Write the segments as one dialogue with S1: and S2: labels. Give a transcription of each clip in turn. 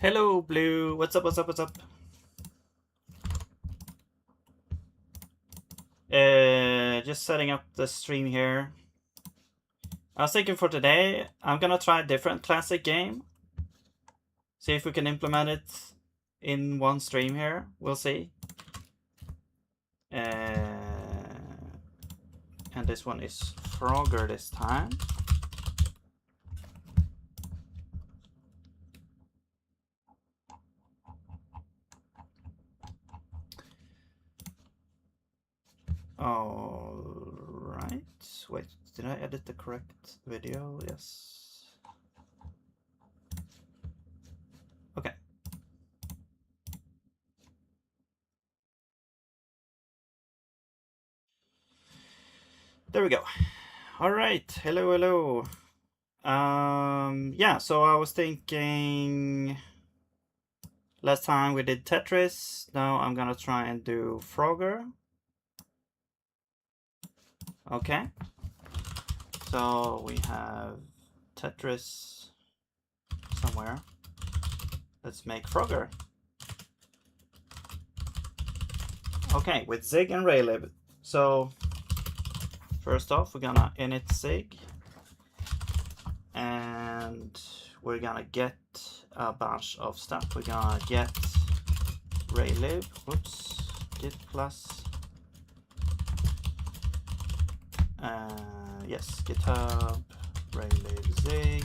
S1: Hello, Blue. What's up? What's up? What's up? Just setting up the stream here. I was thinking for today, I'm gonna try a different classic game. See if we can implement it in one stream here. We'll see. And this one is Frogger this time. All right. Wait, did I edit the correct video? Yes. Okay. There we go. All right. Hello, hello. Yeah, so I was thinking last time we did Tetris. Now I'm gonna try and do Frogger. Okay. So we have Tetris somewhere. Let's make Frogger. Okay, with zig and raylib. So first off, we're gonna init zig. And we're gonna get a bunch of stuff. We're gonna get raylib, whoops, git plus, yes, github, raylib zig.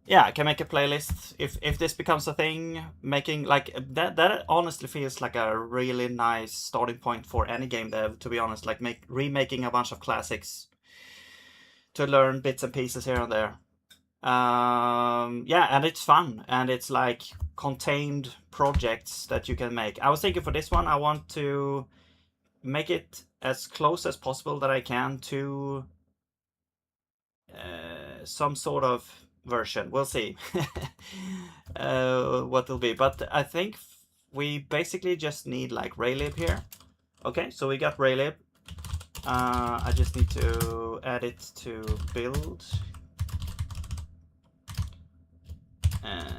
S1: Yeah, I can make a playlist if this becomes a thing. Making like that honestly feels like a really nice starting point for any game dev, to be honest. Like remaking a bunch of classics to learn bits and pieces here and there. Yeah, and it's fun, and it's like contained projects that you can make. I was thinking for this one, I want to make it as close as possible that I can to some sort of version. We'll see what it'll be, but I think we basically just need like raylib here. Okay, so we got raylib. I just need to add it to build, and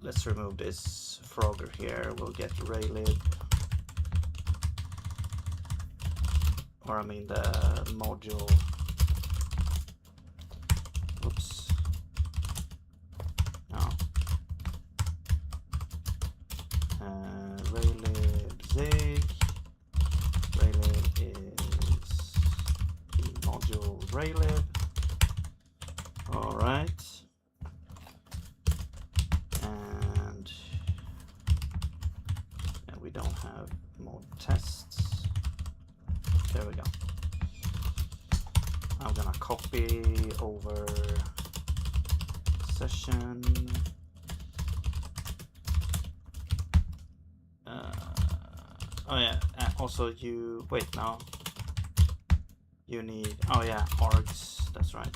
S1: let's remove this Frogger here. We'll get raylib, or I mean the module. Oops. No. Raylib zig. Raylib is the module raylib. All right. And we don't have more tests. There we go. I'm gonna copy over session. Oh yeah, also you, wait, now you need, oh yeah, args, that's right.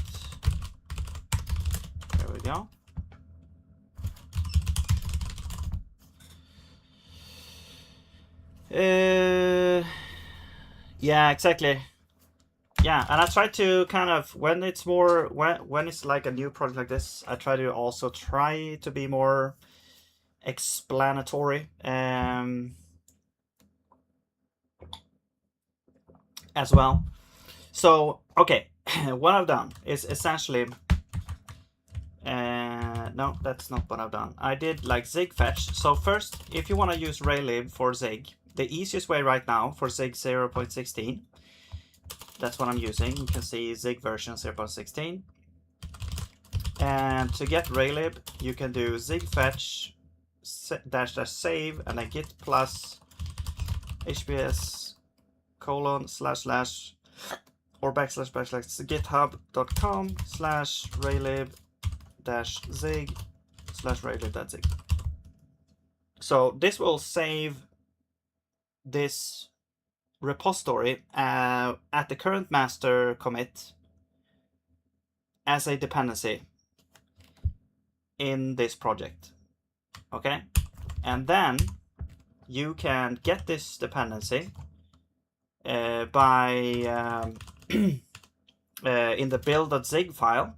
S1: There we go. Yeah, exactly. Yeah, and I try to kind of, when it's more, when it's like a new project like this, I try to also try to be more explanatory as well. So, okay, what I've done is essentially, no, that's not what I've done. I did like zig fetch. So first, if you want to use raylib for zig, the easiest way right now for zig 0.16, that's what I'm using. You can see zig version 0.16. And to get raylib, you can do zig fetch dash save and then git plus hbs colon / or / github.com / raylib dash zig / raylib.zig. So this will save this repository at the current master commit as a dependency in this project. Okay, and then you can get this dependency by in the build.zig file,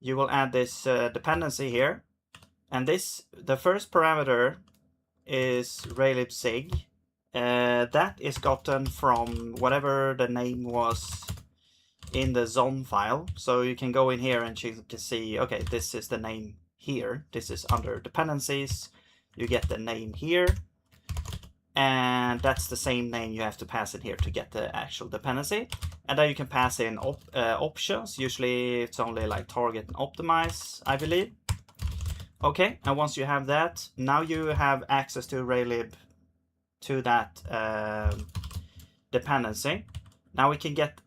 S1: you will add this dependency here, and the first parameter is raylib zig. That is gotten from whatever the name was in the zone file. So you can go in here and you can see, okay, this is the name here. This is under dependencies. You get the name here. And that's the same name you have to pass in here to get the actual dependency. And then you can pass in options. Usually it's only like target and optimize, I believe. Okay, and once you have that, now you have access to raylib, to that dependency. Now we can get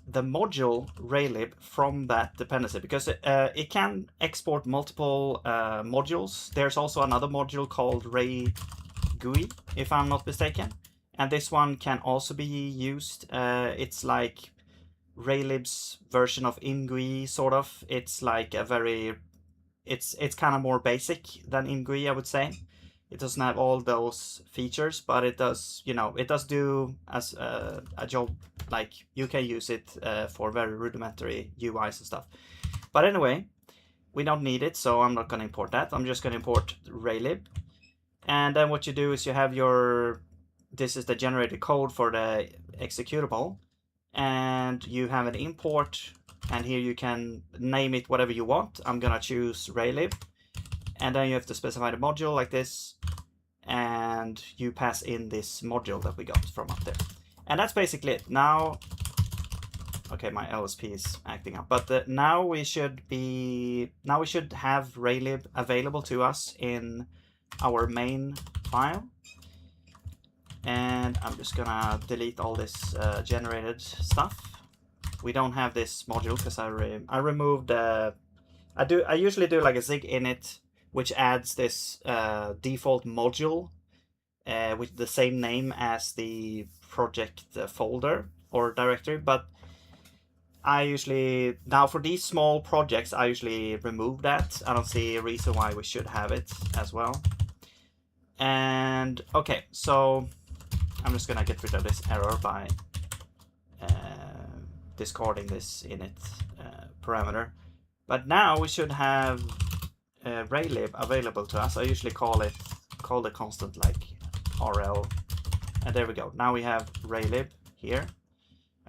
S1: the module raylib from that dependency, because it can export multiple modules. There's also another module called raygui, if I'm not mistaken, and this one can also be used. It's like raylib's version of ingui, sort of. It's like a very, it's kind of more basic than ingui, I would say. It doesn't have all those features, but it does, you know, it does do as a job. Like, you can use it for very rudimentary UIs and stuff. But anyway, we don't need it, so I'm not going to import that. I'm just going to import raylib. And then what you do is you have your, this is the generated code for the executable, and you have an import, and here you can name it whatever you want. I'm going to choose raylib. And then you have to specify the module like this, and you pass in this module that we got from up there. And that's basically it. Now, okay, my LSP is acting up, but now we should have raylib available to us in our main file. And I'm just gonna delete all this generated stuff. We don't have this module because I removed. I usually do like a zig init, which adds this default module with the same name as the project folder or directory. But I usually, now for these small projects, I usually remove that. I don't see a reason why we should have it as well. And okay, so I'm just gonna get rid of this error by discarding this init parameter. But now we should have raylib available to us. I usually call the constant like rl, and there we go. Now we have raylib here.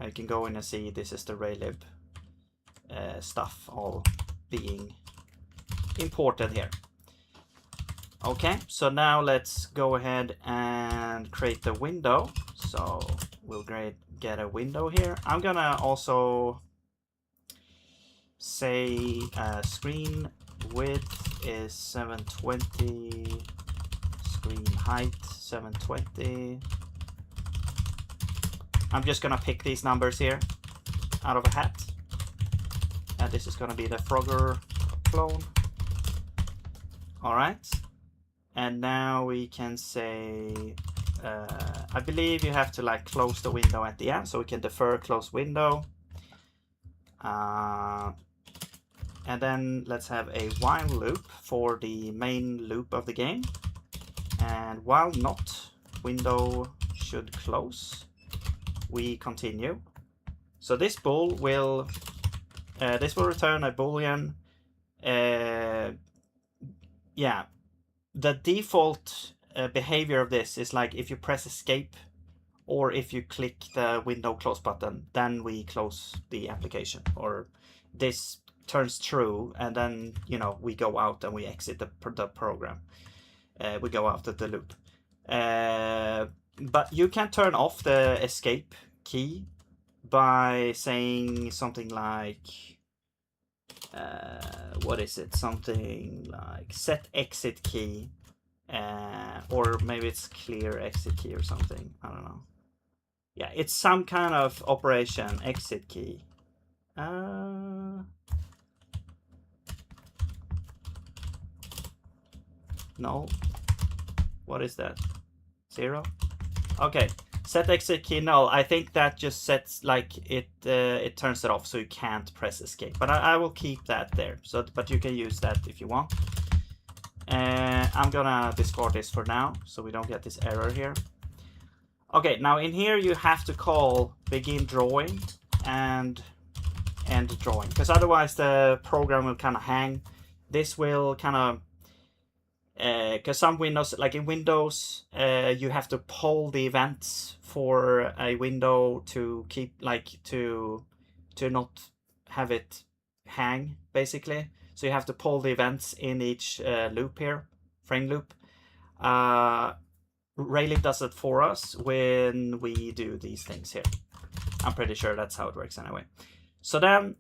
S1: You can go in and see this is the raylib stuff all being imported here. Okay, so now let's go ahead and create the window. So we'll get a window here. I'm gonna also say screen width is 720, screen height 720. I'm just gonna pick these numbers here out of a hat, and this is gonna be the Frogger clone. All right, and now we can say I believe you have to like close the window at the end, so we can defer close window. And then let's have a while loop for the main loop of the game. And while not window should close, we continue. So this bool will return a boolean. Yeah, the default behavior of this is like if you press escape or if you click the window close button, then we close the application, or this turns true, and then, you know, we go out and we exit the program. We go out of the loop. But you can turn off the escape key by saying something like, what is it? Something like set exit key, or maybe it's clear exit key or something. I don't know. Yeah, it's some kind of operation exit key. No. What is that? 0? Okay. Set exit key null. I think that just sets like it turns it off so you can't press escape. But I will keep that there. So, but you can use that if you want. I'm gonna discard this for now so we don't get this error here. Okay, now in here you have to call begin drawing and end drawing, because otherwise the program will kind of hang. This will kind of, because some windows, like in Windows, you have to poll the events for a window to keep, like, to not have it hang, basically. So you have to poll the events in each loop here, frame loop. Raylib does it for us when we do these things here. I'm pretty sure that's how it works anyway. So then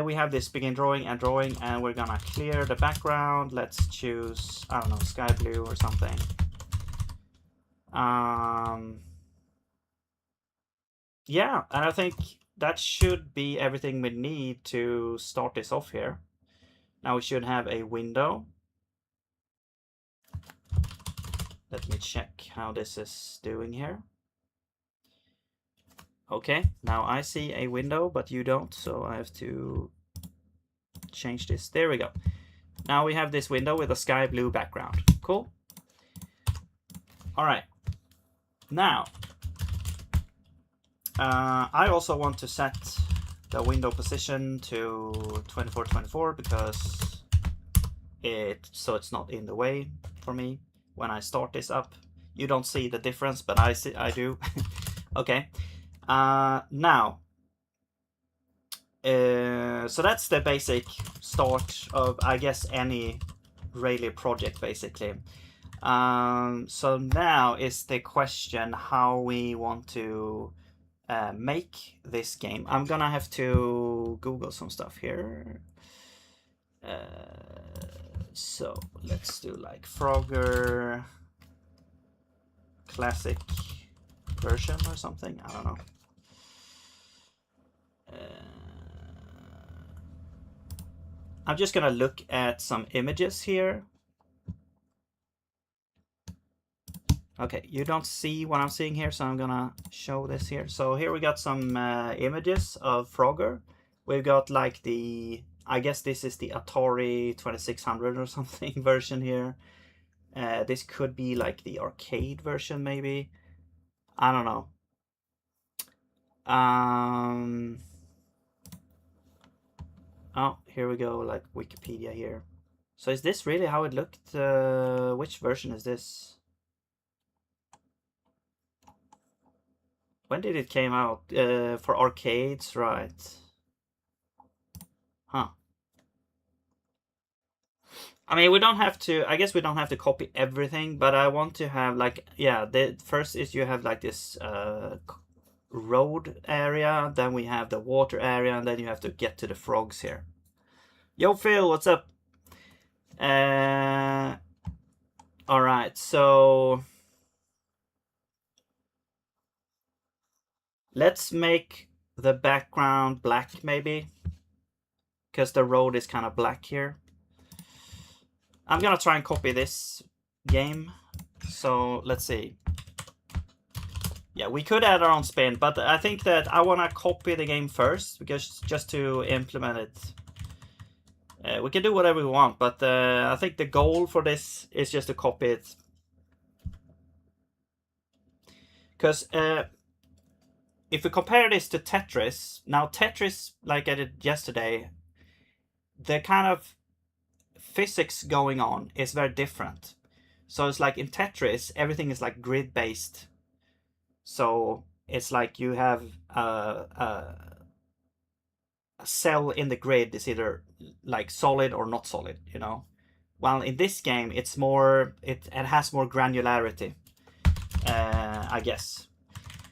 S1: we have this begin drawing, and we're gonna clear the background. Let's choose, I don't know, sky blue or something. Yeah, and I think that should be everything we need to start this off here. Now we should have a window. Let me check how this is doing here. Okay, now I see a window, but you don't, so I have to change this. There we go. Now we have this window with a sky blue background. Cool. All right. Now, I also want to set the window position to 2424 because so it's not in the way for me when I start this up. You don't see the difference, but I do. Okay. Now, so that's the basic start of, I guess, any Raylib project, basically. So now is the question how we want to make this game. I'm gonna have to Google some stuff here. So let's do like Frogger classic version or something. I don't know. I'm just gonna look at some images here. Okay, you don't see what I'm seeing here, so I'm gonna show this here. So here we got some images of Frogger. We've got like the, I guess this is the Atari 2600 or something version here. This could be like the arcade version, maybe. I don't know. Oh, here we go, like Wikipedia here. So is this really how it looked? Which version is this? When did it came out? For arcades, right? Huh. I mean, we don't have to, I guess we don't have to copy everything, but I want to have like, yeah, the first is you have like this road area, then we have the water area, and then you have to get to the frogs here. Yo, Phil, what's up? All right, so let's make the background black, maybe, because the road is kind of black here. I'm gonna try and copy this game. So let's see. Yeah, we could add our own spin, but I think that I want to copy the game first, because just to implement it. We can do whatever we want, but I think the goal for this is just to copy it. Because if we compare this to Tetris, now Tetris, like I did yesterday, the kind of physics going on is very different. So it's like in Tetris, everything is like grid based. So it's like you have a cell in the grid is either like solid or not solid, you know. While in this game, it's more, it has more granularity, I guess.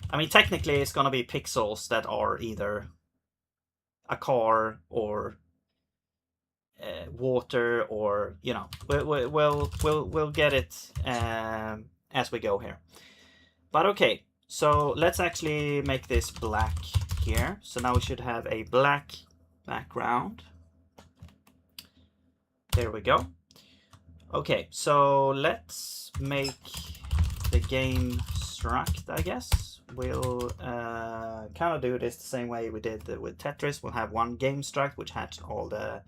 S1: I mean, technically, it's gonna be pixels that are either a car or water, or, you know, we'll get it as we go here. But okay, so let's actually make this black here. So now we should have a black background. There we go. Okay, so let's make the game struct, I guess. We'll kind of do this the same way we did with Tetris. We'll have one game struct which has all the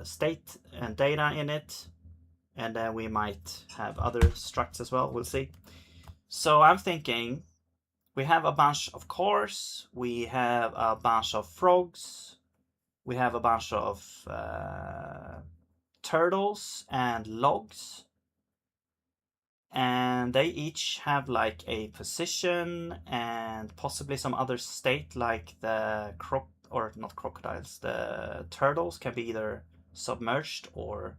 S1: state and data in it. and then we might have other structs as well. We'll see. So I'm thinking we have a bunch of cars, we have a bunch of frogs, we have a bunch of turtles and logs, and they each have like a position and possibly some other state, like the not crocodiles, the turtles can be either submerged or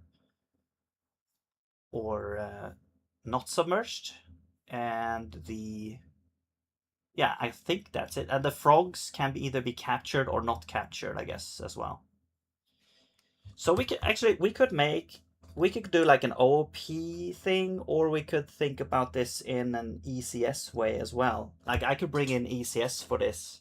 S1: not submerged, and yeah, I think that's it. And the frogs can either be captured or not captured, I guess, as well. So we could do like an OP thing, or we could think about this in an ECS way as well. Like I could bring in ECS for this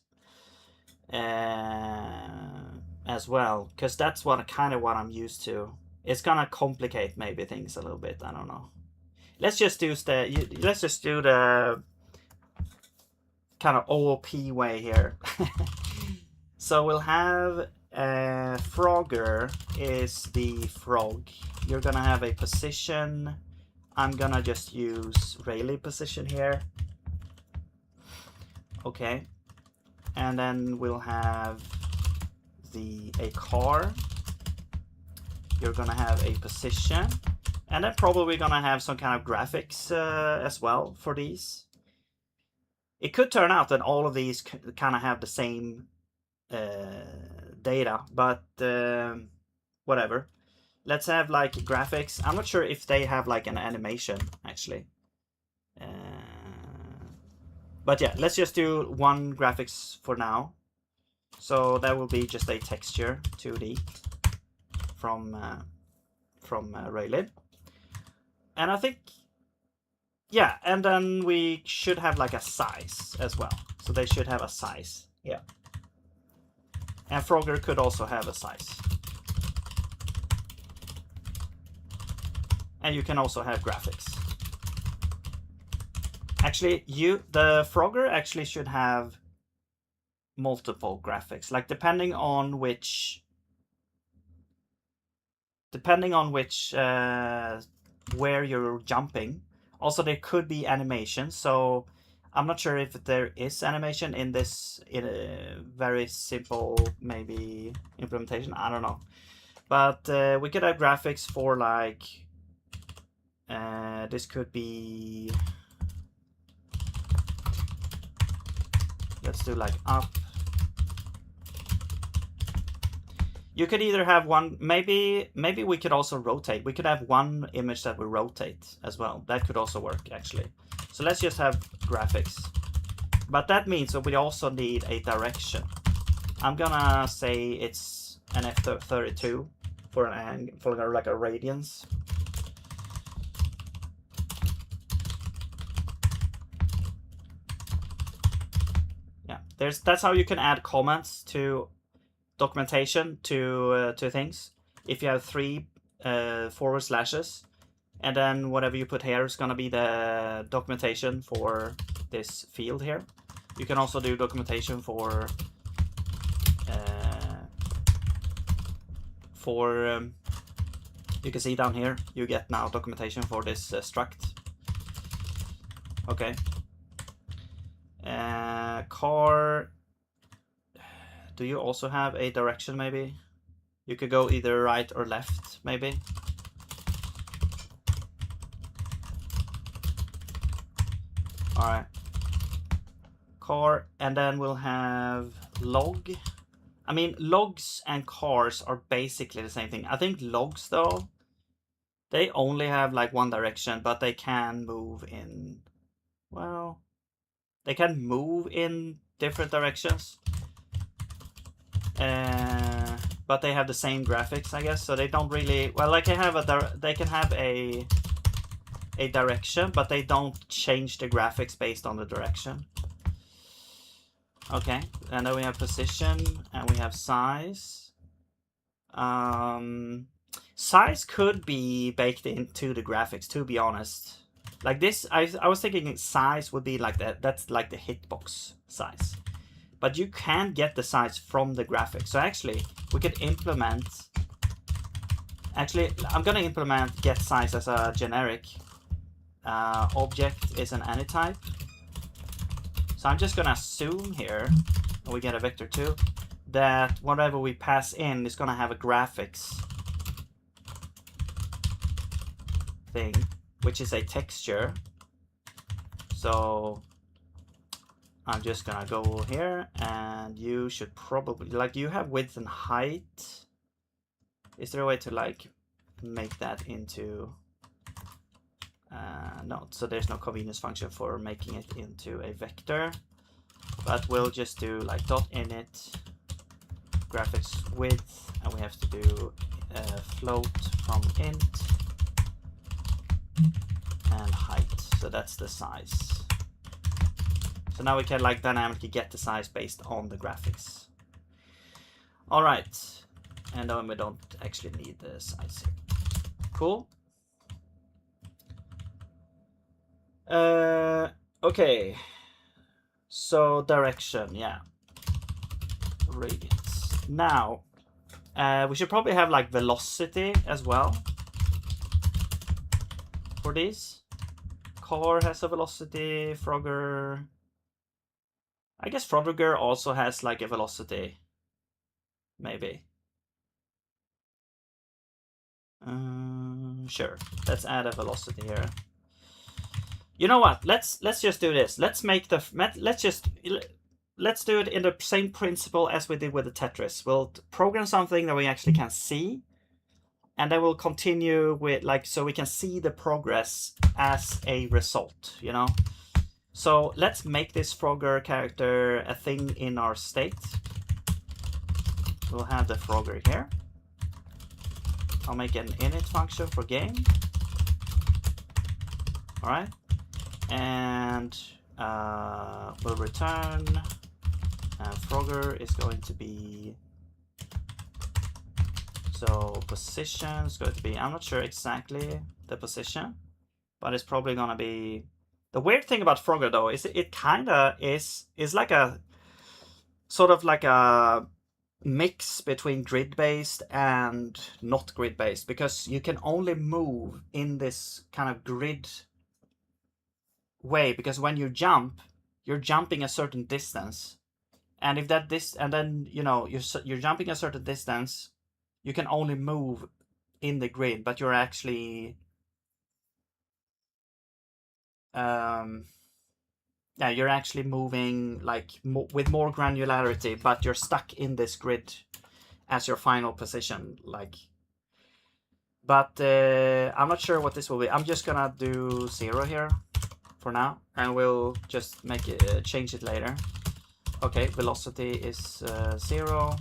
S1: as well, because that's what I'm used to. It's gonna complicate maybe things a little bit. I don't know. Let's just do the kind of OOP way here. So we'll have Frogger is the frog. You're gonna have a position. I'm gonna just use raylib position here. Okay, and then we'll have a car. You're gonna have a position, and then probably gonna have some kind of graphics as well for these. It could turn out that all of these kind of have the same data, but whatever. Let's have like graphics. I'm not sure if they have like an animation actually, but yeah, let's just do one graphics for now. So that will be just a texture 2D from raylib, and I think, yeah, and then we should have like a size as well. So they should have a size, yeah. And Frogger could also have a size. And you can also have graphics. Actually, the Frogger actually should have multiple graphics. Like depending on which where you're jumping. Also, there could be animation, so I'm not sure if there is animation in this, in a very simple maybe implementation. I don't know, but we could have graphics for like this could be, let's do like up. You could either have one, maybe we could also rotate. We could have one image that we rotate as well. That could also work actually. So let's just have graphics. But that means that we also need a direction. I'm gonna say it's an F32 for like a radians. Yeah, that's how you can add comments to documentation to things. If you have 3 forward slashes, and then whatever you put here is going to be the documentation for this field here. You can also do documentation for you can see down here, you get now documentation for this struct. Okay. Car. Do you also have a direction maybe? You could go either right or left maybe. Alright. Car, and then we'll have log. I mean, logs and cars are basically the same thing. I think logs though, they only have like one direction, but they can move in, well, they can move in different directions. But they have the same graphics, I guess, so they don't really, well, like they can have a direction, but they don't change the graphics based on the direction. Okay, and then we have position and we have size. Size could be baked into the graphics, to be honest. Like this, I was thinking size would be like that. That's like the hitbox size. But you can get the size from the graphics. So actually, we could implement Actually, I'm gonna implement get size as a generic object is an anytype. So I'm just gonna assume here, and we get a vector too, that whatever we pass in is gonna have a graphics thing, which is a texture. So I'm just gonna go here, and you should probably, like, you have width and height. Is there a way to like make that into no, so there's no convenience function for making it into a vector, but we'll just do like dot init graphics width, and we have to do float from int and height. So that's the size. So now we can like dynamically get the size based on the graphics. All right, and then we don't actually need the size here. Cool. Okay. So direction, yeah. Radiance. Now, we should probably have like velocity as well for these. Car has a velocity. Frogger. I guess Frogger also has like a velocity. Maybe. Sure. Let's add a velocity here. You know what? Let's just do this. Let's make the let's do it in the same principle as we did with the Tetris. We'll program something that we actually can see, and then we'll continue with like so we can see the progress as a result. You know. So let's make this Frogger character a thing in our state. We'll have the Frogger here. I'll make an init function for game. All right. And we'll return Frogger is going to be, so position is going to be, I'm not sure exactly the position, but it's probably going to be, the weird thing about Frogger though is it kind of is like a sort of like a mix between grid-based and not grid-based, because you can only move in this kind of grid way, because when you jump, you're jumping a certain distance, and if that and then you know you're jumping a certain distance, you can only move in the grid, but you're actually yeah, you're actually moving like with more granularity, but you're stuck in this grid as your final position, like. But I'm not sure what this will be. I'm just gonna do 0 here for now, and we'll just make it change it later. Okay, velocity is 0.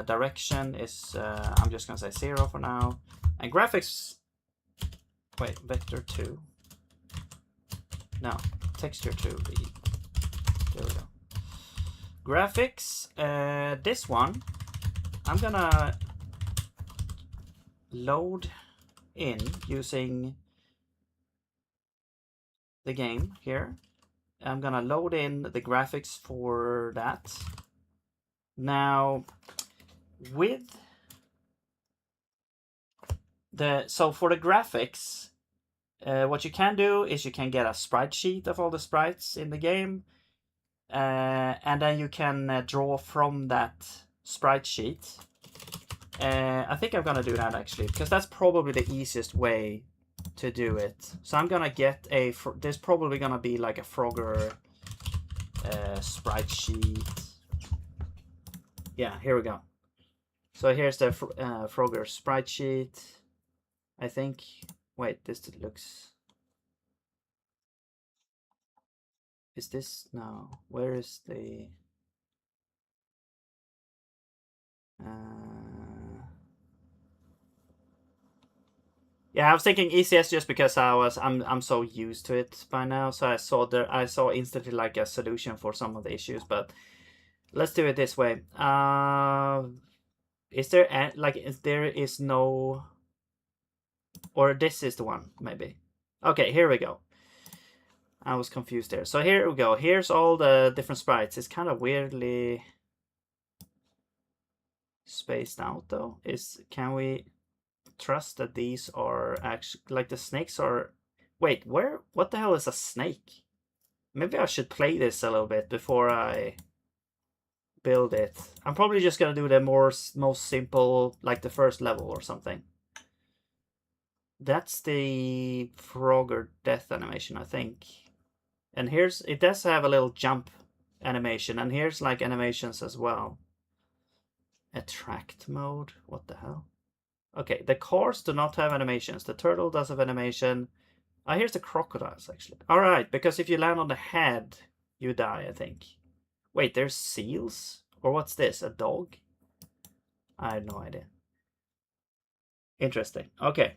S1: Direction is I'm just gonna say 0 for now, and graphics. Wait, vector 2. No, texture 2. There we go. Graphics. This one, I'm gonna load in using the game here. I'm gonna load in the graphics for that. Now, with the for the graphics, what you can do is you can get a sprite sheet of all the sprites in the game, and then you can draw from that sprite sheet. I think I'm gonna do that actually, because that's probably the easiest way to do it. So I'm gonna get a, there's probably gonna be like a Frogger sprite sheet. Yeah, here we go. So here's the Frogger sprite sheet. I think, wait, this looks, is this, no, where is the, yeah, I was thinking ECS just because I'm so used to it by now. So I saw instantly like a solution for some of the issues, but let's do it this way. Is there there is no, or this is the one maybe. Okay, here we go. I was confused there. So here we go. Here's all the different sprites. It's kind of weirdly spaced out though? Can we trust that these are actually, like the snakes are, wait, what the hell is a snake? Maybe I should play this a little bit before I build it. I'm probably just gonna do the most simple, like the first level or something. That's the Frogger death animation, I think. And it does have a little jump animation, and here's like animations as well. Attract mode, what the hell? Okay, the cars do not have animations. The turtle does have animation. Ah, here's the crocodiles actually. All right, because if you land on the head, you die, I think. Wait, there's seals? Or what's this, a dog? I have no idea. Interesting, okay.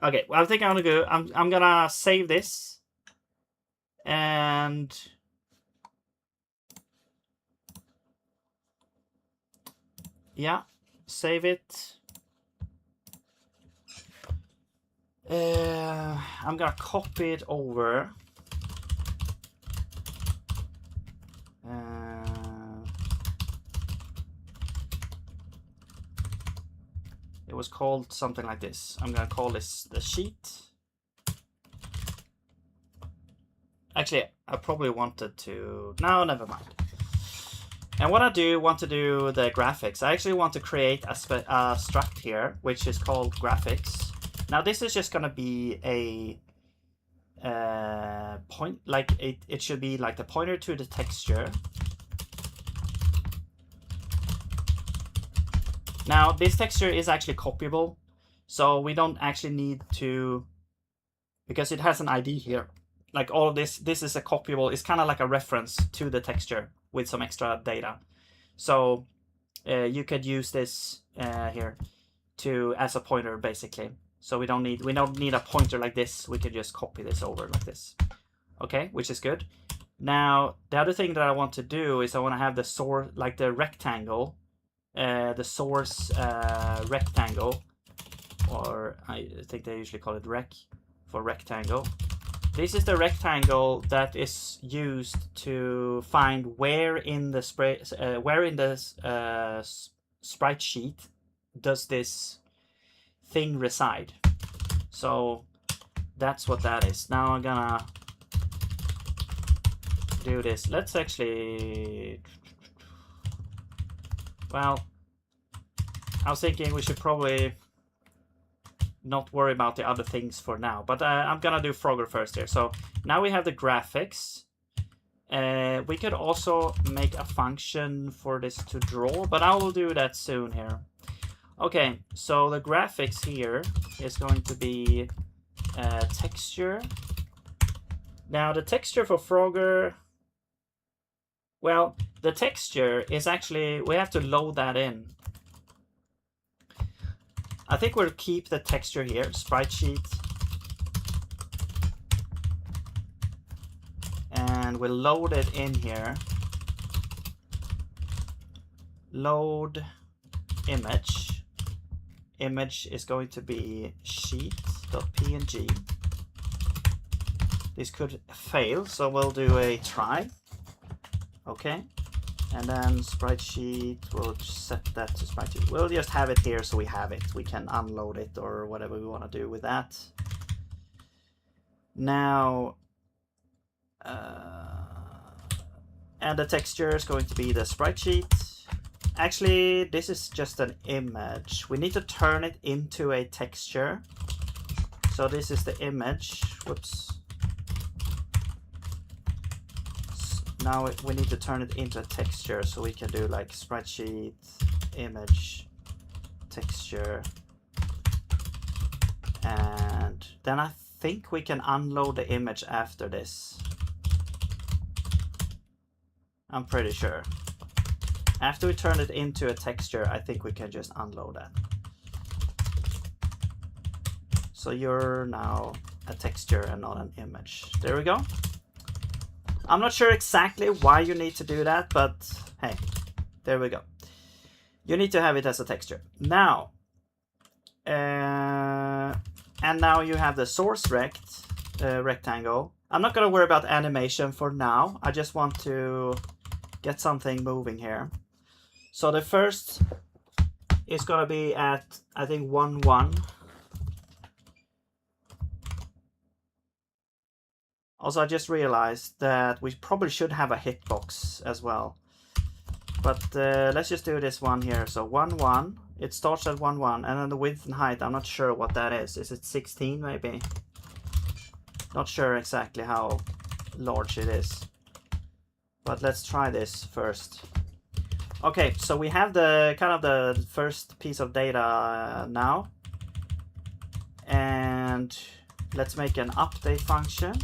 S1: Okay, well, I think I'm gonna go. I'm gonna save this, and yeah, save it. I'm gonna copy it over. It was called something like this. I'm gonna call this the sheet. Actually, I probably wanted to... No, never mind. And what I want to do the graphics. I actually want to create a struct here, which is called graphics. Now this is just gonna be a point, like it should be like the pointer to the texture. Now this texture is actually copyable, so we don't actually need to, because it has an ID here. Like all of this is a copyable, it's kind of like a reference to the texture with some extra data. So you could use this here as a pointer basically. So we don't need a pointer like this. We could just copy this over like this. Okay, which is good. Now the other thing that I want to do is I want to have the source, like the rectangle, the source rectangle, or I think they usually call it rec for rectangle. This is the rectangle that is used to find where in the sprite sheet does this thing reside. So that's what that is. Now I'm gonna do this. Let's actually, well, I was thinking we should probably not worry about the other things for now, but I'm gonna do Frogger first here. So now we have the graphics. We could also make a function for this to draw, but I will do that soon here. Okay, so the graphics here is going to be texture. Now the texture for Frogger, well, the texture is actually, we have to load that in. I think we'll keep the texture here, sprite sheet. And we'll load it in here. Load image. Image is going to be sheet.png. This could fail, so we'll do a try. Okay. And then sprite sheet, we'll set that to sprite sheet. We'll just have it here so we have it. We can unload it or whatever we want to do with that. Now, and the texture is going to be the sprite sheet. Actually, this is just an image. We need to turn it into a texture. So this is the image. Whoops. Now we need to turn it into a texture, so we can do like sprite sheet, image, texture, and then I think we can unload the image after this. I'm pretty sure. After we turn it into a texture, I think we can just unload that. So you're now a texture and not an image. There we go. I'm not sure exactly why you need to do that, but hey, there we go. You need to have it as a texture. Now, and now you have the source rectangle. I'm not gonna worry about animation for now. I just want to get something moving here. So the first is gonna be at, I think, 1-1. Also, I just realized that we probably should have a hitbox as well. But let's just do this one here. So 1-1. It starts at 1-1, and then the width and height, I'm not sure what that is. Is it 16 maybe? Not sure exactly how large it is. But let's try this first. Okay, so we have the kind of the first piece of data now. And let's make an update function.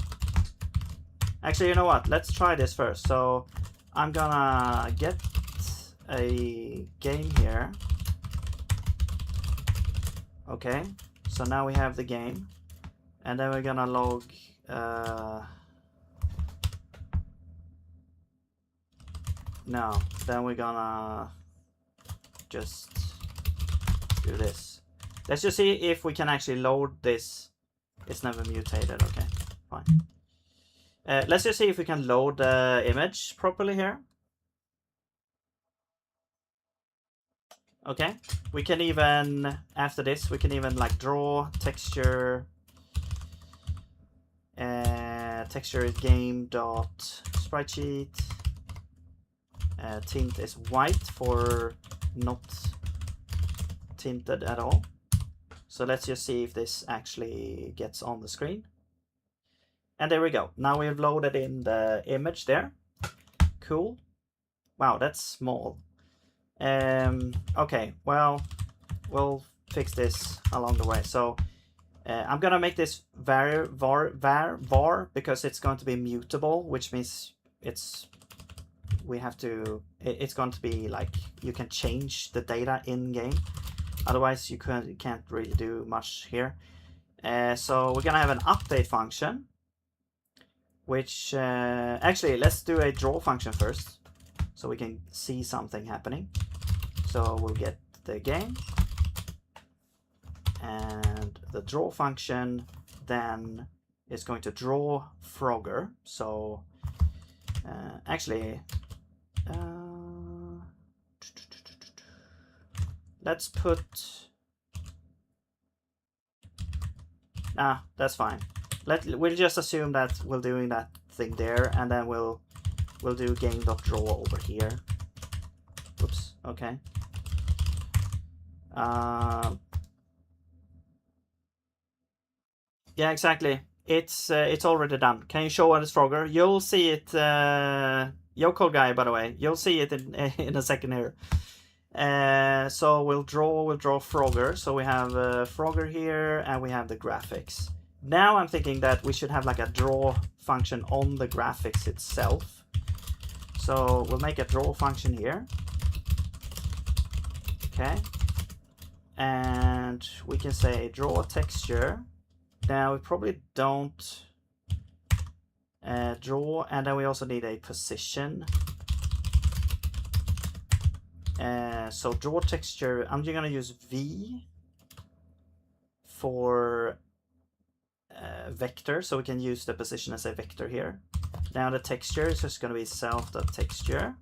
S1: Actually, you know what? Let's try this first. So I'm gonna get a game here. Okay, so now we have the game. And then we're gonna log no, then we're gonna just do this. Let's just see if we can actually load this. It's never mutated. Okay, fine. Let's just see if we can load the image properly here. Okay, we can even, after this, we can even like draw texture. Texture is game.spritesheet. Tint is white for not tinted at all. So let's just see if this actually gets on the screen. And there we go. Now we've loaded in the image there. Cool. Wow, that's small. Okay, well, we'll fix this along the way. So I'm gonna make this var because it's going to be mutable, which means it's going to be like you can change the data in game. Otherwise, you can't really do much here. So we're gonna have an update function, which actually let's do a draw function first, so we can see something happening. So we'll get the game. And the draw function then is going to draw Frogger. So actually, let's put. That's fine. We'll just assume that we're doing that thing there, and then we'll do game.draw over here. Oops. Okay. Yeah, exactly. It's already done. Can you show what is Frogger? You'll see it. Yo, cool guy, by the way. You'll see it in a second here. So we'll draw Frogger. So we have Frogger here, and we have the graphics. Now I'm thinking that we should have like a draw function on the graphics itself. So we'll make a draw function here. Okay. And we can say draw texture. Now we probably don't draw, and then we also need a position. So draw texture, I'm just gonna use V for vector, so we can use the position as a vector here. Now the texture is just gonna be self.texture.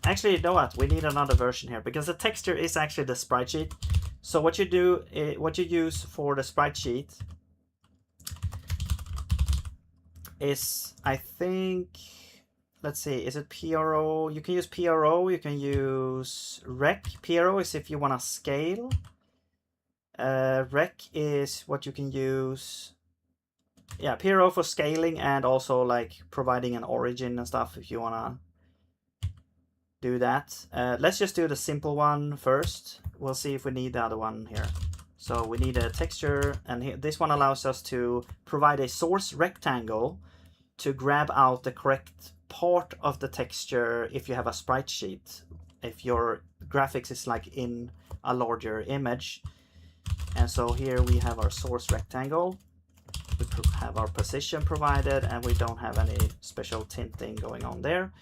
S1: Actually, you know what? We need another version here because the texture is actually the sprite sheet. So what you do, what you use for the sprite sheet is, I think, let's see, is it PRO? You can use PRO, you can use rec. PRO is if you want to scale. Rec is what you can use. Yeah, PRO for scaling and also like providing an origin and stuff if you want to do that. Let's just do the simple one first. We'll see if we need the other one here. So we need a texture, and here, this one allows us to provide a source rectangle to grab out the correct part of the texture if you have a sprite sheet. If your graphics is like in a larger image. And so here we have our source rectangle. We have our position provided, and we don't have any special tinting going on there.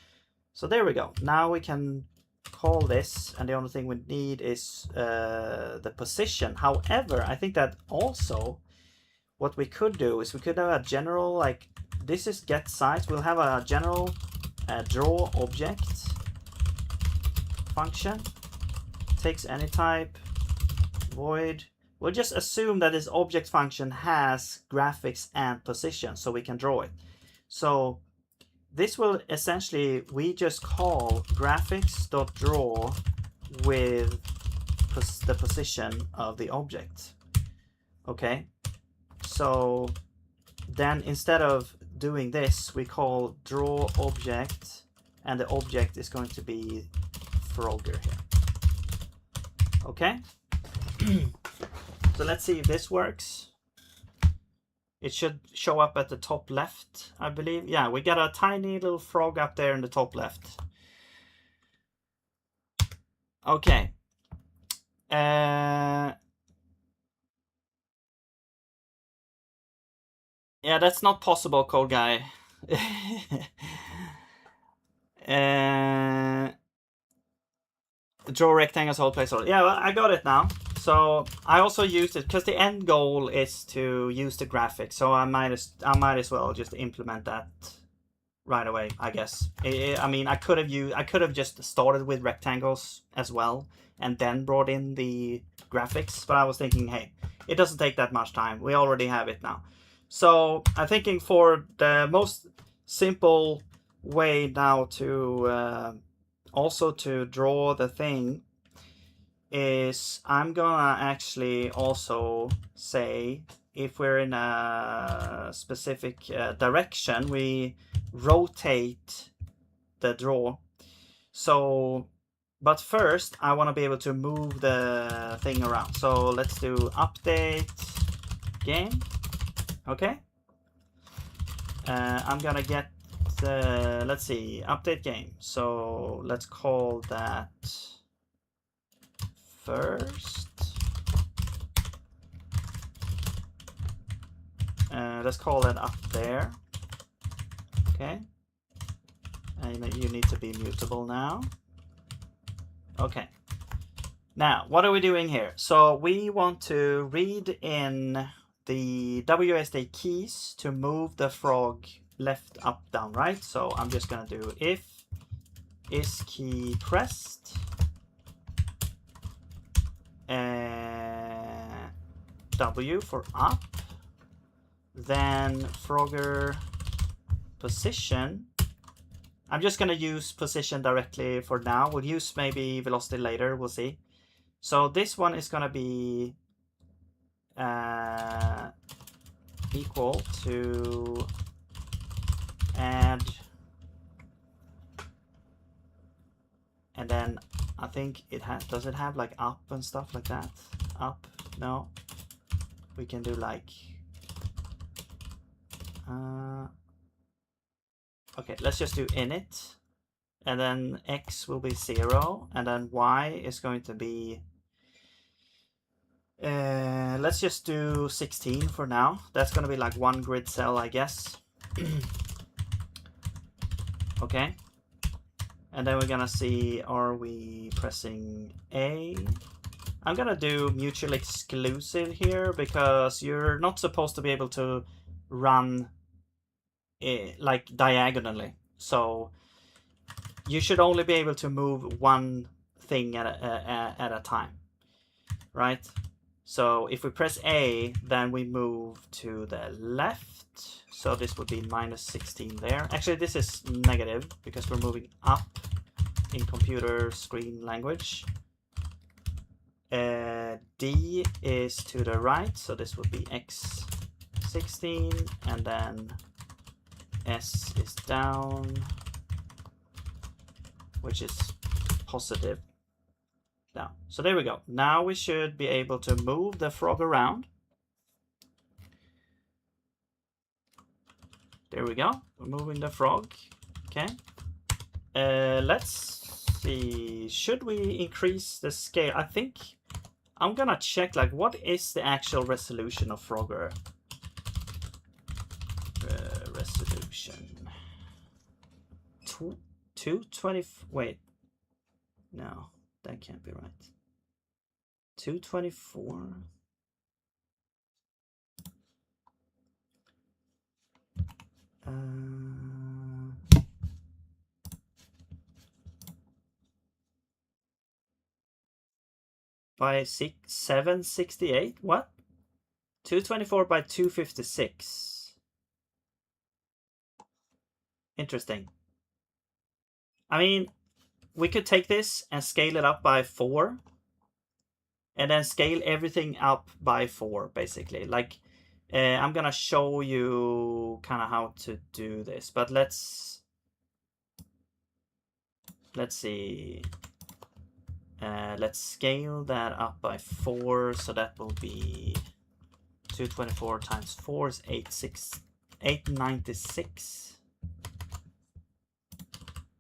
S1: So there we go. Now we can call this, and the only thing we need is the position. However, I think that also what we could do is we could have a general, like, this is get size. We'll have a general draw object function. Takes any type, void. We'll just assume that this object function has graphics and position so we can draw it. So this will essentially, we just call graphics.draw with the position of the object. Okay, so then instead of doing this, we call draw object, and the object is going to be Frogger here. Okay. So let's see if this works. It should show up at the top left, I believe. Yeah, we got a tiny little frog up there in the top left. Okay. Yeah, that's not possible, Cold Guy. Draw rectangles, whole placeholder. Yeah, well, I got it now. So I also used it because the end goal is to use the graphics. So I might as well just implement that right away, I guess. I mean, I could have just started with rectangles as well and then brought in the graphics. But I was thinking, hey, it doesn't take that much time. We already have it now. So I'm thinking for the most simple way now to also to draw the thing is I'm gonna actually also say if we're in a specific direction, we rotate the draw. So, but first I want to be able to move the thing around. So let's do update game. Okay. I'm gonna get let's see, update game. So let's call that first. Let's call that up there. Okay. And you need to be mutable now. Okay. Now, what are we doing here? So we want to read in the WSD keys to move the frog left, up, down, right. So I'm just gonna do if is key pressed W for up, then Frogger position. I'm just gonna use position directly for now. We'll use maybe velocity later, we'll see. So this one is gonna be equal to add, and then I think it has, does it have like up and stuff like that? Up? No. We can do like okay, let's just do init, and then x will be 0, and then y is going to be let's just do 16 for now. That's going to be like one grid cell, I guess. Okay, and then we're gonna see, are we pressing A? I'm gonna do mutually exclusive here because you're not supposed to be able to run it like diagonally. So you should only be able to move one thing at a time, right? So if we press A, then we move to the left. So this would be -16 there. Actually, this is negative because we're moving up in computer screen language. D is to the right, so this would be x16, and then S is down, which is positive down. So there we go. Now we should be able to move the frog around. There we go. We're moving the frog. Okay. Let's see. Should we increase the scale? I think I'm gonna check like what is the actual resolution of Frogger. Resolution 220. Wait, no, that can't be right. 224. By 768? What? 224 by 256. Interesting. I mean, we could take this and scale it up by 4. And then scale everything up by 4, basically. Like, I'm gonna show you kind of how to do this. But let's see. Let's scale that up by 4, so that will be 224 times 4 is 896.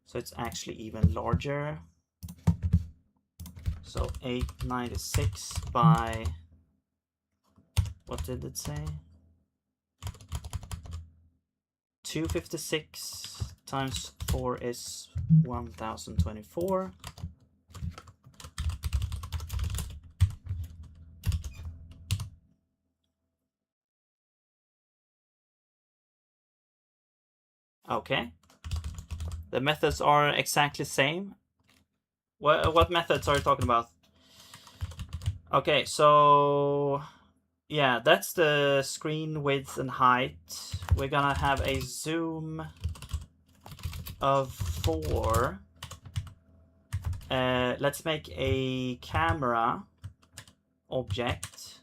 S1: So it's actually even larger. So 896 by, what did it say? 256 times 4 is 1024. Okay. The methods are exactly the same. What methods are you talking about? Okay, so yeah, that's the screen width and height. We're gonna have a zoom of 4. Let's make a camera object.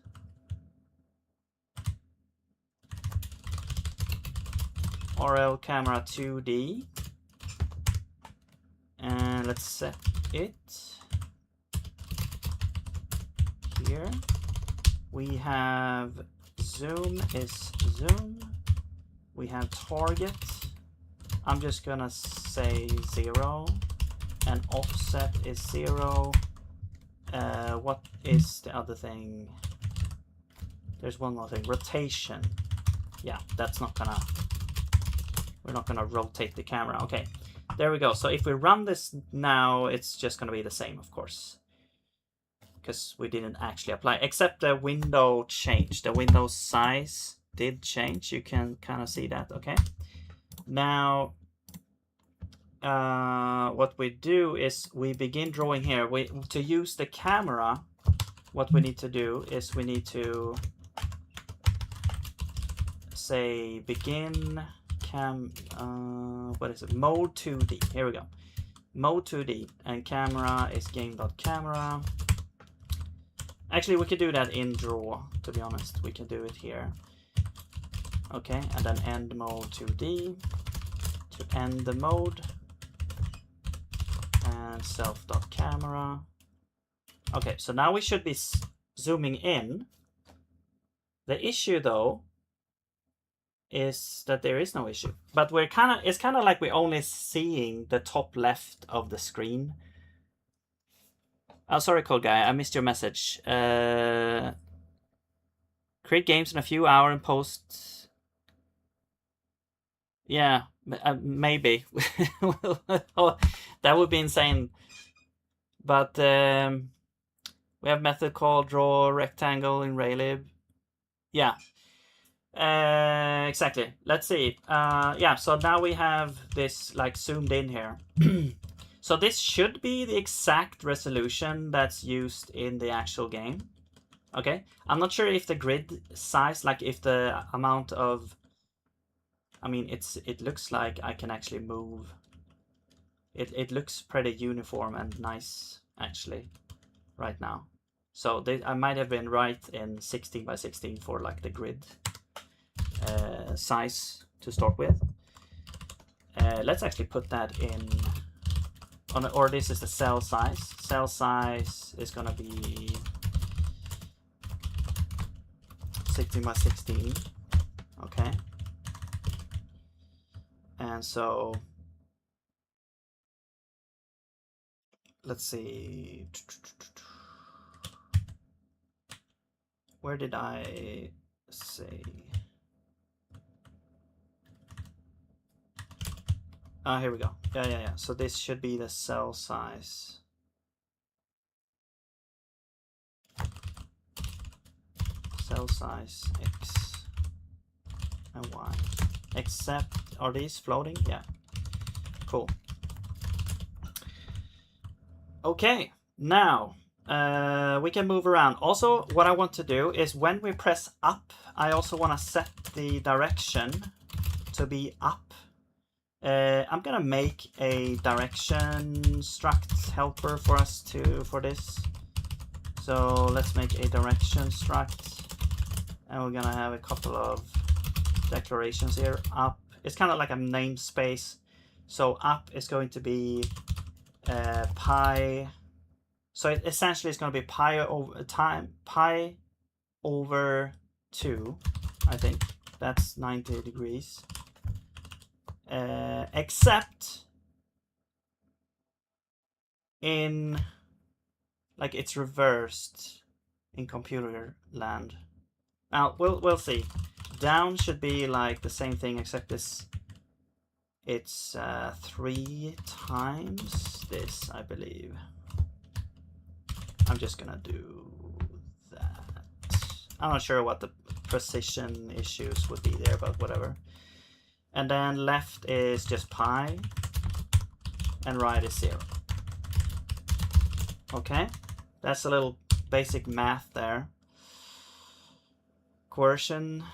S1: RL camera 2D. And let's set it here. We have zoom is zoom. We have target. I'm just gonna say 0. And offset is 0. What is the other thing? There's one more thing. Rotation. Yeah, that's not gonna... We're not gonna rotate the camera. Okay. There we go. So if we run this now, it's just going to be the same, of course. Because we didn't actually apply. Except the window changed. The window size did change. You can kind of see that. Okay. Now, what we do is we begin drawing here. To use the camera, what we need to do is we need to say begin... what is it? Mode 2D. Here we go. Mode 2D. And camera is game.camera. Actually, we could do that in draw, to be honest. We can do it here. Okay, and then end mode 2D. To end the mode. And self.camera. Okay, so now we should be zooming in. The issue, though, is that there is no issue, but it's kind of like we're only seeing the top left of the screen. Oh, sorry, cool guy, I missed your message. Create games in a few hours and post. Yeah, maybe. That would be insane. But we have method called draw rectangle in raylib. Yeah. Exactly. Let's see. Yeah, so now we have this like zoomed in here. So this should be the exact resolution that's used in the actual game. Okay. I'm not sure if the grid size, like if the amount of... I mean, it looks like I can actually move. It looks pretty uniform and nice, actually, right now. So I might have been right in 16 by 16 for like the grid size to start with. Let's actually put that in on, or this is the cell size. Cell size is gonna be 16 by 16. Okay. And so let's see. Where did I say? Here we go. Yeah. So this should be the cell size. Cell size X and Y. Except Are these floating? Yeah. Cool. Okay, now we can move around. Also, what I want to do is when we press up, I also want to set the direction to be up. I'm gonna make a direction struct helper for us for this. So let's make a direction struct, and we're gonna have a couple of declarations here. Up, it's kind of like a namespace. So up is going to be pi. So essentially it's going to be pi over 2. I think that's 90 degrees. Except in like it's reversed in computer land. Now we'll see. Down should be like the same thing, except it's 3 times this, I believe. I'm just gonna do that. I'm not sure what the precision issues would be there, but whatever. And then left is just pi, and right is 0. Okay, that's a little basic math there. Coercion.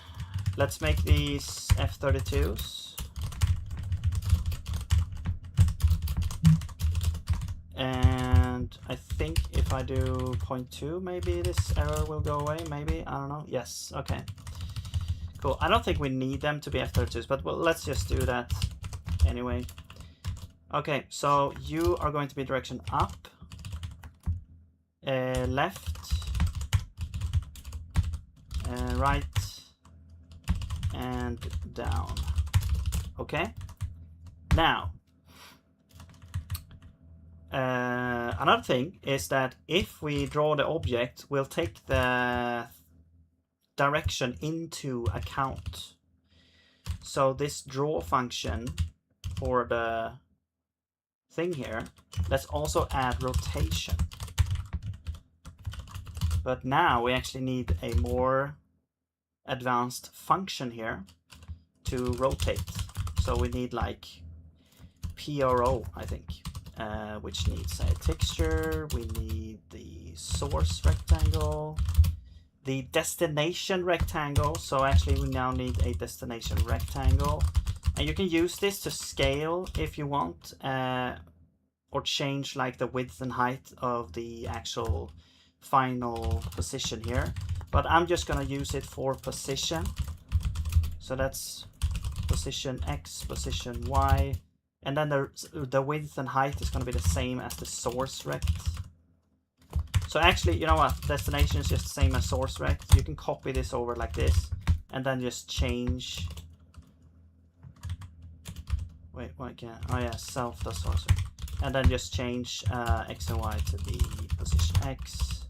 S1: Let's make these F32s. And I think if I do 0.2, maybe this error will go away. Maybe, I don't know. Yes, okay. Cool. I don't think we need them to be F32s, but well, let's just do that anyway. Okay, so you are going to be direction up, left, right, and down. Okay. Now, another thing is that if we draw the object, we'll take the direction into account. So this draw function for the thing here, let's also add rotation. But now we actually need a more advanced function here to rotate. So we need like PRO, I think, which needs a texture. We need the source rectangle, the destination rectangle. So actually we now need a destination rectangle. And you can use this to scale if you want, or change like the width and height of the actual final position here. But I'm just gonna use it for position. So that's position X, position Y. And then the width and height is gonna be the same as the source rect. So actually, you know what? Destination is just the same as source rect. You can copy this over like this, and then just change. Wait, what again? Oh yeah, self does source rect. And then just change X and Y to be position X,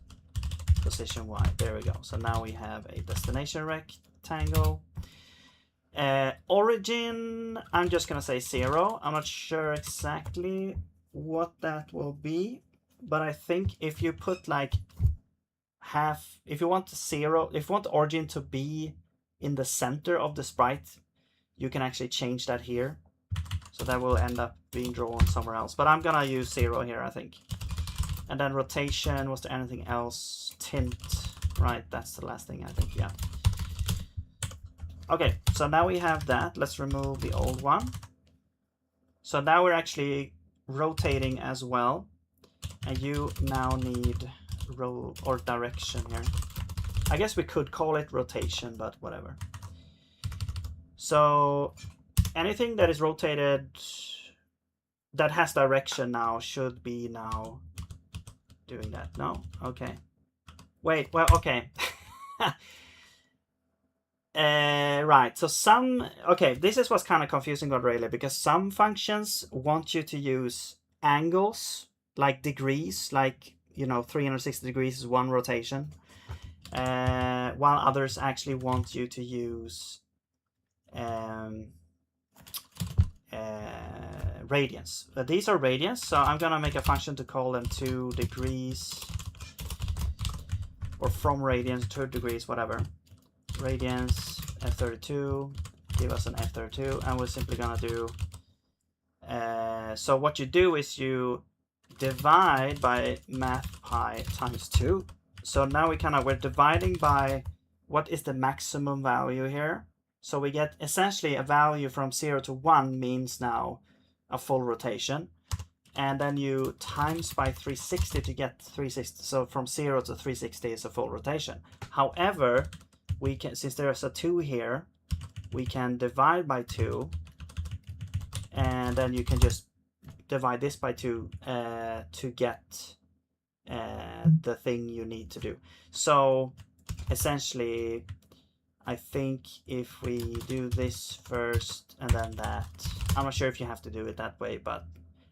S1: position Y. There we go. So now we have a destination rectangle. Origin, I'm just gonna say 0. I'm not sure exactly what that will be, but I think if you put like half, if you want 0, if you want the origin to be in the center of the sprite, you can actually change that here. So that will end up being drawn somewhere else. But I'm gonna use 0 here, I think. And then rotation, was there anything else? Tint, right, that's the last thing I think, yeah. Okay, so now we have that. Let's remove the old one. So now we're actually rotating as well. And you now need roll or direction here. I guess we could call it rotation, but whatever. So anything that is rotated that has direction now should be now doing that. No? Okay. Wait, well, okay. Right, so okay, this is what's kind of confusing zig+raylib, because some functions want you to use angles, like degrees, like, you know, 360 degrees is one rotation, while others actually want you to use radians. These are radians, so I'm gonna make a function to call them 2 degrees, or from radians, 2 degrees, whatever. Radians, F32, give us an F32, and we're simply gonna do, so what you do is you divide by math pi times 2. So now we're dividing by what is the maximum value here. So we get essentially a value from 0 to 1 means now a full rotation. And then you times by 360 to get 360. So from 0 to 360 is a full rotation. However, we can, since there's a 2 here, we can divide by 2. And then you can just divide this by 2 to get the thing you need to do. So essentially, I think if we do this first and then that, I'm not sure if you have to do it that way, but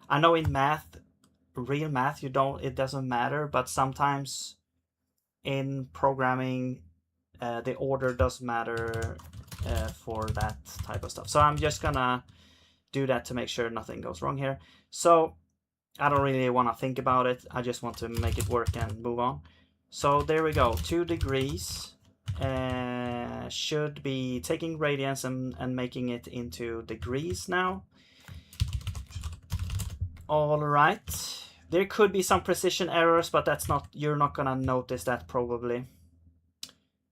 S1: I know in math, real math, it doesn't matter, but sometimes in programming, the order does matter for that type of stuff. So I'm just gonna do that to make sure nothing goes wrong here. So I don't really want to think about it. I just want to make it work and move on. So there we go. 2 degrees should be taking radians and making it into degrees now. All right. There could be some precision errors, but that's not, you're not gonna notice that probably.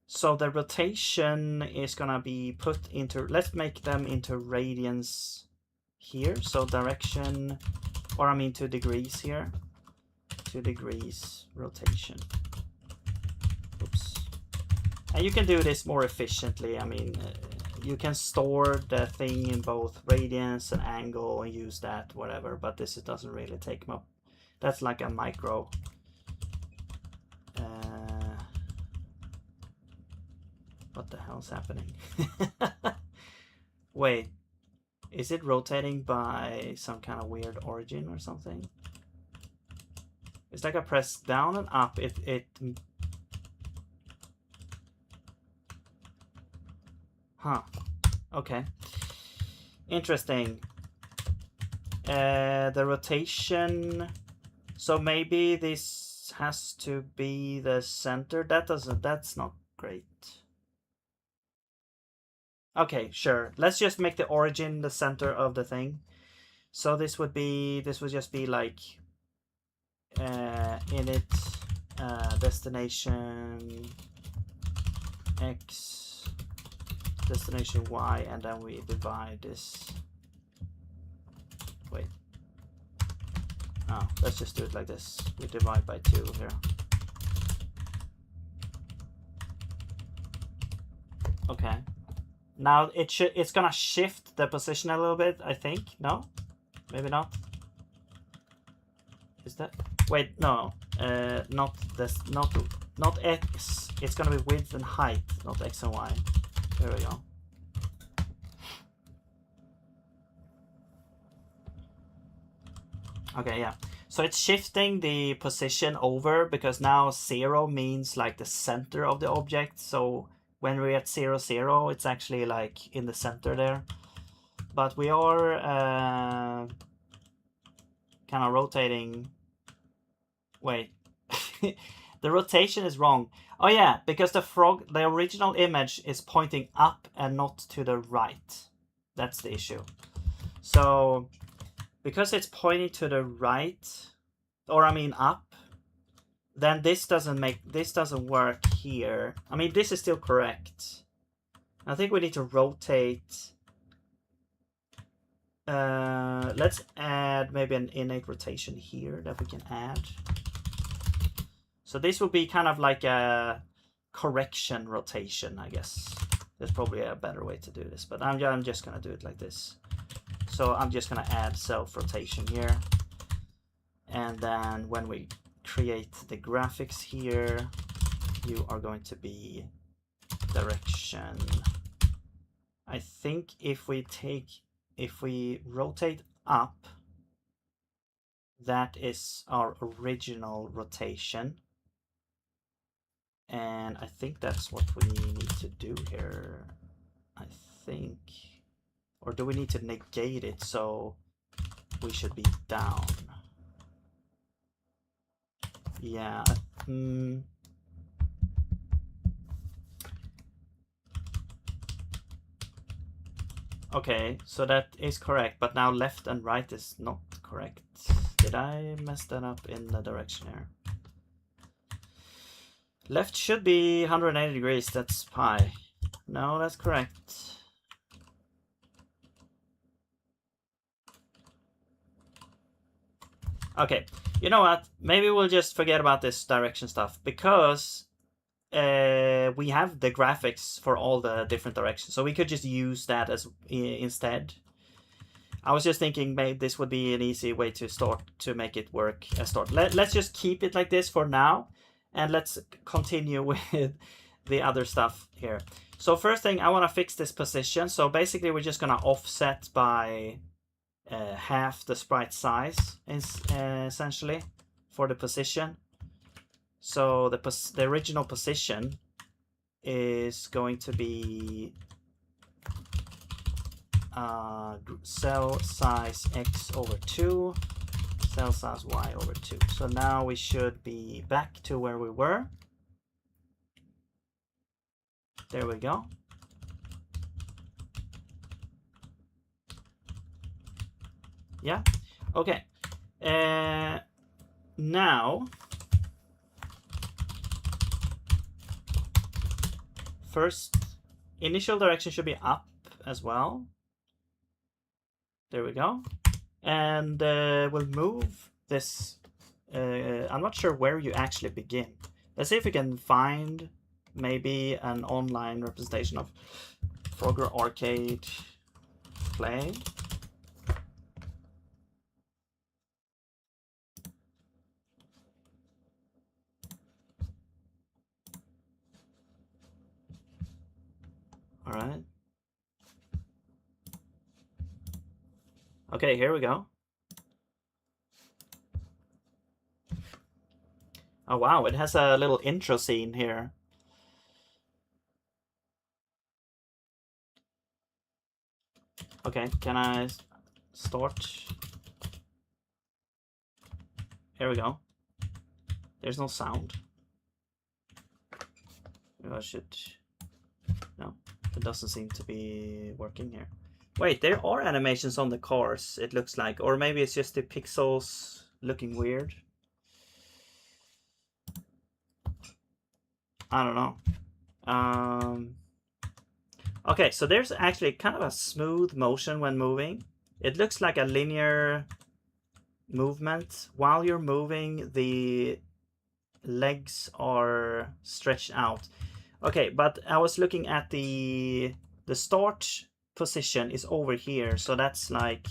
S1: So the rotation is gonna be put into, let's make them into radians here. So direction, or I mean 2 degrees here. 2 degrees rotation. Oops. And you can do this more efficiently. I mean, you can store the thing in both radians and angle and use that, whatever, but this doesn't really take up. That's like a micro. What the hell's happening? Wait, is it rotating by some kind of weird origin or something? It's like I press down and up, it huh, okay, interesting. The rotation, so maybe this has to be the center. That's not great. Okay, sure, let's just make the origin the center of the thing. So this would just be like init destination X, destination Y, and then we divide this. Wait. Oh, let's just do it like this. We divide by 2 here. Okay. Now it's gonna shift the position a little bit, I think. No? Maybe not. Is that? Wait, no. Not this. Not X. It's gonna be width and height, not X and Y. There we go. Okay, yeah. So it's shifting the position over because now 0 means like the center of the object. So when we're at 0, 0, it's actually like in the center there. But we are kind of rotating. Wait, the rotation is wrong. Oh yeah, because the original image is pointing up and not to the right. That's the issue. So because it's pointing to the right, or I mean up, then this doesn't work here. I mean, this is still correct. I think we need to rotate. Let's add maybe an innate rotation here that we can add. So this will be kind of like a correction rotation, I guess. There's probably a better way to do this, but I'm just gonna do it like this. So I'm just gonna add self-rotation here. And then when we create the graphics here, you are going to be direction. I think if we rotate up, that is our original rotation. And I think that's what we need to do here. I think. Or do we need to negate it so we should be down? Yeah. Okay, so that is correct, but now left and right is not correct. Did I mess that up in the direction here? Left should be 180 degrees, that's pi. No, that's correct. Okay, you know what? Maybe we'll just forget about this direction stuff, because we have the graphics for all the different directions, so we could just use that as instead. I was just thinking maybe this would be an easy way to start to make it work as start. Let's just keep it like this for now, and let's continue with the other stuff here. So first thing, I want to fix this position. So basically we're just going to offset by half the sprite size essentially for the position. So the original position is going to be cell size x over 2, cell size y over 2. So now we should be back to where we were. There we go. Yeah, okay. Now, first, initial direction should be up as well. There we go. And we'll move this. I'm not sure where you actually begin. Let's see if we can find maybe an online representation of Frogger Arcade play. All right. Okay, here we go. Oh wow, it has a little intro scene here. Okay, can I start? Here we go. There's no sound. Maybe I should... No, it doesn't seem to be working here. Wait, there are animations on the cars, it looks like. Or maybe it's just the pixels looking weird. I don't know. Okay, so there's actually kind of a smooth motion when moving. It looks like a linear movement. While you're moving, the legs are stretched out. Okay, but I was looking at the start position is over here, so that's like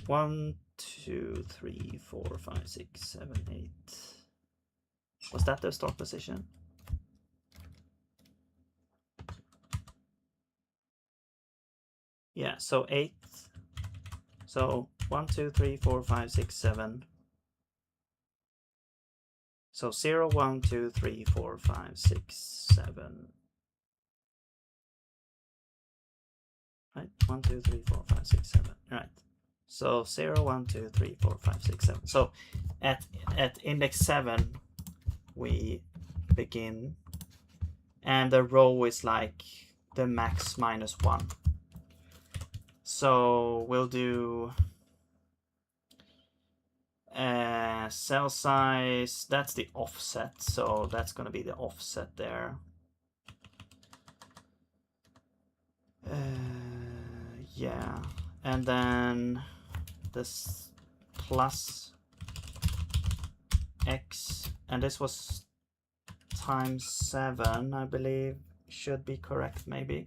S1: 1, 2, 3, 4, 5, 6, 7, 8. Was that the start position? Yeah, so 8. So 1, 2, 3, 4, 5, 6, 7. So 0, 1, 2, 3, 4, 5, 6, 7. Right? 1, 2, 3, 4, 5, 6, 7. Right. So 0, 1, 2, 3, 4, 5, 6, 7. So at index 7 we begin, and the row is like the max minus 1. So we'll do cell size, that's the offset, so that's going to be the offset there. Yeah, and then this plus x, and this was times 7, I believe, should be correct maybe.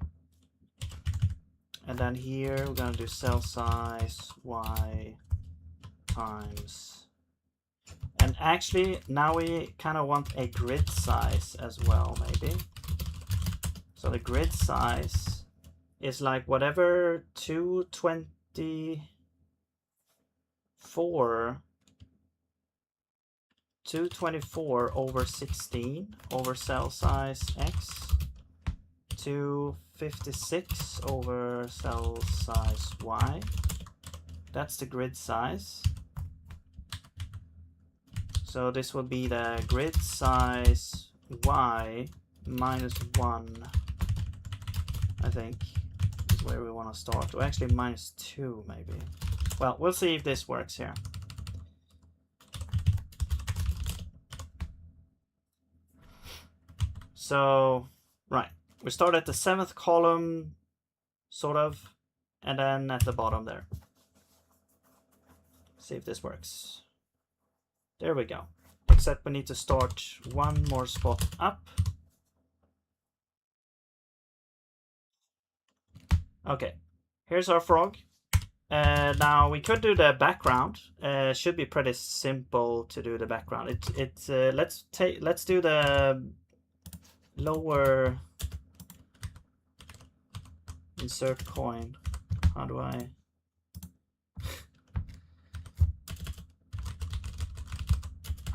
S1: And then here we're going to do cell size y times, and actually now we kind of want a grid size as well maybe. So the grid size is like whatever 224 over 16 over cell size x, 256 over cell size y. That's the grid size. So this will be the grid size y minus 1, I think. where we want to start. Or actually -2 maybe. Well, we'll see if this works here. So, right. We start at the 7th column, sort of, and then at the bottom there. See if this works. There we go. Except we need to start one more spot up. Okay, here's our frog. Now we could do the background. Should be pretty simple to do the background. Let's do the lower insert coin. How do I?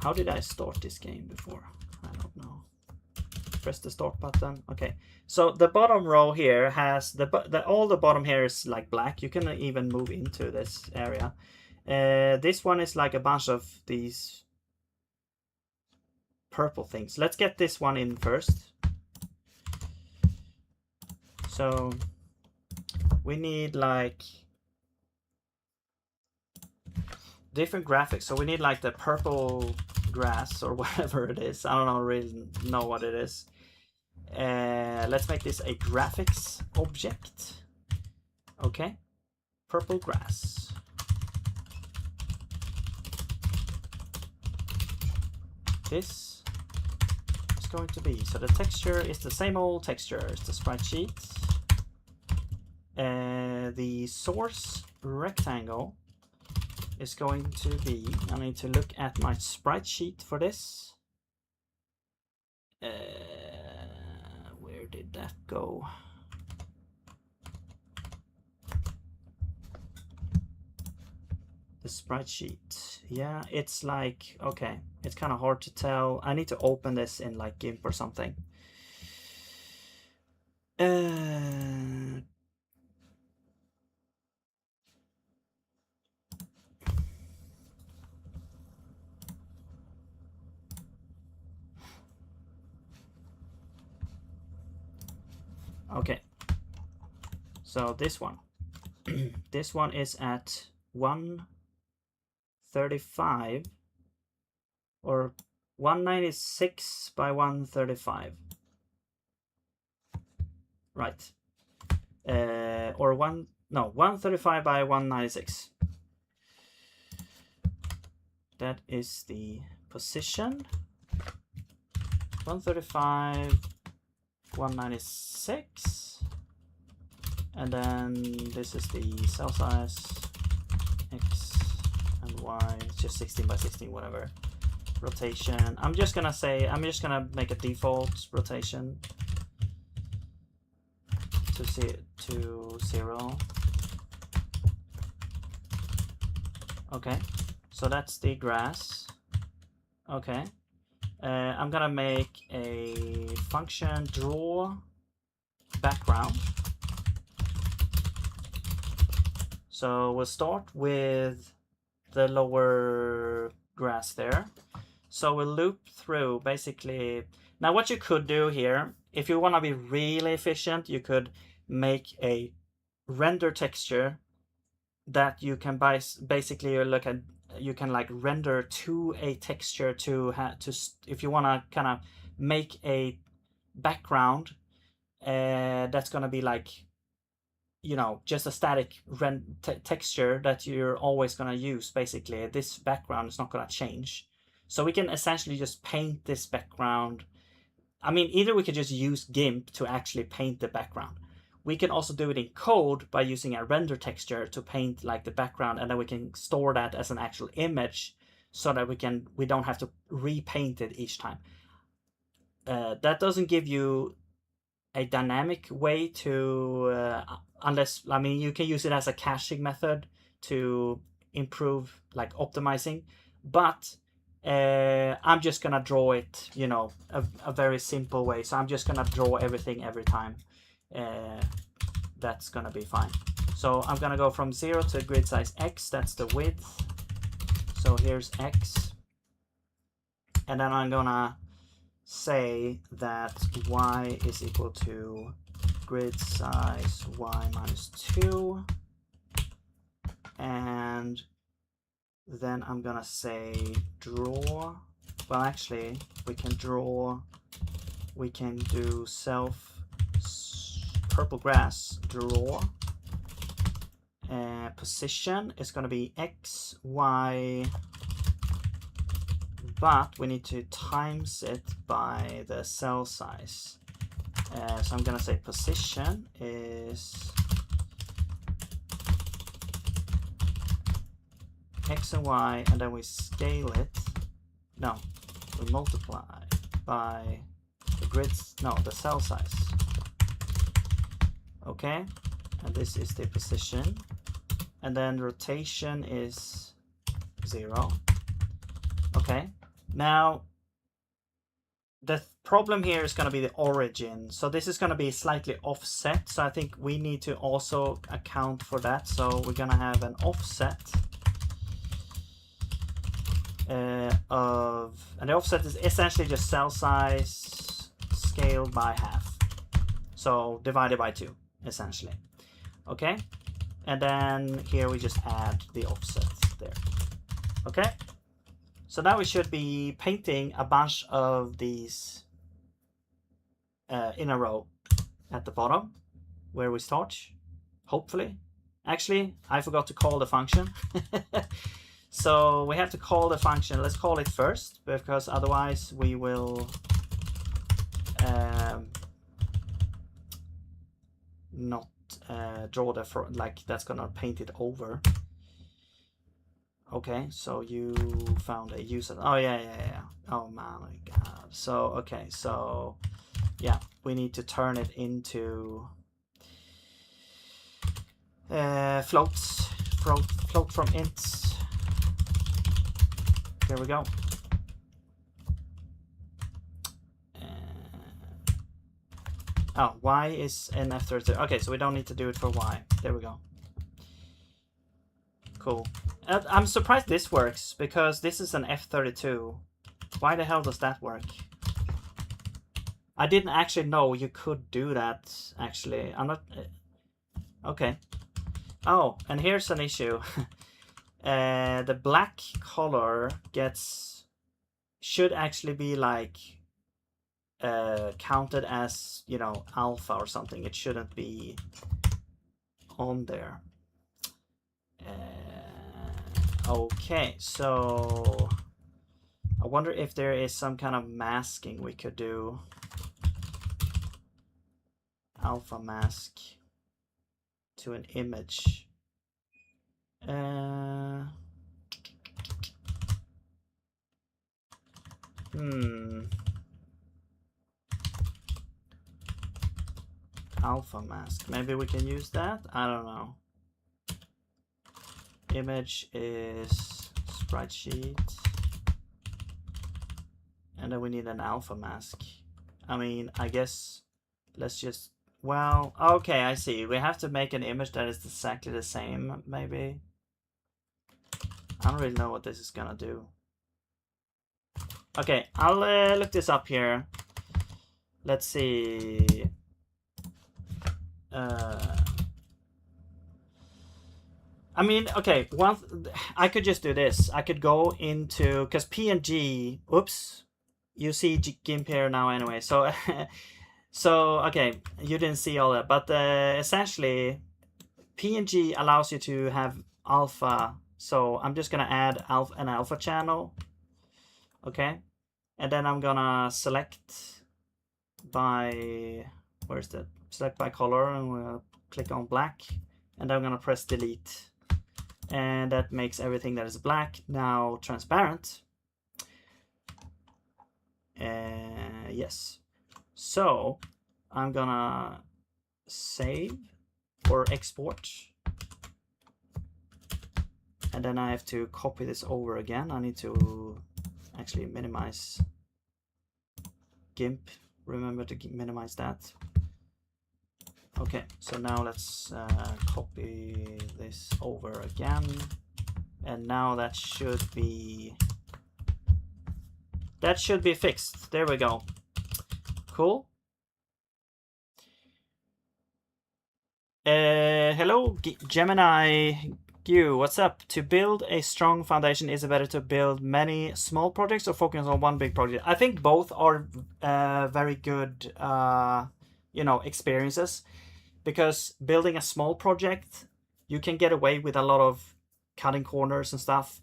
S1: How did I start this game before? I don't know. Press the start button. Okay. So the bottom row here has all the bottom here is like black. You can even move into this area. This one is like a bunch of these purple things. Let's get this one in first. So we need like different graphics. So we need like the purple grass or whatever it is. I don't really know what it is. Let's make this a graphics object. Okay, purple grass. This is going to be, so the texture is the same old texture as the sprite sheet. The source rectangle is going to be, I need to look at my sprite sheet for this. Where did that go? The sprite sheet. Yeah, it's like, okay, it's kind of hard to tell. I need to open this in like GIMP or something. Okay, so this one. This one is at 135 or 196 by 135. Right. Or 135 by 196. That is the position. 135, 196. And then this is the cell size, X and Y, it's just 16 by 16, whatever. Rotation, I'm just gonna make a default rotation to 0. Okay, so that's the grass. Okay, I'm gonna make a function draw background. So we'll start with the lower grass there. So we'll loop through basically. Now what you could do here, if you want to be really efficient, you could make a render texture that you can basically look at. You can like render to a texture if you want to kind of make a background that's going to be like, you know, just a static texture that you're always going to use. Basically this background is not going to change, so we can essentially just paint this background. I mean, either we could just use GIMP to actually paint the background. We can also do it in code by using a render texture to paint like the background, and then we can store that as an actual image so that we don't have to repaint it each time. That doesn't give you a dynamic way to unless, I mean, you can use it as a caching method to improve like optimizing, but I'm just gonna draw it, you know, a very simple way. So I'm just gonna draw everything every time. That's gonna be fine. So I'm gonna go from 0 to grid size X, that's the width. So here's X, and then I'm gonna say that Y is equal to grid size y minus 2, and then I'm gonna say draw. Well, actually, we can do self purple grass draw. Position is gonna be x, y, but we need to times it by the cell size. So I'm gonna say position is x and y, and then we scale it. No, we multiply by the grids. No, the cell size. Okay, and this is the position, and then rotation is 0. Okay, now the problem here is going to be the origin. So this is going to be slightly offset. So I think we need to also account for that. So we're going to have an offset and the offset is essentially just cell size scaled by half. So divided by 2, essentially. Okay, and then here we just add the offset there. Okay. So now we should be painting a bunch of these in a row at the bottom where we start, hopefully. Actually, I forgot to call the function. So we have to call the function. Let's call it first, because otherwise we will not draw the front, like that's gonna paint it over. Okay, so you found a user. Oh yeah. Oh my god. So okay, so yeah, we need to turn it into floats. Float from ints. Here we go. Oh, y is an F32. Okay, so we don't need to do it for y. There we go. Cool. I'm surprised this works, because this is an F32. Why the hell does that work? I didn't actually know you could do that, actually. I'm not... Okay. Oh, and here's an issue. The black color should actually be like counted as, you know, alpha or something. It shouldn't be on there. Okay, so I wonder if there is some kind of masking we could do. Alpha mask to an image. Alpha mask. Maybe we can use that? I don't know. Image is sprite sheet. And then we need an alpha mask. I mean, I guess let's just... Well, okay, I see. We have to make an image that is exactly the same, maybe. I don't really know what this is gonna do. Okay, I'll look this up here. Let's see. I mean, okay, I could just do this. I could go into, because PNG, oops, you see GIMP here now anyway. So, so okay, you didn't see all that, but essentially, PNG allows you to have alpha. So I'm just gonna add an alpha channel, okay, and then I'm gonna select by, where's that? Select by color, and we'll click on black, and I'm gonna press delete. And that makes everything that is black now transparent. Yes. So I'm gonna save or export. And then I have to copy this over again. I need to actually minimize GIMP. Remember to minimize that. Okay, so now let's copy this over again, and now that should be fixed. There we go. Cool. Hello, Gemini Q. What's up? To build a strong foundation, is it better to build many small projects or focus on one big project? I think both are very good, experiences. Because building a small project, you can get away with a lot of cutting corners and stuff.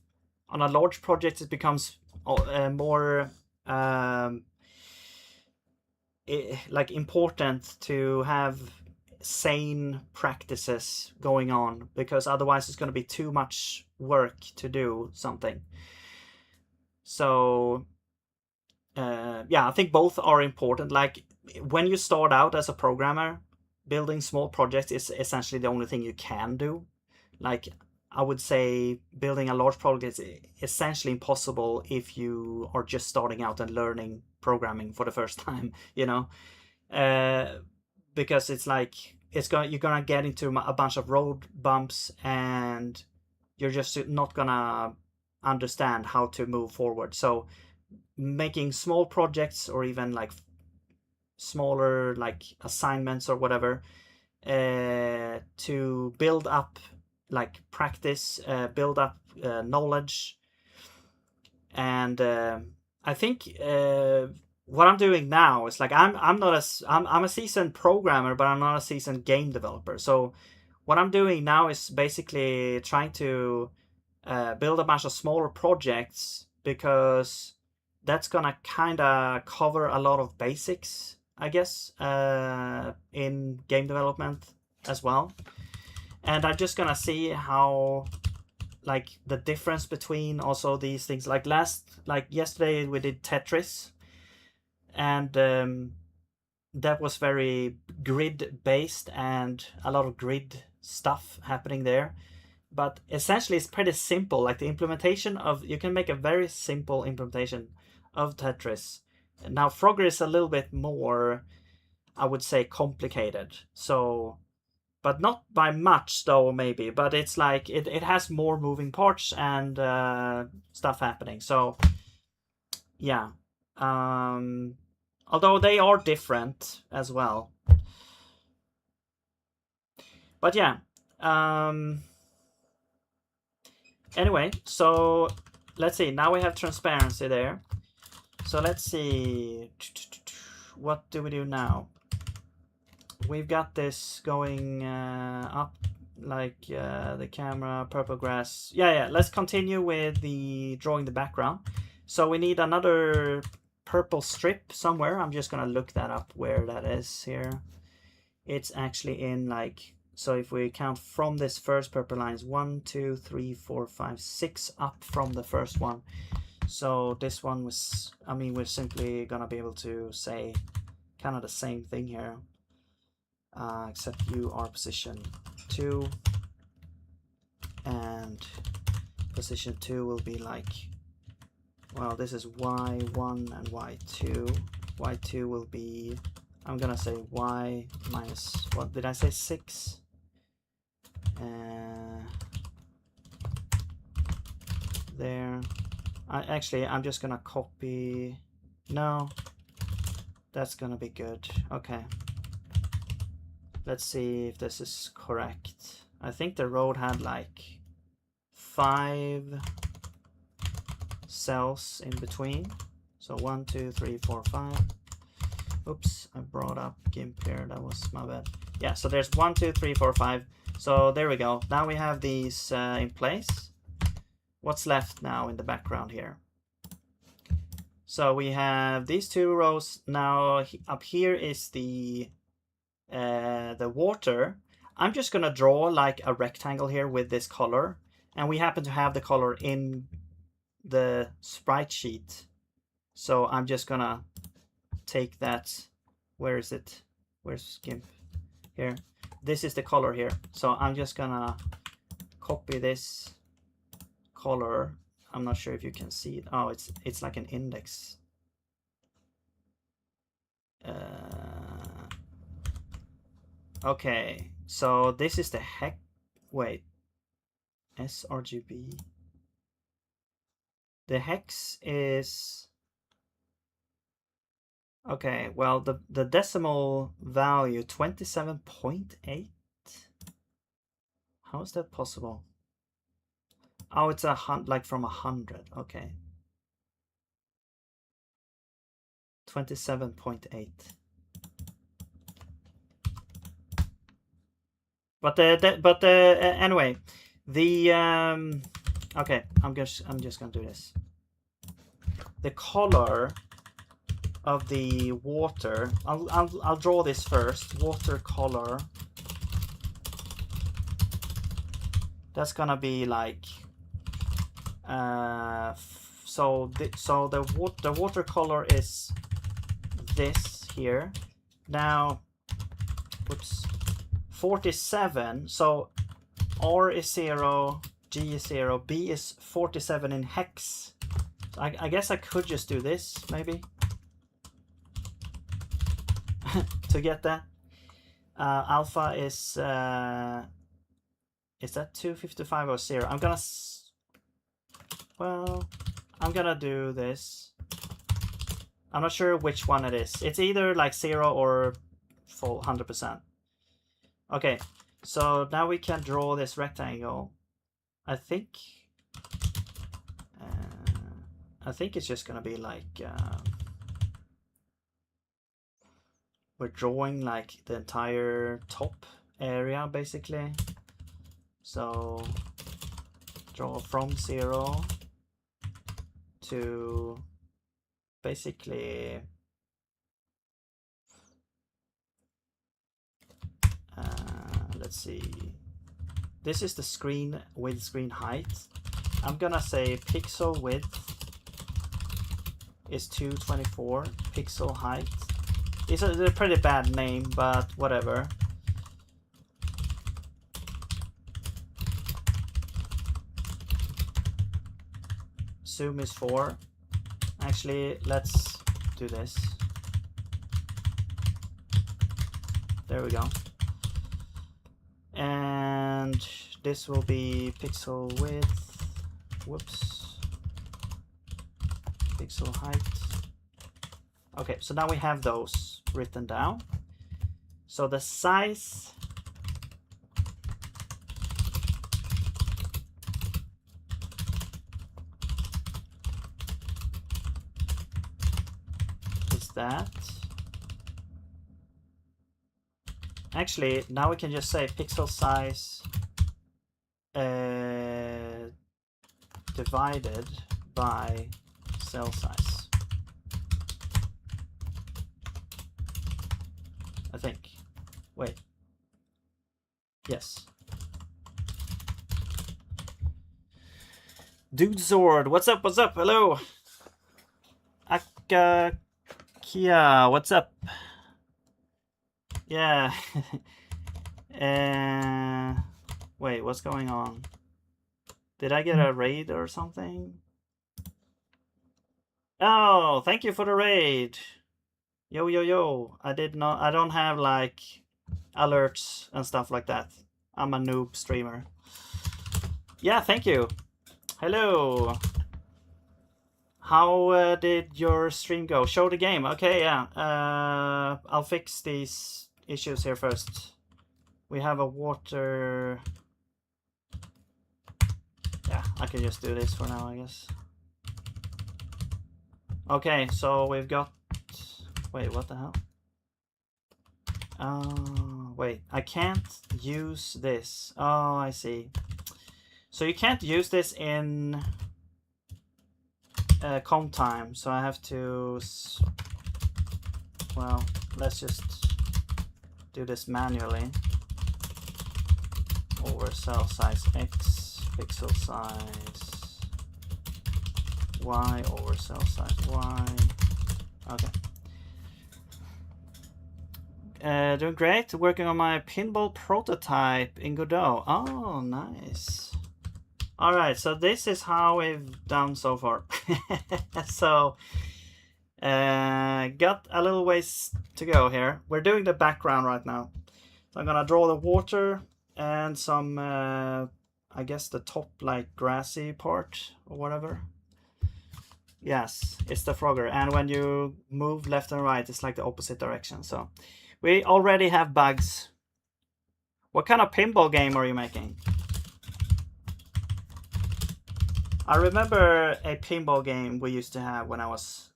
S1: On a large project, it becomes more like important to have sane practices going on, because otherwise it's going to be too much work to do something. So yeah, I think both are important. Like when you start out as a programmer, building small projects is essentially the only thing you can do. Like I would say building a large project is essentially impossible if you are just starting out and learning programming for the first time, because it's like you're gonna get into a bunch of road bumps and you're just not gonna understand how to move forward. So making small projects or even like smaller like assignments or whatever to build up like practice, build up knowledge. And I think what I'm doing now is like I'm a seasoned programmer, but I'm not a seasoned game developer. So what I'm doing now is basically trying to build a bunch of smaller projects, because that's gonna kind of cover a lot of basics, I guess, in game development as well. And I'm just gonna see how, like, the difference between also these things. Like yesterday we did Tetris, and that was very grid based and a lot of grid stuff happening there. But essentially it's pretty simple. Like the implementation of, you can make a very simple implementation of Tetris. Now Frogger is a little bit more, I would say, complicated. So, but not by much though, maybe. But it's like it has more moving parts and stuff happening. So yeah, although they are different as well. But yeah. Anyway, so let's see. Now we have transparency there. So let's see. What do we do now? We've got this going up, like the camera, purple grass. Yeah. Let's continue with the drawing the background. So we need another purple strip somewhere. I'm just gonna look that up where that is here. It's actually in like, so if we count from this first purple line, is 1, 2, 3, 4, 5, 6 up from the first one. So this one was, I mean, we're simply gonna be able to say kind of the same thing here, except you are position 2, and position 2 will be like, well, this is y1 and y2. Y2 will be, I'm gonna say y minus, what did I say, 6? There. I'm just gonna copy. No, that's gonna be good. Okay. Let's see if this is correct. I think the road had like 5 cells in between. So 1, 2, 3, 4, 5. Oops, I brought up GIMP here. That was my bad. Yeah, so there's 1, 2, 3, 4, 5. So there we go. Now we have these in place. What's left now in the background here? So we have these 2 rows. Now up here is the water. I'm just gonna draw like a rectangle here with this color, and we happen to have the color in the sprite sheet. So I'm just gonna take that. Where is it? Where's GIMP? Here. This is the color here. So I'm just gonna copy this color. I'm not sure if you can see it. Oh, it's like an index. Okay, so this is the hex. Wait, sRGB. The hex is, okay. Well, the decimal value 27.8. How is that possible? Oh, it's like from 100. Okay. 27.8. But anyway, the okay, I'm just gonna do this. The color of the water, I'll draw this first. Water color. That's gonna be like so the watercolor is this here. Now, whoops, 47. So R is 0, G is 0, B is 47 in hex. So I guess I could just do this maybe to get that. Alpha is that 255 or 0? I'm gonna I'm gonna do this. I'm not sure which one it is. It's either like 0 or full 100%. Okay, so now we can draw this rectangle. I think it's just gonna be like we're drawing like the entire top area basically. So draw from 0 to basically let's see, this is the screen width, screen height. I'm gonna say pixel width is 224, pixel height. It's a pretty bad name, but whatever. Zoom is 4. Actually, let's do this. There we go. And this will be pixel width. Whoops. Pixel height. Okay, so now we have those written down. So the size is that. Actually, now we can just say pixel size divided by cell size. I think. Wait. Yes. Dude Zord, what's up? What's up? Hello. Kia, what's up? Yeah. Wait, what's going on? Did I get a raid or something? Oh, thank you for the raid. Yo, yo, yo. I don't have like alerts and stuff like that. I'm a noob streamer. Yeah, thank you. Hello. How did your stream go? Show the game. Okay, yeah. I'll fix these issues here first. We have a water. Yeah, I can just do this for now, I guess. Okay, so we've got. Wait, what the hell? Wait, I can't use this. Oh, I see. So you can't use this in comp time, so I have to. Well, let's just do this manually. Over cell size X, pixel size Y over cell size Y. Okay. Doing great. Working on my pinball prototype in Godot. Oh, nice. All right, so this is how we've done so far. So, got a little ways to go here. We're doing the background right now. So I'm gonna draw the water and some, I guess the top like grassy part or whatever. Yes, it's the Frogger. And when you move left and right, it's like the opposite direction. So we already have bugs. What kind of pinball game are you making? I remember a pinball game we used to have when I was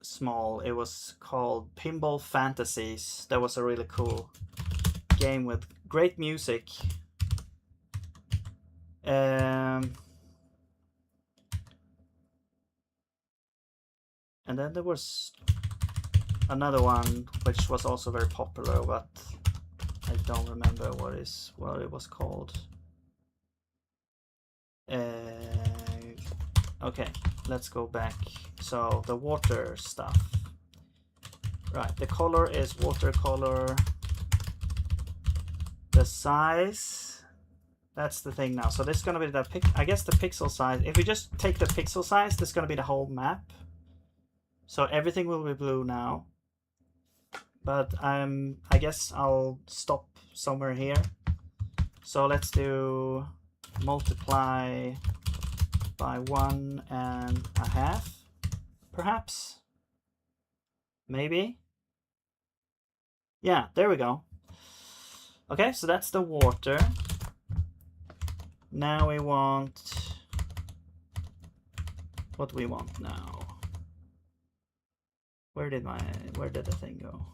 S1: small. It was called Pinball Fantasies. That was a really cool game with great music. And then there was another one which was also very popular, but I don't remember what it was called. Okay, let's go back. So the water stuff. Right, the color is watercolor. The size, that's the thing now. So this is gonna be the I guess the pixel size. If we just take the pixel size, this is gonna be the whole map. So everything will be blue now. But I guess I'll stop somewhere here. So let's do multiply by 1.5, perhaps. Maybe. Yeah, there we go. Okay, so that's the water. Now we want, what do we want now? Where did the thing go?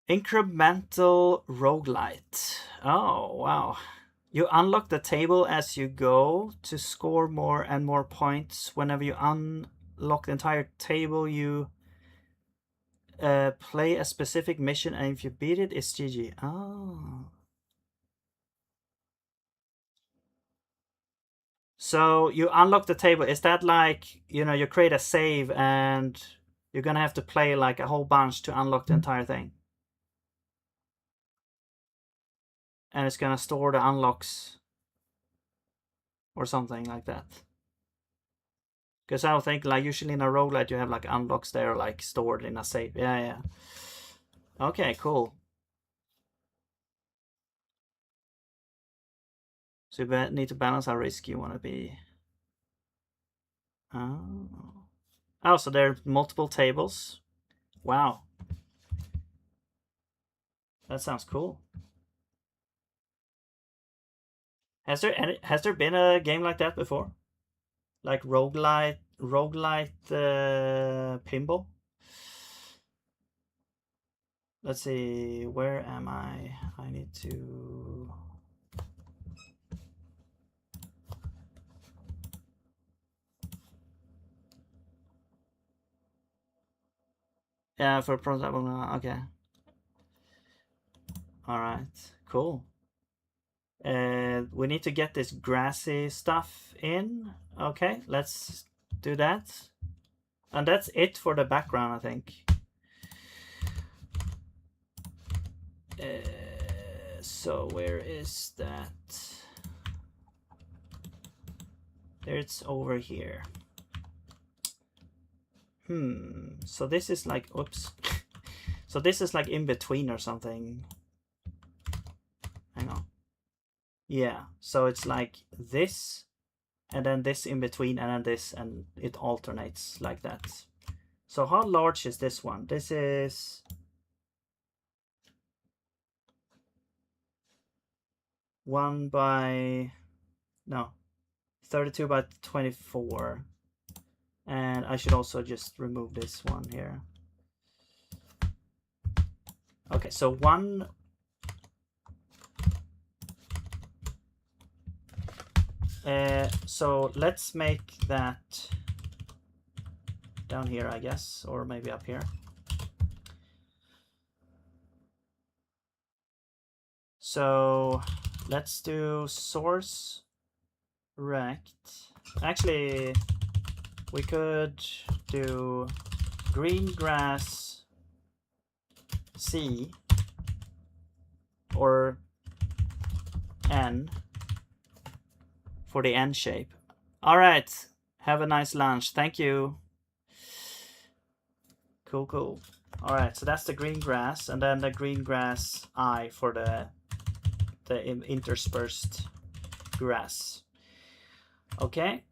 S1: Incremental roguelite. Oh, wow. You unlock the table as you go to score more and more points. Whenever you unlock the entire table, you play a specific mission, and if you beat it, it's GG. Oh. So you unlock the table. Is that like, you create a save and you're gonna have to play like a whole bunch to unlock the entire thing? And it's gonna store the unlocks or something like that. Because I would think like usually in a roguelite you have like unlocks there like stored in a save. Yeah. Okay, cool. So you need to balance how risky you want to be. Oh, so there are multiple tables. Wow. That sounds cool. Has there been a game like that before? Like roguelite pinball? Let's see, where am I? I need to... Yeah, for prototype, okay. All right, cool. We need to get this grassy stuff in. Okay, let's do that. And that's it for the background, I think. So where is that? There, it's over here. So this is like, oops. So this is like in between or something. Hang on. Yeah, so it's like this, and then this in between, and then this, and it alternates like that. So how large is this one? This is... no, 32 by 24. And I should also just remove this one here. Okay, so one... so let's make that down here, I guess, or maybe up here. So let's do source rect. Actually, we could do green grass C or N for the N shape. All right, have a nice lunch. Thank you. Cool. All right, so that's the green grass, and then the green grass I for the interspersed grass. Okay.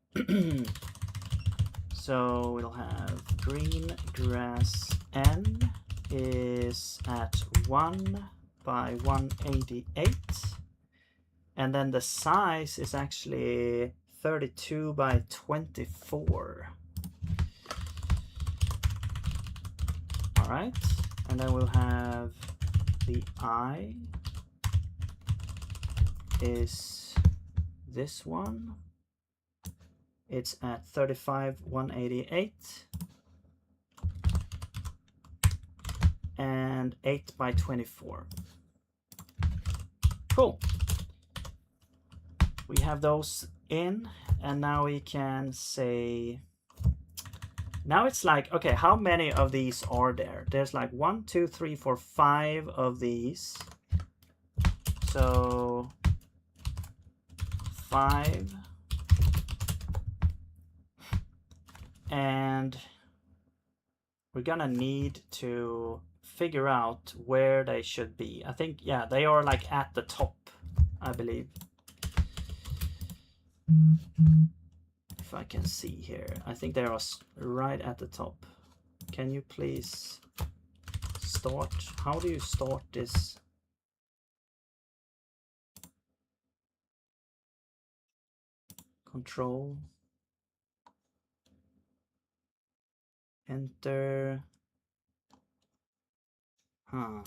S1: So we'll have green grass N is at 1 by 188. And then the size is actually 32 by 24. All right, and then we'll have the eye is this one. It's at 35,188 and 8 by 24. Cool. We have those in, and now we can say, now it's like, okay, how many of these are there? There's like 1, 2, 3, 4, 5 of these. So 5. And we're gonna need to figure out where they should be. I think, yeah, they are like at the top, I believe. If I can see here, I think they are right at the top. Can you please start? How do you start this? Control. Enter. Huh.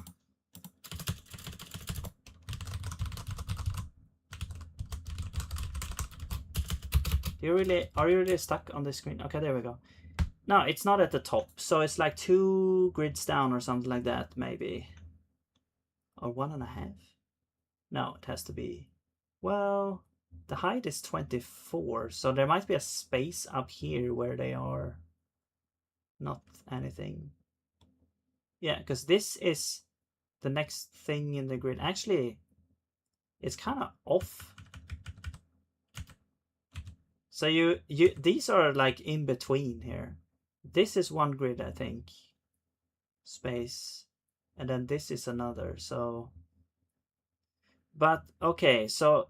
S1: Are you really stuck on the screen? Okay, there we go. No, it's not at the top. So it's like 2 grids down or something like that, maybe. Or 1.5. No, it has to be. Well, the height is 24, so there might be a space up here where they are not anything. Yeah, because this is the next thing in the grid. Actually, it's kind of off. So these are like in between here. This is one grid, I think. Space. And then this is another. So, but okay, so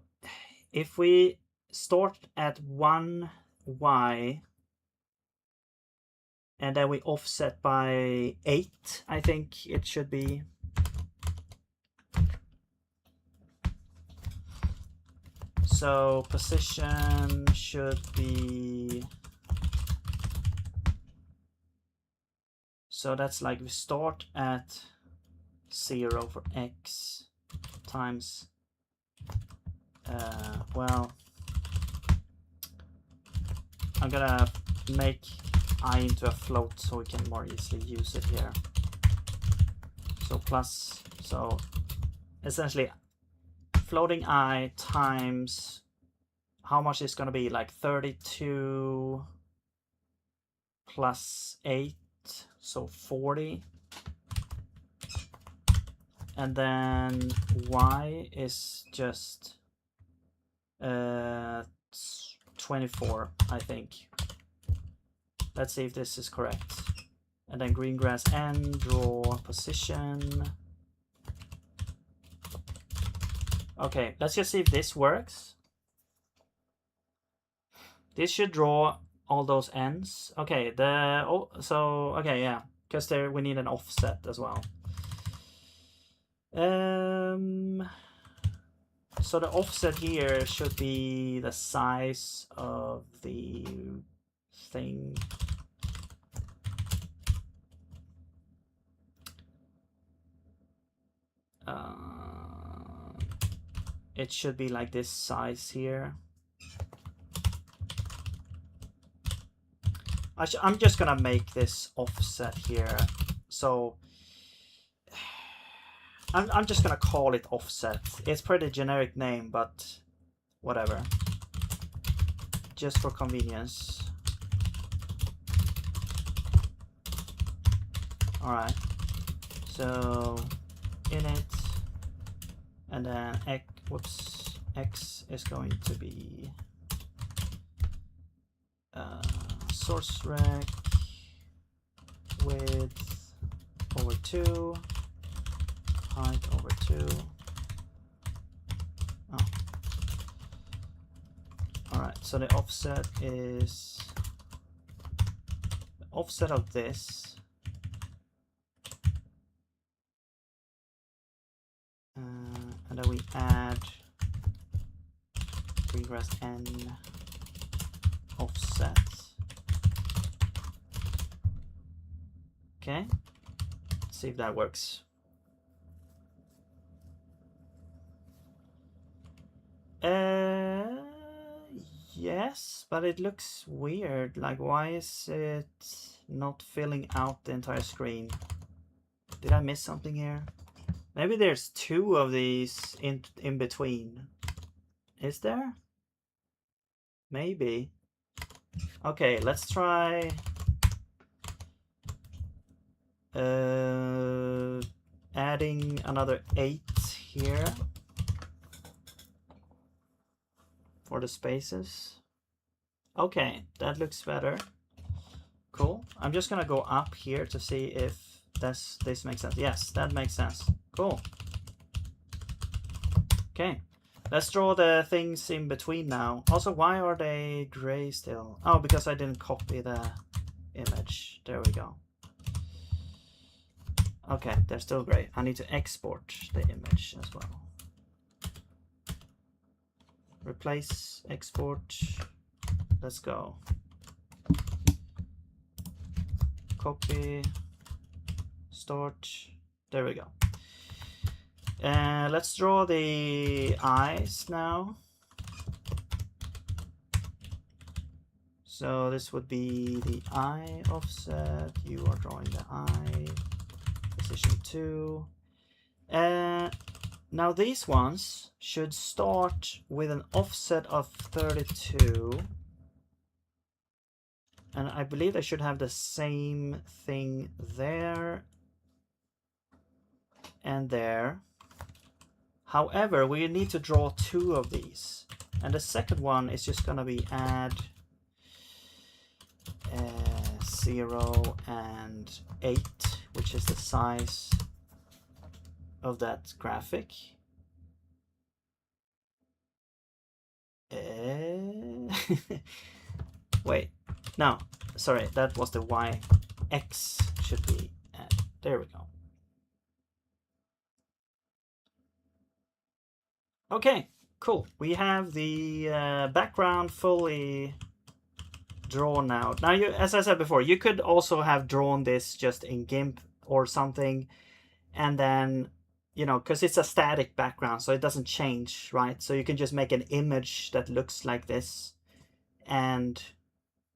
S1: if we start at 1y and then we offset by 8, I think it should be. So position should be, so that's like we start at 0 for x times, well, I'm gonna make I into a float so we can more easily use it here. So plus, so essentially floating I times how much is going to be, like 32 plus 8, so 40. And then y is just 24, I think. Let's see if this is correct. And then green grass and draw position. Okay, let's just see if this works. This should draw all those ends. Okay, okay, yeah, because there we need an offset as well. So the offset here should be the size of the thing. It should be like this size here. I'm just gonna make this offset here. So I'm just gonna call it offset. It's pretty generic name, but whatever. Just for convenience. All right. So init, and then x is going to be source rec width over 2, height over 2. Oh. All right, so the offset is the offset of this. And then we add greengrass n offset. Okay, let's see if that works. Yes, but it looks weird. Like, why is it not filling out the entire screen? Did I miss something here? Maybe there's two of these in between. Is there? Maybe. Okay, let's try adding another 8 here for the spaces. Okay, that looks better. Cool. I'm just gonna go up here to see if this makes sense. Yes, that makes sense. Cool. Okay, let's draw the things in between now. Also, why are they gray still? Oh, because I didn't copy the image. There we go. Okay, they're still gray. I need to export the image as well. Replace, export. Let's go. Copy, start. There we go. Let's draw the eyes now. So this would be the eye offset. You are drawing the eye. Position 2. Now these ones should start with an offset of 32. And I believe they should have the same thing there and there. However, we need to draw 2 of these. And the second one is just going to be add 0 and 8, which is the size of that graphic. Wait, no, sorry, that was the Y. X should be added. There we go. Okay, cool. We have the background fully drawn now. Now, as I said before, you could also have drawn this just in GIMP or something, and then, you know, because it's a static background, so it doesn't change, right? So you can just make an image that looks like this and,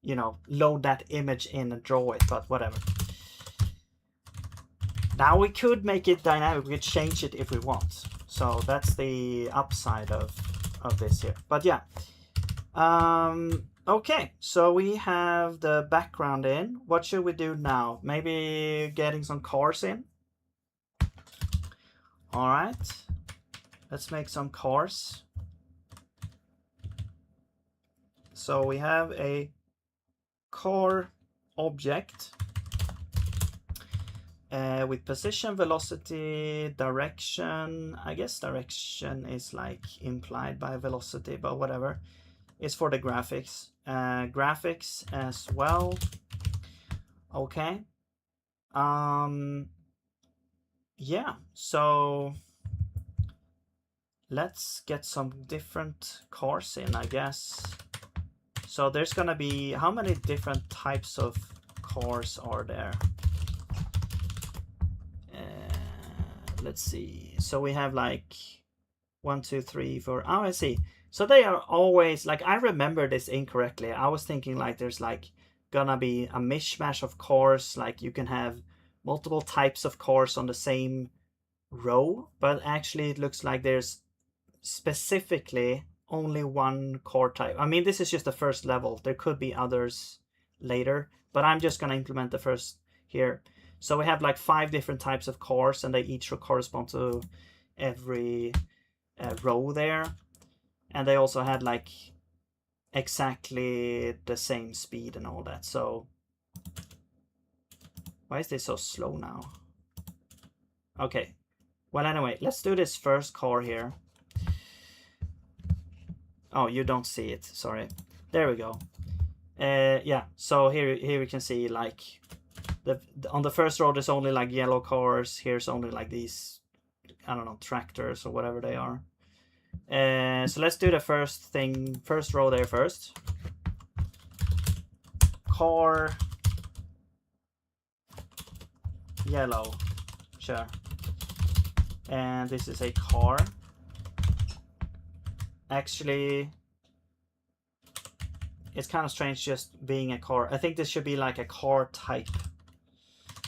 S1: you know, load that image in and draw it, but whatever. Now we could make it dynamic. We could change it if we want. So that's the upside of this here. But yeah. Okay, so we have the background in. What should we do now? Maybe getting some cars in. All right, let's make some cars. So we have a car object with position, velocity, direction. I guess direction is like implied by velocity, but whatever. It's for the graphics. Graphics as well. Okay. Yeah, so let's get some different cars in, I guess. So there's gonna be, how many different types of cars are there? Let's see. So we have like 1, 2, 3, 4. Oh, I see. So they are always like, I remember this incorrectly. I was thinking like there's like gonna be a mishmash of cars, like you can have multiple types of cars on the same row, but actually it looks like there's specifically only one car type. I mean, this is just the first level. There could be others later, but I'm just gonna implement the first here. So we have like 5 different types of cars, and they each correspond to every row there. And they also had like exactly the same speed and all that. So why is this so slow now? Okay. Well, anyway, let's do this first car here. Oh, you don't see it. Sorry. There we go. Yeah. So here we can see like on the first row there's only like yellow cars. Here's only like these, I don't know, tractors or whatever they are. So let's do the first row there first. Car yellow, sure. And this is a car. Actually, it's kind of strange just being a car. I think this should be like a car type.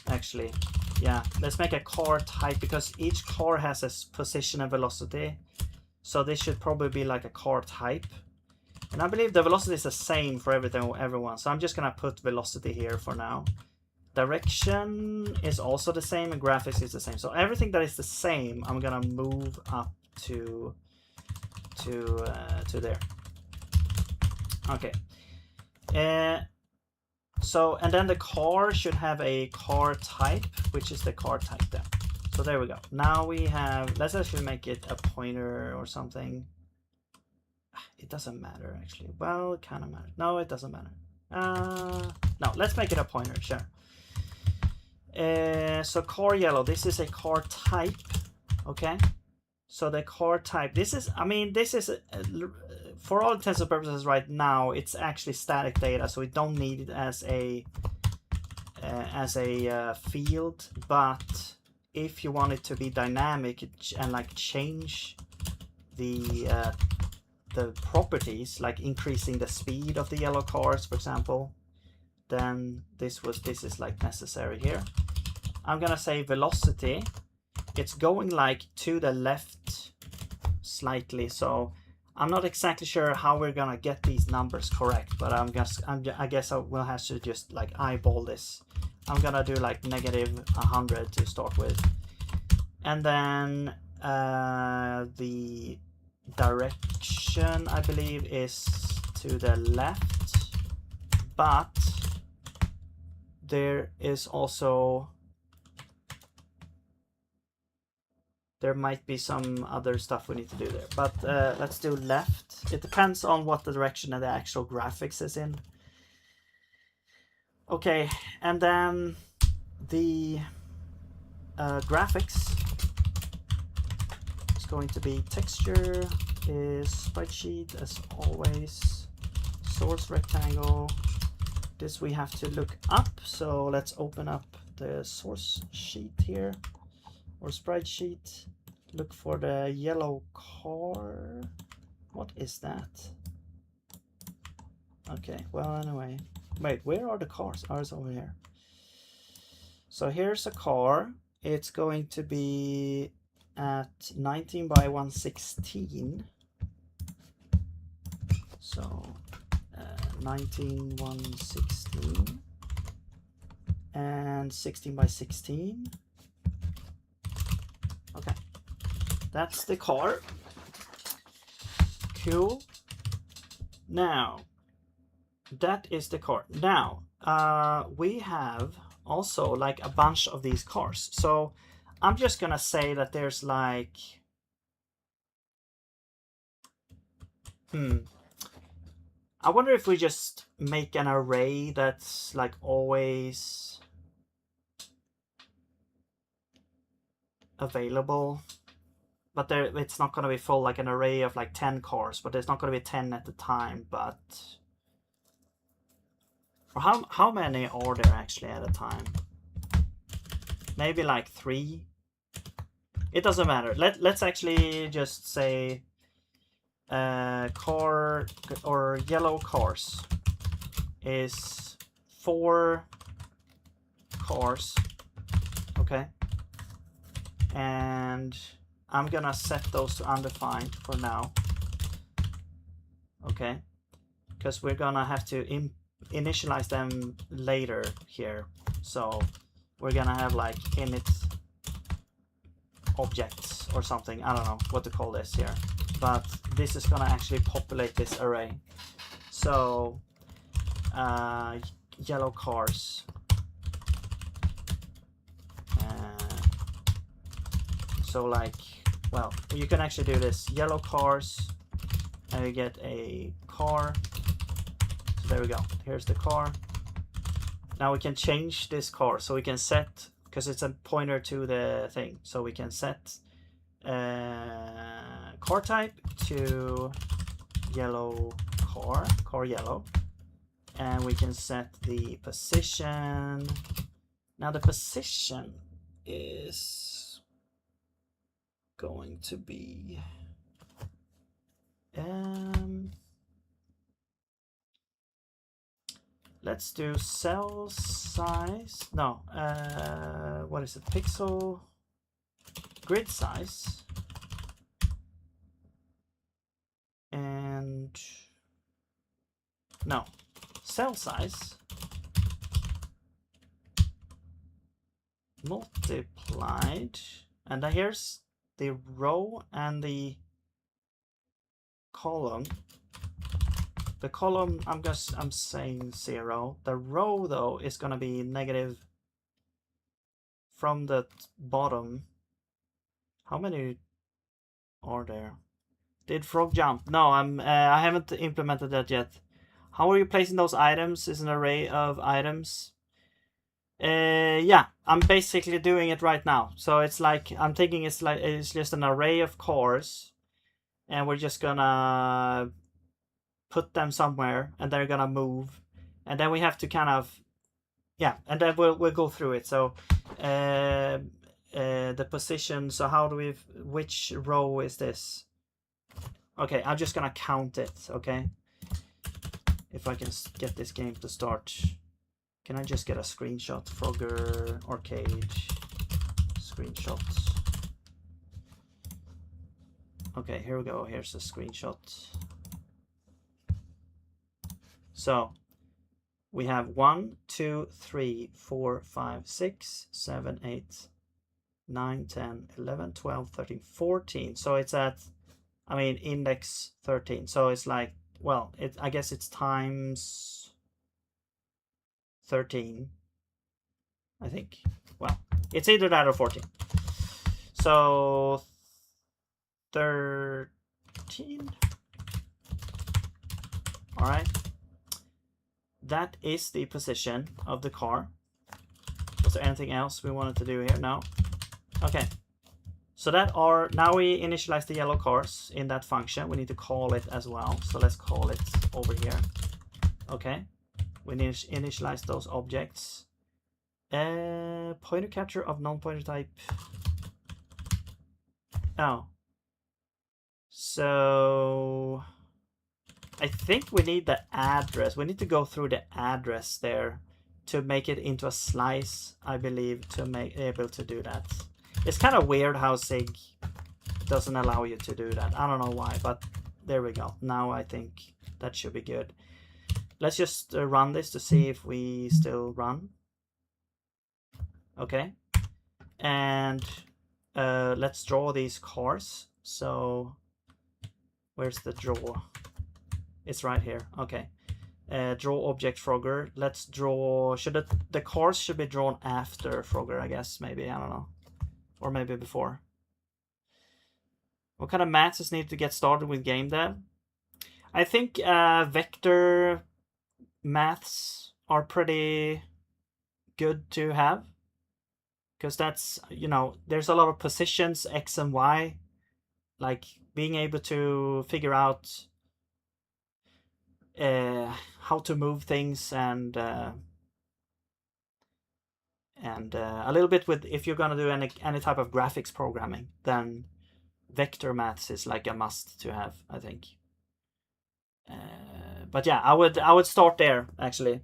S1: Actually, yeah, let's make a car type because each car has a position and velocity. So this should probably be like a car type. And I believe the velocity is the same for everyone. So I'm just gonna put velocity here for now. Direction is also the same and graphics is the same. So everything that is the same, I'm gonna move up to there. Okay. So, and then the car should have a car type, which is the car type there. So there we go. Now we have, let's actually make it a pointer or something. It doesn't matter actually. Well, it kind of matters. No, it doesn't matter. No, let's make it a pointer, sure. So car yellow, this is a car type, okay? So the car type, this is, I mean, this is, for all intents and purposes right now, it's actually static data, so we don't need it as a field, but if you want it to be dynamic and like change the properties, like increasing the speed of the yellow cars, for example, then this is like necessary here. I'm gonna say velocity. It's going like to the left slightly, so I'm not exactly sure how we're gonna get these numbers correct, but I guess I will have to just like eyeball this. I'm gonna do like -100 to start with, and then the direction I believe is to the left, but there is also, there might be some other stuff we need to do there, but let's do left. It depends on what the direction of the actual graphics is in. Okay, and then the graphics is going to be texture is spreadsheet as always, source rectangle. This we have to look up, so let's open up the source sheet here or spreadsheet. Look for the yellow car. What is that? Okay, well, anyway, wait, where are the cars? Ours over here. So here's a car. It's going to be at 19 by 116. So 19 116 and 16 by 16. Okay, that's the car. Cool. Now that is the car. Now we have also like a bunch of these cars, so I'm just gonna say that there's like I wonder if we just make an array that's like always available, but there it's not going to be full, like an array of like 10 cars, but there's not going to be 10 at the time. But how many are there actually at a time? Maybe like 3. It doesn't matter. Let's actually just say car or yellow cars is 4 cars, okay, and I'm gonna set those to undefined for now, okay, because we're gonna have to initialize them later here, so we're gonna have like init objects or something. I don't know what to call this here, but this is gonna actually populate this array. So yellow cars, so like, well, you can actually do this, yellow cars, and you get a car. So there we go, here's the car. Now we can change this car, so we can set, because it's a pointer to the thing, so we can set car type to yellow car yellow, and we can set the position. Now the position is going to be let's do cell size. No, what is it? Pixel grid size. And no, cell size multiplied, and here's the row and the column. The column, I'm saying 0. The row though is gonna be negative from the bottom. How many are there? Did frog jump? No, I haven't implemented that yet. How are you placing those items? Is an array of items. Yeah, I'm basically doing it right now. So it's like I'm thinking it's just an array of cores, and we're just gonna put them somewhere, and they're gonna move, and then we have to kind of, yeah, and then we'll go through it. So the position. So how do we? Which row is this? Okay, I'm just gonna count it, okay? If I can get this game to start. Can I just get a screenshot? Frogger Arcade screenshots. Okay, here we go. Here's a screenshot. So we have 1, 2, 3, 4, 5, 6, 7, 8, 9, 10, 11, 12, 13, 14. So it's at, I mean, index 13. So it's like, well, I guess it's times 13, I think. Well, it's either that or 14. So 13. All right. That is the position of the car. Was there anything else we wanted to do here? No. Okay. So now we initialize the yellow cars in that function. We need to call it as well. So let's call it over here. Okay. We initialize those objects. Pointer capture of non-pointer type. Oh. So I think we need the address. We need to go through the address there to make it into a slice, I believe, to make able to do that. It's kind of weird how Zig doesn't allow you to do that. I don't know why, but there we go. Now I think that should be good. Let's just run this to see if we still run. Okay. And let's draw these cars. So where's the draw? It's right here. Okay. Draw object Frogger. Let's draw. The cars should be drawn after Frogger, I guess. Maybe, I don't know. Or maybe before. What kind of maths is needed to get started with game dev? I think vector maths are pretty good to have. Because that's, you know, there's a lot of positions, X and Y. Like being able to figure out how to move things and a little bit with, if you're gonna do any type of graphics programming, then vector maths is like a must to have, I think. But yeah, I would start there actually.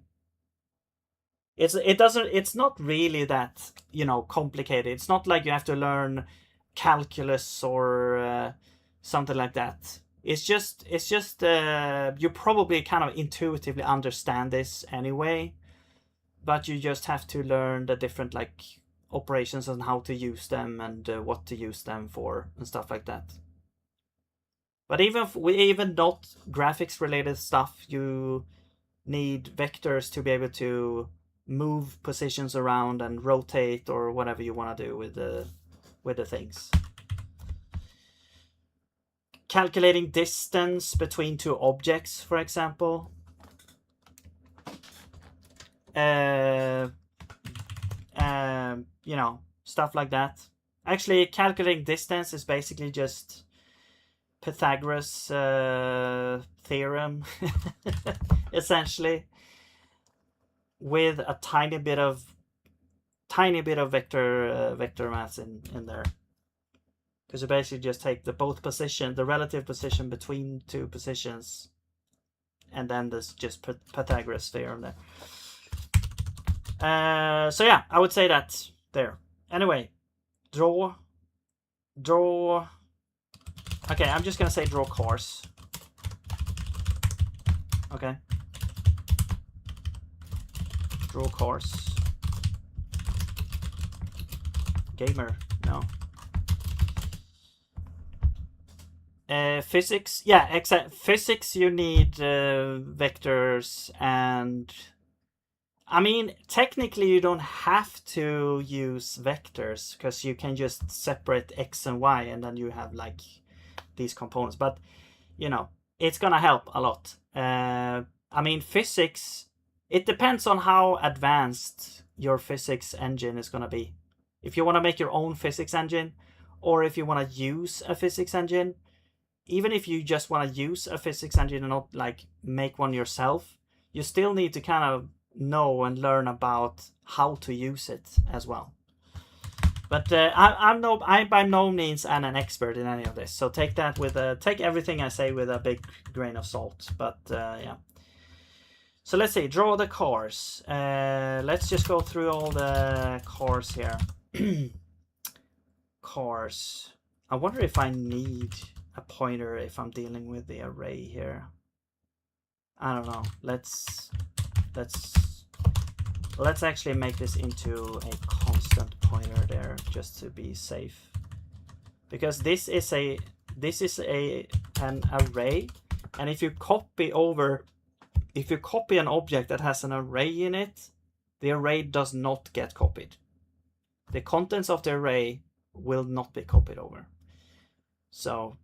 S1: It's not really that, you know, complicated. It's not like you have to learn calculus or something like that. It's just you probably kind of intuitively understand this anyway, but you just have to learn the different like operations and how to use them and what to use them for and stuff like that. But even not graphics related stuff, you need vectors to be able to move positions around and rotate or whatever you want to do with the things. Calculating distance between two objects, for example. You know, stuff like that. Actually, calculating distance is basically just Pythagoras theorem, essentially, with a tiny bit of vector maths in there. Because you basically just take the relative position between two positions, and then there's just Pythagoras theorem there. So yeah, I would say that there. Anyway, draw. Okay, I'm just gonna say draw cars. Okay. Draw cars. Gamer, no. Physics, yeah, exactly. Physics, you need vectors, and I mean, technically you don't have to use vectors, because you can just separate x and y, and then you have like these components. But you know, it's gonna help a lot. I mean, physics, it depends on how advanced your physics engine is gonna be. If you want to make your own physics engine, or if you want to use a physics engine, even if you just want to use a physics engine and not like make one yourself, you still need to kind of know and learn about how to use it as well. But I'm by no means an expert in any of this, so take that with take everything I say with a big grain of salt. But yeah. So let's see, draw the cars. Let's just go through all the cars here. Cars. I wonder if I need a pointer if I'm dealing with the array here. I don't know. Let's actually make this into a constant pointer there, just to be safe, because this is an array, and if you copy an object that has an array in it, the array does not get copied. The contents of the array will not be copied over. So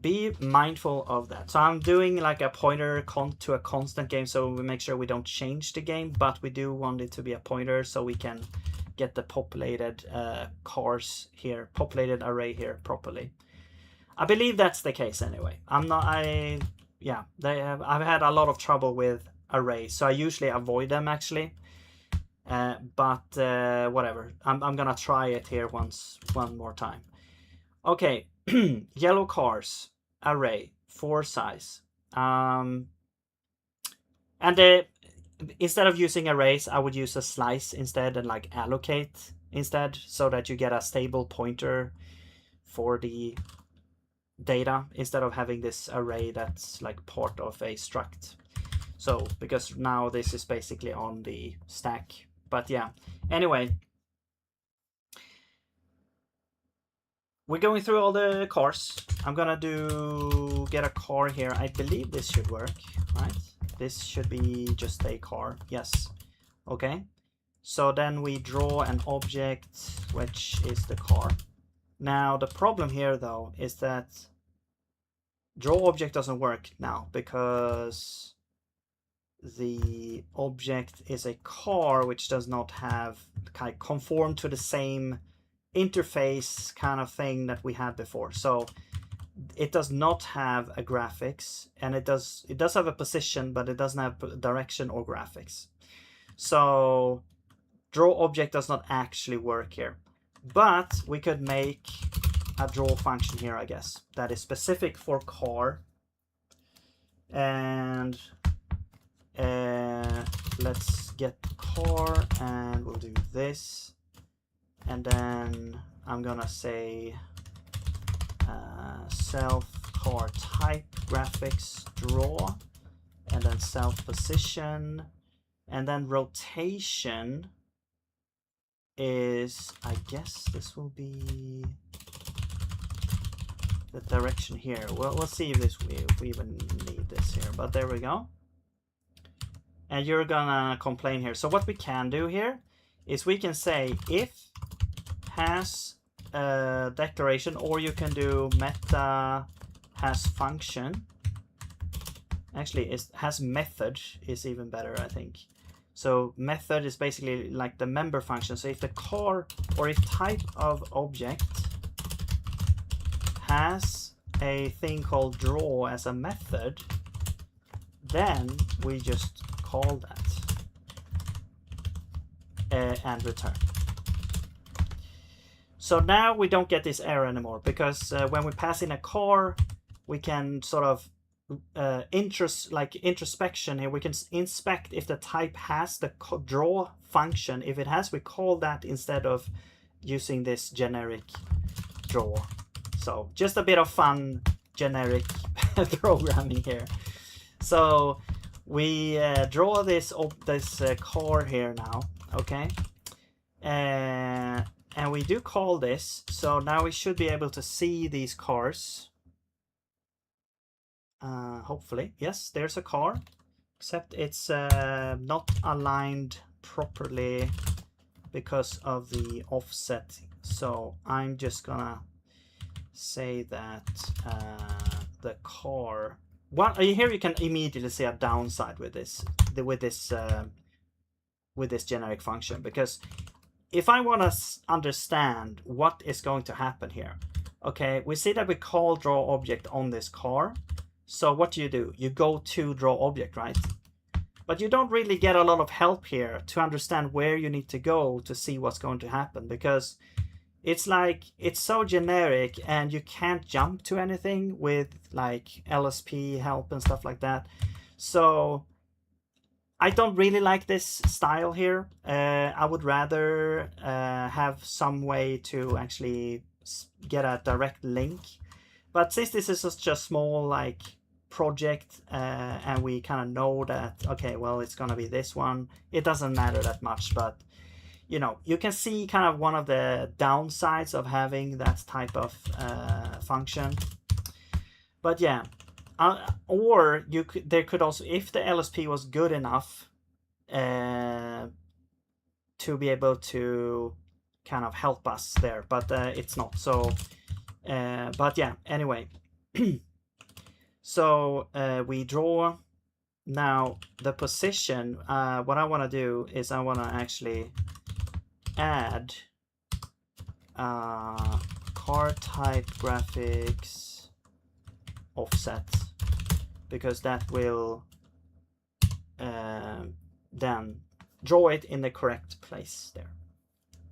S1: be mindful of that. So I'm doing like a pointer to a constant game, so we make sure we don't change the game, but we do want it to be a pointer so we can get the populated cars here, populated array here properly. I believe that's the case anyway. I've had a lot of trouble with arrays, so I usually avoid them actually. But whatever, I'm gonna try it here one more time. Okay, yellow cars array 4 size, and instead of using arrays, I would use a slice instead, and like allocate instead, so that you get a stable pointer for the data instead of having this array that's like part of a struct. So because now this is basically on the stack. But yeah, anyway, we're going through all the cars. I'm gonna get a car here. I believe this should work, right? This should be just a car. Yes. Okay. So then we draw an object, which is the car. Now the problem here though is that draw object doesn't work now, because the object is a car which does not have conform to the same interface kind of thing that we had before. So it does not have a graphics, and it does have a position, but it doesn't have direction or graphics. So draw object does not actually work here, but we could make a draw function here, I guess, that is specific for car. And let's get car, and we'll do this, and then I'm gonna say self car type graphics draw, and then self position, and then rotation is, I guess this will be the direction here. Well, we'll see if we even need this here, but there we go. And you're gonna complain here. So what we can do here is we can say if has declaration, or you can do meta has function. Actually, it has method is even better, I think. So method is basically like the member function. So if the car, or if type of object has a thing called draw as a method, then we just call that and return. So now we don't get this error anymore, because when we pass in a car, we can sort of introspection here. We can inspect if the type has the draw function. If it has, we call that instead of using this generic draw. So just a bit of fun generic programming here. So we draw this car here now, okay, and we do call this. So now we should be able to see these cars. Hopefully, yes, there's a car, except it's not aligned properly because of the offset. So I'm just gonna say that the car. Well, here you can immediately see a downside with this generic function, because if I want to understand what is going to happen here, okay, we see that we call draw object on this car. So what do? You go to draw object, right? But you don't really get a lot of help here to understand where you need to go to see what's going to happen, because it's like, it's so generic and you can't jump to anything with like LSP help and stuff like that. So I don't really like this style here. I would rather have some way to actually get a direct link. But since this is such a small like project and we kind of know that, okay, well, it's gonna be this one, it doesn't matter that much. But you know, you can see kind of one of the downsides of having that type of function. But yeah, or there could also, if the LSP was good enough to be able to kind of help us there, but it's not. So but yeah, anyway. So we draw now the position. What I want to do is I want to actually add car type graphics offset, because that will then draw it in the correct place there.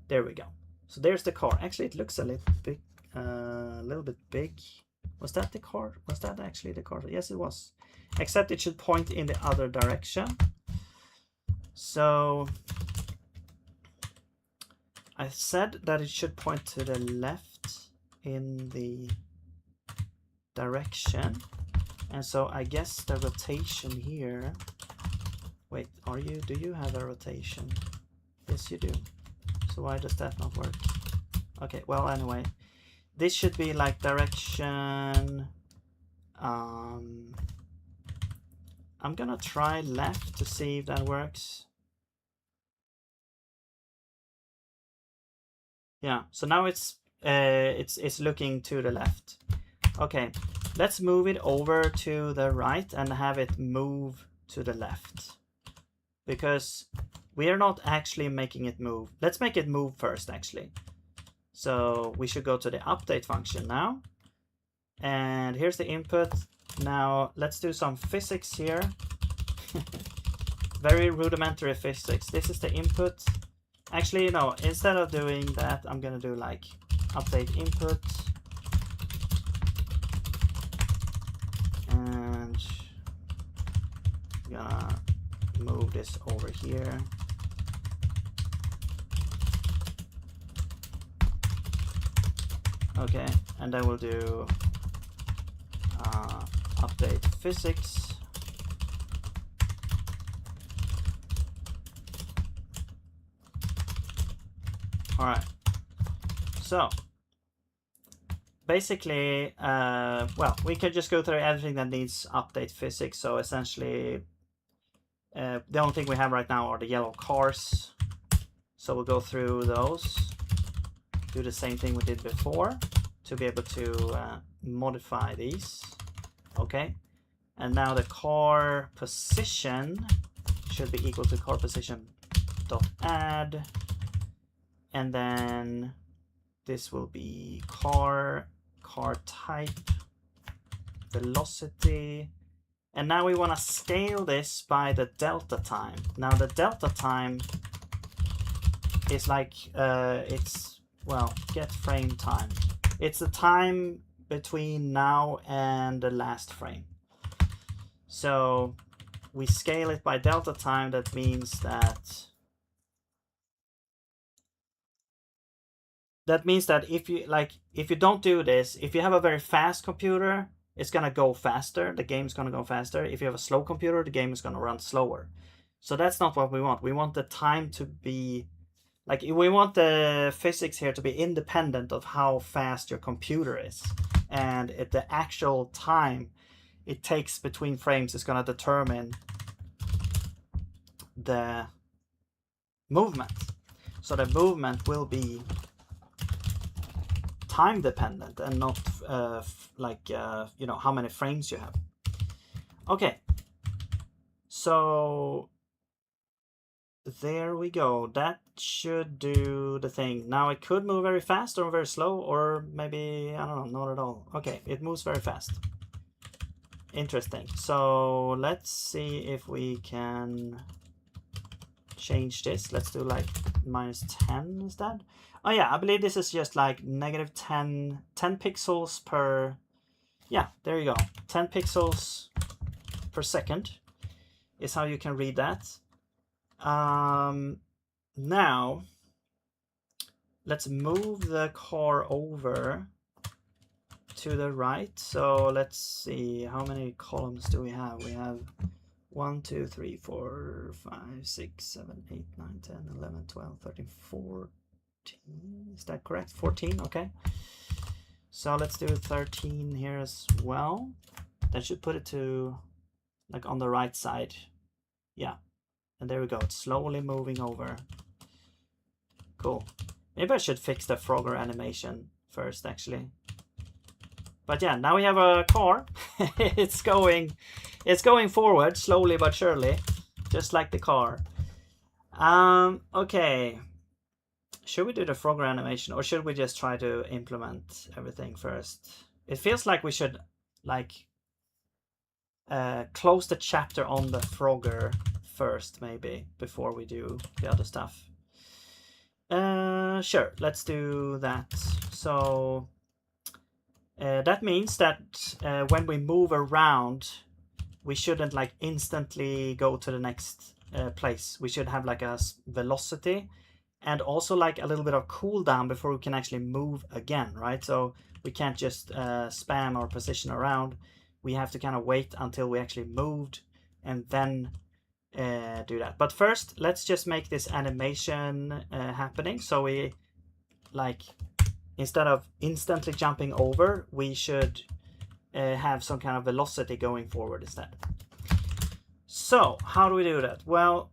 S1: There we go. So there's the car. Actually, it looks a little bit big. Was that the car? Was that actually the car? Yes, it was. Except it should point in the other direction. So I said that it should point to the left in the direction. And so I guess the rotation here. Wait, do you have a rotation? Yes, you do. So why does that not work? Okay, well, anyway, this should be like direction. I'm gonna try left to see if that works. Yeah, so now it's looking to the left. Okay, let's move it over to the right and have it move to the left, because we are not actually making it move. Let's make it move first, actually. So we should go to the update function now. And here's the input. Now let's do some physics here. Very rudimentary physics. This is the input. Actually, no, instead of doing that, I'm gonna do like update input. And I'm gonna move this over here. Okay, and then we'll do update physics. All right, so basically, well, we can just go through everything that needs update physics. So essentially, the only thing we have right now are the yellow cars. So we'll go through those, do the same thing we did before to be able to modify these. Okay, and now the car position should be equal to car position dot add, and then this will be car type velocity. And now we want to scale this by the delta time. Now the delta time is like, it's, well, get frame time. It's the time between now and the last frame. So we scale it by delta time. That means that if you don't do this, if you have a very fast computer, it's gonna go faster. The game's gonna go faster. If you have a slow computer, the game is gonna run slower. So that's not what we want. We want the time to be like, we want the physics here to be independent of how fast your computer is, and the actual time it takes between frames is gonna determine the movement. So the movement will be time dependent and not you know, how many frames you have. Okay, so there we go. That should do the thing. Now it could move very fast or very slow, or maybe, I don't know, not at all. Okay, it moves very fast. Interesting. So let's see if we can change this. Let's do like -10 instead. Oh yeah, I believe this is just like -10 pixels per, yeah, there you go. 10 pixels per second is how you can read that. Now let's move the car over to the right. So let's see, how many columns do we have? We have 1, 2, 3, 4, 5, 6, 7, 8, 9, 10, 11, 12, 13, 14. Is that correct? 14, okay. So let's do 13 here as well. That should put it to like on the right side. Yeah. And there we go. It's slowly moving over. Cool. Maybe I should fix the Frogger animation first, actually. But yeah, now we have a car. it's going forward slowly but surely, just like the car. Okay. Should we do the Frogger animation, or should we just try to implement everything first? It feels like we should like close the chapter on the Frogger first, maybe, before we do the other stuff. Sure, let's do that. So that means that when we move around, we shouldn't like instantly go to the next place. We should have like a velocity and also like a little bit of cooldown before we can actually move again, right? So we can't just spam our position around. We have to kind of wait until we actually moved and then do that. But first, let's just make this animation happening. So we like, instead of instantly jumping over, we should have some kind of velocity going forward instead. So how do we do that? Well,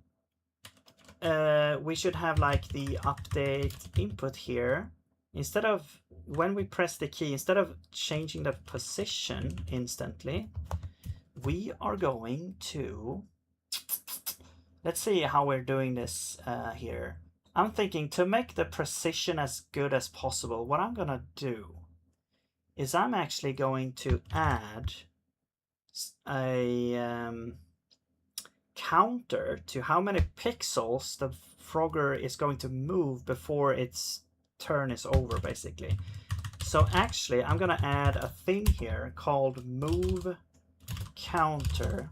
S1: we should have like the update input here. Instead of, when we press the key, instead of changing the position instantly, we are going to, let's see how we're doing this here. I'm thinking to make the precision as good as possible, what I'm gonna do is I'm actually going to add a counter to how many pixels the Frogger is going to move before its turn is over, basically. So actually, I'm gonna add a thing here called move counter,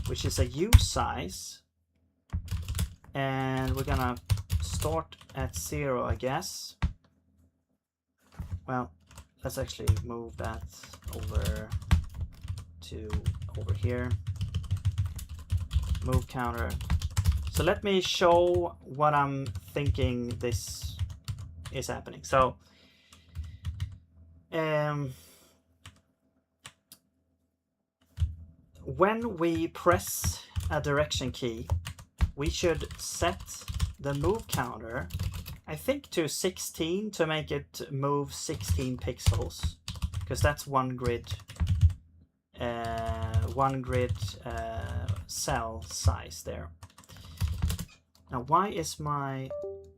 S1: which is a usize, and we're gonna start at 0, I guess. Well, let's actually move that over to over here. Move counter. So let me show what I'm thinking this is happening. So when we press a direction key, we should set the move counter, I think, to 16 to make it move 16 pixels, because that's one grid cell size there. Now, why is my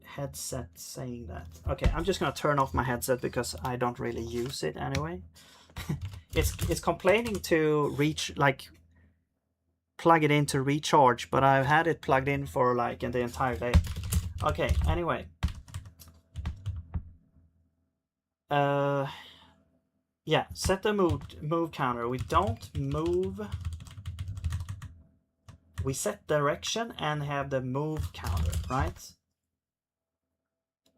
S1: headset saying that? Okay, I'm just gonna turn off my headset because I don't really use it anyway. it's complaining to reach, like, plug it in to recharge, but I've had it plugged in for like the entire day. Okay, anyway. Yeah, set the move counter. We don't move. We set direction and have the move counter, right?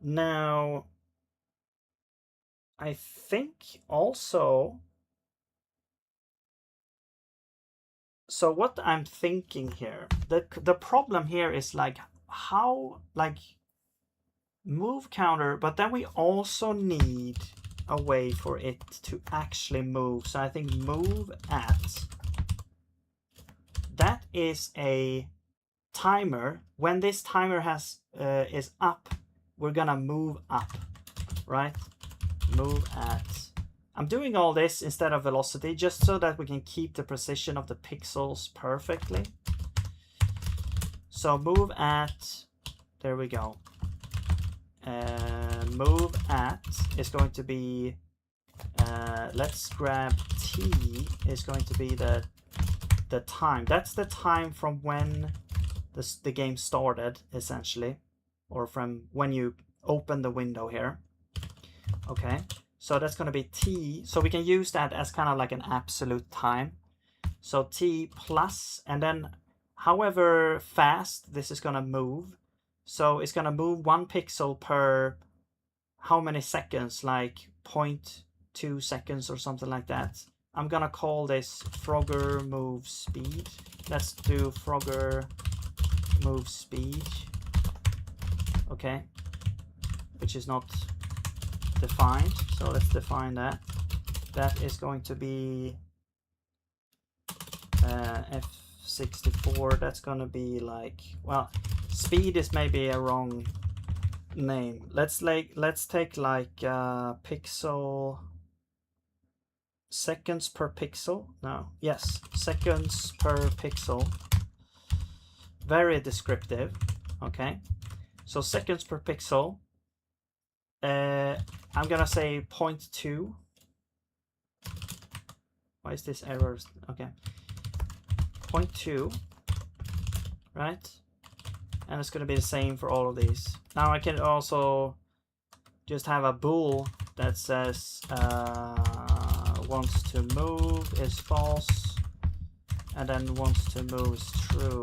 S1: Now, I think also, so what I'm thinking here, the problem here is like how, like, move counter, but then we also need a way for it to actually move. So I think move at, that is a timer. When this timer has is up, we're gonna move up, right? Move at. I'm doing all this instead of velocity just so that we can keep the precision of the pixels perfectly. So move at, there we go. Move at is going to be, let's grab t, is going to be the time. That's the time from when the game started, essentially, or from when you open the window here. Okay, so that's going to be t, so we can use that as kind of like an absolute time. So t plus, and then however fast this is going to move. So it's going to move 1 pixel per how many seconds, like 0.2 seconds or something like that. I'm gonna call this Frogger move speed. Let's do Frogger move speed. Okay, which is not defined, so let's define that. That is going to be F64. That's gonna be like, well, speed is maybe a wrong name. Let's take like pixel, seconds per pixel. No, yes, seconds per pixel. Very descriptive. Okay, so seconds per pixel. I'm gonna say 0.2. Why is this error? Okay, 0.2, right? And it's gonna be the same for all of these. Now I can also just have a bool that says wants to move is false, and then wants to move is true.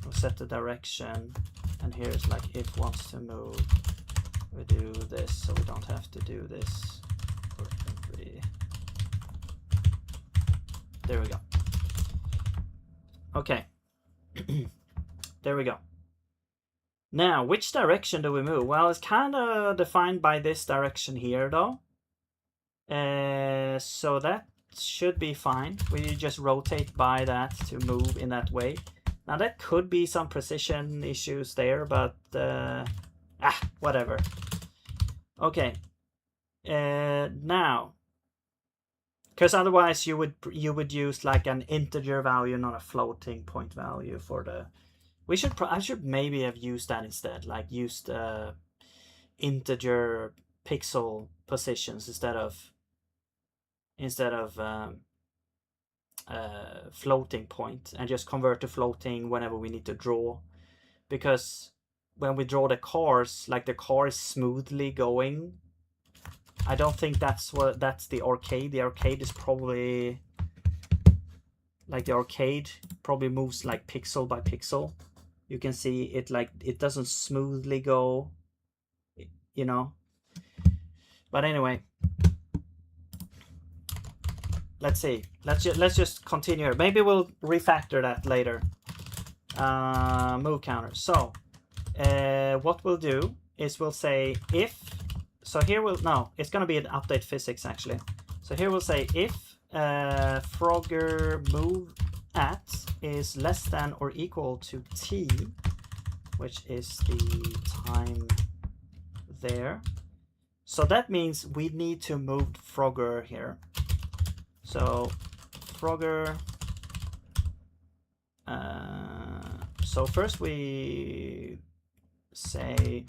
S1: We'll set the direction, and here's like if wants to move, we do this, so we don't have to do this for every. There we go. Okay. There we go. Now, which direction do we move? Well, it's kind of defined by this direction here, though. So that should be fine. We just rotate by that to move in that way. Now, that could be some precision issues there, but whatever. Okay. Now, because otherwise you would use like an integer value, not a floating point value for the. I should maybe have used that instead, like used integer pixel positions instead of floating point, and just convert to floating whenever we need to draw, because when we draw the cars, like the car is smoothly going. I don't think that's the arcade. The arcade is probably like the arcade probably moves like pixel by pixel. You can see it like it doesn't smoothly go, you know. But anyway, let's see. Let's just continue. Maybe we'll refactor that later. Move counter. So what we'll do is we'll say if. So here it's going to be an update physics actually. So here we'll say if Frogger move at is less than or equal to t, which is the time there. So that means we need to move Frogger here. So Frogger. So first we say,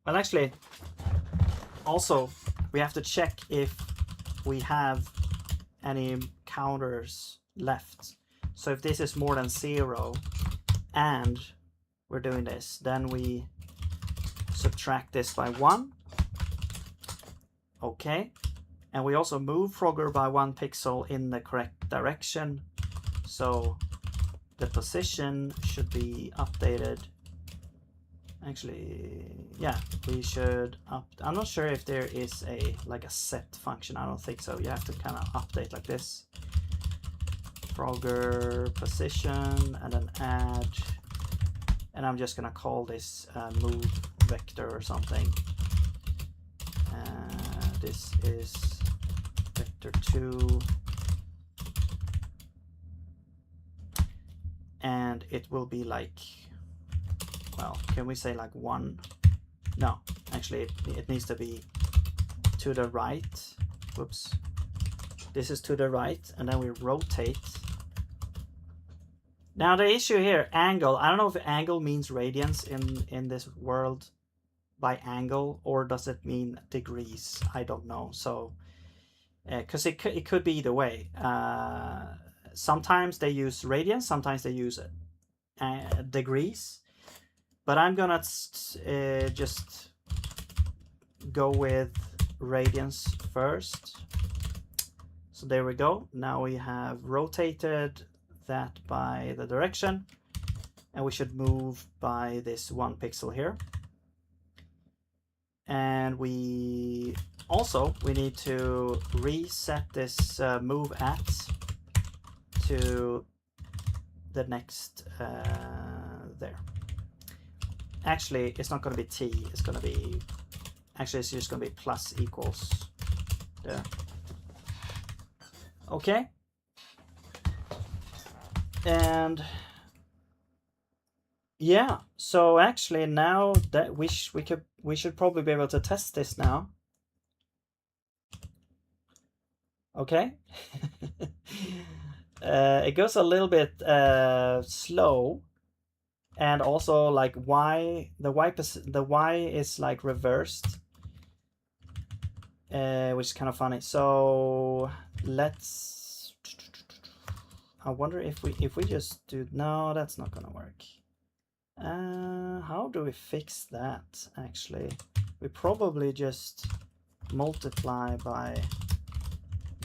S1: well, actually, also we have to check if we have any counters left. So if this is more than 0 and we're doing this, then we subtract this by 1. Okay. And we also move Frogger by 1 pixel in the correct direction. So the position should be updated. Actually, yeah, we should I'm not sure if there is a set function. I don't think so. You have to kind of update like this. Frogger position and then add, and I'm just gonna call this move vector or something. This is vector 2, and it will be like, well, can we say like 1? No, actually it needs to be to the right. Whoops. This is to the right, and then we rotate. Now the issue here, angle. I don't know if angle means radians in this world by angle, or does it mean degrees? I don't know. So, because it could be either way. Sometimes they use radians, sometimes they use degrees. But I'm gonna just go with radians first. So there we go. Now we have rotated that by the direction, and we should move by this 1 pixel here. And we need to reset this move at to the next there. Actually, it's not going to be t. It's going to be, actually it's just going to be plus equals there. Okay. And yeah, so actually now that we should probably be able to test this now. Okay. It goes a little bit slow, and also like the y is like reversed, which is kind of funny. So let's, I wonder if we just do, no, that's not gonna work. How do we fix that? Actually, we probably just multiply by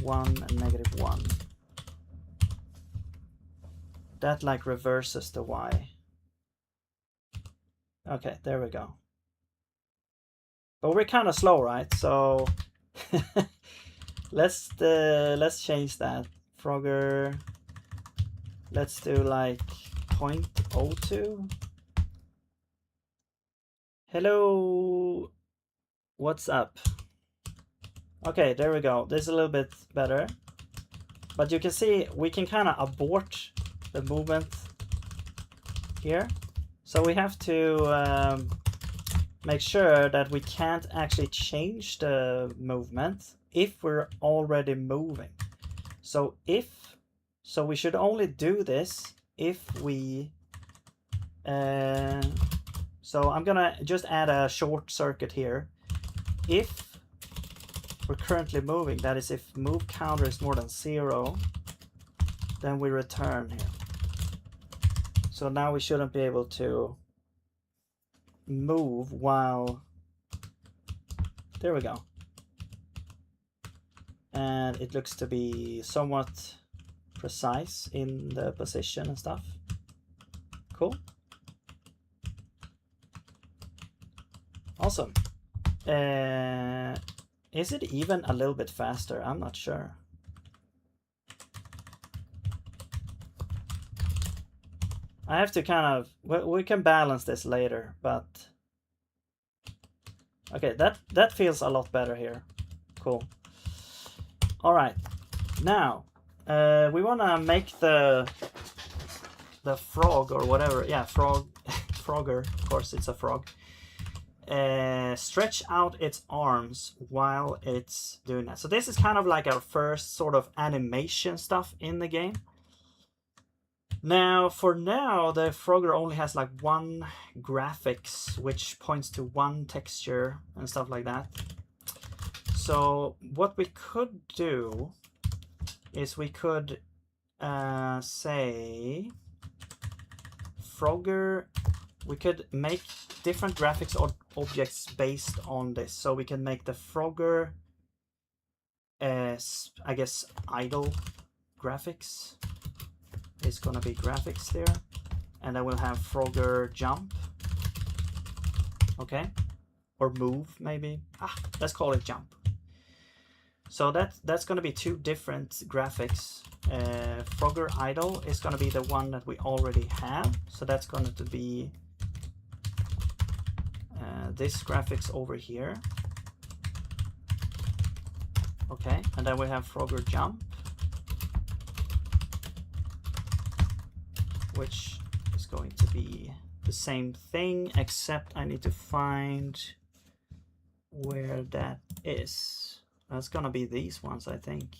S1: 1 and -1. That like reverses the y. Okay, there we go. But we're kind of slow, right? So let's change that. Frogger, let's do like 0.02. Hello, what's up? Okay, there we go. This is a little bit better, but you can see we can kind of abort the movement here. So we have to make sure that we can't actually change the movement if we're already moving. So we should only do this if we so I'm gonna just add a short circuit here. If we're currently moving, that is if move counter is more than 0, then we return here. So now we shouldn't be able to move while, there we go. And it looks to be somewhat precise in the position and stuff. Cool. Awesome. Is it even a little bit faster? I'm not sure. I have to kind of, we can balance this later, but okay, that feels a lot better here. Cool. All right, now we want to make the frog or whatever, yeah, Frogger, of course it's a frog, stretch out its arms while it's doing that. So this is kind of like our first sort of animation stuff in the game. Now, for now, the Frogger only has like 1 graphics, which points to 1 texture and stuff like that. So what we could do is we could say Frogger. We could make different graphics or objects based on this. So we can make the Frogger as, I guess, idle graphics. It's gonna be graphics there, and then we'll have Frogger jump. Okay, or move maybe. Let's call it jump. So that's gonna be two different graphics. Frogger idle is gonna be the one that we already have. So that's going to be this graphics over here. Okay, and then we have Frogger jump, which is going to be the same thing, except I need to find where that is. That's gonna be these ones, I think.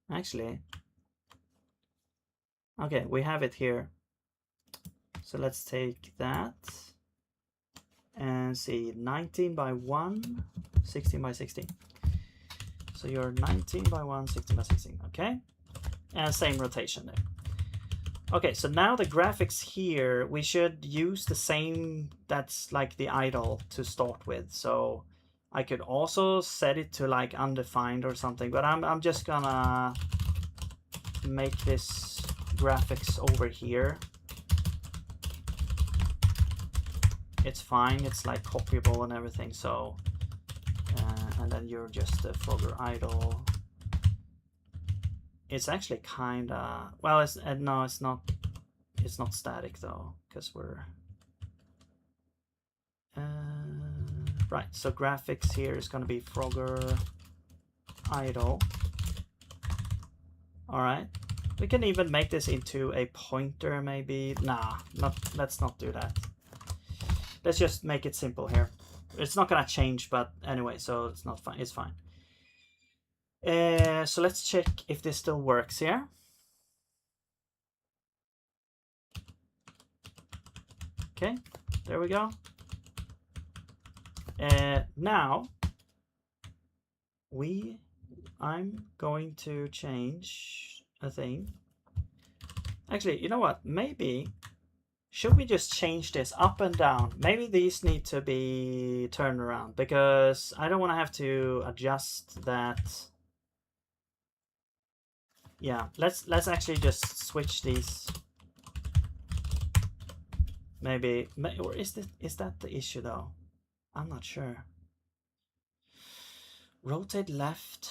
S1: Actually, okay, we have it here. So let's take that and see 19 by 1, 16 by 16. So you're 19 by 1, 16 by 16, okay? And same rotation there. Okay, so now the graphics here, we should use the same, that's like the idle to start with. So I could also set it to like undefined or something, but I'm just gonna make this graphics over here. It's fine, it's like copyable and everything, so and then you're just a Frogger idle. It's actually kinda, well, it's no, it's not static though, because we're right. So graphics here is going to be Frogger idle. All right, we can even make this into a pointer maybe. Nah, let's not do that. Let's just make it simple here. It's not gonna change, but anyway, so it's not fine. It's fine. So let's check if this still works here. Okay, there we go. Now I'm going to change a thing. Actually, you know what? Maybe should we just change this up and down? Maybe these need to be turned around because I don't want to have to adjust that. Yeah, let's actually just switch these. Maybe, or is that the issue though? I'm not sure. Rotate left.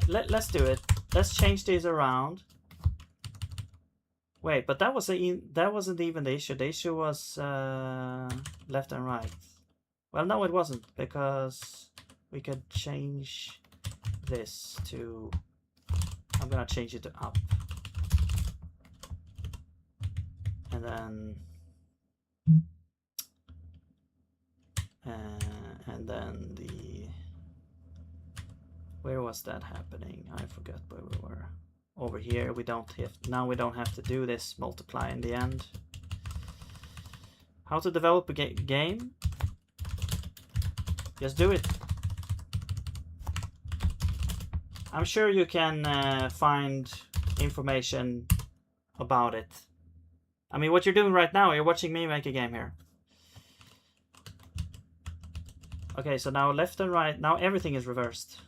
S1: Let's do it. Let's change these around. Wait, but that wasn't even the issue. The issue was left and right. Well, no, it wasn't, because we could change this to, I'm gonna change it to up, and then the, where was that happening? I forgot where we were. Over here. We don't have, now we don't have to do this multiply in the end. How to develop a game? Just do it. I'm sure you can find information about it. I mean, what you're doing right now, you're watching me make a game here. Okay, so now left and right, now everything is reversed.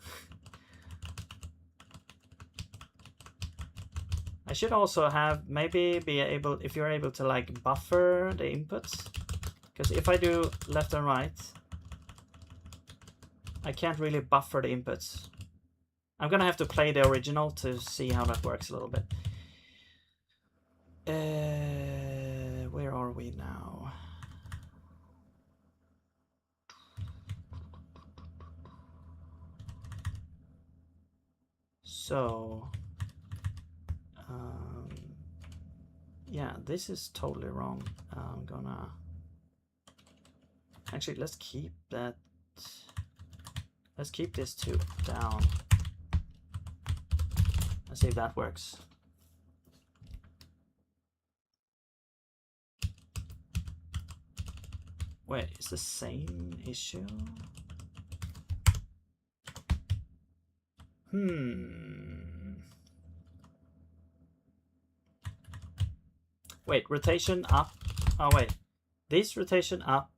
S1: I should also have, maybe be able, if you're able to like buffer the inputs, because if I do left and right, I can't really buffer the inputs. I'm gonna have to play the original to see how that works a little bit. Where are we now? So yeah, this is totally wrong. I'm gonna actually, let's keep that, let's keep this to down. Let's see if that works. Wait, it's the same issue? Wait, rotation up. Oh wait, this rotation up.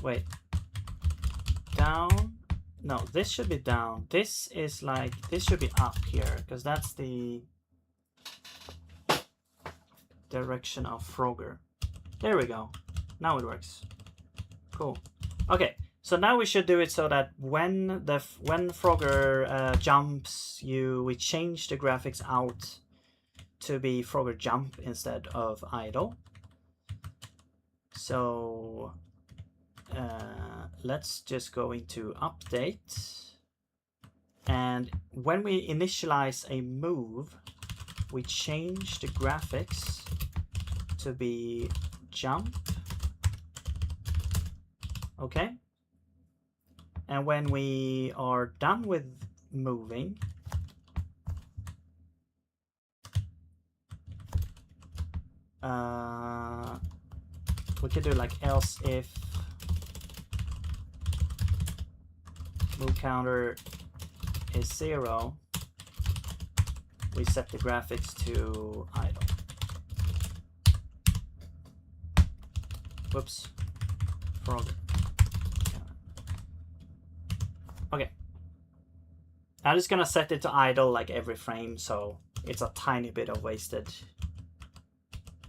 S1: Wait, down. No, this should be down. This is like, this should be up here, because that's the direction of Frogger. There we go. Now it works. Cool. Okay, so now we should do it so that when Frogger jumps, we change the graphics out to be Frogger jump instead of idle. So let's just go into update, and when we initialize a move, we change the graphics to be jump. Okay, and when we are done with moving, we could do like else if move counter is 0, we set the graphics to idle. Whoops. Frog. Okay. I'm just gonna set it to idle like every frame, so it's a tiny bit of wasted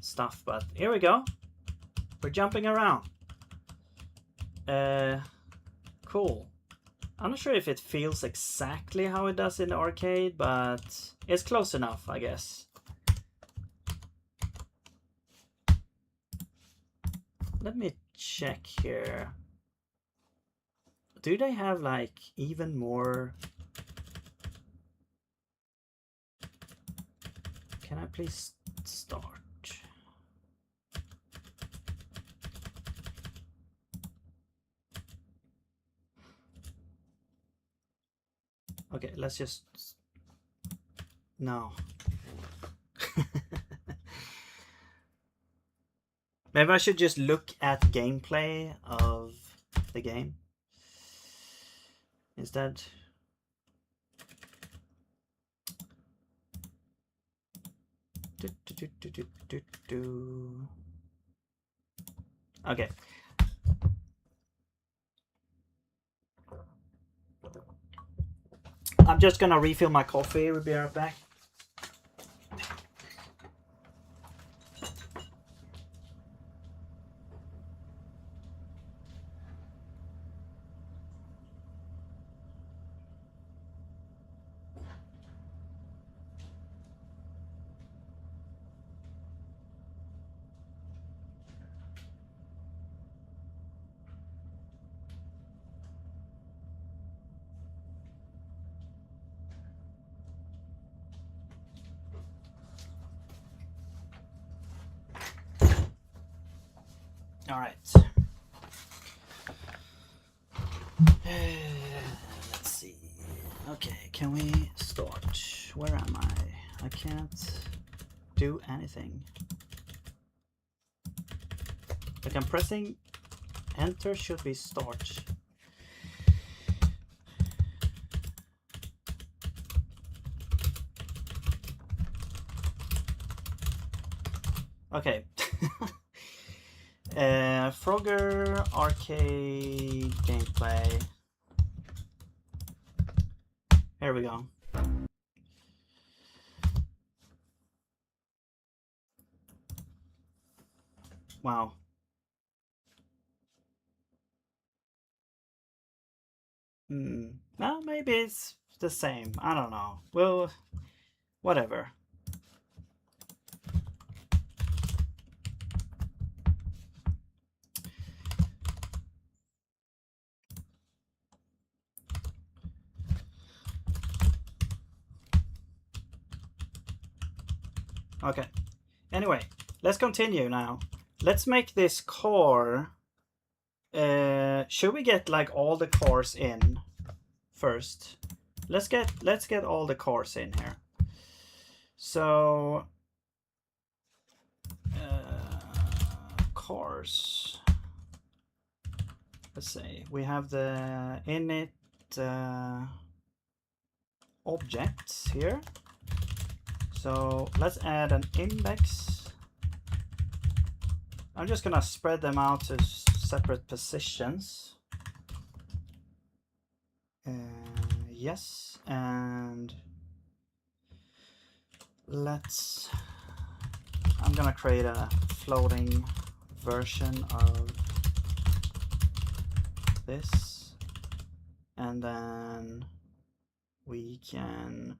S1: stuff, but here we go. We're jumping around. Cool. I'm not sure if it feels exactly how it does in the arcade, but it's close enough, I guess. Let me check here. Do they have like even more? Can I please start? Okay, let's just, no. Maybe I should just look at gameplay of the game instead. Okay. I'm just gonna refill my coffee. We'll be right back. All right. Let's see. Okay, can we start? Where am I? I can't do anything. Like I'm pressing enter should be start. Okay. Frogger arcade gameplay. Here we go. Wow. Well, maybe it's the same. I don't know. Well, whatever. Okay. Anyway, let's continue now. Let's make this core. Should we get like all the cores in first? Let's get all the cores in here. So cars. Let's say we have the init objects here. So let's add an index. I'm just gonna spread them out to separate positions. Yes, and I'm gonna create a floating version of this, and then we can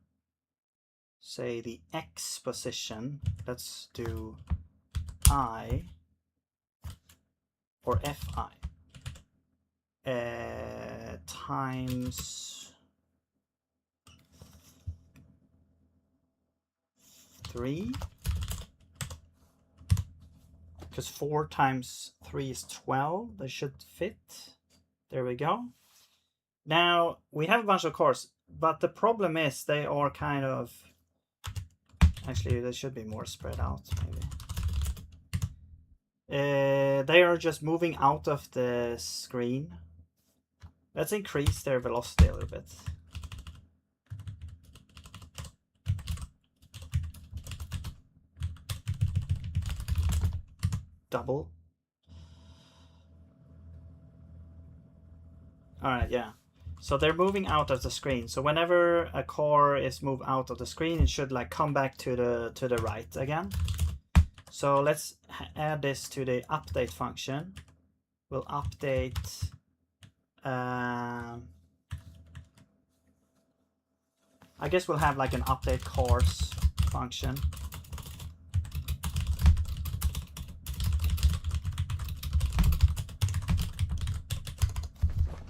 S1: say the X position. Let's do I or Fi times 3, because 4 times 3 is 12. They should fit. There we go. Now we have a bunch of cores, but the problem is they are kind of, actually they should be more spread out maybe. They are just moving out of the screen. Let's increase their velocity a little bit. Double. All right, yeah. So they're moving out of the screen. So whenever a core is moved out of the screen, it should like come back to the right again. So let's add this to the update function. We'll update. I guess we'll have like an update cores function.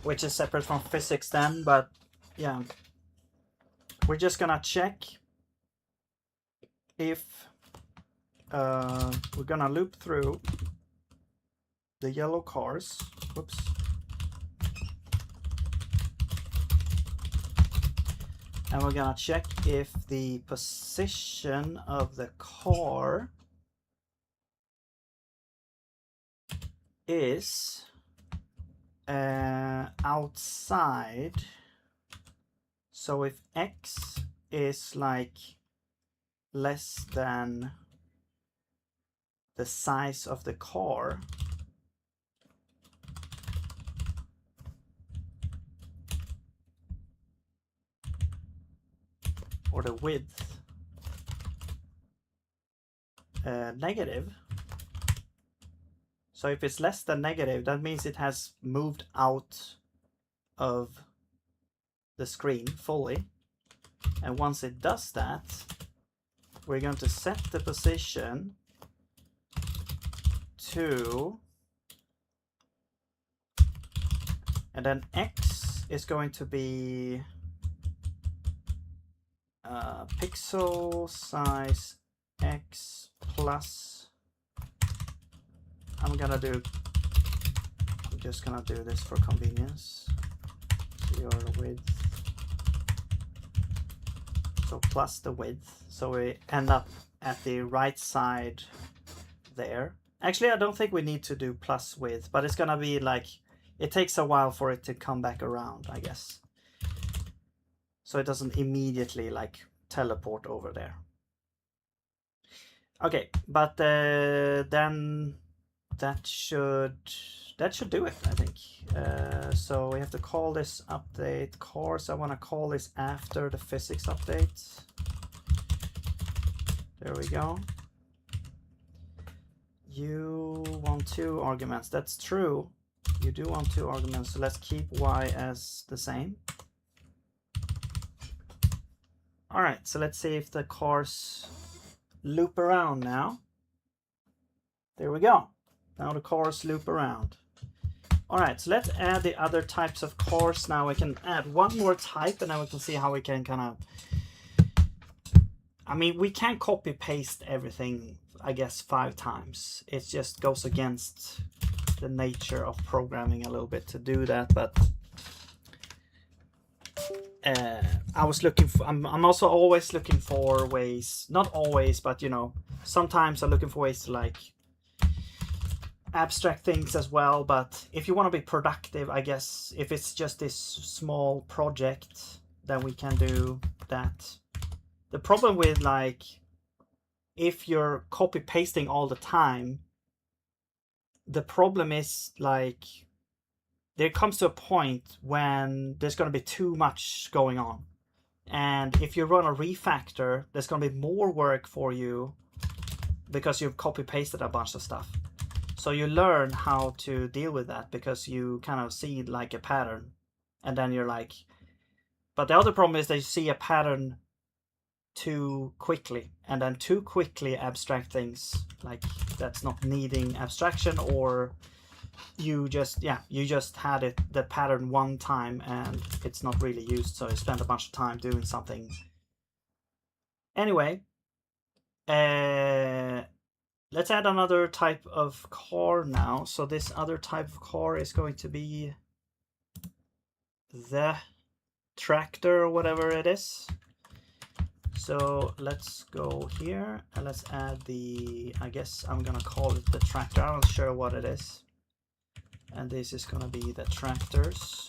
S1: Which is separate from physics then, but yeah. We're just gonna check if we're gonna loop through the yellow cars. Whoops. And we're gonna check if the position of the car is outside. So if X is like less than the size of the car, or the width negative. So if it's less than negative, that means it has moved out of the screen fully. And once it does that, we're going to set the position to, and then X is going to be pixel size X plus, I'm just gonna do this for convenience. Your width. So plus the width. So we end up at the right side there. Actually, I don't think we need to do plus width, but it's gonna be like, it takes a while for it to come back around, I guess. So it doesn't immediately like teleport over there. Okay, but then that should do it, I think. So we have to call this update course. I want to call this after the physics update. There we go. You want 2 arguments. That's true. You do want 2 arguments. So let's keep y as the same. All right, so let's see if the cars loop around now. There we go. Now the cars loop around. All right, so let's add the other types of cars. Now we can add one more type, and then we can see how we can kind of, I mean, we can't copy paste everything, I guess, 5 times. It just goes against the nature of programming a little bit to do that, but I was looking for, I'm also always looking for ways, not always, but you know, sometimes I'm looking for ways to like abstract things as well, but if you want to be productive, I guess if it's just this small project, then we can do that. The problem with, like, if you're copy pasting all the time, the problem is, like, there comes to a point when there's going to be too much going on, and if you run a refactor, there's going to be more work for you because you've copy pasted a bunch of stuff. So you learn how to deal with that because you kind of see like a pattern, and then you're like, but the other problem is that you see a pattern too quickly, and then too quickly abstract things like that's not needing abstraction, or you just had the pattern one time and it's not really used, so you spend a bunch of time doing something. Anyway, let's add another type of car now. So this other type of car is going to be the tractor or whatever it is. So let's go here and let's add the, I guess I'm gonna call it the tractor. I'm not sure what it is. And this is gonna be the tractors.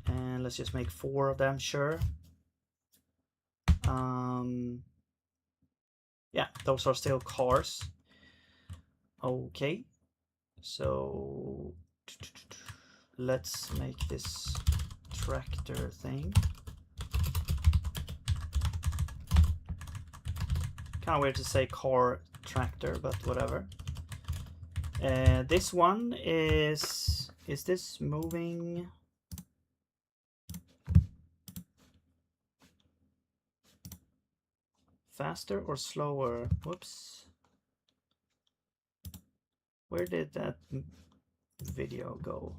S1: And let's just make 4 of them, sure. Yeah, those are still cars. Okay, so let's make this tractor thing. Kind of weird to say car tractor, but whatever. This one is this moving? Faster or slower? Whoops. Where did that video go?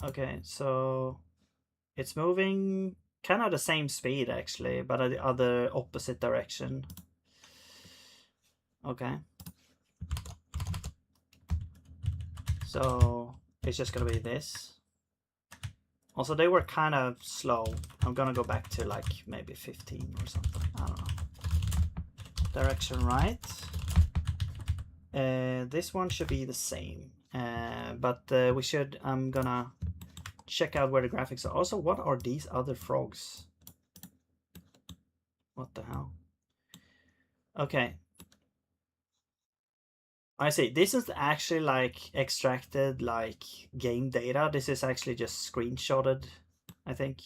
S1: Okay, so it's moving kind of the same speed actually, but at the other opposite direction. Okay. So it's just gonna be this. Also, they were kind of slow. I'm gonna go back to like maybe 15 or something. I don't know. Direction right. This one should be the same. But we should, I'm gonna check out where the graphics are. Also, what are these other frogs? What the hell? Okay. I see. This is actually like extracted like game data. This is actually just screenshotted, I think.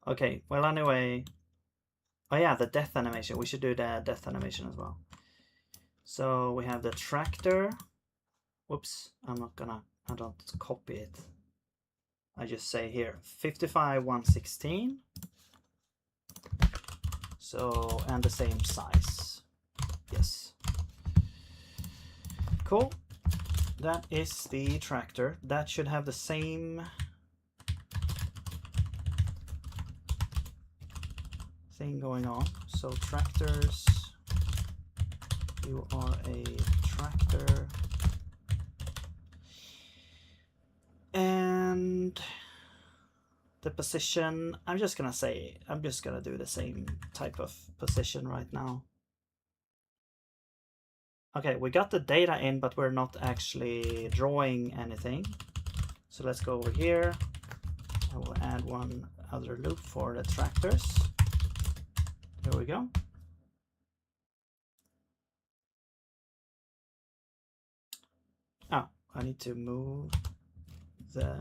S1: Okay, well, anyway. Oh yeah, the death animation. We should do the death animation as well. So we have the tractor. Whoops, I don't copy it. I just say here 55:116. So, and the same size. Yes. Cool. That is the tractor. That should have the same thing going on. So tractors, you are a tractor. And the position, I'm just gonna do the same type of position right now. Okay, we got the data in, but we're not actually drawing anything. So let's go over here. I will add one other loop for the tractors. There we go. Oh, I need to move the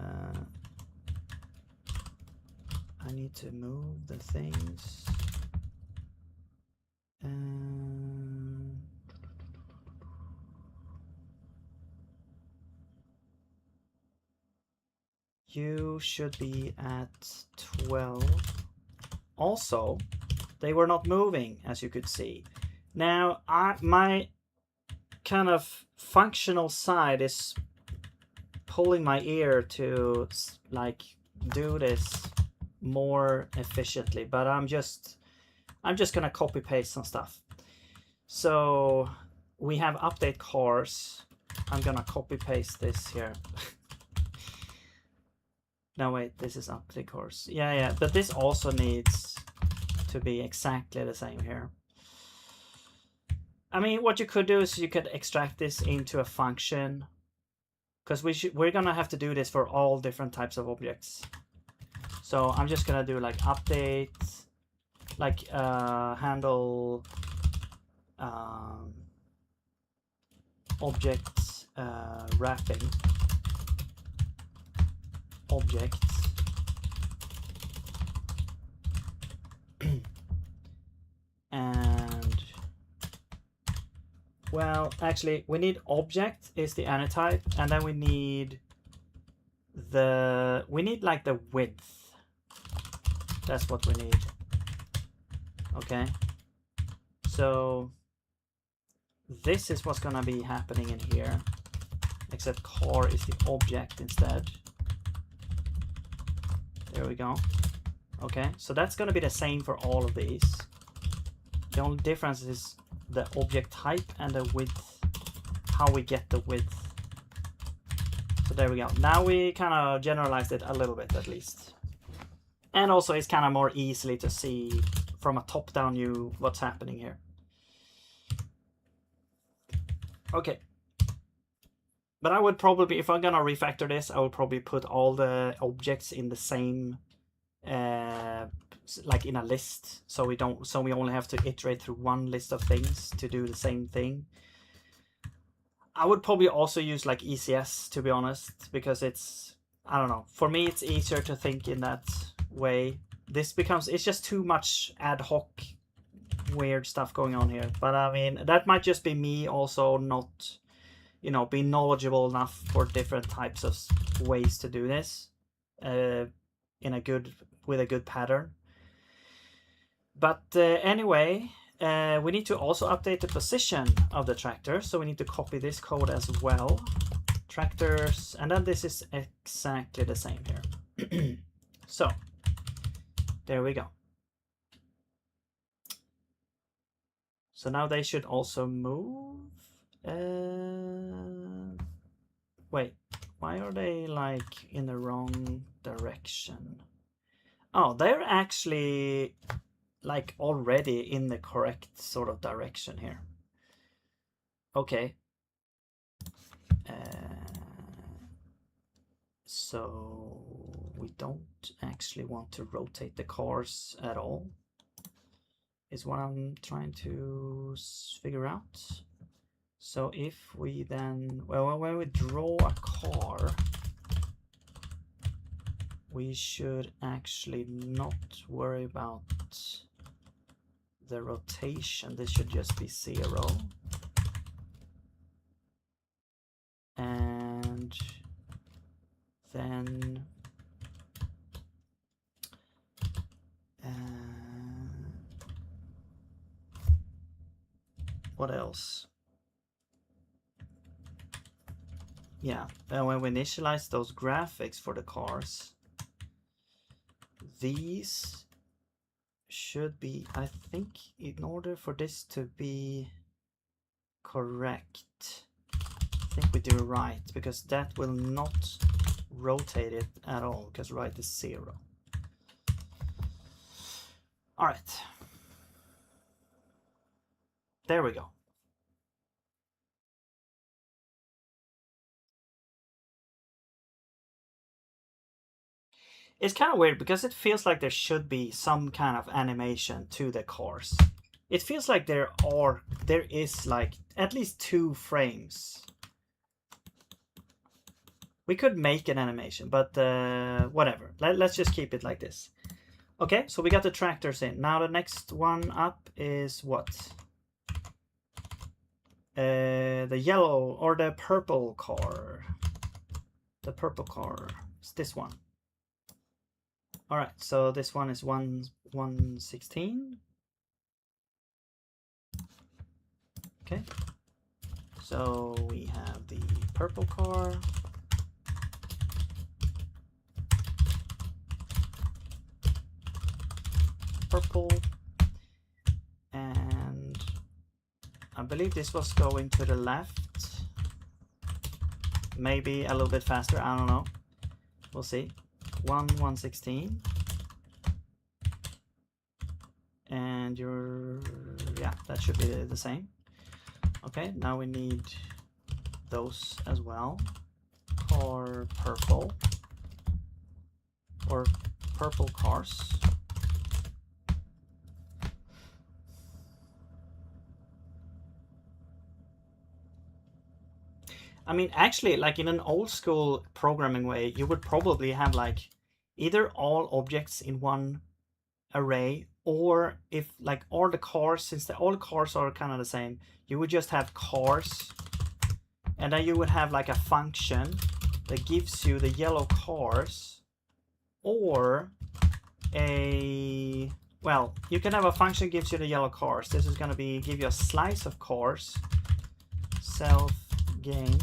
S1: things. You should be at 12. Also, they were not moving, as you could see. Now, my kind of functional side is pulling my ear to like do this more efficiently, but I'm just I'm just gonna copy paste some stuff. So we have update cars. I'm gonna copy paste this here. No, wait, this is update cars. Yeah, but this also needs to be exactly the same here. I mean, what you could do is you could extract this into a function, because we're gonna have to do this for all different types of objects. So I'm just gonna do like update, like handle object wrapping object and well, actually we need object is the anytype, and then we need like the width. That's what we need. Okay, so this is what's gonna be happening in here, except car is the object instead. There we go. Okay, so that's gonna be the same for all of these. The only difference is the object type and the width, how we get the width. So there we go. Now we kind of generalized it a little bit at least. And also it's kind of more easily to see from a top-down view what's happening here. Okay. But I would probably, if I'm gonna refactor this, I would probably put all the objects in the same, like in a list, so we only have to iterate through one list of things to do the same thing. I would probably also use like ECS, to be honest, because it's, I don't know, for me it's easier to think in that way. It's just too much ad hoc weird stuff going on here. But I mean, that might just be me also not, you know, be knowledgeable enough for different types of ways to do this with a good pattern. But anyway, we need to also update the position of the tractor, so we need to copy this code as well. Tractors, and then this is exactly the same here. So there we go. So now they should also move. Wait, why are they like in the wrong direction? Oh, they're actually like already in the correct sort of direction here. Okay. So we don't actually want to rotate the cars at all, is what I'm trying to figure out. So if we then, well, when we draw a car, we should actually not worry about the rotation. This should just be 0. And then what else? Yeah, and when we initialize those graphics for the cars, these should be, I think, in order for this to be correct, I think we do right, because that will not rotate it at all, because right is 0. All right. There we go. It's kind of weird because it feels like there should be some kind of animation to the cars. It feels like there is like at least 2 frames. We could make an animation, but whatever. Let's just keep it like this. Okay, so we got the tractors in. Now the next one up is what? The yellow or the purple car. The purple car is this one. All right, so this one is 116. Okay, so we have the purple car. Purple. I believe this was going to the left. Maybe a little bit faster, I don't know. We'll see. 116. And yeah, that should be the same. Okay, now we need those as well. Car purple. Or purple cars. I mean, actually, like in an old school programming way, you would probably have like either all objects in one array, or if like all the cars, since all the cars are kind of the same, you would just have cars, and then you would have like a function that gives you the yellow cars, or well, you can have a function that gives you the yellow cars. This is going to give you a slice of cars, self game.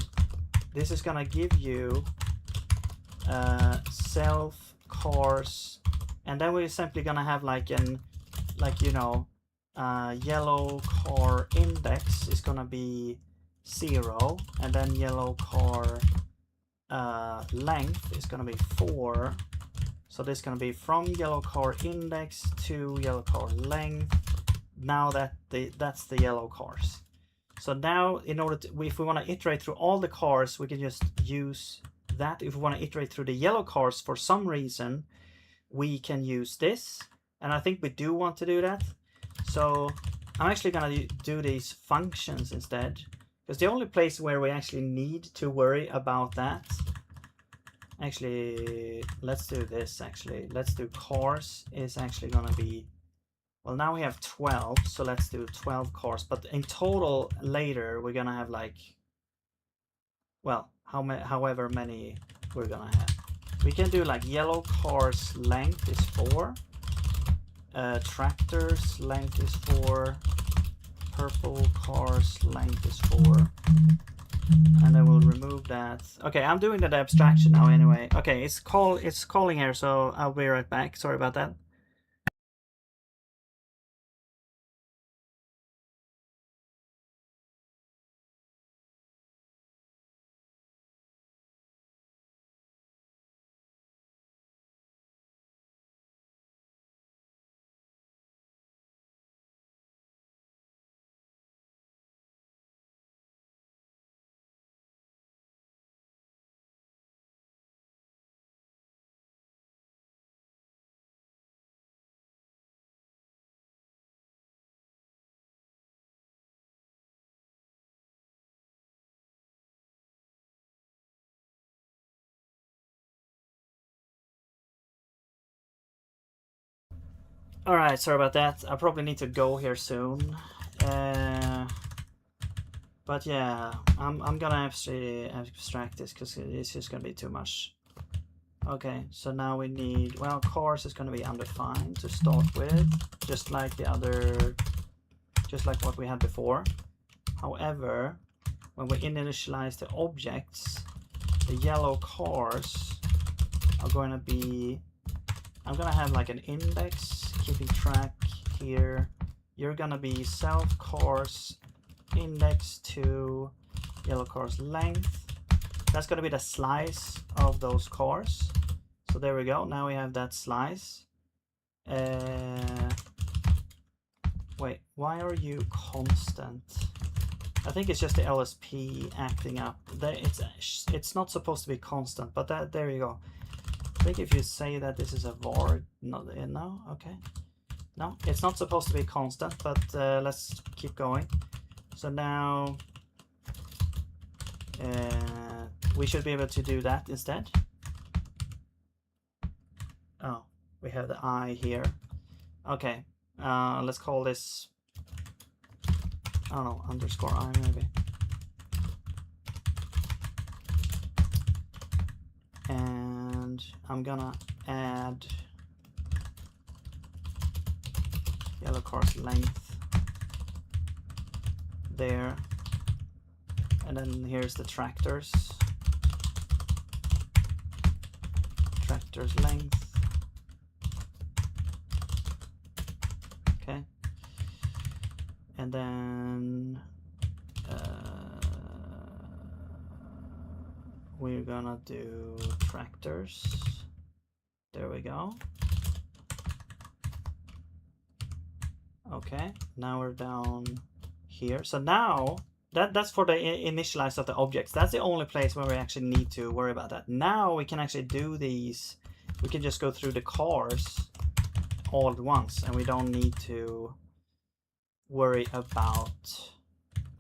S1: This is going to give you self cars, and then we're simply going to have like yellow car index is going to be 0, and then yellow car length is going to be 4. So this is going to be from yellow car index to yellow car length. Now that's the yellow cars. So now, in order to, if we want to iterate through all the cars, we can just use that. If we want to iterate through the yellow cars for some reason, we can use this. And I think we do want to do that. So I'm actually going to do these functions instead, because the only place where we actually need to worry about that, actually, let's do this. Actually, let's do cars is actually going to be, well, now we have 12, so let's do 12 cars. But in total, later we're going to have like, well, however many we're going to have. We can do like yellow cars length is 4, tractors length is 4, purple cars length is 4, and then we'll remove that. Okay, I'm doing that abstraction now anyway. Okay, it's calling here, so I'll be right back. Sorry about that. Alright, sorry about that. I probably need to go here soon. But yeah, I'm gonna abstract this because it's just gonna be too much. Okay, so now we need, well, cars is gonna be undefined to start with, just like what we had before. However, when we initialize the objects, the yellow cars are going to be, I'm gonna have like an index keeping track here. You're gonna be self cars index to yellow cars length. That's gonna be the slice of those cars. So there we go. Now we have that slice. Wait, why are you constant? I think it's just the LSP acting up. It's not supposed to be constant, but there you go. I think if you say that this is a var, no, okay. No, it's not supposed to be constant, but let's keep going. So now we should be able to do that instead. Oh, we have the I here. Okay, let's call this, I don't know, underscore I maybe. And I'm gonna add yellow cars length there, and then here's the tractors length. Okay, and then we're gonna do tractors. There we go. Okay, now we're down here. So now that's for the initialize of the objects. That's the only place where we actually need to worry about that. Now we can actually do these. We can just go through the cars all at once, and we don't need to worry about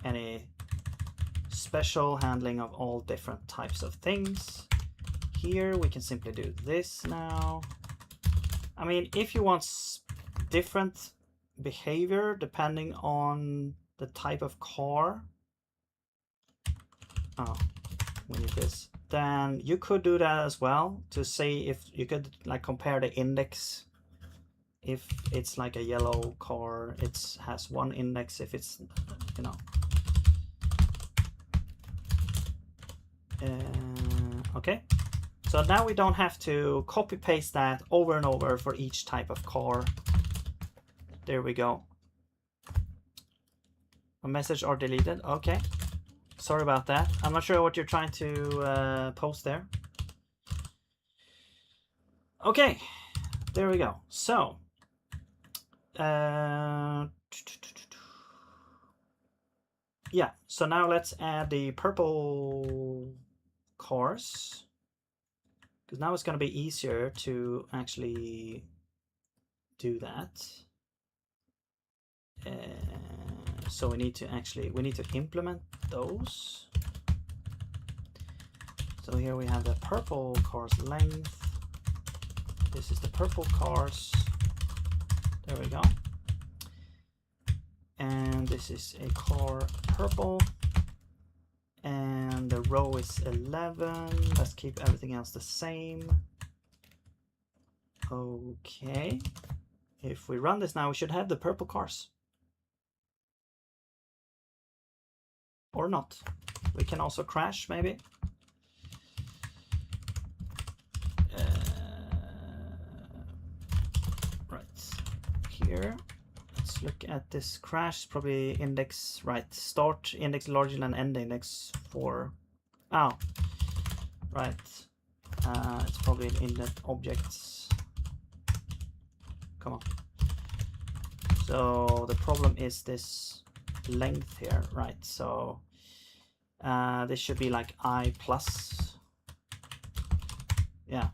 S1: any special handling of all different types of things. Here we can simply do this now. I mean, if you want different behavior depending on the type of car, oh, we need this, then you could do that as well to see if you could like compare the index. If it's like a yellow car, it has one index. If it's, you know, okay. So now we don't have to copy paste that over and over for each type of car. There we go. A message are deleted. Okay. Sorry about that. I'm not sure what you're trying to post there. Okay. There we go. So. Yeah. So now let's add the purple cars. Because now it's going to be easier to actually do that. So we need to implement those. So here we have the purple cars length. This is the purple cars. There we go. And this is a car purple. And the row is 11. Let's keep everything else the same. Okay. If we run this now, we should have the purple cars. Or not. We can also crash, maybe. Right. Here. Let's look at this crash. Probably index, right. Start index larger than end index 4. Oh. Right. It's probably in the objects. Come on. So the problem is this length here, right? So this should be like I plus. Yeah,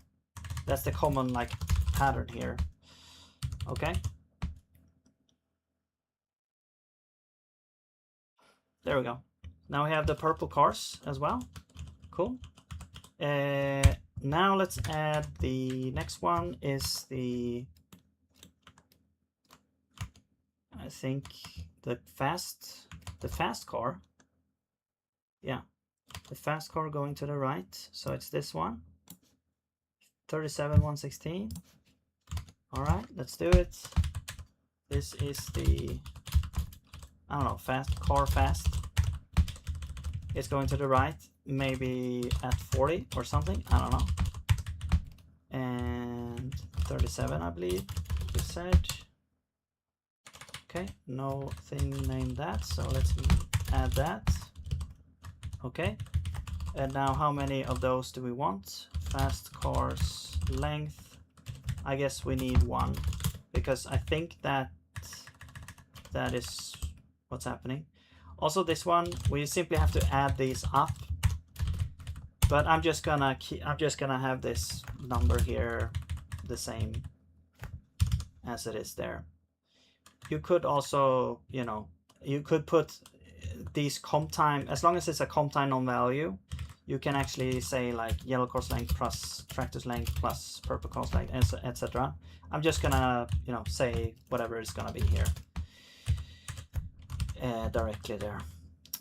S1: that's the common like pattern here. Okay. There we go. Now we have the purple cars as well. Cool. Now let's add the next one is the, I think the fast car. Yeah, the fast car going to the right. So it's this one. 37,116. All right, let's do it. This is the, I don't know, fast car fast. It's going to the right, maybe at 40 or something. I don't know. And 37, I believe, we said. Okay, no thing named that, so let's add that. Okay, and now how many of those do we want? Fast cars length. I guess we need one, because I think that is what's happening. Also this one, we simply have to add these up. But I'm just gonna have this number here the same as it is there. You could also, you know, you could put these comp time, as long as it's a comp time non-value, you can actually say like yellow cars length plus tractors length plus purple cars length, etc. I'm just gonna, you know, say whatever it's gonna be here directly there.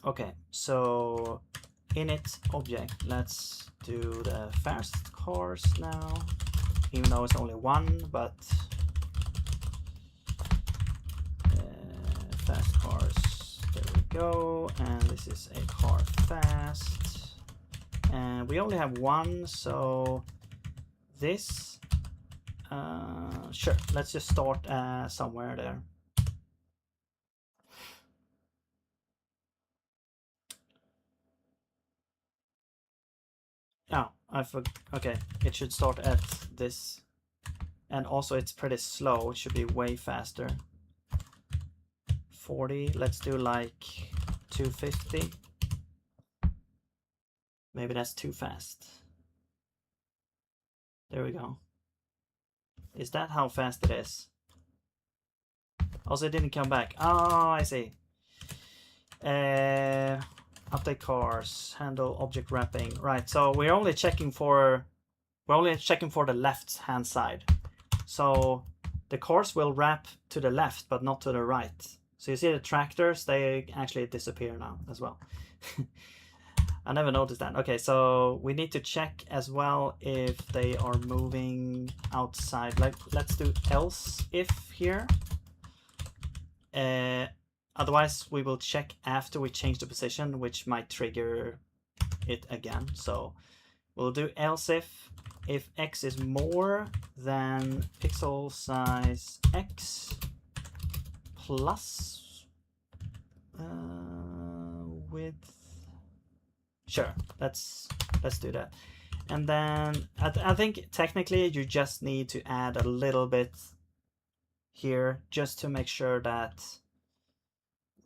S1: Okay, so init object, let's do the fast cars now, even though it's only one, but fast cars, there we go. And this is a car fast, and we only have one, so this sure, let's just start somewhere there. Okay, it should start at this. And also it's pretty slow. It should be way faster. 40, let's do like 250. Maybe that's too fast. There we go. Is that how fast it is? Also, it didn't come back. Oh, I see. Update cars, handle object wrapping. Right, so we're only checking for the left hand side. So the cars will wrap to the left, but not to the right. So you see the tractors, they actually disappear now as well. I never noticed that. Okay, so we need to check as well if they are moving outside. Like, let's do else if here. Otherwise, we will check after we change the position, which might trigger it again. So we'll do else if x is more than pixel size x plus width. Sure, let's do that. And then I think technically you just need to add a little bit here just to make sure that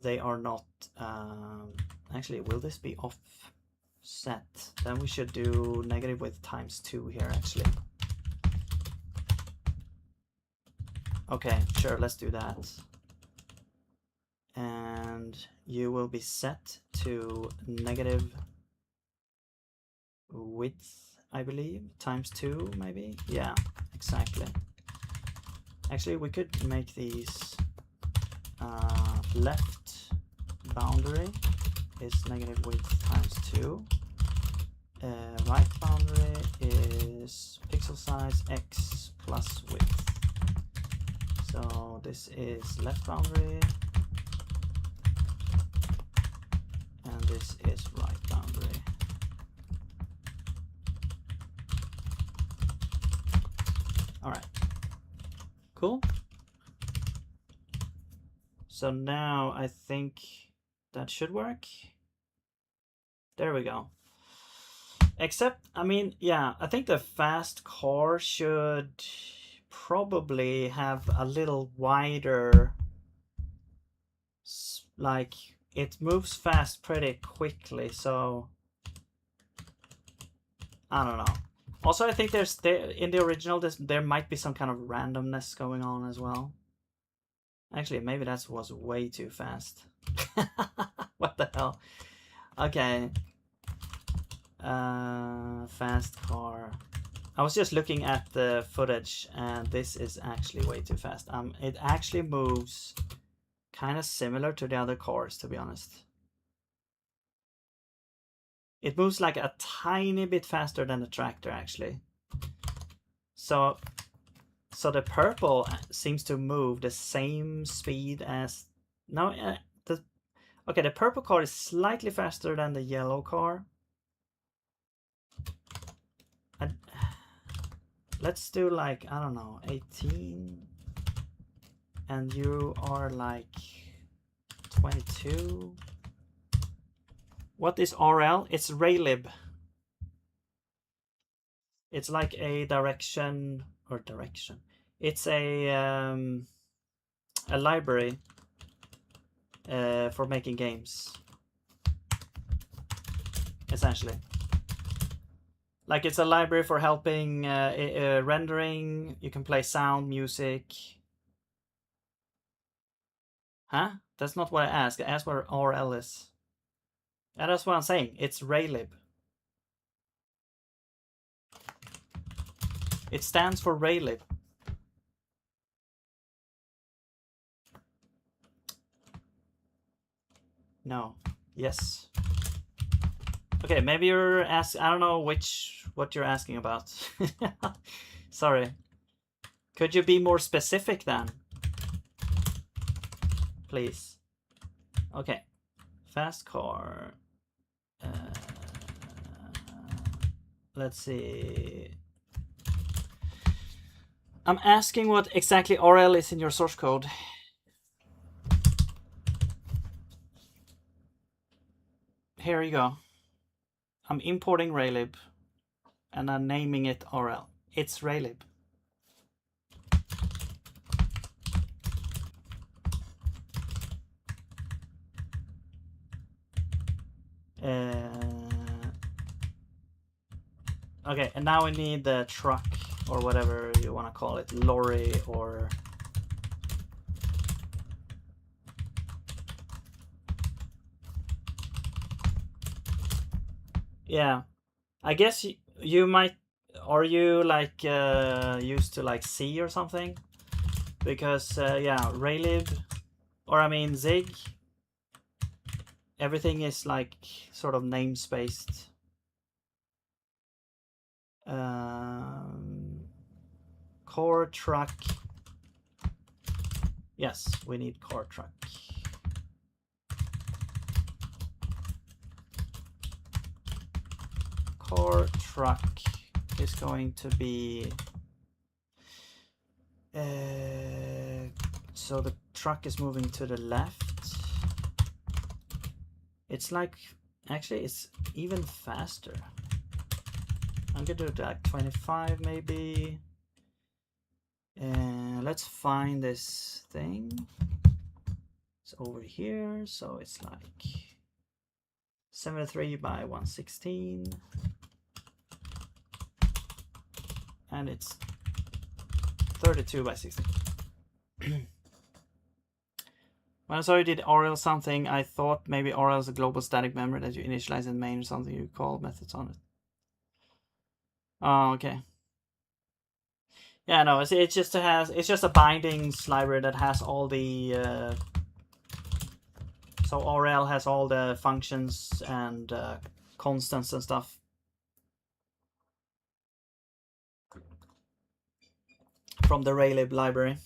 S1: they are not actually, will this be offset? Then we should do negative width times 2 here actually. Okay, sure, let's do that. And you will be set to negative width, I believe, times 2 maybe. Yeah, exactly. Actually, we could make these left boundary is negative width times 2. Right boundary is pixel size x plus width. So this is left boundary and this is right boundary. All right, cool. So now I think that should work. There we go. Except, I mean, yeah, I think the fast car should probably have a little wider, like it moves fast pretty quickly, so I don't know. Also, I think in the original there might be some kind of randomness going on as well. Actually, maybe that was way too fast. What the hell? Okay. Fast car. I was just looking at the footage and this is actually way too fast. It actually moves kind of similar to the other cars, to be honest. It moves like a tiny bit faster than the tractor actually. So the purple seems to move the same speed as okay, the purple car is slightly faster than the yellow car. Let's do like, I don't know, 18. And you are like 22. What is RL? It's raylib. It's like a direction. It's a library for making games, essentially. Like it's a library for helping rendering. You can play sound, music. Huh? That's not what I asked. I asked what RL is. And that's what I'm saying. It's raylib. It stands for raylib. No. Yes. Okay, maybe you're asking. I don't know what you're asking about. Sorry. Could you be more specific then? Please. Okay. Fast car. Let's see. I'm asking what exactly RL is in your source code. Here you go. I'm importing raylib. and I'm naming it RL. It's Raylib. Okay, and now we need the truck, or whatever you want to call it, lorry, or... Yeah, I guess you might... Are you like used to like C or something? Because yeah, Raylib, or I mean Zig, everything is like sort of namespaced. Core truck. Yes, we need core truck. Core truck is going to be... so the truck is moving to the left. It's like... Actually, it's even faster. I'm gonna do like 25 maybe. Let's find this thing. It's over here, so it's like 73 by 116. And it's 32 by 16. When I saw you did RL something, I thought maybe RL is a global static memory that you initialize in main or something. You call methods on it. Oh, okay. Yeah, no, it's just a bindings library that has all the so RL has all the functions and constants and stuff. From the Raylib library.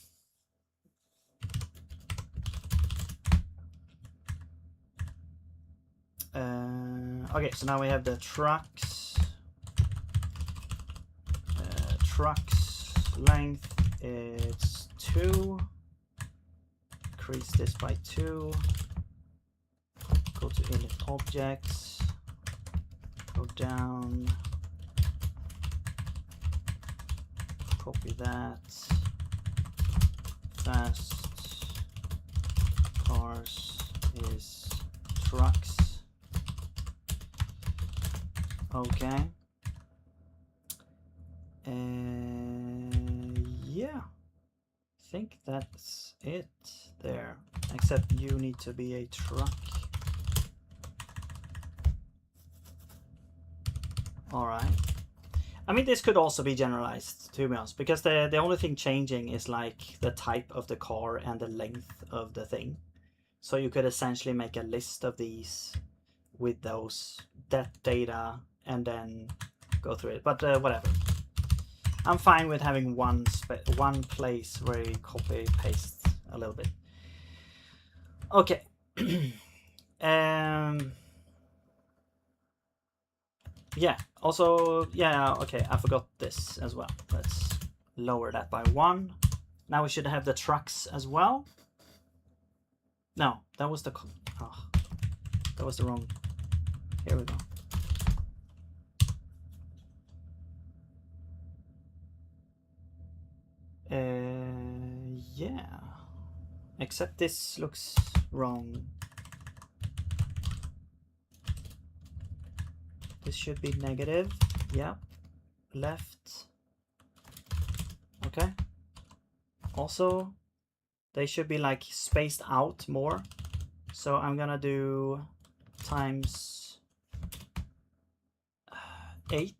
S1: Okay, so now we have the trucks. Trucks length, it's 2. Increase this by 2. Go to init objects. Go down. Copy that. Fast cars is trucks. Okay. Yeah. I think that's it there. Except you need to be a truck. Alright. I mean, this could also be generalized, to be honest, because the only thing changing is like the type of the car and the length of the thing. So you could essentially make a list of these with that data and then go through it. But whatever. I'm fine with having one place where you copy paste a little bit. Okay. Yeah, also, yeah, okay, I forgot this as well. Let's lower that by 1. Now we should have the trucks as well. No, that was the... Oh, that was the wrong... Here we go. Yeah. Except this looks wrong. This should be negative. Yeah. Left. Okay. Also, they should be like spaced out more. So I'm gonna do times 8,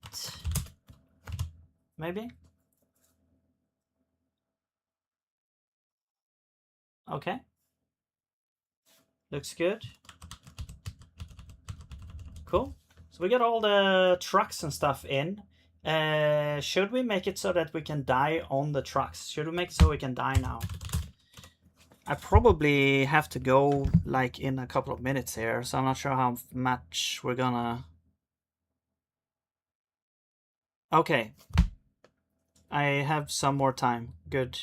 S1: maybe. Okay. Looks good. Cool. So we got all the trucks and stuff in. Should we make it so that we can die on the trucks? Should we make it so we can die now? I probably have to go like in a couple of minutes here, so I'm not sure how much we're gonna... Okay. I have some more time. Good.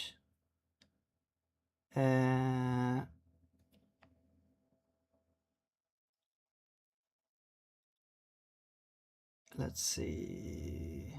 S1: Let's see.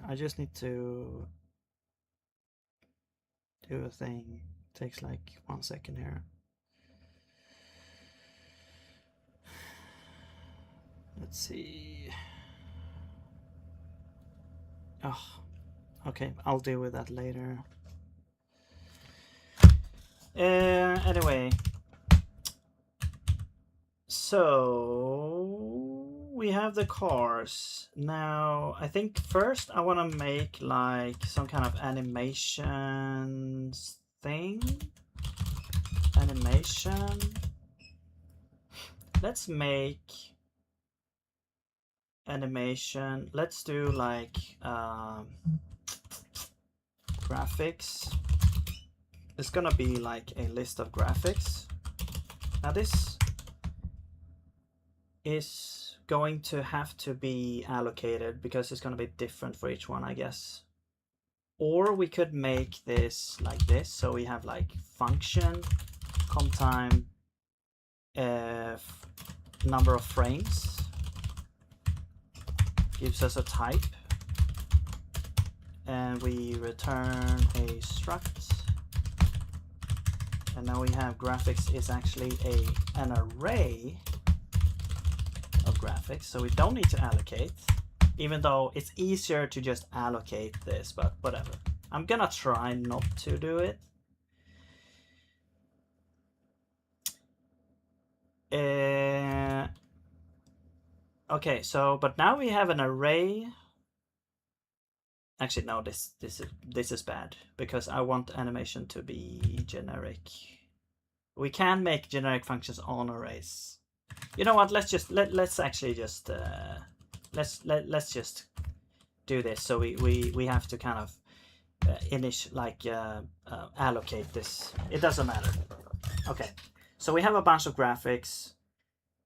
S1: I just need to do a thing. Takes like 1 second here. Let's see. Oh, okay, I'll deal with that later. Anyway, so we have the cars. Now, I think first I want to make like some kind of animation thing. Animation. Let's make animation. Let's do like graphics. It's gonna be like a list of graphics. Now this is going to have to be allocated because it's gonna be different for each one, I guess. Or we could make this like this, so we have like function, com time, number of frames, gives us a type, and we return a struct. And now we have graphics is actually an array of graphics, so we don't need to allocate, even though it's easier to just allocate this, but whatever. I'm gonna try not to do it. Okay, so but now we have an array. Actually, no, this is bad because I want animation to be generic. We can make generic functions on arrays. You know what? Let's actually just let's just do this. So we have to kind of allocate this. It doesn't matter. Okay, so we have a bunch of graphics,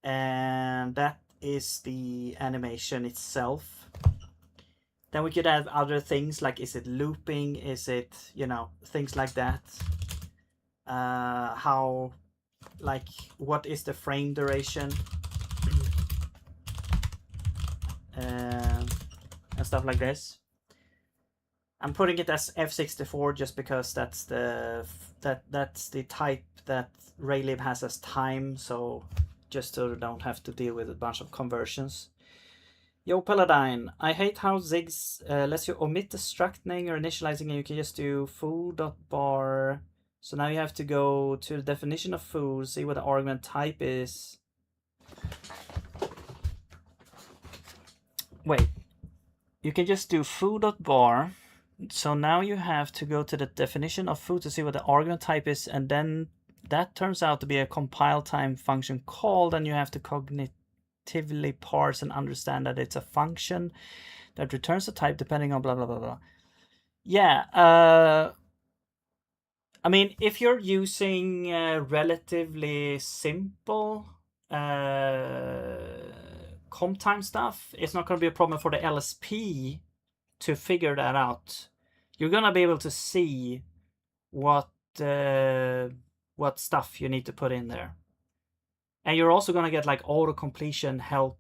S1: and that is the animation itself. Then we could add other things like, is it looping? Is it, you know, things like that. How, like, what is the frame duration? And stuff like this. I'm putting it as F64 just because that's the type that Raylib has as time, so just so we don't have to deal with a bunch of conversions. Yo, Paladine, I hate how Zig's lets you omit the struct name or initializing, and you can just do foo.bar. So now you have to go to the definition of foo, see what the argument type is. Wait, you can just do foo.bar. So now you have to go to the definition of foo to see what the argument type is, and then that turns out to be a compile time function called, and you have to cognitively parse and understand that it's a function that returns a type depending on blah blah blah blah. Yeah, I mean, if you're using relatively simple comp time stuff, it's not going to be a problem for the LSP to figure that out. You're going to be able to see what stuff you need to put in there. And you're also going to get like auto completion help.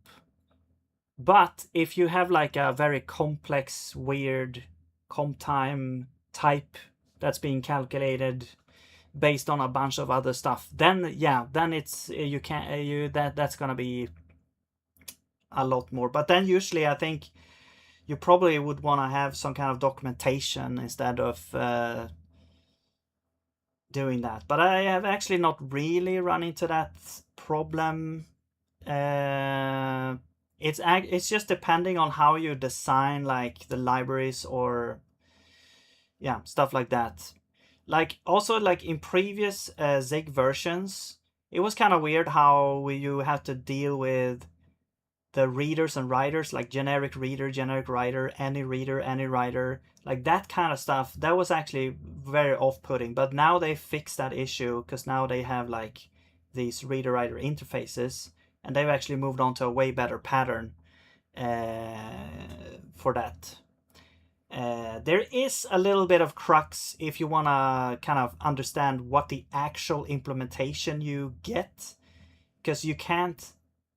S1: But if you have like a very complex, weird comp time type that's being calculated based on a bunch of other stuff, then yeah, then it's that's going to be a lot more. But then usually I think you probably would want to have some kind of documentation instead of doing that. But I have actually not really run into that problem. It's just depending on how you design like the libraries or yeah, stuff like that. Like also like in previous Zig versions, it was kind of weird how you have to deal with the readers and writers, like generic reader, generic writer, any reader, any writer, like that kind of stuff. That was actually very off-putting, but now they fixed that issue because now they have like these reader-writer interfaces, and they've actually moved on to a way better pattern for that. There is a little bit of crux if you want to kind of understand what the actual implementation you get, because you can't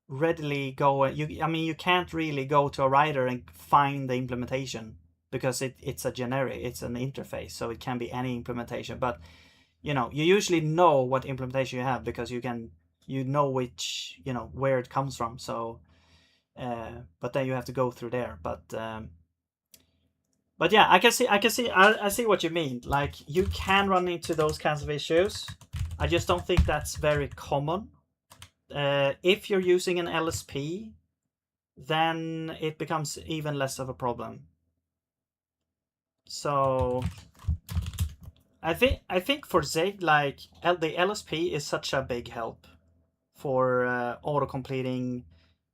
S1: readily go. I mean, you can't really go to a writer and find the implementation because it's a generic, it's an interface, so it can be any implementation. But you know, you usually know what implementation you have because you know which, you know, where it comes from. So, but then you have to go through there. But yeah, I see what you mean. Like, you can run into those kinds of issues. I just don't think that's very common. If you're using an LSP, then it becomes even less of a problem. So I think for Zig, like, the LSP is such a big help for auto completing,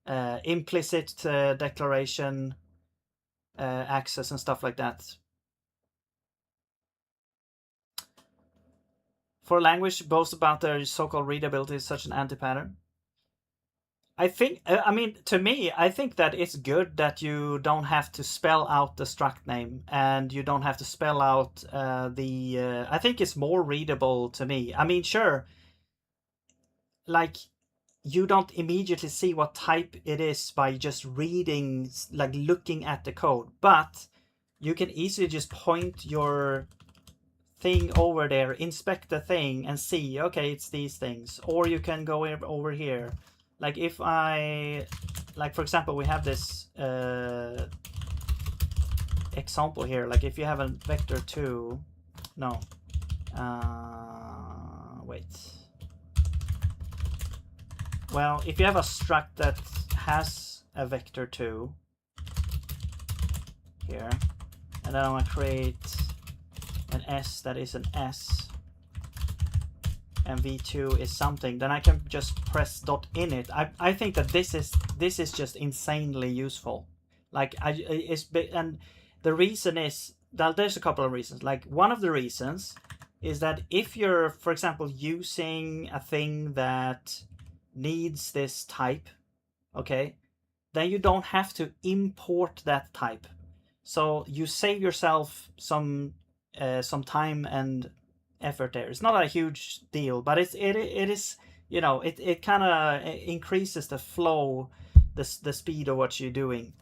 S1: implicit declaration access and stuff like that. For a language boasts about their so-called readability is such an anti-pattern. I think, I mean, to me, I think that it's good that you don't have to spell out the struct name and you don't have to spell out I think it's more readable to me. I mean, sure, like, you don't immediately see what type it is by just reading, like looking at the code, but you can easily just point your thing over there, inspect the thing and see, okay, it's these things. Or you can go over here. Like, if I, like, for example, we have this example here. Like, if you have a vector 2, no, wait. Well, if you have a struct that has a vector 2 here, and then I want to create an S that is an S, and v2 is something, then I can just press dot init. I think that this is just insanely useful. Like, and the reason is that there's a couple of reasons. Like, one of the reasons is that if you're, for example, using a thing that needs this type, okay, then you don't have to import that type. So you save yourself some time and effort there. It's not a huge deal, but it is, you know, it kind of increases the flow, the speed of what you're doing.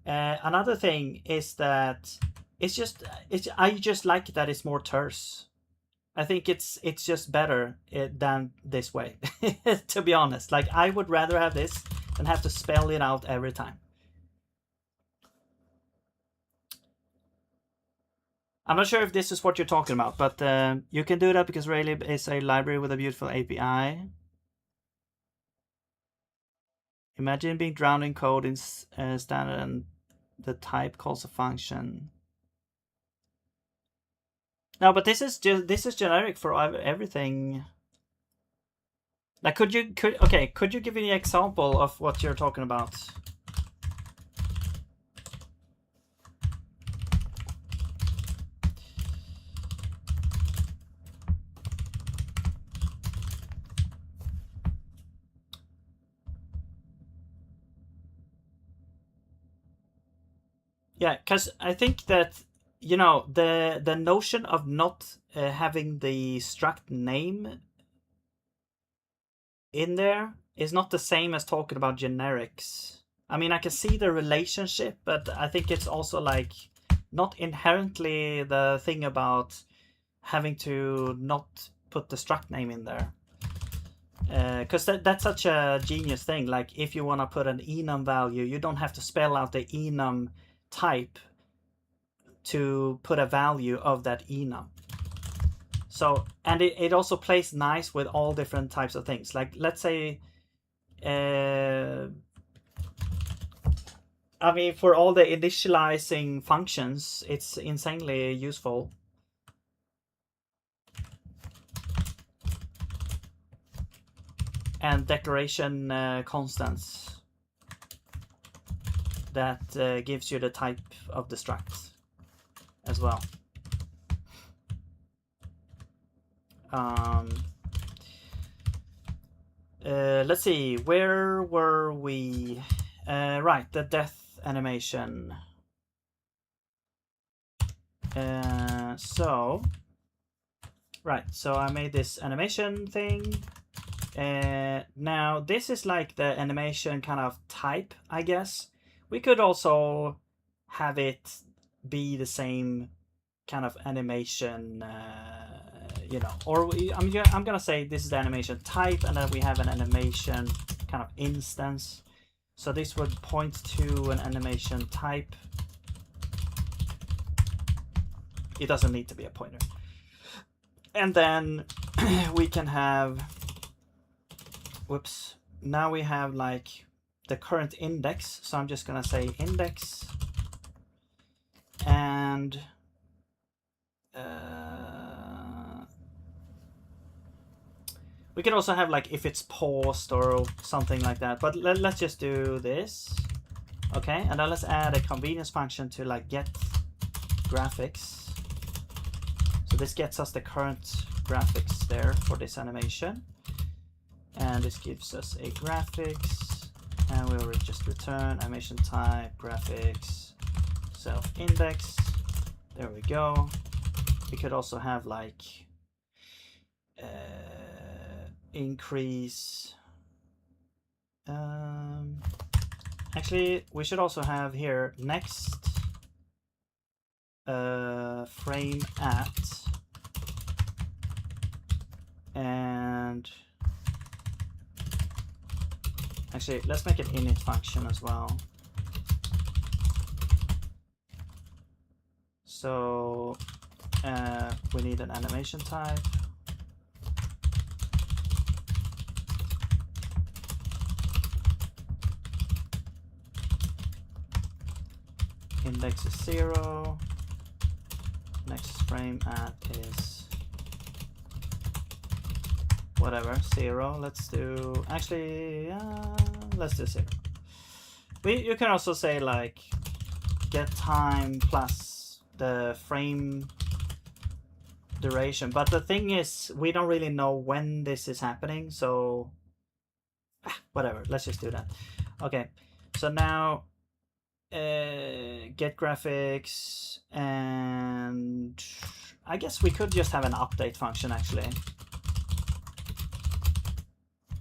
S1: Another thing is that I just like that it's more terse. I think it's just better than this way, to be honest. Like, I would rather have this than have to spell it out every time. I'm not sure if this is what you're talking about, but you can do that because Raylib is a library with a beautiful API. Imagine being drowned in code in standard and the type calls a function. No, but this is generic for everything. Like, could you give me an example of what you're talking about? Yeah, because I think that, you know, the notion of not having the struct name in there is not the same as talking about generics. I mean, I can see the relationship, but I think it's also, like, not inherently the thing about having to not put the struct name in there. Because that's such a genius thing. Like, if you want to put an enum value, you don't have to spell out the enum type to put a value of that enum. So, and it also plays nice with all different types of things. Like, let's say, I mean, for all the initializing functions, it's insanely useful. And declaration constants that gives you the type of the struct as well. Let's see, where were we? Right, the death animation. So I made this animation thing. Now this is like the animation kind of type, I guess. We could also have it be the same kind of animation, you know, or I'm gonna say this is the animation type, and then we have an animation kind of instance. So this would point to an animation type. It doesn't need to be a pointer. And then we can have, whoops, now we have like the current index. So I'm just gonna say index, and we can also have like if it's paused or something like that, but let's just do this. Okay, and then let's add a convenience function to like get graphics. So this gets us the current graphics there for this animation, and this gives us a graphics, and we will just return animation type graphics self index. There we go. We could also have like increase. Actually, we should also have here next frame at, and actually let's make an init function as well. So we need an animation type. Index is 0. Next frame at is whatever, 0. Let's do, actually, let's do 0. You can also say like get time plus the frame duration, but the thing is we don't really know when this is happening, so whatever, let's just do that. Okay, so now get graphics, and I guess we could just have an update function actually.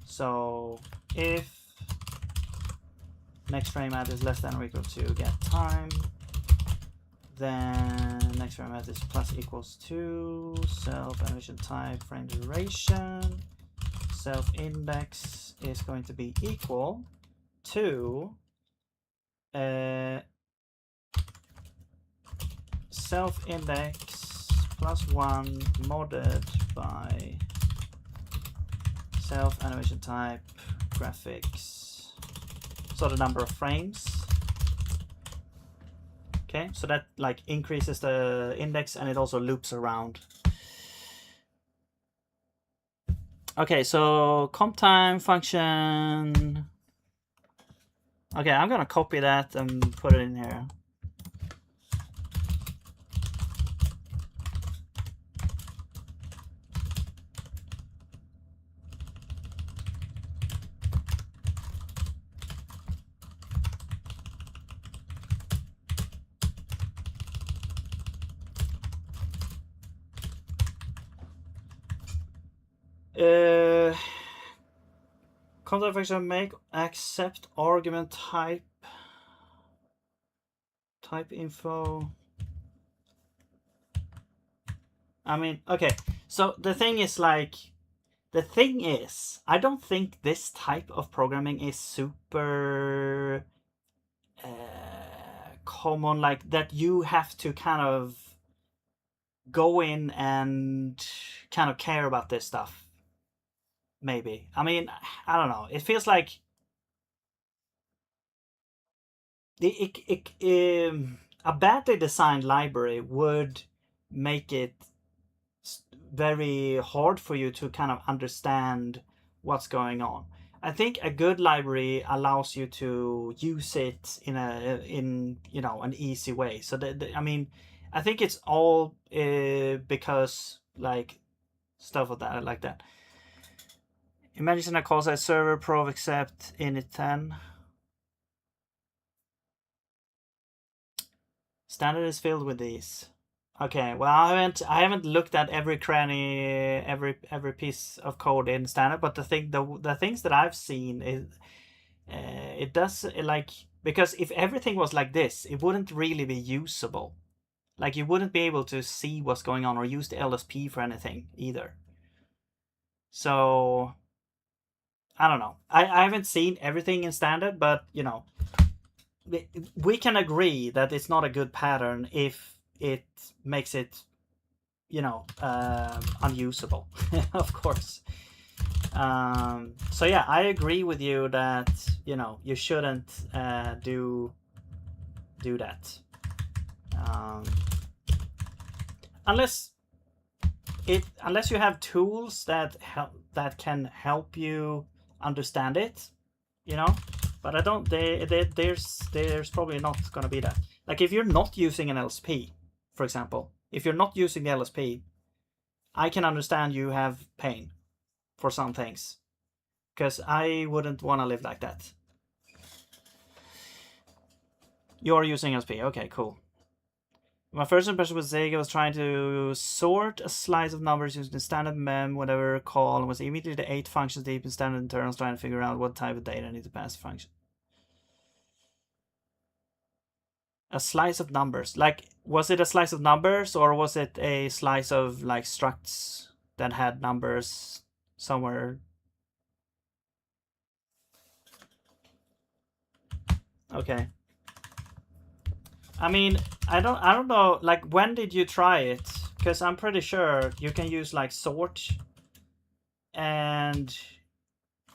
S1: So if next frame at is less than or equal to get time, then next frame at is plus equals to self animation type frame duration. Self index is going to be equal to self index plus 1 modded by self animation type graphics, so the number of frames. Okay, so that like increases the index, and it also loops around. Okay, so comp time function. Okay, I'm gonna copy that and put it in here. Contact function make accept argument type info. I mean, okay, so the thing is I don't think this type of programming is super common, like that you have to kind of go in and kind of care about this stuff. Maybe. I mean, I don't know. It feels like a badly designed library would make it very hard for you to kind of understand what's going on. I think a good library allows you to use it in you know, an easy way. So I mean, I think it's all because like stuff like that. Imagine a call side server prov accept init 10. Standard is filled with these. Okay, well, I haven't looked at every cranny, every piece of code in standard, but the things that I've seen is it does like, because if everything was like this, it wouldn't really be usable. Like, you wouldn't be able to see what's going on or use the LSP for anything either. So I don't know. I haven't seen everything in standard, but you know, we can agree that it's not a good pattern if it makes it, you know, unusable, of course. So yeah, I agree with you that, you know, you shouldn't do that, unless you have tools that can help you understand it, you know. But I don't. There's probably not going to be that. Like, if you're not using an LSP, for example, if you're not using the LSP, I can understand you have pain for some things, because I wouldn't want to live like that. You're using LSP. Okay, cool. My first impression was Zig. I was trying to sort a slice of numbers using the standard mem, whatever call, and was immediately 8 functions deep in standard internals, trying to figure out what type of data I need to pass the function. A slice of numbers. Like, was it a slice of numbers, or was it a slice of like structs that had numbers somewhere? Okay. I mean, I don't know, like, when did you try it? Because I'm pretty sure you can use like sort, and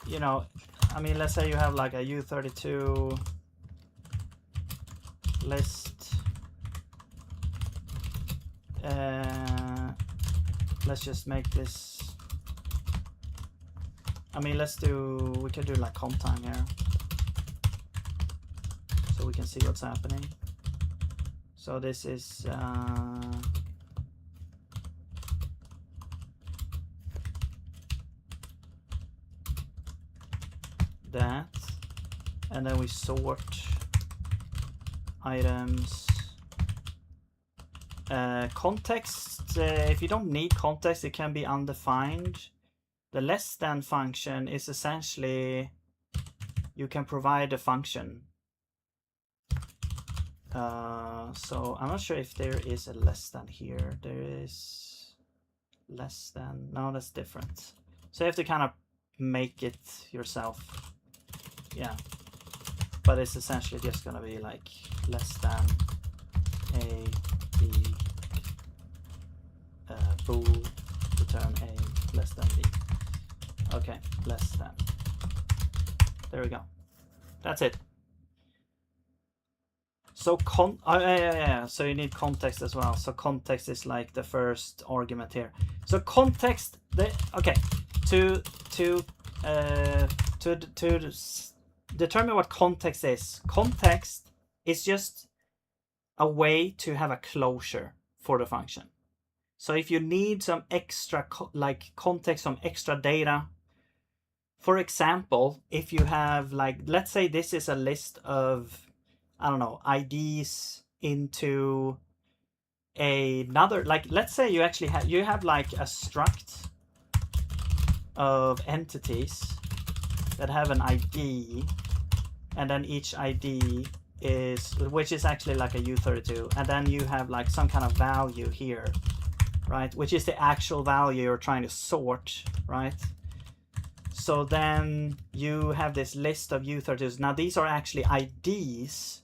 S1: you know, I mean, let's say you have like a U32 list. Let's just make this. I mean, we can do like comp time here, so we can see what's happening. So this is that, and then we sort items. Context, if you don't need context, it can be undefined. The less than function is essentially, you can provide a function. So I'm not sure if there is a less than here. There is less than. No, that's different. So you have to kind of make it yourself. Yeah. But it's essentially just going to be like less than A, B, bool, return A, less than B. Okay, less than. There we go. That's it. So so you need context as well. So context is like the first argument here. So context, to determine what context is just a way to have a closure for the function. So if you need some extra context, some extra data, for example, if you have, like, let's say this is a list of, I don't know, IDs into another, like, let's say you actually have like a struct of entities that have an ID, and then each ID which is actually like a U32, and then you have like some kind of value here, right, which is the actual value you're trying to sort, right? So then you have this list of U32s. Now these are actually IDs,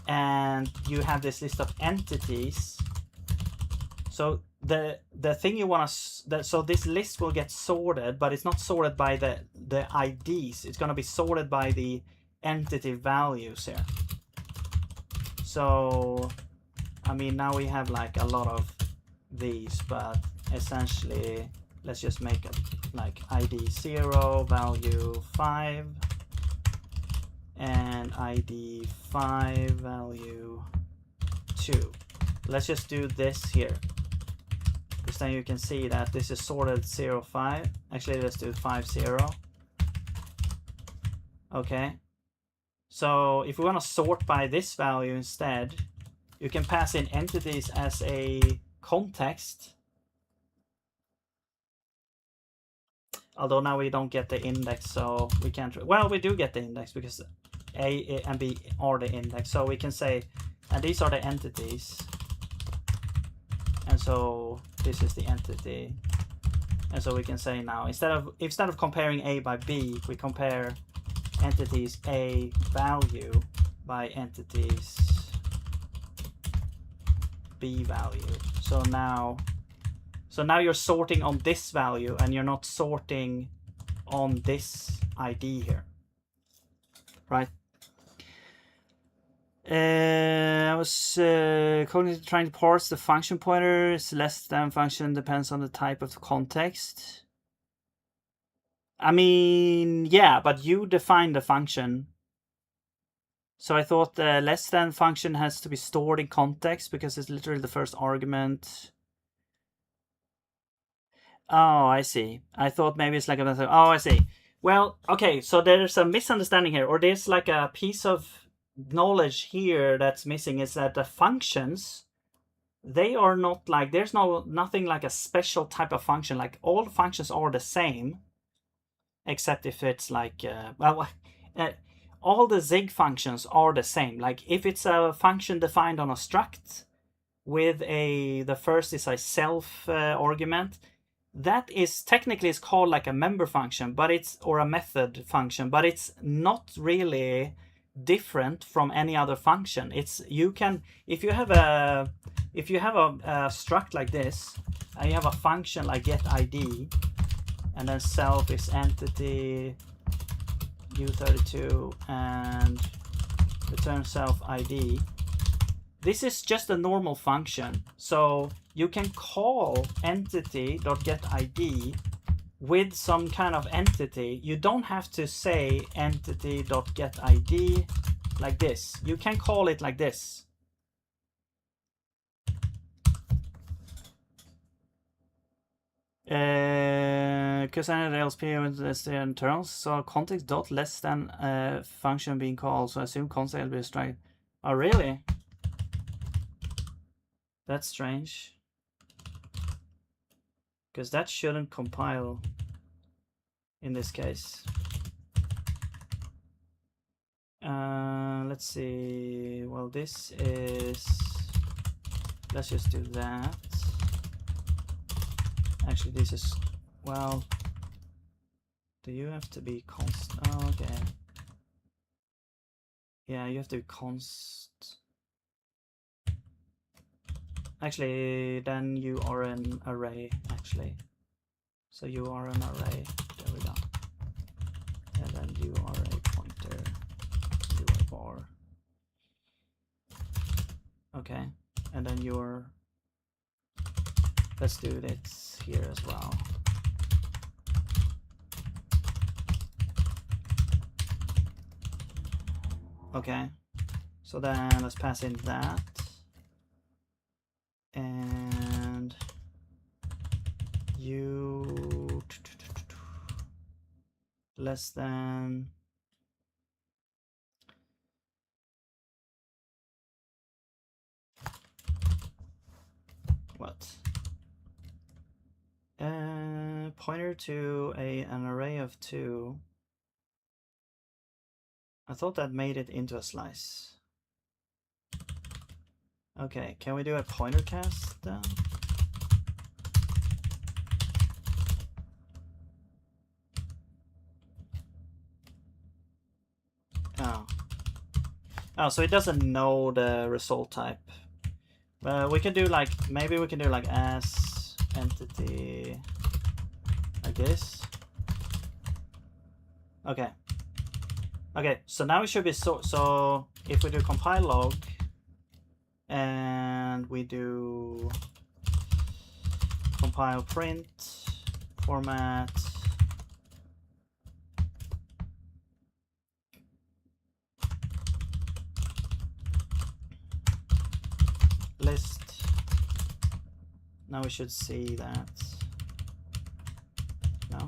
S1: and you have this list of entities. So the thing you want to, so this list will get sorted, but it's not sorted by the IDs. It's going to be sorted by the entity values here. So I mean, now we have like a lot of these, but essentially let's just make it like ID 0, value 5, and ID 5, value 2. Let's just do this here, because then you can see that this is sorted 0, 5. Actually, let's do 5, 0. Okay. So if we want to sort by this value instead, you can pass in entities as a context. Although now we don't get the index, so we can't. Well, we do get the index because A and B are the index. So we can say, and these are the entities. And so this is the entity. And so we can say now, instead of comparing A by B, we compare entities A value by entities B value. So now you're sorting on this value and you're not sorting on this ID here, right? I was trying to parse the function pointers. Less than function depends on the type of context. I mean, yeah, but you define the function. So I thought the less than function has to be stored in context because it's literally the first argument. Oh, I see. I thought maybe it's like a method. Oh, I see. Well, okay, so there's a misunderstanding here, or there's like a piece of knowledge here that's missing, is that the functions, they are not like, there's nothing like a special type of function. Like all functions are the same, except if it's like, all the zig functions are the same. Like if it's a function defined on a struct with the first is a self argument, that is technically is called like a member function, but or a method function, but it's not really different from any other function. It's, you can, if you have a struct like this, and you have a function like get ID, and then self is entity u32 and return self ID. This is just a normal function, so you can call entity.getID with some kind of entity. You don't have to say entity.getID like this. You can call it like this. Because I had LSP with the internals, so context dot less than function being called. So I assume context will be strike. Oh, really? That's strange. Because that shouldn't compile in this case. Let's see. Well, this is. Let's just do that. Actually, this is. Well. Do you have to be const? Oh, okay. Yeah, you have to be const. Actually, then you are an array, actually. So you are an array. There we go. And then you are a pointer. You are bar. Okay. And then you're. Let's do this here as well. Okay. So then let's pass in that. And you less than what? Pointer to an array of 2. I thought that made it into a slice. Okay, can we do a pointer cast then? Oh, so it doesn't know the result type. We can do like, maybe we can do like as entity like this. Okay. Okay, so now it should be so if we do compile log and we do compile print format list, now we should see that. No.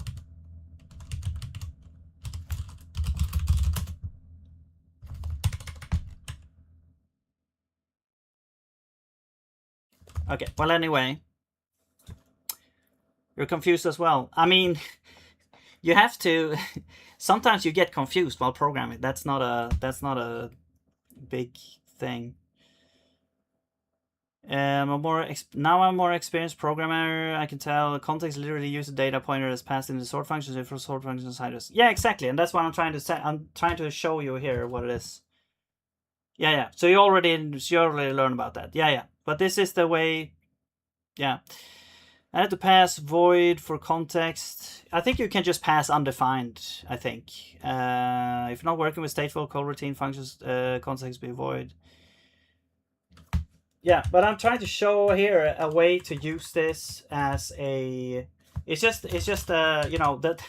S1: Okay, well, anyway, you're confused as well. I mean, you have to. Sometimes you get confused while programming. That's not a big thing. Now I'm a more experienced programmer. I can tell context literally use a data pointer as passed in the sort functions if for sort functions hiders. Yeah, exactly, and that's what I'm trying to say. I'm trying to show you here what it is. Yeah. So you already learned about that. Yeah. But this is the way. Yeah. I had to pass void for context. I think you can just pass undefined, I think. If not working with stateful coroutine functions, context be void. Yeah, but I'm trying to show here a way to use this as a... It's just you know, that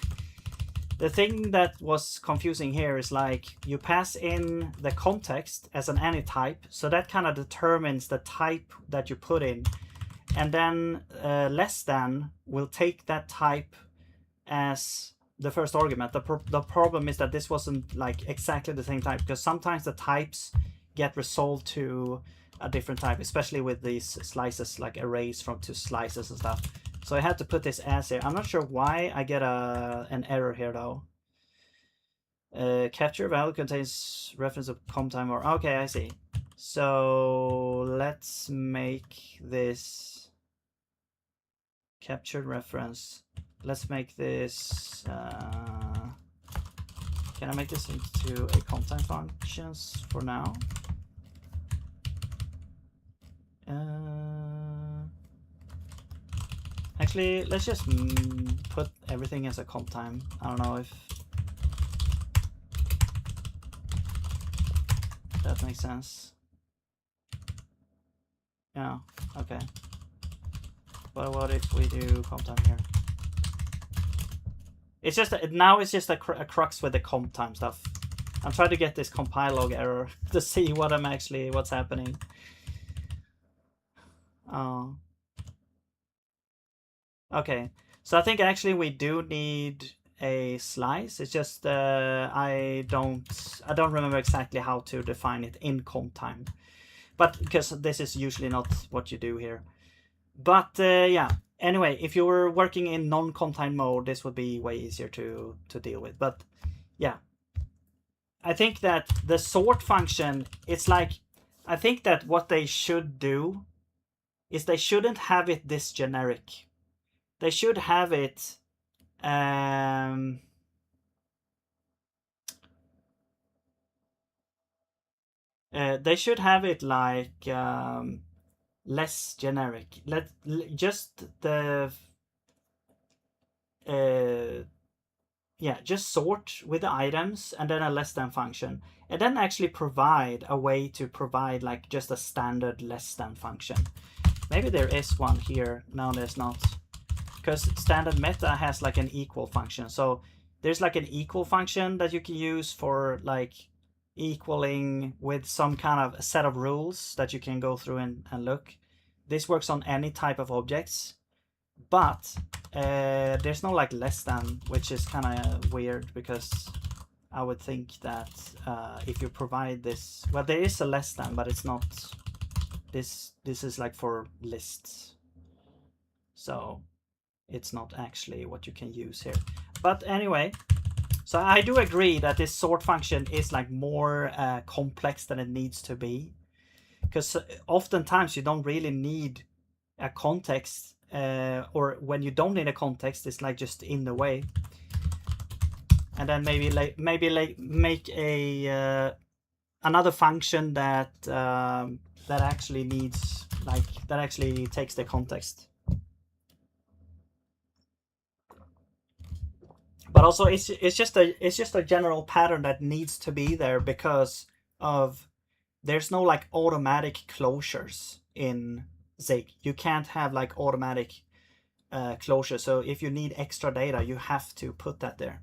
S1: the thing that was confusing here is like you pass in the context as an any type, so that kind of determines the type that you put in. And then less than will take that type as the first argument. The problem is that this wasn't like exactly the same type, because sometimes the types get resolved to a different type, especially with these slices, like arrays from two slices and stuff. So I had to put this as here. I'm not sure why I get an error here though. Capture value contains reference of comp time or... Okay, I see. So let's make this captured reference. Let's make this... can I make this into a comp time functions for now? Actually, let's just put everything as a comp time. I don't know if that makes sense. Yeah, okay. But what if we do comp time here? It's just now it's just a crux with the comp time stuff. I'm trying to get this compile log error to see what what's happening. Oh. Okay, so I think actually we do need a slice. It's just I don't remember exactly how to define it in comp time, but because this is usually not what you do here. But yeah, anyway, if you were working in non-comp time mode, this would be way easier to deal with. But yeah, I think that the sort function, it's like, I think that what they should do is they shouldn't have it this generic. They should have it they should have it like less generic. Just the yeah, just sort with the items and then a less than function, and then actually provide a way to provide like just a standard less than function. Maybe there is one here. No, there's not, because standard meta has like an equal function. So there's like an equal function that you can use for like equaling with some kind of a set of rules that you can go through and look. This works on any type of objects, but there's no like less than, which is kind of weird, because I would think that if you provide this, well, there is a less than, but it's not this is like for lists, so it's not actually what you can use here. But anyway, so I do agree that this sort function is like more complex than it needs to be, because oftentimes you don't really need a context, or when you don't need a context, it's like just in the way. And then maybe make a another function that that actually needs, like, that actually takes the context. But also it's just a general pattern that needs to be there, because of there's no like automatic closures in Zig. You can't have like automatic closure. So if you need extra data, you have to put that there.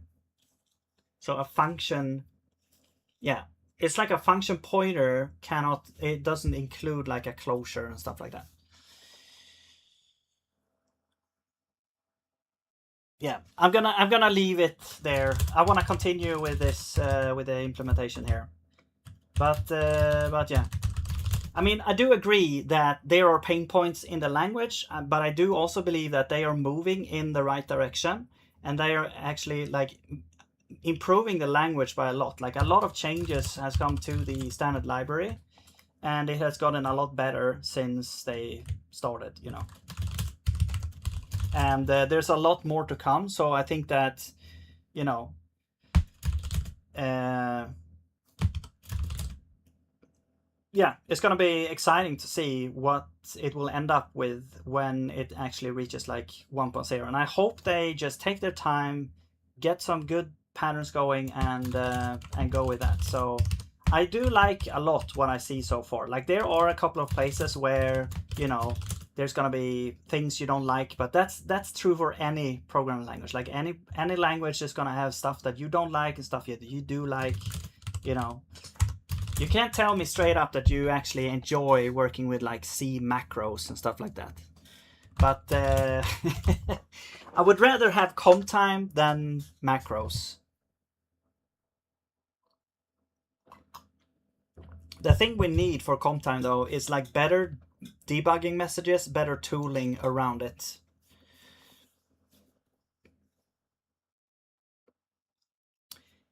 S1: So a function, yeah, it's like a function pointer cannot, it doesn't include like a closure and stuff like that. Yeah, I'm gonna leave it there. I want to continue with this with the implementation here, but yeah. I mean, I do agree that there are pain points in the language, but I do also believe that they are moving in the right direction, and they are actually like improving the language by a lot. Like a lot of changes has come to the standard library, and it has gotten a lot better since they started, you know. And there's a lot more to come, so I think that, you know, yeah, it's gonna be exciting to see what it will end up with when it actually reaches like 1.0. And I hope they just take their time, get some good patterns going, and go with that. So I do like a lot what I see so far. Like there are a couple of places where, you know, there's gonna be things you don't like, but that's true for any programming language. Like any language is gonna have stuff that you don't like and stuff that you do like, you know. You can't tell me straight up that you actually enjoy working with like C macros and stuff like that. But I would rather have comp time than macros. The thing we need for comp time though is like better debugging messages, better tooling around it.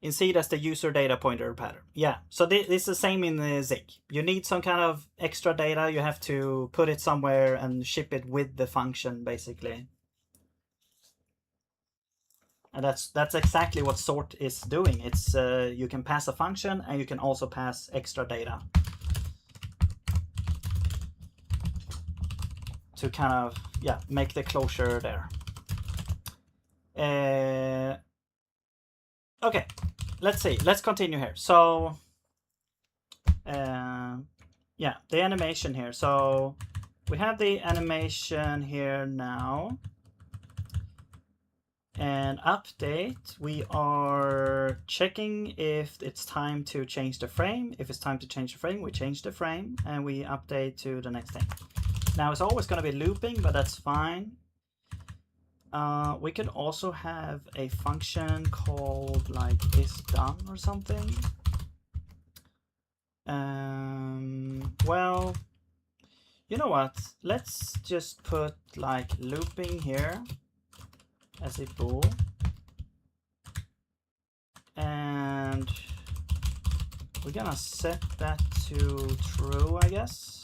S1: In C, that's the user data pointer pattern. Yeah, so this is the same in the zig. You need some kind of extra data, you have to put it somewhere and ship it with the function, basically. And that's exactly what sort is doing. It's you can pass a function and you can also pass extra data to kind of, yeah, make the closure there. Okay, let's see. Let's continue here. So, yeah, the animation here. So we have the animation here now. And update, we are checking if it's time to change the frame. If it's time to change the frame, we change the frame and we update to the next thing. Now it's always going to be looping, but that's fine. We could also have a function called like isDone or something. Well, you know what? Let's just put like looping here as a bool, and we're gonna set that to true, I guess.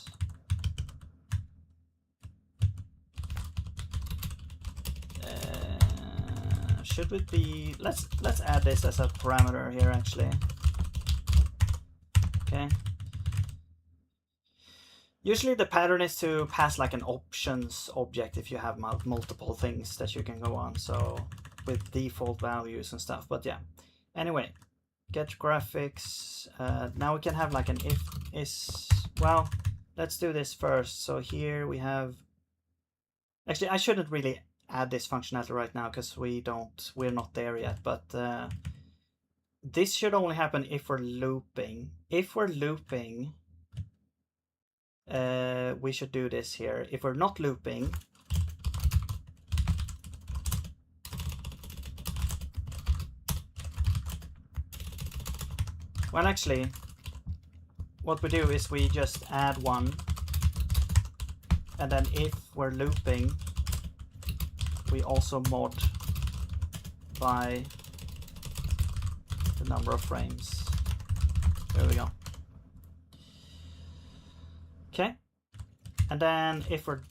S1: Should it be, let's add this as a parameter here actually. Okay. Usually the pattern is to pass like an options object if you have multiple things that you can go on, so with default values and stuff. But yeah, anyway, get graphics. Now we can have like an if is, well, let's do this first. So here we have, actually I shouldn't really add this functionality right now because we're not there yet, but this should only happen if we're looping. If we're looping, we should do this here. If we're not looping, well, actually what we do is we just add one, and then if we're looping, we also mod by the number of frames. There we go. Okay, and then if we're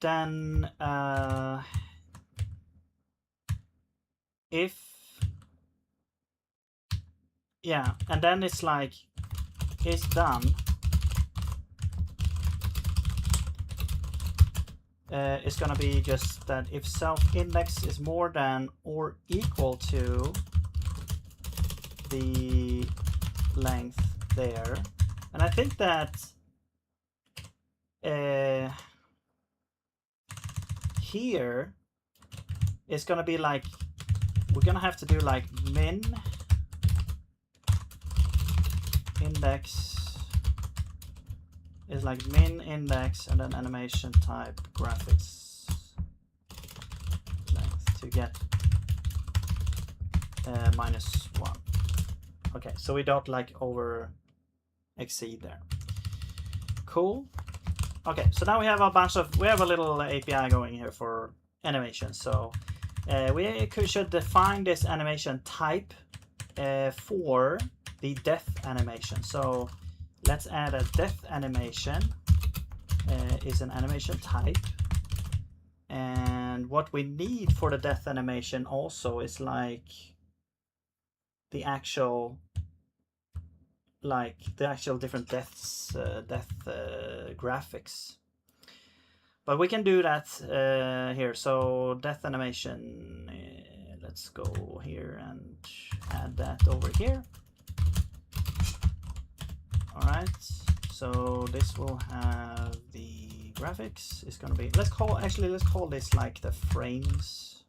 S1: done, yeah, and then it's like isDone. It's gonna be just that if self-index is more than or equal to the length there, and I think that here it's gonna be like, we're gonna have to do like min index is like min index and then animation type graphics length to get -1. Okay, so we don't like over exceed there. Cool. Okay, so now we have a little API going here for animation. So we should define this animation type for the death animation. So let's add a death animation is an animation type. And what we need for the death animation also is like the actual different death graphics. But we can do that here. So death animation, let's go here and add that over here. All right, so this will have the graphics. It's gonna be, let's call this like the frames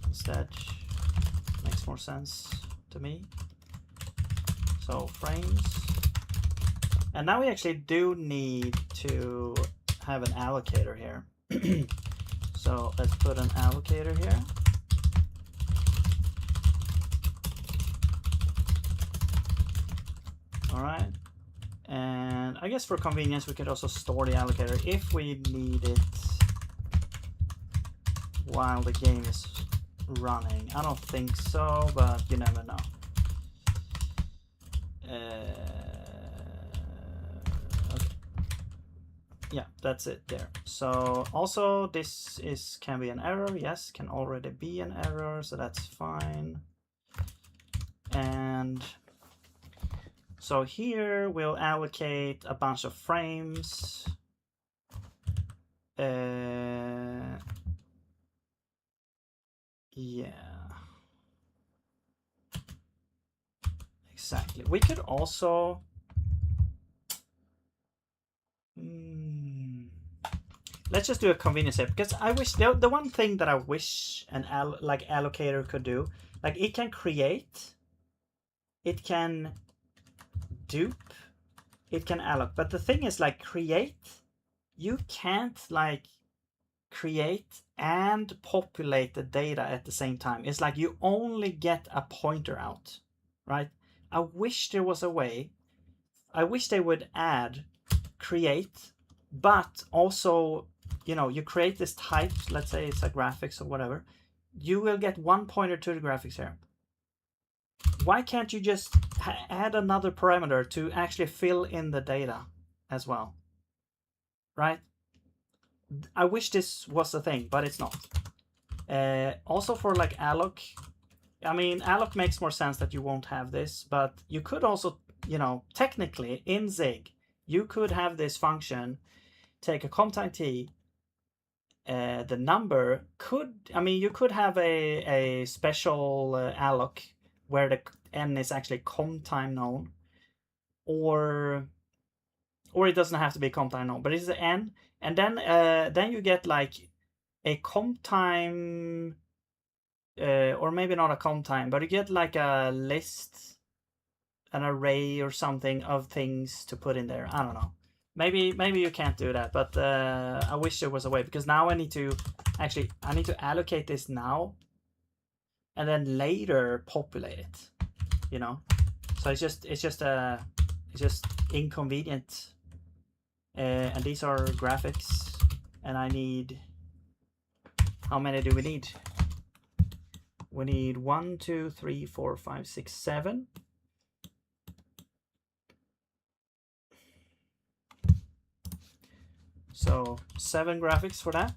S1: instead. Makes more sense to me. So frames. And now we actually do need to have an allocator here. So let's put an allocator here. All right. And I guess for convenience, we could also store the allocator if we need it while the game is running. I don't think so, but you never know. Okay. Yeah, that's it there. So also this can be an error. Yes, can already be an error, so that's fine. And so here we'll allocate a bunch of frames. Yeah. Exactly. We could also let's just do a convenience here, because I wish the one thing that I wish an allocator could do, like it can create, it can dupe, it can alloc, but the thing is, like, create, you can't like create and populate the data at the same time. It's like you only get a pointer out, right? I wish there was a way. I wish they would add create, but also, you know, you create this type, let's say it's a graphics or whatever, you will get one pointer to the graphics here. Why can't you just add another parameter to actually fill in the data as well, right? I wish this was a thing, but it's not. Also for like alloc, I mean, alloc makes more sense that you won't have this, but you could also, you know, technically in Zig, you could have this function, take a comtime t, the number could, I mean, you could have a special alloc where the n is actually comtime known, or it doesn't have to be comtime known, but it's the n, and then you get like a comtime, or maybe not a comtime, but you get like a list, an array or something of things to put in there. I don't know. Maybe you can't do that, but I wish there was a way, because now I need to allocate this now, and then later populate it. You know, so it's just inconvenient. And these are graphics, and I need, how many do we need? We need 1, 2, 3, 4, 5, 6, 7. So 7 graphics for that.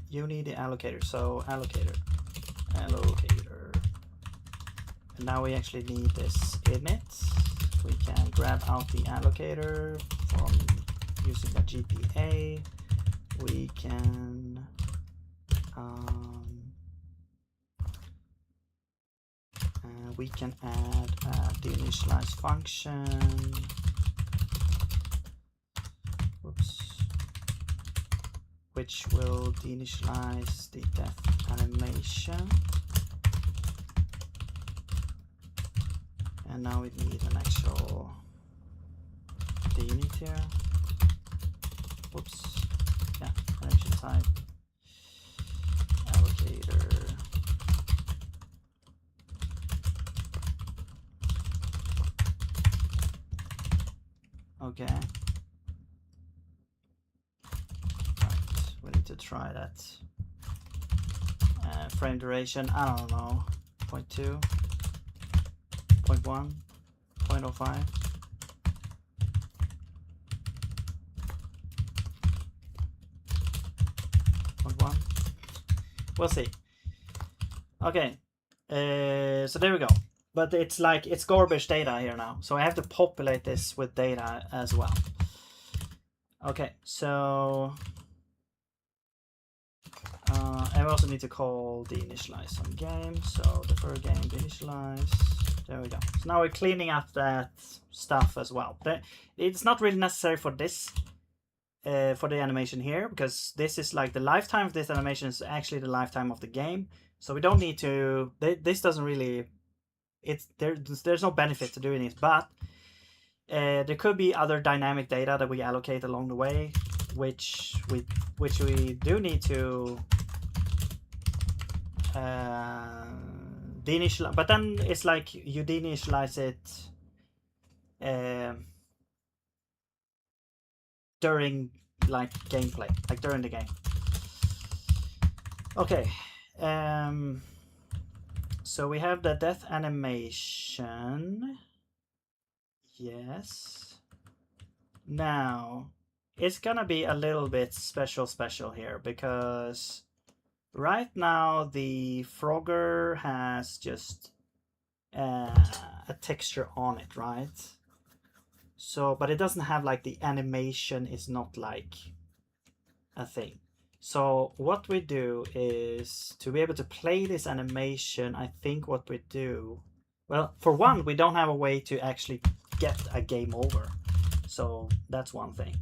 S1: You need the allocator, so allocator. And now we actually need this init. We can grab out the allocator from using the GPA. We can add a deinitialize function. Whoops. Which will deinitialize the death animation. And now we need an actual deinit here. Whoops. Yeah, animation type. Allocator. Okay. Right. We need to try that. Frame duration, I don't know. 0.2, 0.1, 0.05. We'll see. Okay, so there we go. But it's like, it's garbage data here now. So I have to populate this with data as well. Okay, so I also need to call the initialize on game. So defer game, initialize. There we go. So now we're cleaning up that stuff as well. But it's not really necessary for this, for the animation here, because this is like the lifetime of this animation is actually the lifetime of the game. So we don't need to, this doesn't really, there's no benefit to doing this, but there could be other dynamic data that we allocate along the way, which we do need to deinitialize. But then it's like you deinitialize it during like gameplay, like during the game. Okay. So we have the death animation. Yes. Now it's gonna be a little bit special here, because right now the Frogger has just a texture on it, right? So, but it doesn't have like the animation is not like a thing. So what we do is, to be able to play this animation, I think what we do, well, for one, we don't have a way to actually get a game over. So that's one thing.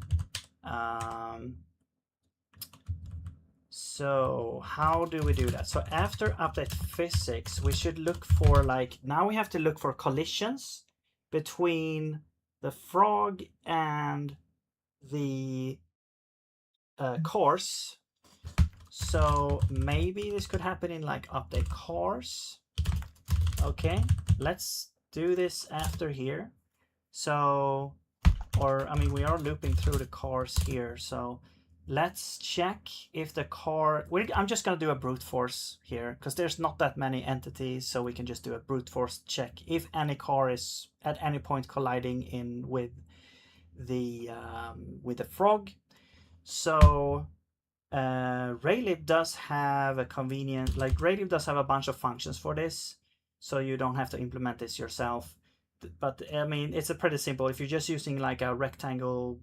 S1: So how do we do that? So after update physics, we should look for like, now we have to look for collisions between the frog and the course. So maybe this could happen in like update cars. Okay, let's do this after here. So, or I mean, we are looping through the cars here. So let's check if the car, I'm just gonna do a brute force here, because there's not that many entities, so we can just do a brute force check if any car is at any point colliding in with the frog. So Raylib does have a convenient, like Raylib does have a bunch of functions for this, so you don't have to implement this yourself. But I mean, it's a pretty simple. If you're just using like a rectangle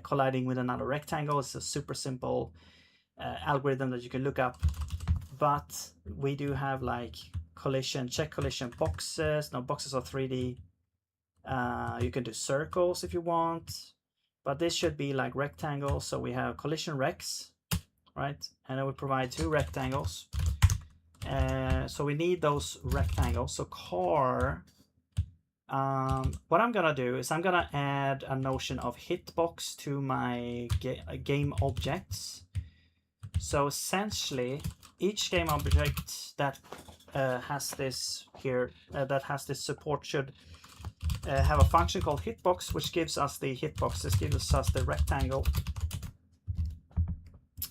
S1: colliding with another rectangle, it's a super simple algorithm that you can look up. But we do have like collision, check collision boxes. No, boxes are 3D. You can do circles if you want, but this should be like rectangles. So we have collision recs, right? And then we provide 2 rectangles. So we need those rectangles. So car, what I'm gonna do is I'm gonna add a notion of hitbox to my game objects. So essentially, each game object that has this here, that has this support, should have a function called hitbox, which gives us the hitbox. This gives us the rectangle.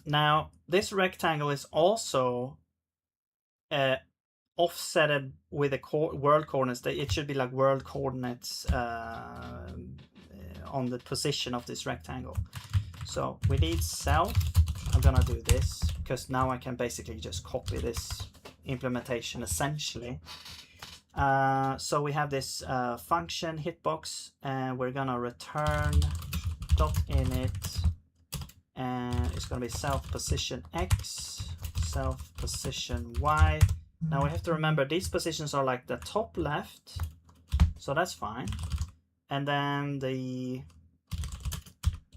S1: Now, this rectangle is also offsetted with the world coordinates. It should be like world coordinates on the position of this rectangle. So we need self. I'm gonna do this because now I can basically just copy this implementation essentially. So we have this function hitbox, and we're gonna return .init, and it's gonna be self position x, self position y. Now we have to remember these positions are like the top left, so that's fine. And then the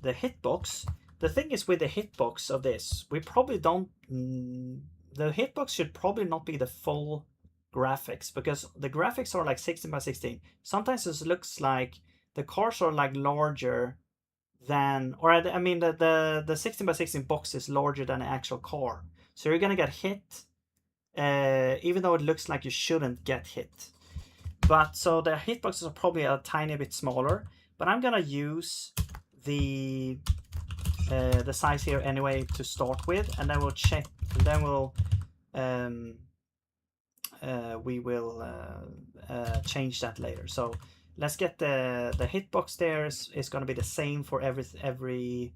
S1: hitbox. The thing is with the hitbox of this, we probably don't. The hitbox should probably not be the full graphics, because the graphics are like 16 by 16. Sometimes it looks like the cars are like larger than, or I mean the 16 by 16 box is larger than the actual car. So you're gonna get hit, even though it looks like you shouldn't get hit. But so the hitboxes are probably a tiny bit smaller. but I'm gonna use the size here anyway to start with, and then we'll check, and then we will change that later. So let's get the hitbox there is going to be the same for every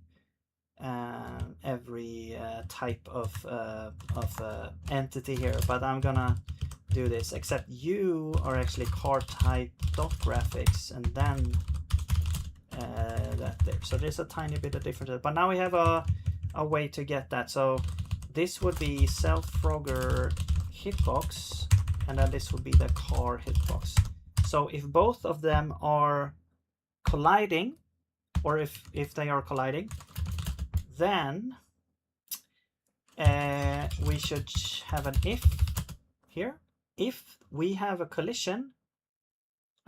S1: type of entity here, but I'm gonna do this, except you are actually card type dot graphics, and then that there. So there's a tiny bit of difference, but now we have a way to get that. So this would be self Frogger hitbox, and then this would be the car hitbox. So if both of them are colliding, or if they are colliding, then we should have an if here. If we have a collision,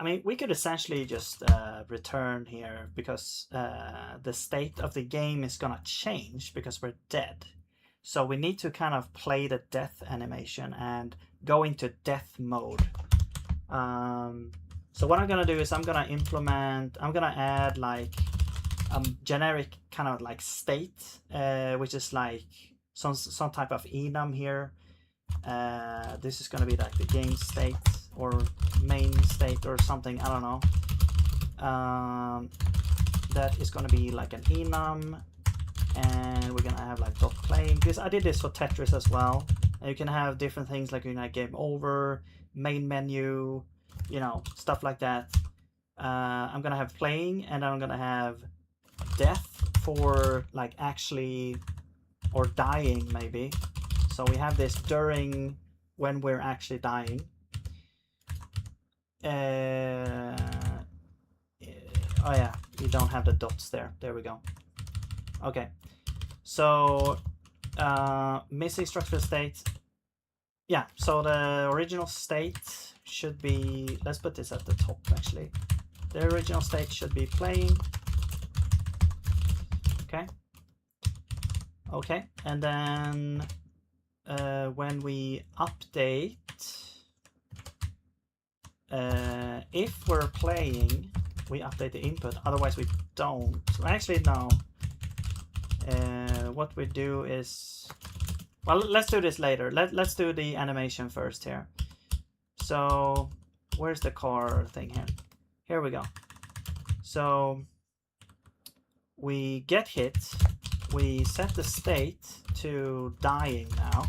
S1: I mean, we could essentially just return here, because the state of the game is gonna change because we're dead. So we need to kind of play the death animation and go into death mode. So what I'm gonna do is I'm gonna add like a generic kind of like state, which is like some type of enum here. This is gonna be like the game state or main state or something, I don't know. That is gonna be like an enum, and we're gonna have like dot playing. This, I did this for Tetris as well. And you can have different things like, you know, game over, main menu, you know, stuff like that. I'm gonna have playing, and I'm gonna have death for like actually, or dying maybe. So we have this during when we're actually dying. Oh yeah, you don't have the dots there. There we go. Okay, so missing structural state. Yeah, so the original state should be, let's put this at the top actually. The original state should be playing. Okay. Okay, and then when we update, if we're playing, we update the input, otherwise we don't. Actually, no. What we do is, well, let's do this later. Let's do the animation first here. So where's the car thing here? Here we go. So we get hit, we set the state to dying now,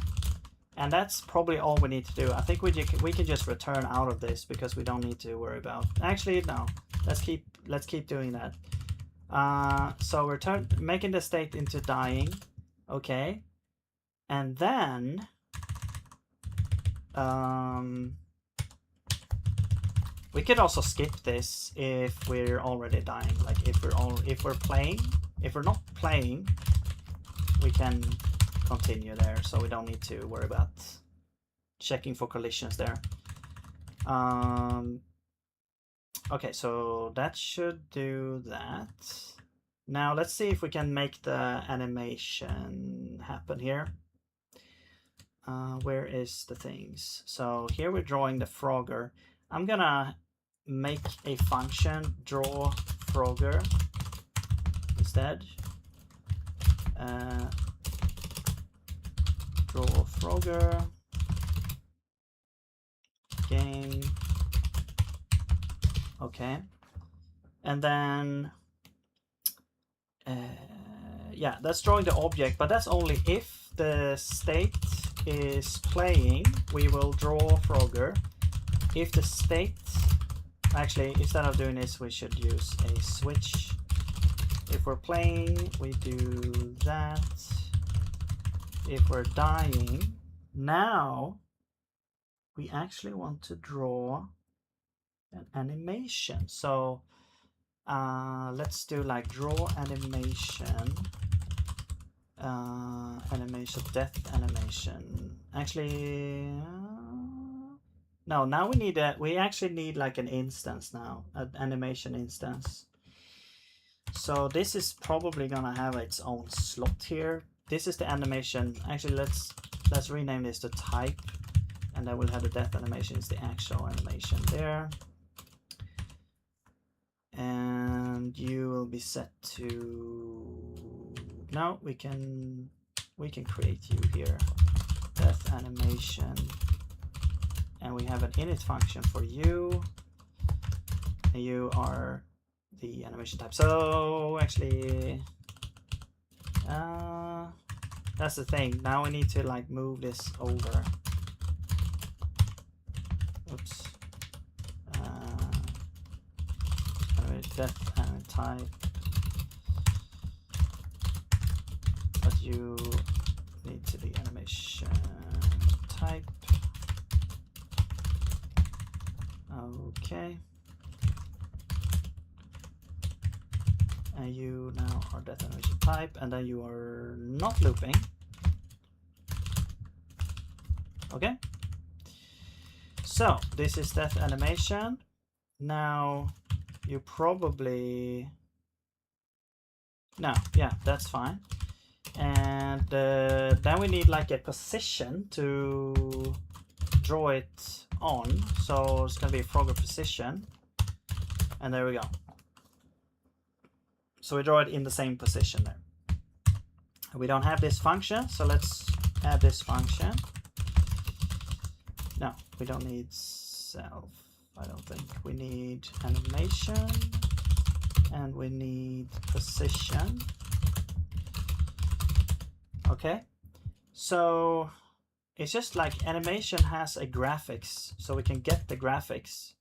S1: and that's probably all we need to do. I think we can just return out of this, because we don't need to worry about, actually no, let's keep doing that. So making the state into dying. Okay, and then we could also skip this if we're already dying. Like if we're playing, if we're not playing, we can continue there, so we don't need to worry about checking for collisions there. Okay, so that should do that. Now let's see if we can make the animation happen here. Where is the things? So here we're drawing the Frogger. I'm gonna make a function draw Frogger instead. Draw Frogger game. Okay, and then yeah, that's drawing the object, but that's only if the state is playing. We will draw Frogger. If the state, actually, instead of doing this, we should use a switch. If we're playing, we do that. If we're dying, now we actually want to draw an animation. So let's do like draw animation, animation, death animation. Actually, no, now we actually need like an instance now, an animation instance. So this is probably gonna have its own slot here. This is the animation. Actually, let's rename this to type, and then we'll have the death animation is the actual animation there. and you will be set to, now we can create you here, death animation, and we have an init function for you, and you are the animation type. So actually that's the thing, now we need to like move this over. Oops. Depth and type, but you need to be animation type. Okay. And you now are depth animation type, and then you are not looping. Okay. So this is depth animation. Now you probably, no, yeah, that's fine. And then we need like a position to draw it on. So it's gonna be Frogger position, and there we go. So we draw it in the same position there. We don't have this function, so let's add this function. No, we don't need self. I don't think. We need animation and we need position. Okay, so it's just like animation has a graphics, so we can get the graphics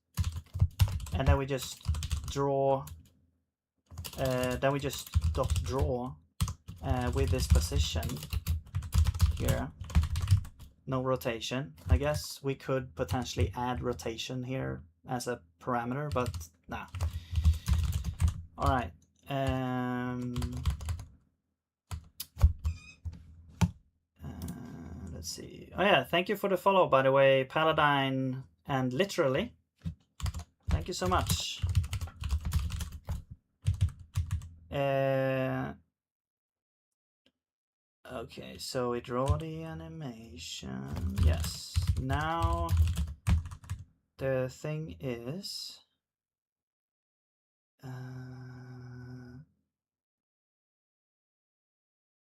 S1: and then we just draw, then we just dot draw with this position here. No rotation. I guess we could potentially add rotation here as a parameter, but nah. All right. Let's see. Oh yeah, thank you for the follow, by the way, Paladine and Literally. Thank you so much. Okay, so we draw the animation. Yes. Now the thing is,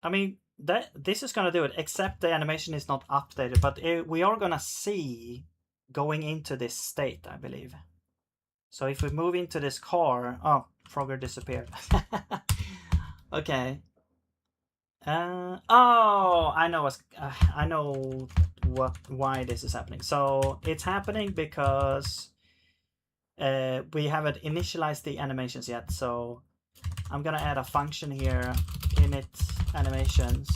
S1: I mean, this is gonna do it, except the animation is not updated, but we are gonna see going into this state, I believe. So if we move into this car, oh, Frogger disappeared. Okay. Oh, I know why this is happening. So it's happening because we haven't initialized the animations yet. So I'm gonna add a function here, init animations.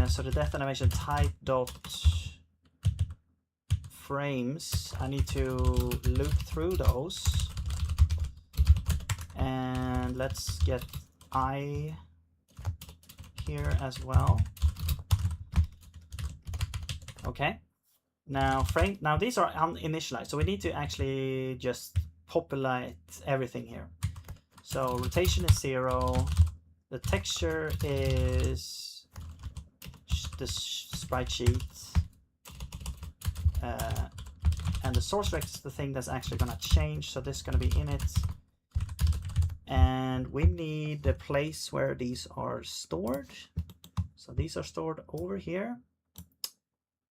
S1: So the depth animation type dot frames, I need to loop through those, and let's get I here as well. Okay, now these are uninitialized, so we need to actually just populate everything here. So rotation is 0, the texture is the sprite sheet, and the source vector is the thing that's actually going to change, so this is going to be init, and we need the place where these are stored. So these are stored over here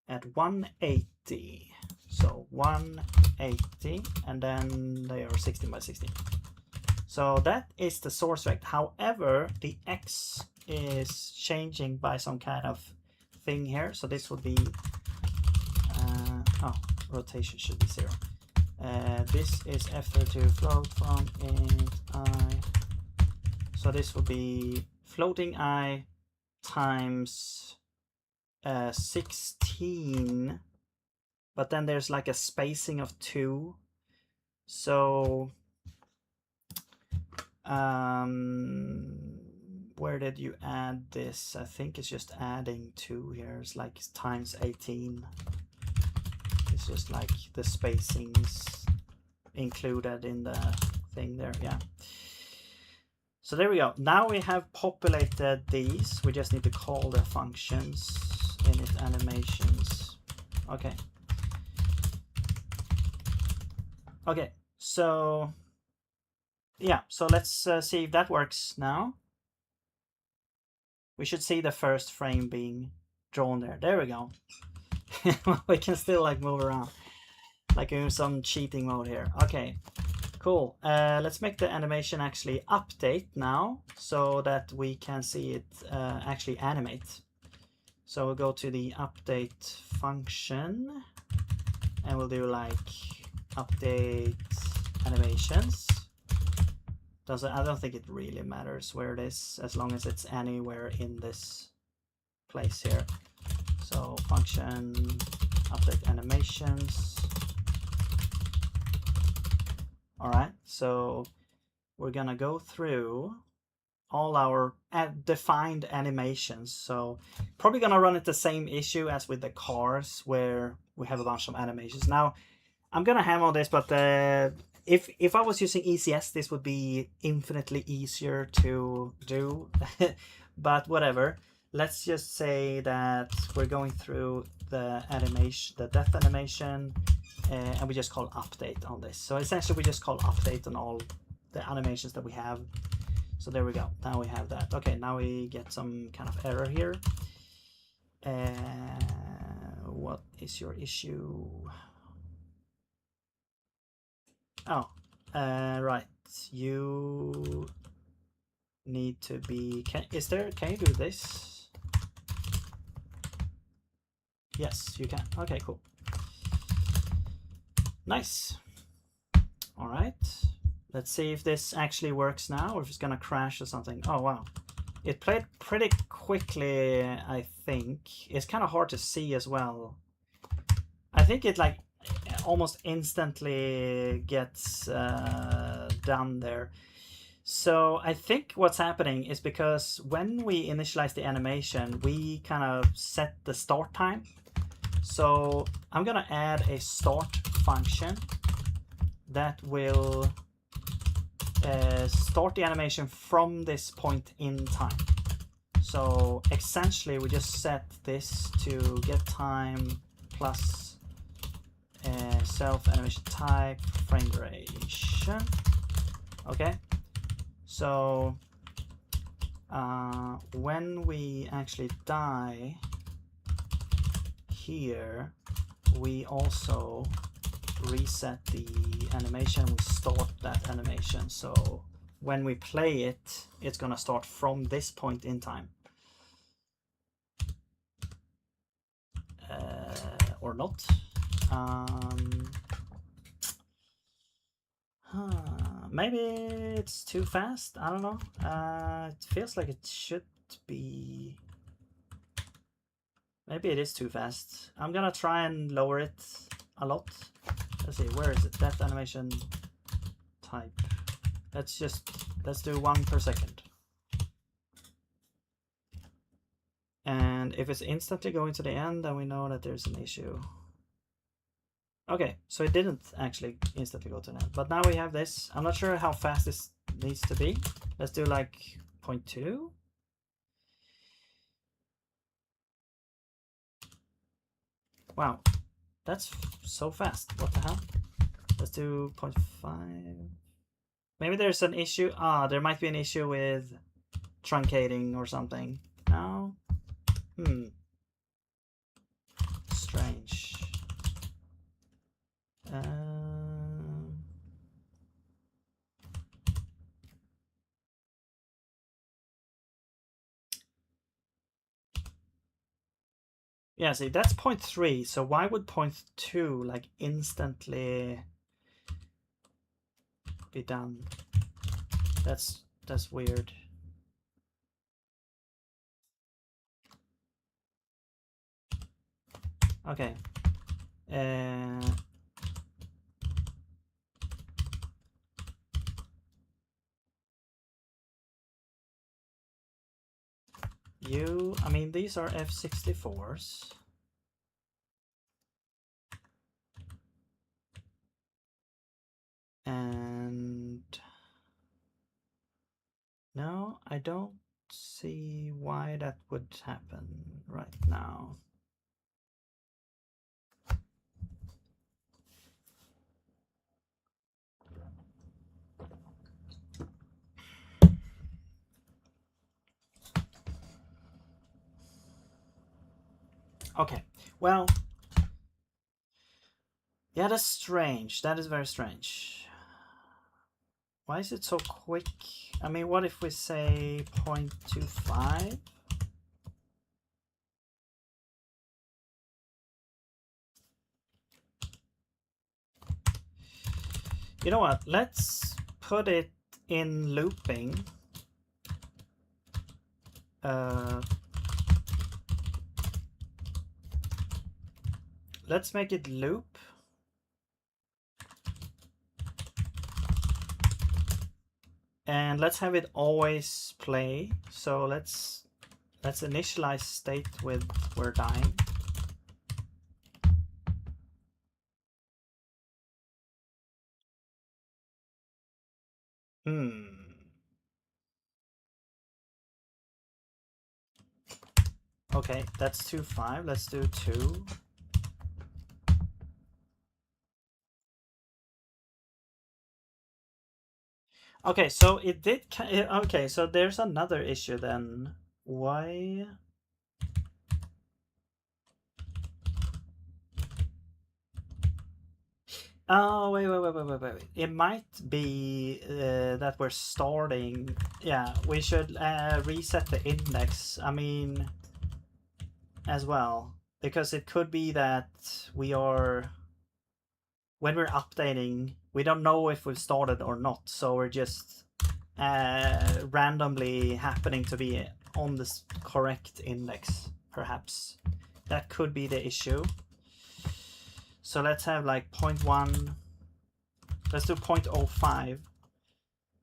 S1: at 180, so 180, and then they are 16 by 16. So that is the source vector. However, the x is changing by some kind of thing here, so this would be rotation should be 0. This is f32 float from int I, so this will be floating I times 16, but then there's like a spacing of 2. So where did you add this? I think it's just adding 2 here. It's like times 18. It's just like the spacings included in the thing there. Yeah. So there we go. Now we have populated these. We just need to call the functions, init animations. Okay. Okay, so yeah, so let's see if that works now. We should see the first frame being drawn there. There we go. We can still like move around, like in some cheating mode here. Okay, cool. Let's make the animation actually update now so that we can see it actually animate. So we'll go to the update function and we'll do like update animations. I don't think it really matters where it is as long as it's anywhere in this place here. So function update animations. All right, so we're gonna go through all our defined animations. So probably gonna run into the same issue as with the cars where we have a bunch of animations. Now I'm gonna hammer this, but if I was using ECS, this would be infinitely easier to do. But whatever. Let's just say that we're going through the animation, the death animation, and we just call update on this. So essentially we just call update on all the animations that we have. So there we go. Now we have that. Okay, now we get some kind of error here. What is your issue? Oh, right. You need to be. Can you do this? Yes, you can. Okay, cool. Nice. All right. Let's see if this actually works now or if it's gonna crash or something. Oh wow. It played pretty quickly, I think. It's kind of hard to see as well. I think it like almost instantly gets done there. So I think what's happening is because when we initialize the animation, we kind of set the start time. So I'm gonna add a start function that will start the animation from this point in time. So essentially we just set this to get time plus self animation type frame duration. Okay, so when we actually die here, we also reset the animation. We start that animation, so when we play it, it's gonna start from this point in time. Or not. Maybe it's too fast. I don't know. It feels like it should be. Maybe it is too fast. I'm gonna try and lower it a lot. Let's see, where is it? That animation type. Let's do 1 per second. And if it's instantly going to the end, then we know that there's an issue. Okay, so it didn't actually instantly go to the end, but now we have this. I'm not sure how fast this needs to be. Let's do like 0.2. Wow, that's so fast. What the hell? Let's do 0.5. Maybe there's an issue. There might be an issue with truncating or something. No? Strange. Yeah, see, that's 0.3, so why would 0.2 like instantly be done? That's weird. Okay. I mean, these are F64s. And no, I don't see why that would happen right now. Okay, well, yeah, that's strange. That is very strange. Why is it so quick? I mean, what if we say 0.25? You know what? Let's put it in looping. Let's make it loop. And let's have it always play. So let's initialize state with we're dying. Okay, that's 2.5. Let's do 2. Okay, so it did. Okay, so there's another issue then. Why? Oh, wait. It might be that we're starting. Yeah, we should reset the index. I mean, as well. Because it could be that we are. When we're updating, we don't know if we've started or not. So we're just randomly happening to be on this correct index, perhaps. That could be the issue. So let's have like 0.1. Let's do 0.05.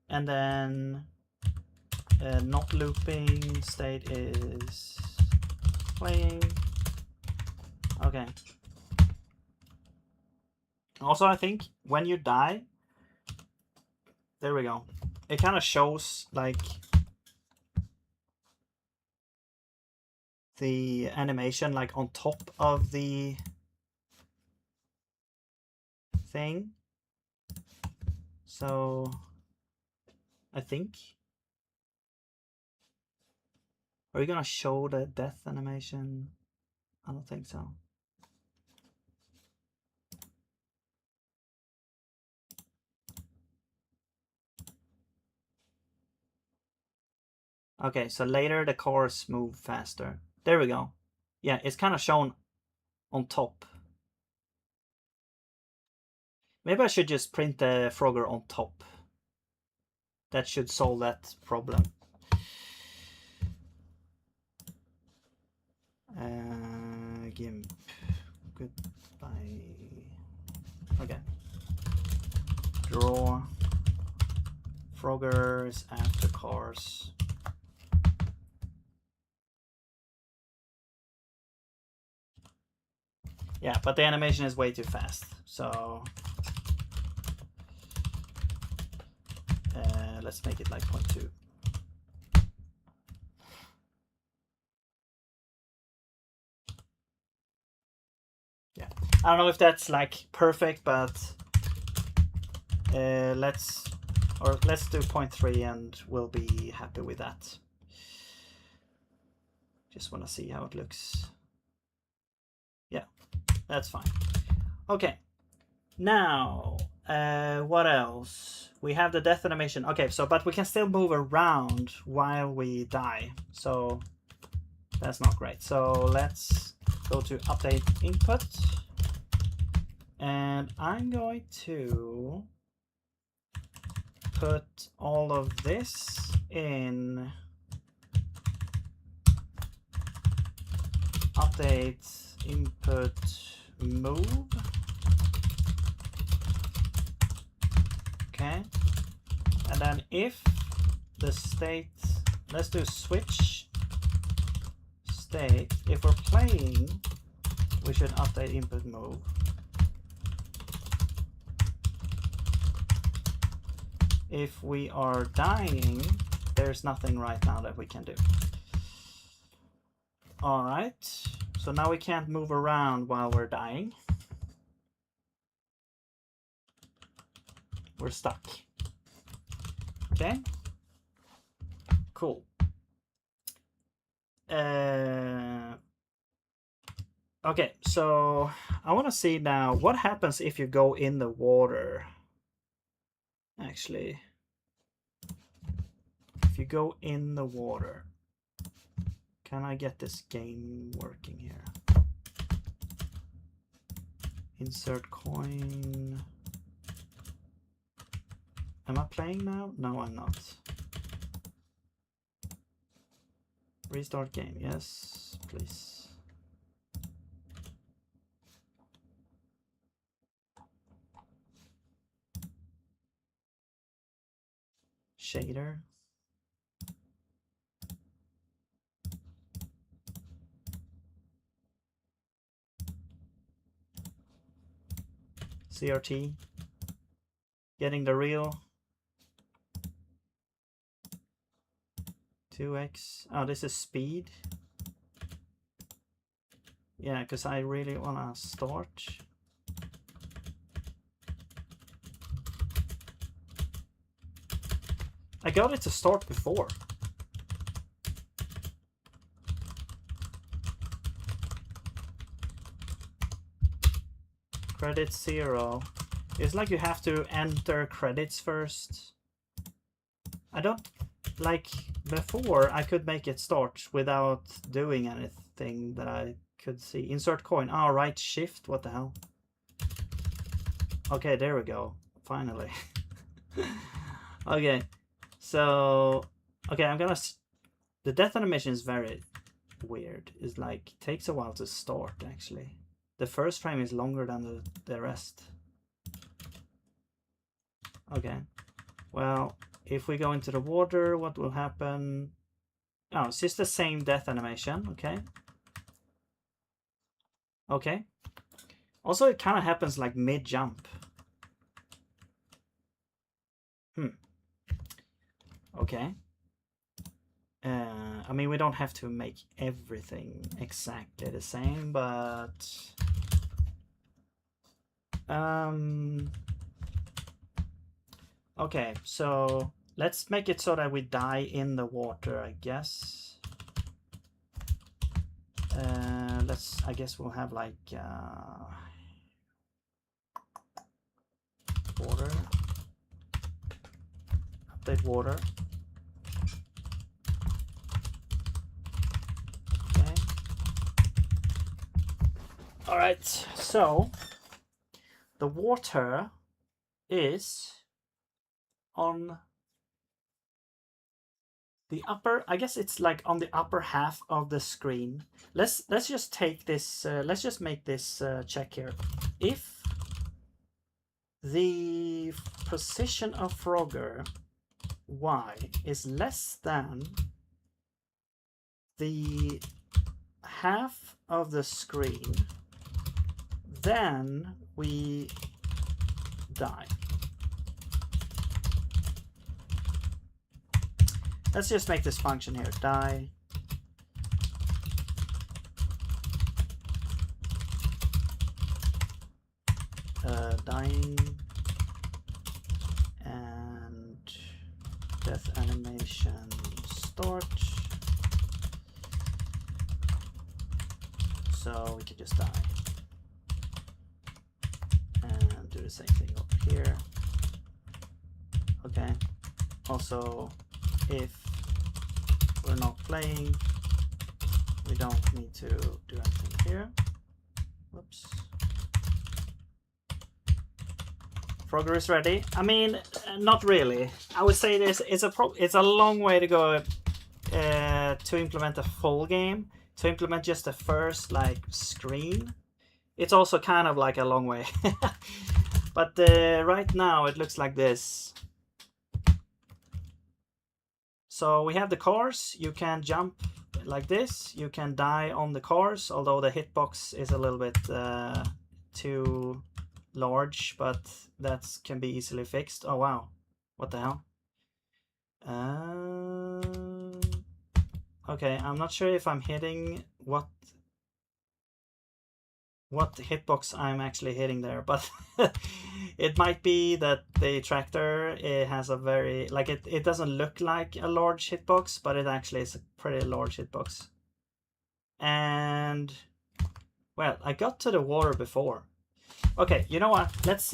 S1: And then not looping state is playing. Okay. Also, I think when you die, there we go. It kind of shows like the animation like on top of the thing. So I think, are we gonna show the death animation? I don't think so. Okay, so later the cars move faster. There we go. Yeah, it's kind of shown on top. Maybe I should just print the Frogger on top. That should solve that problem. GIMP. Goodbye. Okay. Draw. Froggers after cars. Yeah, but the animation is way too fast. So let's make it like 0.2. Yeah, I don't know if that's like perfect, but let's do 0.3 and we'll be happy with that. Just want to see how it looks. Yeah, that's fine. Okay, now what else? We have the death animation. Okay, so but we can still move around while we die. So that's not great. So let's go to update input. And I'm going to put all of this in update input move. Okay. And then if the state, let's do switch state. If we're playing, we should update input move. If we are dying, there's nothing right now that we can do. All right, so now we can't move around while we're dying. We're stuck. Okay, cool. Okay, so I want to see now what happens if you go in the water. Actually, if you go in the water, can I get this game working here? Insert coin. Am I playing now? No, I'm not. Restart game. Yes, please. Shader. CRT. Getting the real. 2x. Oh, this is speed. Yeah, because I really want to start. I got it to start before. Credit 0. It's like you have to enter credits first. I don't like before I could make it start without doing anything that I could see. Insert coin. Oh, right shift. What the hell? Okay, there we go. Finally. Okay. So, okay, I'm gonna. The death animation is very weird. It's like it takes a while to start actually. The first frame is longer than the rest. Okay. Well, if we go into the water, what will happen? Oh, it's just the same death animation. Okay. Okay. Also, it kind of happens like mid-jump. Okay. I mean, we don't have to make everything exactly the same, but okay, so let's make it so that we die in the water, I guess. I guess we'll have like water, update water. Okay. All right, so the water is on the upper, I guess it's like on the upper half of the screen. Let's just take this, let's just make this check here. If the position of Frogger Y is less than the half of the screen, then we die. Let's just make this function here, die. Dying and death animation start. So we can just die. And do the same thing over here. Okay. Also, if we're not playing, we don't need to do anything here. Whoops. Frogger is ready. I mean, not really. I would say it's a long way to go to implement a full game. To implement just the first like screen, it's also kind of like a long way. But right now it looks like this. So we have the cars. You can jump like this. You can die on the cars, although the hitbox is a little bit too large, but that can be easily fixed. Oh wow, what the hell? Okay, I'm not sure if I'm hitting what hitbox I'm actually hitting there, but it might be that the tractor, it has a very, like it doesn't look like a large hitbox, but it actually is a pretty large hitbox. And Well, I got to the water before. Okay, you know what? Let's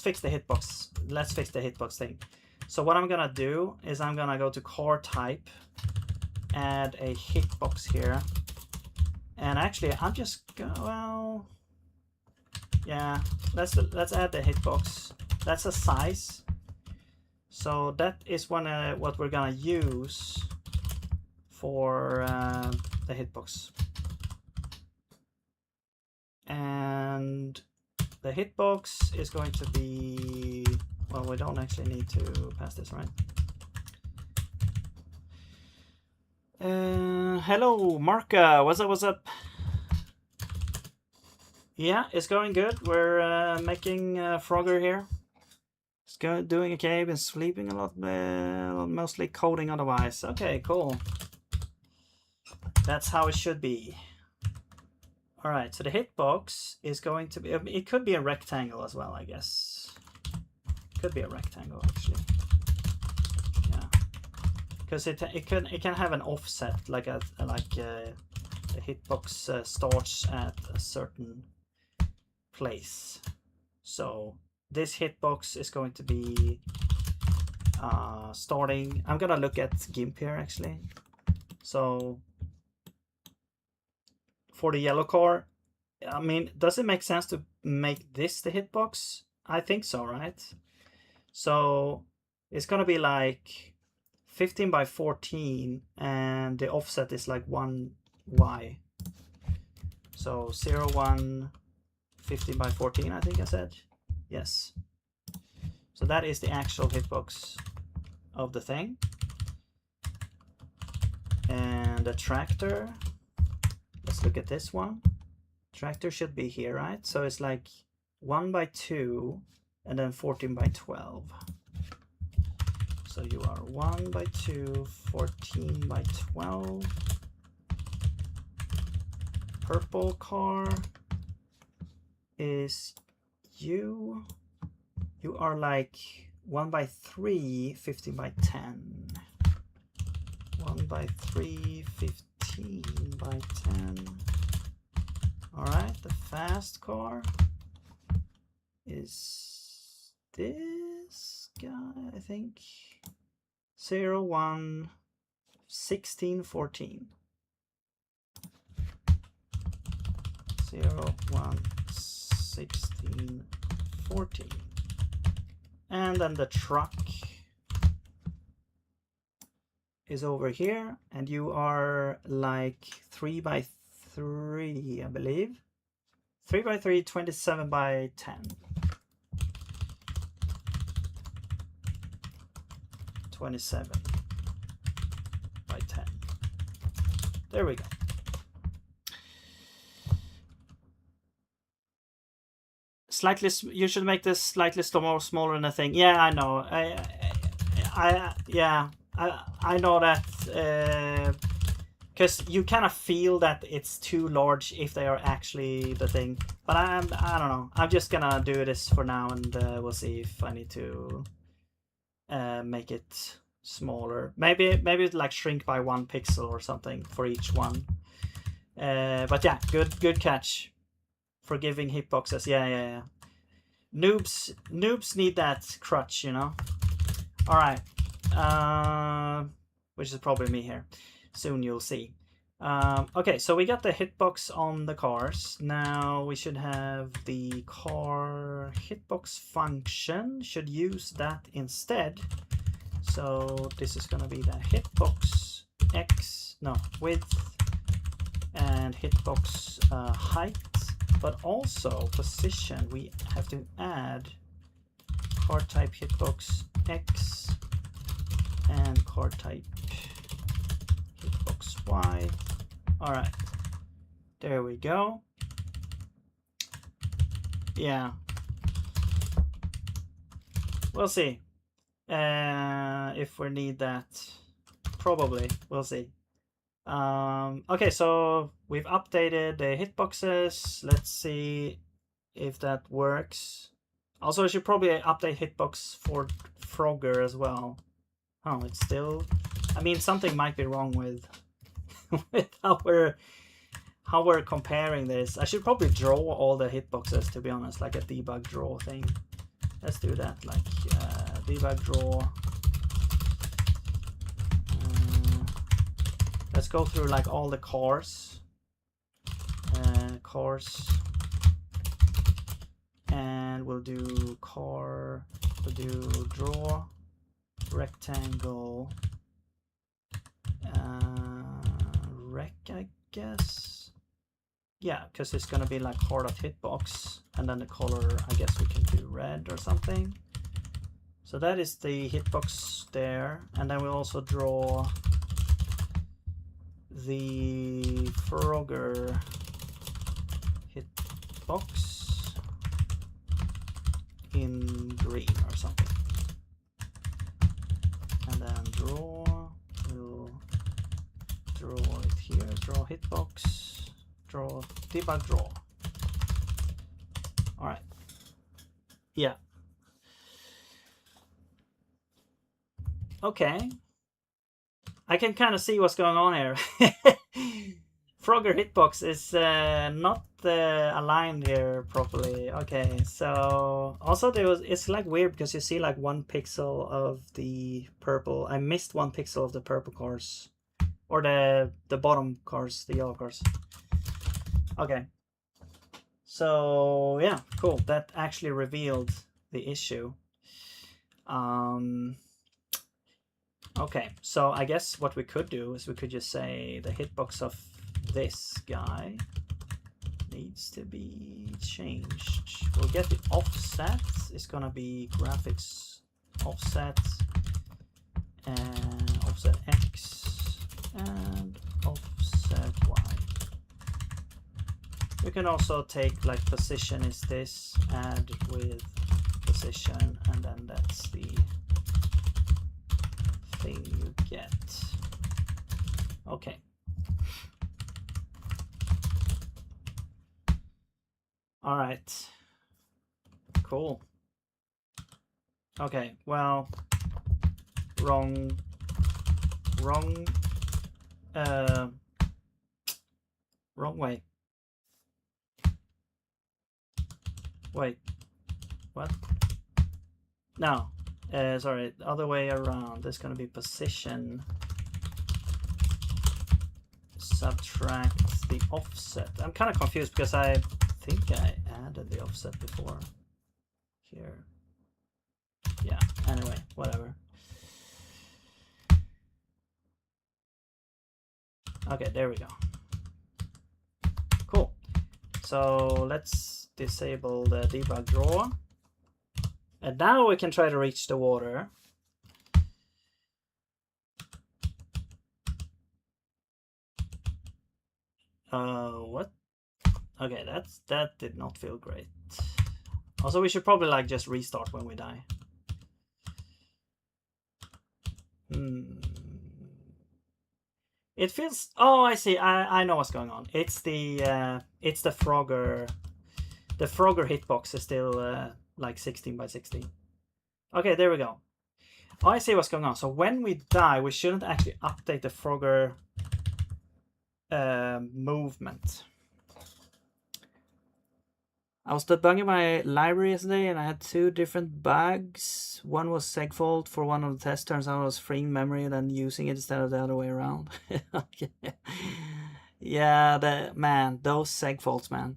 S1: fix the hitbox. Let's fix the hitbox thing. So what I'm gonna do is I'm gonna go to car type, add a hitbox here, and actually I'm just gonna, well, yeah, let's add the hitbox. That's a size. So that is what we're gonna use for the hitbox. And the hitbox is going to be, well, we don't actually need to pass this, right? Hello, Marka. What's up? What's up? Yeah, it's going good. We're making Frogger here. It's doing okay. Been sleeping a lot, mostly coding otherwise. Okay, cool. That's how it should be. All right, so the hitbox is going to be, it could be a rectangle as well, I guess. Could be a rectangle actually. Yeah, because it can have an offset, like the hitbox starts at a certain place. So this hitbox is going to be starting. I'm gonna look at GIMP here actually. So for the yellow car, I mean, does it make sense to make this the hitbox? I think so, right? So it's gonna be like 15 by 14 and the offset is like 1y. So 0, 1, 15 by 14, I think I said. Yes. So that is the actual hitbox of the thing. And the tractor, let's look at this one. Tractor should be here, right? So it's like 1 by 2 and then 14 by 12. So you are 1 by 2, 14 by 12. Purple car is you. You are like 1 by 3, 15 by 10. 1 by 3, 15 by 10. All right, the fast car is this guy, I think. 0, 1, 16, 14. 0, 1, 16, 14. And then the truck is over here, and you are like 3 by 3, I believe. 3 by 3, 27 by 10. 27 by 10. There we go. Slightly, you should make this slightly smaller than a thing. Yeah, I know. I know that because you kind of feel that it's too large if they are actually the thing. But I don't know. I'm just gonna do this for now, and we'll see if I need to make it smaller. Maybe it like shrink by 1 pixel or something for each one. But yeah, good catch. Forgiving hitboxes. Yeah. Noobs need that crutch, you know. All right. Which is probably me here. Soon you'll see. Okay, so we got the hitbox on the cars. Now we should have the car hitbox function. Should use that instead. So this is gonna be the hitbox width and hitbox height, but also position. We have to add car type hitbox X and car type hitbox Y. All right, there we go. Yeah, we'll see if we need that. Probably, we'll see. Okay, so we've updated the hitboxes. Let's see if that works. Also, I should probably update hitbox for Frogger as well. Oh, it's still, I mean, something might be wrong with with how we're comparing this. I should probably draw all the hitboxes, to be honest, like a debug draw thing. Let's do that, like debug draw. Let's go through like all the cars. Cars. And we'll do car, we'll do draw, rectangle, rec, I guess. Yeah, because it's gonna be like hard of hitbox, and then the color, I guess we can do red or something. So that is the hitbox there, and then we'll also draw the Frogger hitbox in green or something. And then draw, we'll draw it here, draw hitbox, draw, debug draw. All right. Yeah. Okay. I can kind of see what's going on here. Frogger hitbox is not aligned here properly. Okay, so also it's like weird because you see like 1 pixel of the purple. I missed 1 pixel of the purple cars, or the bottom cars, the yellow cars. Okay, so yeah, cool. That actually revealed the issue. Okay, so I guess what we could do is we could just say the hitbox of this guy needs to be changed. We'll get the offset. It's gonna be graphics offset and offset X and offset Y. We can also take like position is this, add with position, and then that's the thing you get. Okay. All right. Cool. Okay, well, wrong way. Wait, what? No, sorry, the other way around. There's gonna be position, subtract the offset. I'm kind of confused because I think I added the offset before here. Yeah, anyway, whatever. Okay, there we go. Cool. So let's disable the debug draw. And now we can try to reach the water. What? Okay, that did not feel great. Also, we should probably like just restart when we die. It feels. Oh, I see. I know what's going on. It's the Frogger. The Frogger hitbox is still like 16 by 16. Okay, there we go. Oh, I see what's going on. So when we die, we shouldn't actually update the Frogger movement. I was debugging my library yesterday and I had 2 different bugs. One was segfault for one of the tests. Turns out I was freeing memory and then using it instead of the other way around. Okay. Yeah, those segfaults, man.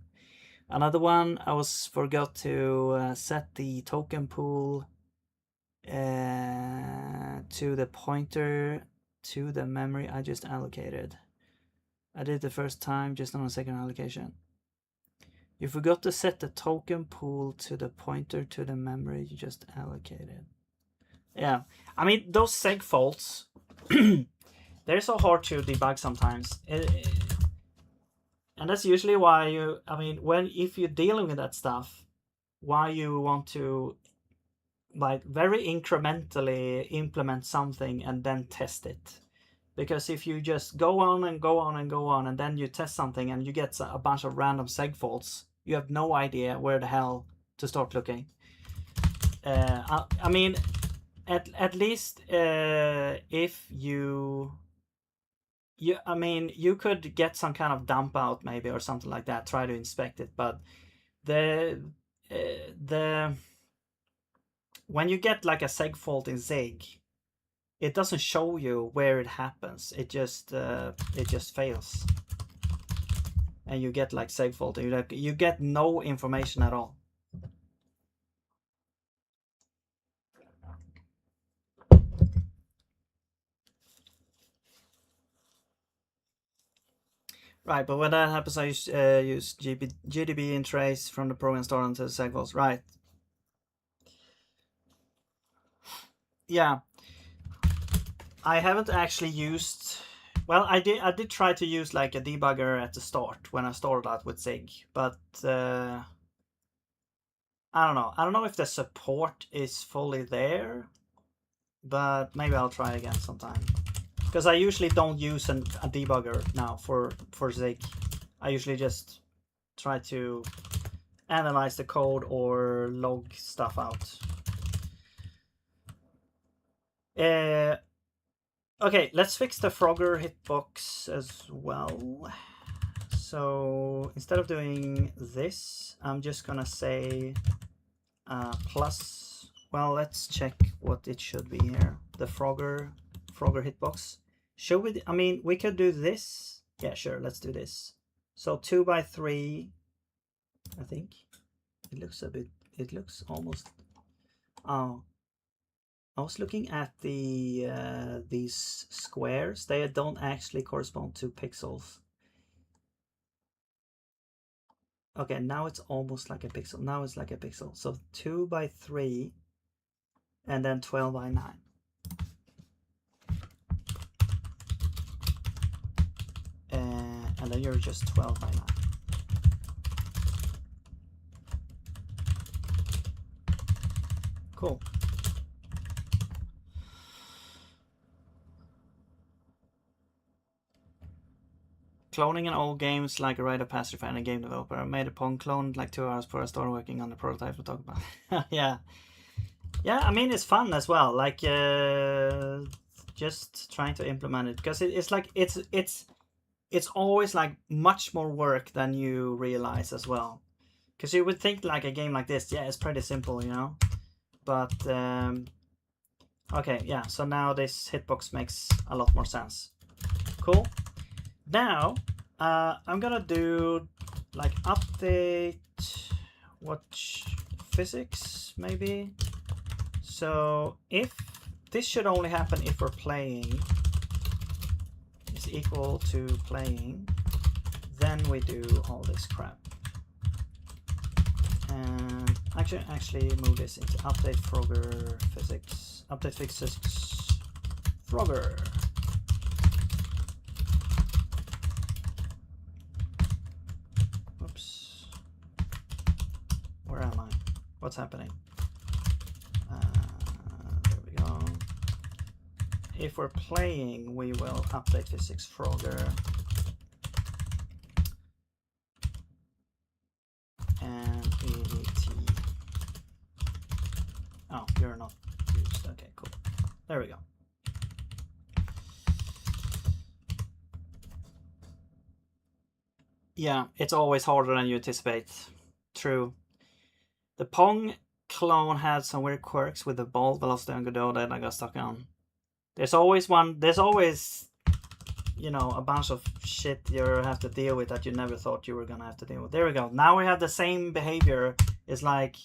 S1: Another one, I forgot to set the token pool to the pointer to the memory I just allocated. I did it the first time, just on a second allocation. You forgot to set the token pool to the pointer to the memory you just allocated. Yeah, I mean, those seg faults, they're so hard to debug sometimes. And that's usually why if you're dealing with that stuff, why you want to like very incrementally implement something and then test it. Because if you just go on and go on and go on and then you test something and you get a bunch of random seg faults, you have no idea where the hell to start looking. I mean, at least if you I mean, you could get some kind of dump out maybe or something like that. Try to inspect it, but the the when you get like a seg fault in Zig, it doesn't show you where it happens. It just fails, and you get like seg fault. You get no information at all. Right, but when that happens, I use GDB in trace from the program store onto the seg faults. Right. Yeah, I haven't actually used. Well, I did try to use like a debugger at the start when I started out with Zig, but I don't know. I don't know if the support is fully there, but maybe I'll try again sometime. Because I usually don't use a debugger now for Zig. I usually just try to analyze the code or log stuff out. Okay, let's fix the Frogger hitbox as well. So instead of doing this, I'm just gonna say plus. Well, let's check what it should be here. The Frogger hitbox. Should we? I mean, we could do this. Yeah, sure. Let's do this. So 2 by 3. I think it looks a bit. It looks almost. Oh, I was looking at the these squares. They don't actually correspond to pixels. Okay, now it's almost like a pixel. Now it's like a pixel. So 2 by 3 and then 12 by 9. And then you're just 12 by 9. Cool. Cloning in old games like a rite of passage for any game developer. I made a Pong clone like 2 hours before I started working on the prototype to talk about. Yeah. Yeah, I mean, it's fun as well. Like, just trying to implement it. Because it's like, it's always like much more work than you realize as well. Because you would think like a game like this, yeah, it's pretty simple, you know? But, okay, yeah, so now this hitbox makes a lot more sense. Cool. Now, I'm gonna do like update watch physics maybe. So if this should only happen if we're playing is equal to playing, then we do all this crap. And actually move this into update Frogger physics, update physics Frogger. Oops. Where am I? What's happening? There we go. If we're playing, we will update physics Frogger. And EDT. Oh, you're not used. Okay, cool. There we go. Yeah, it's always harder than you anticipate. True. The Pong clone had some weird quirks with the ball velocity on Godot that I got stuck on. There's always, you know, a bunch of shit you have to deal with that you never thought you were gonna have to deal with. There we go. Now we have the same behavior. It's like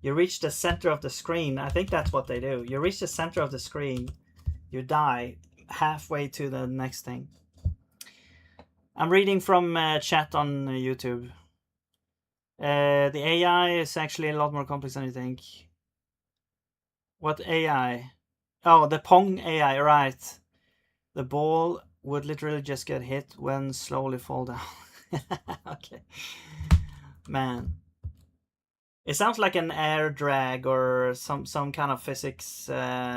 S1: you reach the center of the screen. I think that's what they do. You reach the center of the screen, you die halfway to the next thing. I'm reading from chat on YouTube. The AI is actually a lot more complex than you think. What AI? Oh, the Pong AI, right. The ball would literally just get hit when slowly fall down. Okay. Man. It sounds like an air drag or some kind of physics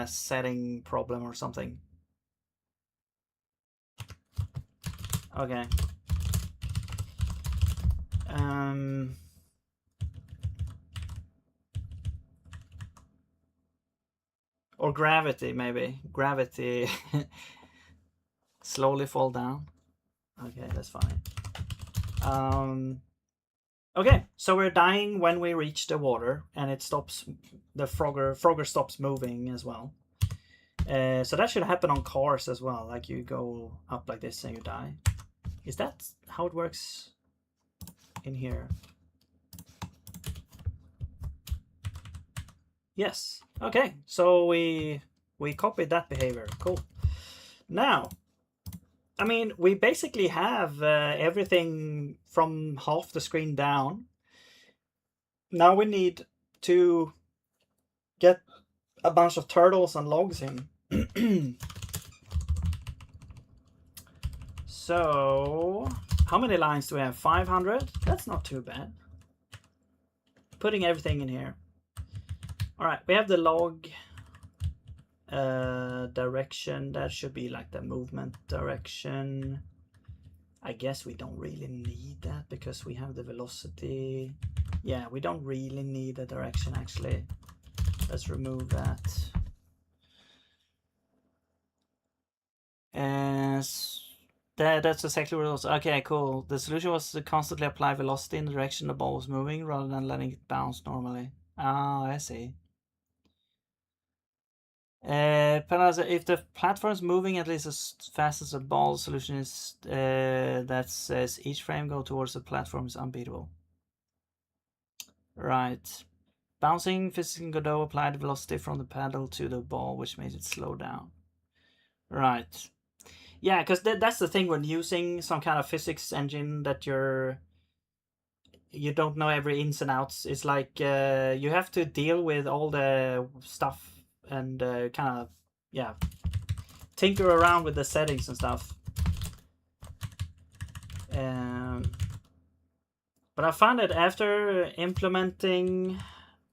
S1: setting problem or something. Okay. Or gravity, maybe. Gravity. Slowly fall down. Okay, that's fine. Okay, so we're dying when we reach the water, and it stops. The Frogger stops moving as well. So that should happen on cars as well. Like you go up like this and you die. Is that how it works in here? Yes. Okay, so we copied that behavior. Cool. Now, I mean, we basically have everything from half the screen down. Now we need to get a bunch of turtles and logs in. So, how many lines do we have? 500? That's not too bad. Putting everything in here. All right, we have the log direction. That should be like the movement direction. I guess we don't really need that because we have the velocity. Yeah, we don't really need the direction actually. Let's remove that. That's exactly what it was. Okay, cool. The solution was to constantly apply velocity in the direction the ball was moving rather than letting it bounce normally. Ah, I see. If the platform is moving at least as fast as the ball, solution is that says each frame go towards the platform is unbeatable. Right. Bouncing physics in Godot applied velocity from the paddle to the ball, which made it slow down. Right. Yeah, because that's the thing when using some kind of physics engine that you don't know every ins and outs. It's like you have to deal with all the stuff and kind of, yeah, tinker around with the settings and stuff. But I found that after implementing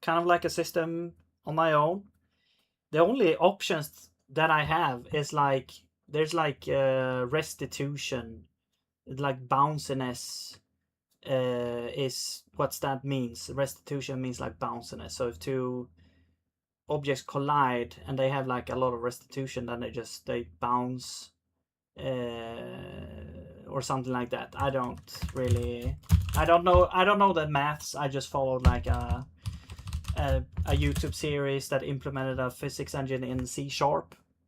S1: kind of like a system on my own, the only options that I have is like there's like restitution, like bounciness is what that means. Restitution means like bounciness. So if two objects collide and they have like a lot of restitution, then they bounce or something like that. I don't know the maths. I just followed like a YouTube series that implemented a physics engine in C#,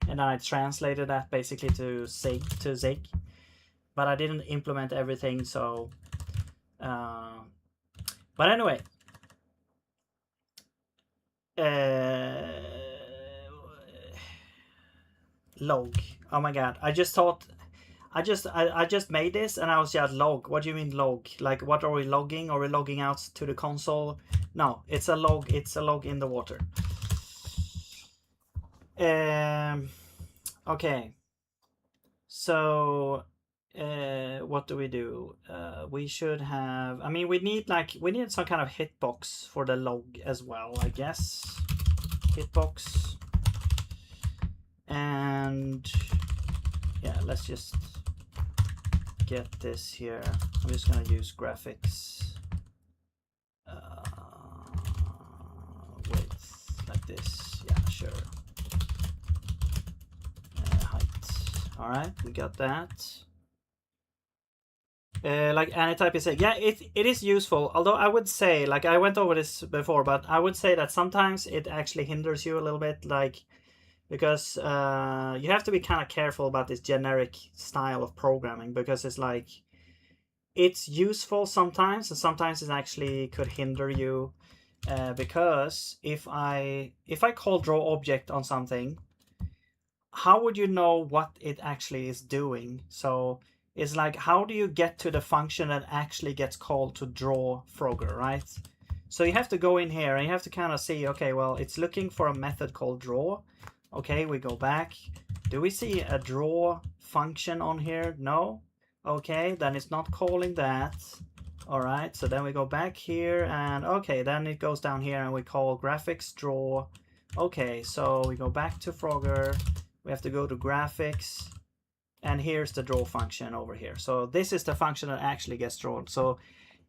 S1: and then I translated that basically to zig, but I didn't implement everything. So, but anyway, log. Oh my god! I just made this and I was just log. What do you mean log? Like what are we logging? Are we logging out to the console? No, it's a log. It's a log in the water. Okay. So what do? We should have. I mean, we need some kind of hitbox for the log as well. I guess hitbox. And yeah, let's just get this here. I'm just gonna use graphics width like this. Yeah, sure. Height. All right, we got that. Like AnyType is saying, yeah, it is useful. Although I would say, like I went over this before, but I would say that sometimes it actually hinders you a little bit, like because you have to be kind of careful about this generic style of programming because it's like it's useful sometimes and sometimes it actually could hinder you because if I call draw object on something, how would you know what it actually is doing? So it's like, how do you get to the function that actually gets called to draw Frogger, right? So you have to go in here and you have to kind of see, okay, well, it's looking for a method called draw. Okay, we go back. Do we see a draw function on here? No. Okay, then it's not calling that. All right, so then we go back here and okay, then it goes down here and we call graphics draw. Okay, so we go back to Frogger. We have to go to graphics and here's the draw function over here. So this is the function that actually gets drawn. So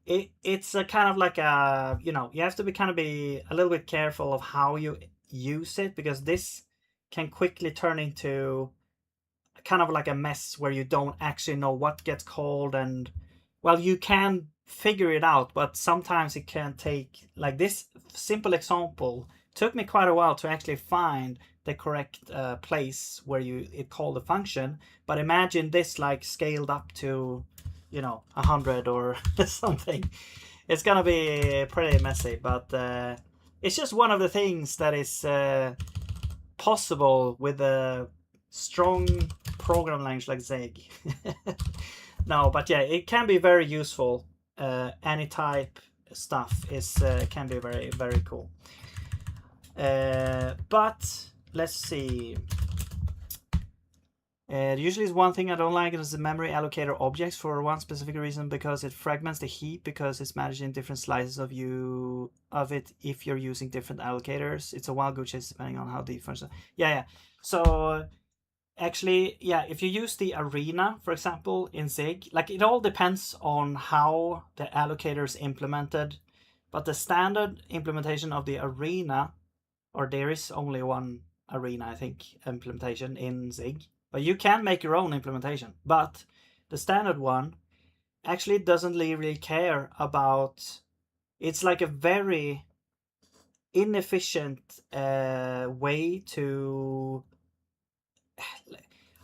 S1: it's a kind of like a, you have to be a little bit careful of how you use it because this can quickly turn into kind of like a mess where you don't actually know what gets called, and well, you can figure it out, but sometimes it can take, like this simple example took me quite a while to actually find the correct place where it called the function. But imagine this like scaled up to, you know, 100 or something. It's gonna be pretty messy, but it's just one of the things that is possible with a strong program language like Zig. No, but yeah, it can be very useful. Any type stuff is can be very, very cool. But let's see. Usually is one thing I don't like is the memory allocator objects for one specific reason, because it fragments the heap because it's managing different slices of it if you're using different allocators. It's a wild goose chase depending on how the function. Yeah. So actually, yeah, if you use the arena, for example, in Zig, like it all depends on how the allocator is implemented. But the standard implementation of the arena, or there is only one arena, I think, implementation in Zig. But you can make your own implementation. But the standard one actually doesn't really care about... It's like a very inefficient way to...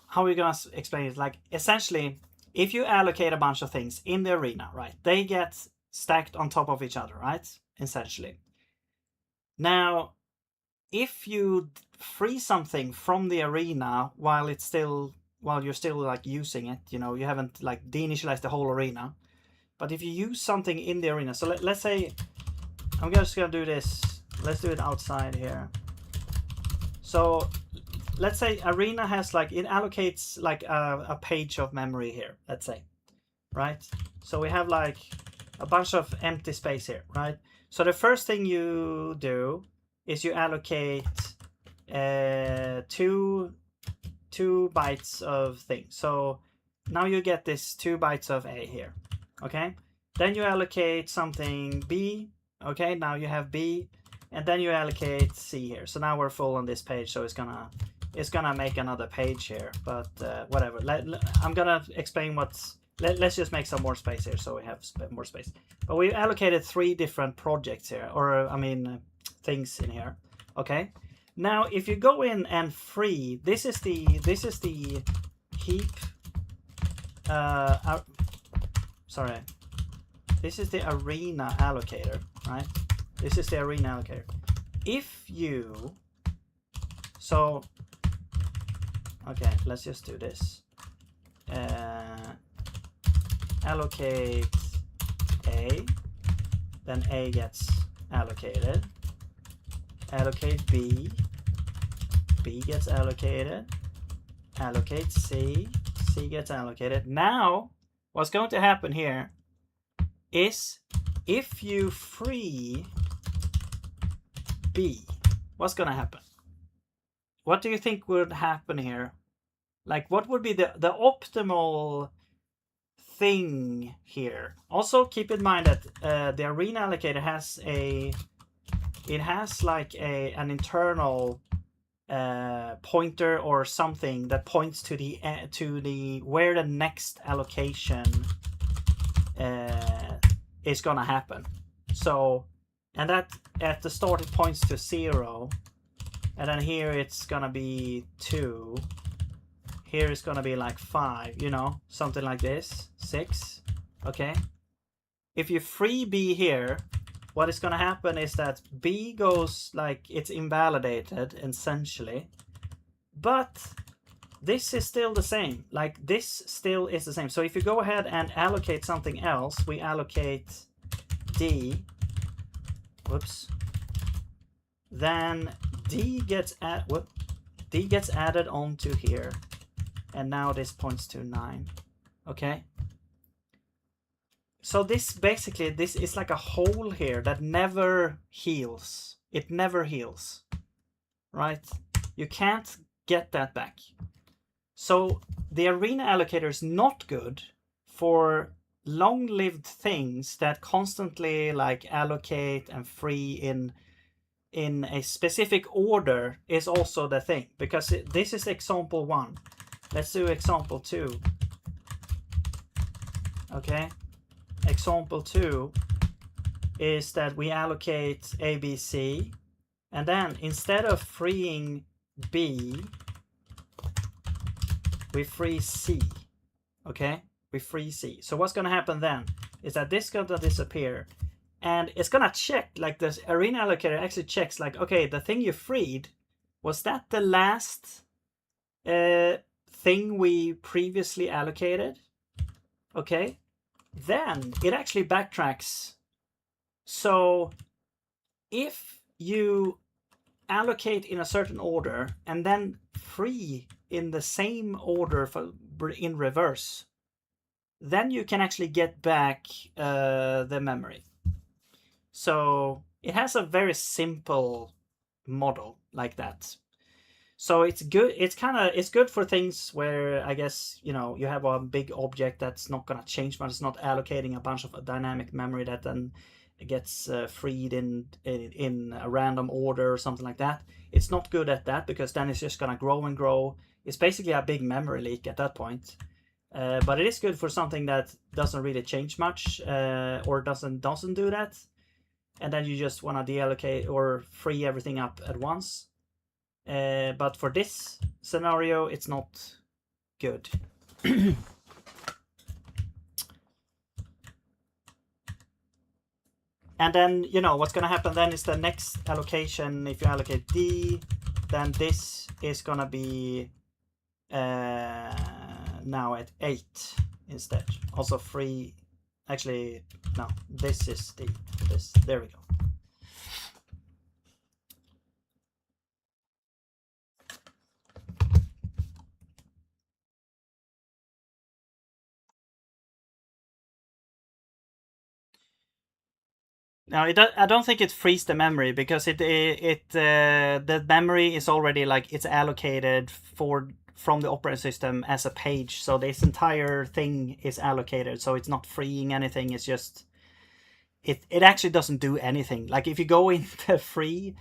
S1: How are we going to explain it? Like, essentially, if you allocate a bunch of things in the arena, right, they get stacked on top of each other, right? Essentially. Now, if you free something from the arena while you're still like using it, you know, you haven't like deinitialized the whole arena, but if you use something in the arena, so let's say I'm just gonna do this, let's do it outside here. So let's say arena has like, it allocates like a page of memory here, let's say, right? So we have like a bunch of empty space here, right? So the first thing you do is you allocate 2 bytes of things. So now you get this 2 bytes of A here, okay? Then you allocate something B, okay? Now you have B, and then you allocate C here. So now we're full on this page, so it's gonna make another page here, but whatever. I'm gonna explain let's just make some more space here so we have more space. But we allocated 3 different projects here, or I mean things in here, okay? Now if you go in and free, this is the heap, sorry, this is the arena allocator, right? This is the arena allocator. If you, so okay, let's just do this. Allocate A, then A gets allocated. Allocate B, B gets allocated. Allocate C, C gets allocated. Now, what's going to happen here is if you free B, what's going to happen? What do you think would happen here? Like, what would be the optimal thing here? Also, keep in mind that the arena allocator has like an internal pointer or something that points to the where the next allocation is gonna happen. So, and that at the start it points to 0, and then here it's gonna be 2. Here it's gonna be like 5, you know, something like this, 6, okay? If you free B here, what is gonna happen is that B goes like, it's invalidated essentially, but this is still the same, like this still is the same. So if you go ahead and allocate something else, we allocate D, whoops, then D gets added onto here. And now this points to 9, okay? So this basically, this is like a hole here that never heals. It never heals, right? You can't get that back. So the arena allocator is not good for long-lived things that constantly like allocate and free in a specific order is also the thing, because this is example 1. Let's do example 2. Okay, example 2 is that we allocate A, B, C, and then instead of freeing B, we free C. Okay, we free C. So what's gonna happen then is that this is gonna disappear, and it's gonna check, like this arena allocator actually checks, like, okay, the thing you freed, was that the last thing we previously allocated? Okay, then it actually backtracks. So if you allocate in a certain order and then free in the same order in reverse, then you can actually get back the memory. So it has a very simple model like that. So it's good. It's good for things where, I guess, you know, you have a big object that's not gonna change much. It's not allocating a bunch of dynamic memory that then gets freed in a random order or something like that. It's not good at that, because then it's just gonna grow and grow. It's basically a big memory leak at that point. But it is good for something that doesn't really change much, or doesn't do that, and then you just want to deallocate or free everything up at once. But for this scenario, it's not good. And then, you know, what's going to happen then is the next allocation, if you allocate D, then this is going to be now at 8 instead. Also free, actually, no, this is D. This, there we go. No, I don't think it frees the memory, because the memory is already, like, it's allocated from the operating system as a page. So this entire thing is allocated. So it's not freeing anything. It's just it actually doesn't do anything. Like, if you go in the free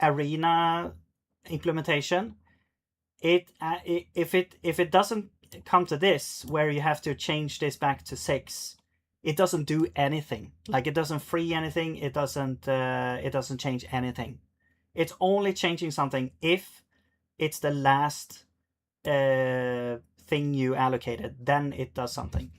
S1: arena implementation, if it doesn't come to this where you have to change this back to 6, it doesn't do anything. Like, it doesn't free anything. It doesn't change anything. It's only changing something if it's the last thing you allocated. Then it does something.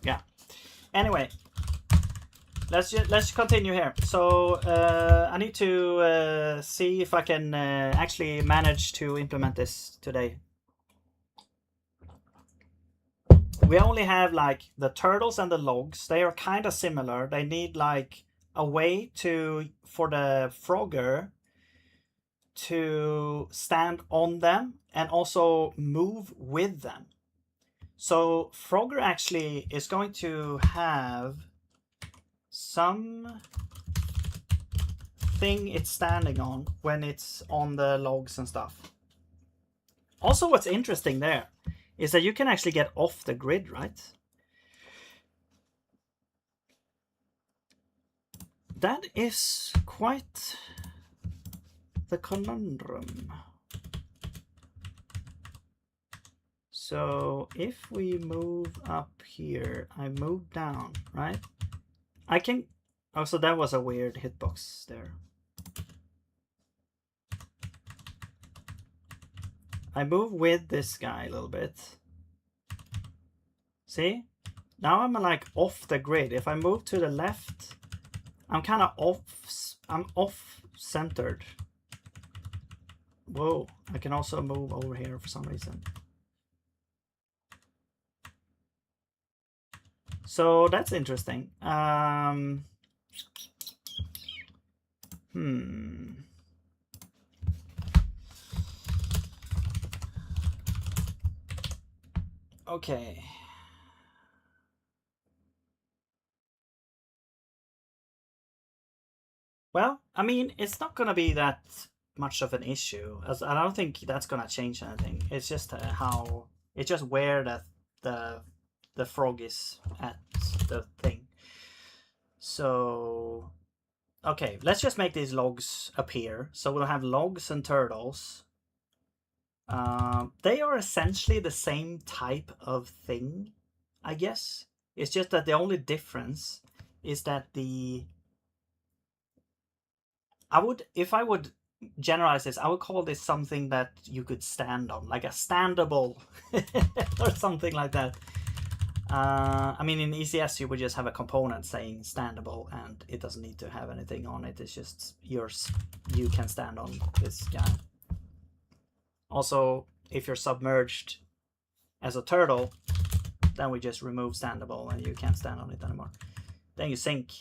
S1: Yeah. Anyway, let's continue here. So I need to see if I can actually manage to implement this today. We only have, like, the turtles and the logs. They are kind of similar. They need, like, a way for the Frogger to stand on them and also move with them. So Frogger actually is going to have some thing it's standing on when it's on the logs and stuff. Also, what's interesting there is that you can actually get off the grid, right? That is quite the conundrum. So if we move up here, I move down, right? I can... Oh, so that was a weird hitbox there. I move with this guy a little bit. See? Now I'm, like, off the grid. If I move to the left, I'm kind of off-centered. Whoa, I can also move over here for some reason. So that's interesting. Okay. Well, I mean, it's not gonna be that much of an issue. As I don't think that's gonna change anything. It's just how it's just where the frog is at the thing. So okay, let's just make these logs appear. So we'll have logs and turtles. They are essentially the same type of thing, I guess. It's just that the only difference is that if I would generalize this, I would call this something that you could stand on, like a standable or something like that. I mean, in ECS you would just have a component saying standable, and it doesn't need to have anything on it. It's just yours. You can stand on this guy. Also, if you're submerged as a turtle, then we just remove standable and you can't stand on it anymore. Then you sink,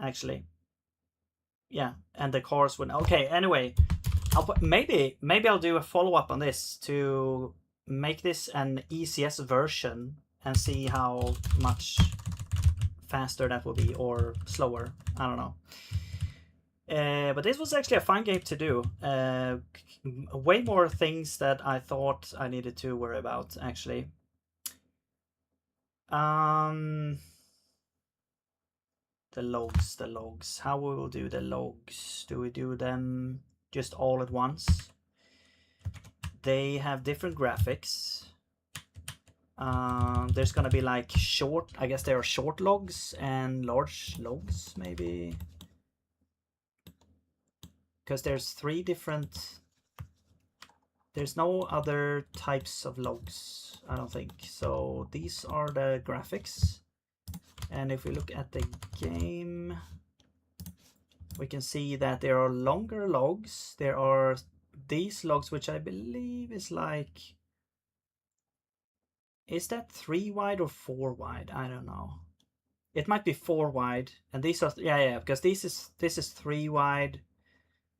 S1: actually. Yeah, and the cars would. Okay, anyway, maybe I'll do a follow-up on this to make this an ECS version and see how much faster that will be, or slower. I don't know. But this was actually a fun game to do. Way more things that I thought I needed to worry about, actually. The logs. How we will do the logs? Do we do them just all at once? They have different graphics. There's gonna be like short, I guess there are short logs and large logs, maybe. Because there's 3 different... There's no other types of logs, I don't think. So these are the graphics. And if we look at the game, we can see that there are longer logs. There are these logs, which I believe is like... Is that 3 wide or 4 wide? I don't know. It might be 4 wide. And these are... Yeah, because this is 3 wide,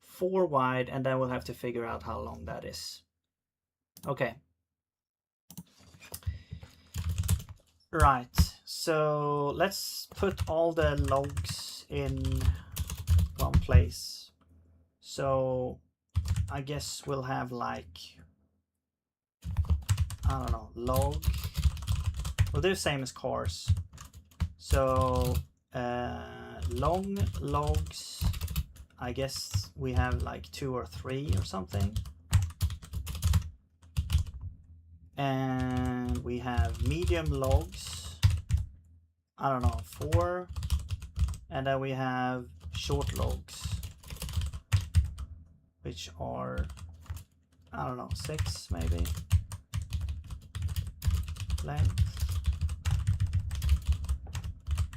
S1: 4 wide, and then we'll have to figure out how long that is. Okay. Right, so let's put all the logs in one place. So I guess we'll have like, I don't know, log. We'll do the same as cars. So long logs, I guess we have like 2 or 3 or something. And we have medium logs, I don't know, 4. And then we have short logs, which are, I don't know, 6 maybe. Length.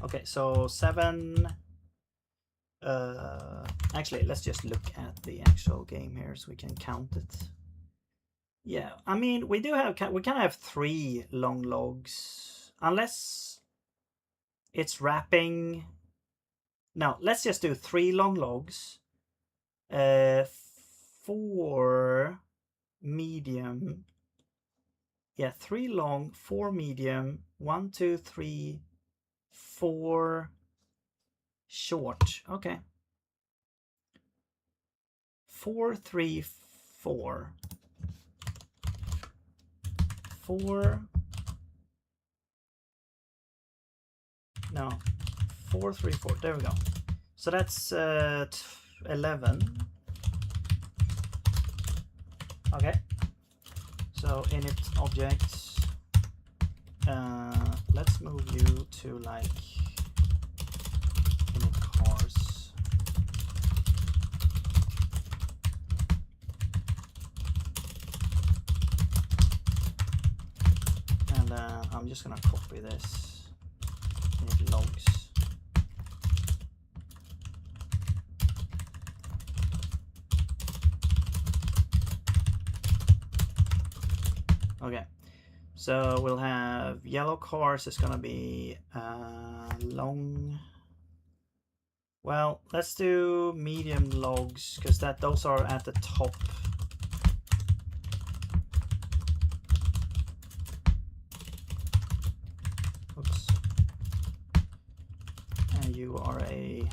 S1: Okay, so 7. Actually, let's just look at the actual game here so we can count it. Yeah, I mean, we can have 3 long logs, unless it's wrapping. No, let's just do 3 long logs, 4 medium. Yeah, 3 long, 4 medium, 1, 2, 3, 4 short. Okay. 4, 3, 4. 4. No. 4, 3, 4. There we go. So that's 11. Okay. So init objects. Let's move you to like init cars. And I'm just gonna copy this init logs. Okay, so we'll have yellow cars is gonna be long. Well, let's do medium logs because those are at the top. Oops. And you are a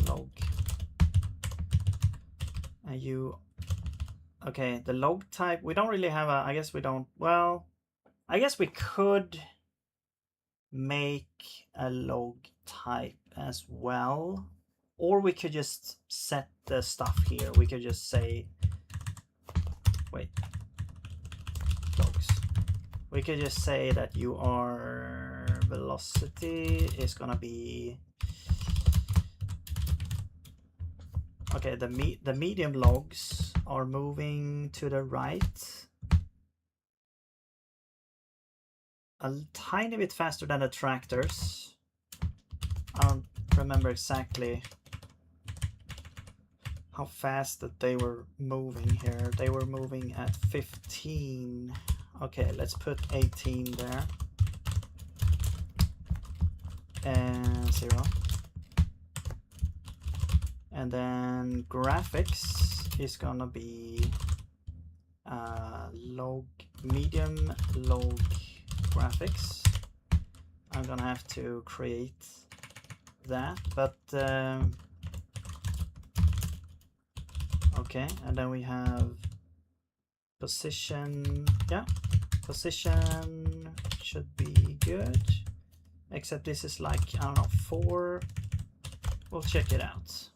S1: log. And you, okay, the log type, we don't really have a, I guess we don't, well, I guess we could make a log type as well, or we could just set the stuff here. We could just say, wait, logs. We could just say that your velocity is gonna be, okay, the medium logs are moving to the right a tiny bit faster than the tractors. I don't remember exactly how fast that they were moving here. They were moving at 15. Okay, let's put 18 there. And 0. And then graphics is gonna be medium log graphics. I'm gonna have to create that, but okay, and then we have position. Yeah, position should be good, except this is like, I don't know, 4. We'll check it out.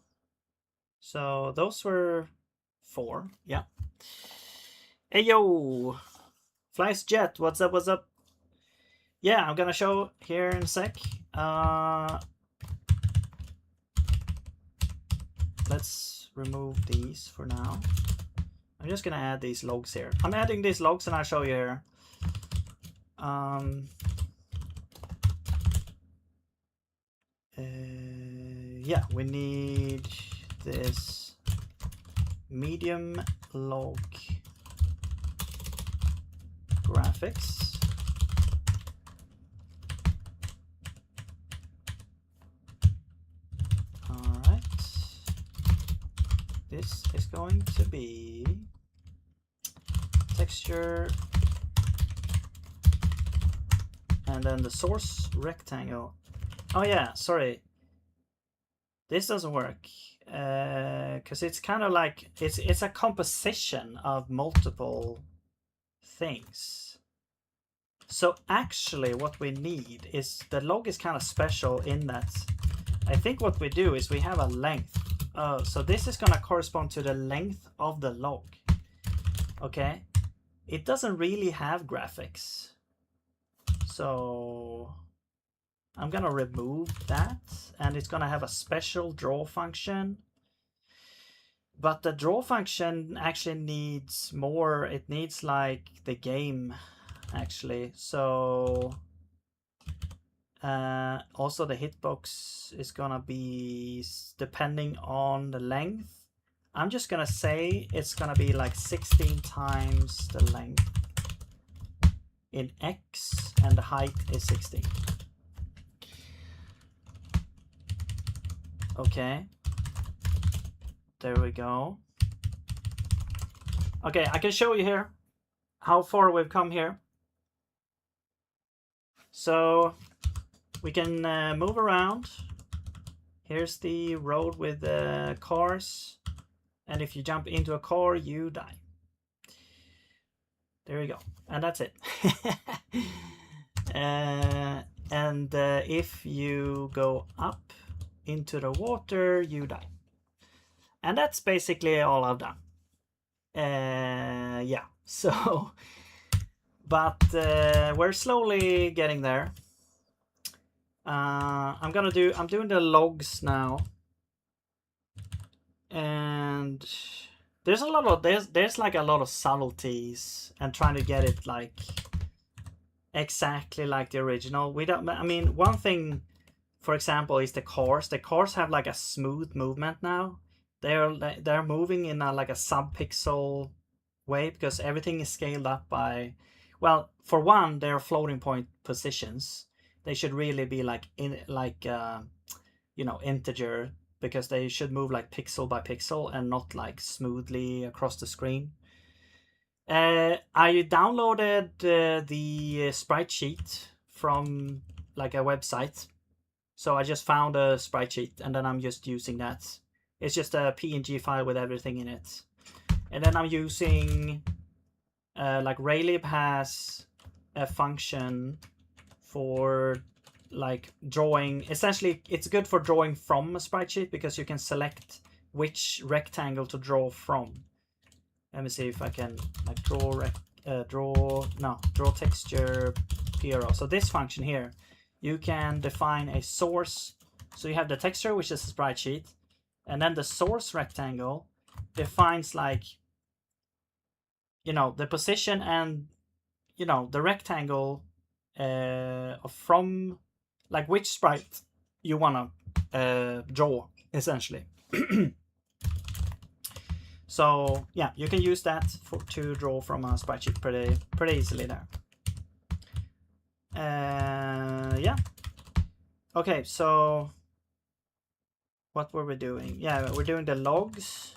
S1: So those were 4. Yeah. Hey yo, Flies Jet, what's up? What's up? Yeah, I'm gonna show here in a sec. Let's remove these for now. I'm just gonna add these logs here. I'm adding these logs and I'll show you here. Yeah, we need this medium log graphics. All right. This is going to be texture, and then the source rectangle. Oh yeah, sorry. This doesn't work because it's kind of like it's a composition of multiple things. So actually what we need is, the log is kind of special in that I think what we do is we have a length. So this is going to correspond to the length of the log. Okay, it doesn't really have graphics, so I'm gonna remove that, and it's gonna have a special draw function. But the draw function actually needs more. It needs like the game actually. So also the hitbox is gonna be depending on the length. I'm just gonna say it's gonna be like 16 times the length in X, and the height is 16. Okay, there we go. Okay, I can show you here how far we've come here. So we can move around. Here's the road with the cars, and if you jump into a car, you die. There you go, and that's it. And if you go up into the water, you die. And that's basically all I've done. Yeah, so but we're slowly getting there. I'm doing the logs now, and there's a lot of there's like a lot of subtleties and trying to get it like exactly like the original. We don't, I mean, one thing, for example, is the cars. The cars have like a smooth movement now. They're moving in a, like a sub-pixel way, because everything is scaled up by, well, for one, they're floating point positions. They should really be like you know, integer, because they should move like pixel by pixel and not like smoothly across the screen. I downloaded the sprite sheet from like a website. So I just found a sprite sheet and then I'm just using that. It's just a PNG file with everything in it. And then I'm using, like raylib has a function for like drawing. Essentially, it's good for drawing from a sprite sheet because you can select which rectangle to draw from. Let me see if I can like draw texture PRO. So this function here, you can define a source. So you have the texture, which is a sprite sheet, and then the source rectangle defines like, you know, the position and, you know, the rectangle from like which sprite you want to draw, essentially. So yeah, you can use that to draw from a sprite sheet pretty easily there. Yeah. Okay, so what were we doing? Yeah, we're doing the logs.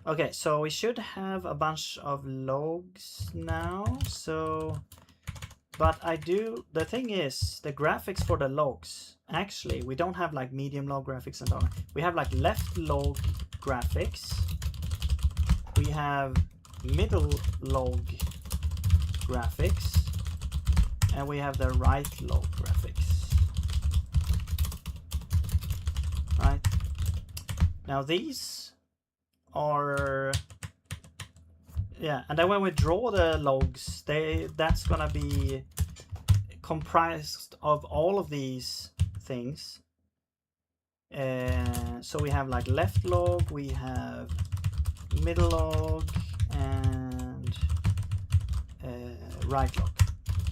S1: Okay, so we should have a bunch of logs now. So, but the thing is, the graphics for the logs, actually, we don't have like medium log graphics and all. We have like left log graphics. We have middle log graphics. And we have the right log graphics. Right? Now these are, yeah, and then when we draw the logs, that's gonna be comprised of all of these things. So we have like left log, we have middle log, and right log.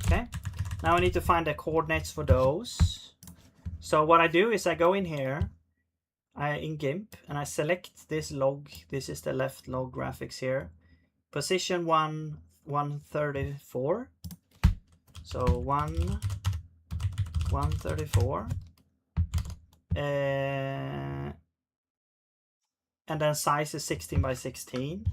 S1: Okay, now I need to find the coordinates for those. So what I do is I go in here, in GIMP, and I select this log. This is the left log graphics here. Position 134. So 134. And then size is 16 by 16.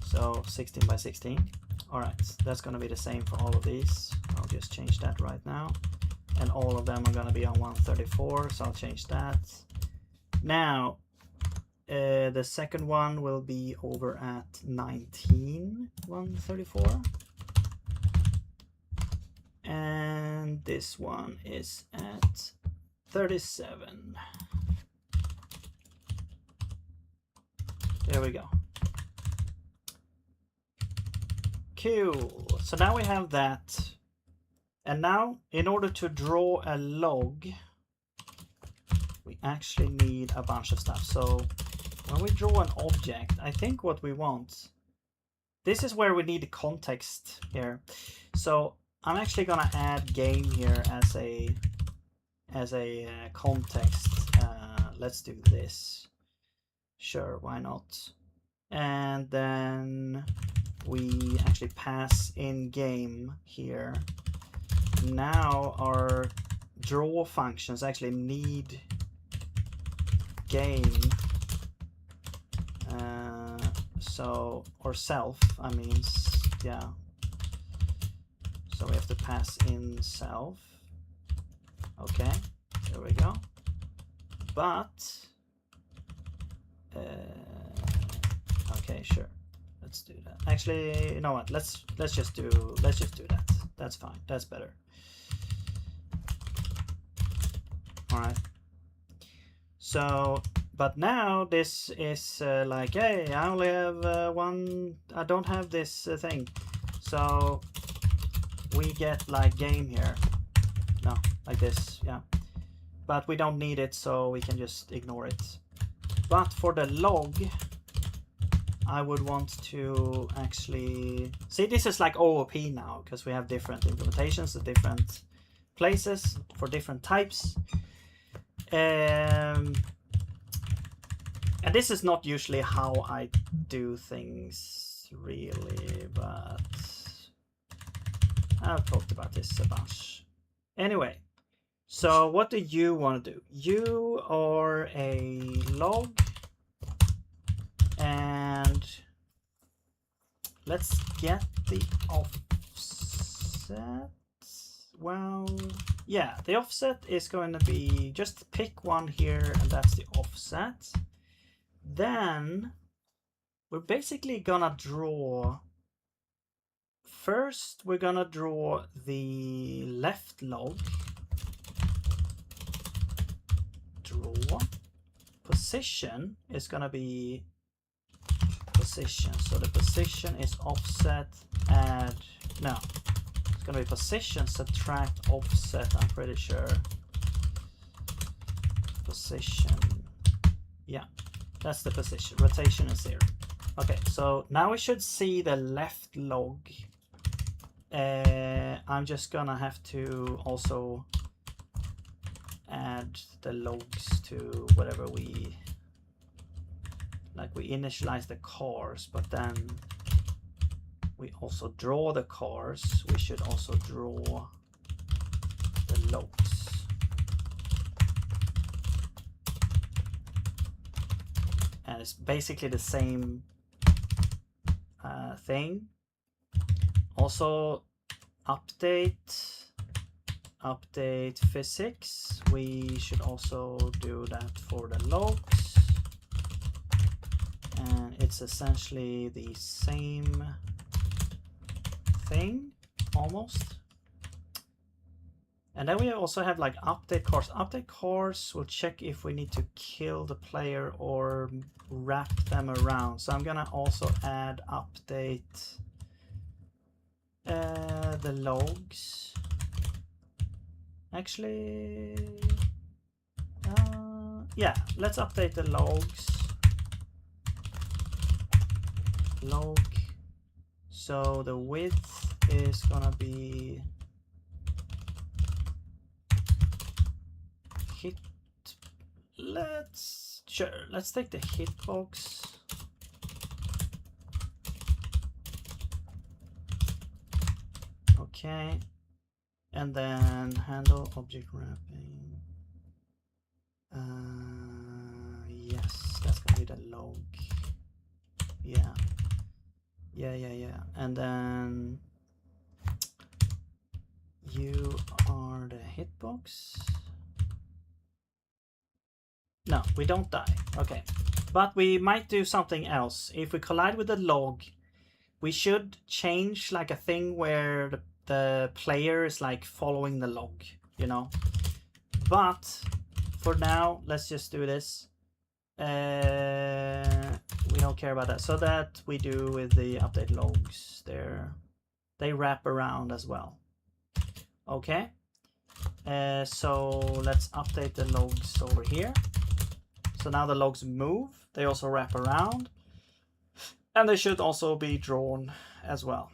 S1: So 16 by 16. All right, that's going to be the same for all of these. I'll just change that right now. And all of them are going to be on 134, so I'll change that. Now, the second one will be over at 19, 134. And this one is at 37. There we go. Cool. So now we have that. And now, in order to draw a log, we actually need a bunch of stuff. So when we draw an object, I think what we want, this is where we need the context here. So I'm actually gonna add game here as a context. Let's do this. Sure, why not? And then we actually pass in game here. Now our draw functions actually need game, so, or self, I mean, yeah. So we have to pass in self. Okay, there we go. But okay, sure. Let's do that. Actually, you know what? Let's just do that. That's fine. That's better. All right. So, but now this is like, hey, I only have one. I don't have this thing. So we get like game here. No, like this, yeah. But we don't need it, so we can just ignore it. But for the log, I would want to actually see, this is like OOP now because we have different implementations at different places for different types. And this is not usually how I do things really, but I've talked about this a bunch. Anyway, so what do you want to do? You are a log, and let's get the offset. well, yeah, the offset is going to be, just pick one here, and that's the offset. Then we're basically gonna draw, first we're gonna draw the left log, draw, position is gonna be position, so the position is offset, add, no, it's gonna be position, subtract offset, I'm pretty sure, position, yeah, that's the position, rotation is 0. Okay, so now we should see the left log. I'm just gonna have to also add the logs to whatever we, like we initialize the cars, but then we also draw the cars. We should also draw the logs. And it's basically the same thing. Also update physics. We should also do that for the logs. And it's essentially the same thing, almost. And then we also have like update cars. Update cars will check if we need to kill the player or wrap them around. So I'm gonna also add update the logs. Actually, yeah, let's update the logs. Log. So the width is gonna be hit. Let's take the hitbox. Okay, and then handle object wrapping. Yes, that's gonna be the log. Yeah. And then you are the hitbox. No, we don't die. Okay, but we might do something else. If we collide with the log, we should change like a thing where the player is like following the log, you know. But for now, let's just do this. We don't care about that. So that we do with the update logs there. They wrap around as well. Okay. So let's update the logs over here. So now the logs move. They also wrap around. And they should also be drawn as well.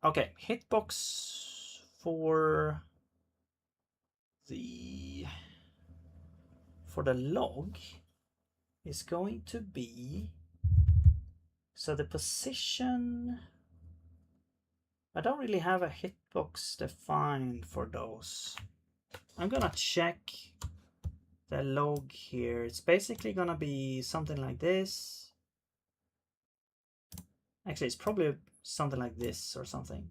S1: Okay, hitbox for the log is going to be, so the position, I don't really have a hitbox defined for those. I'm gonna check the log here. It's basically gonna be something like this. Actually, it's probably something like this or something,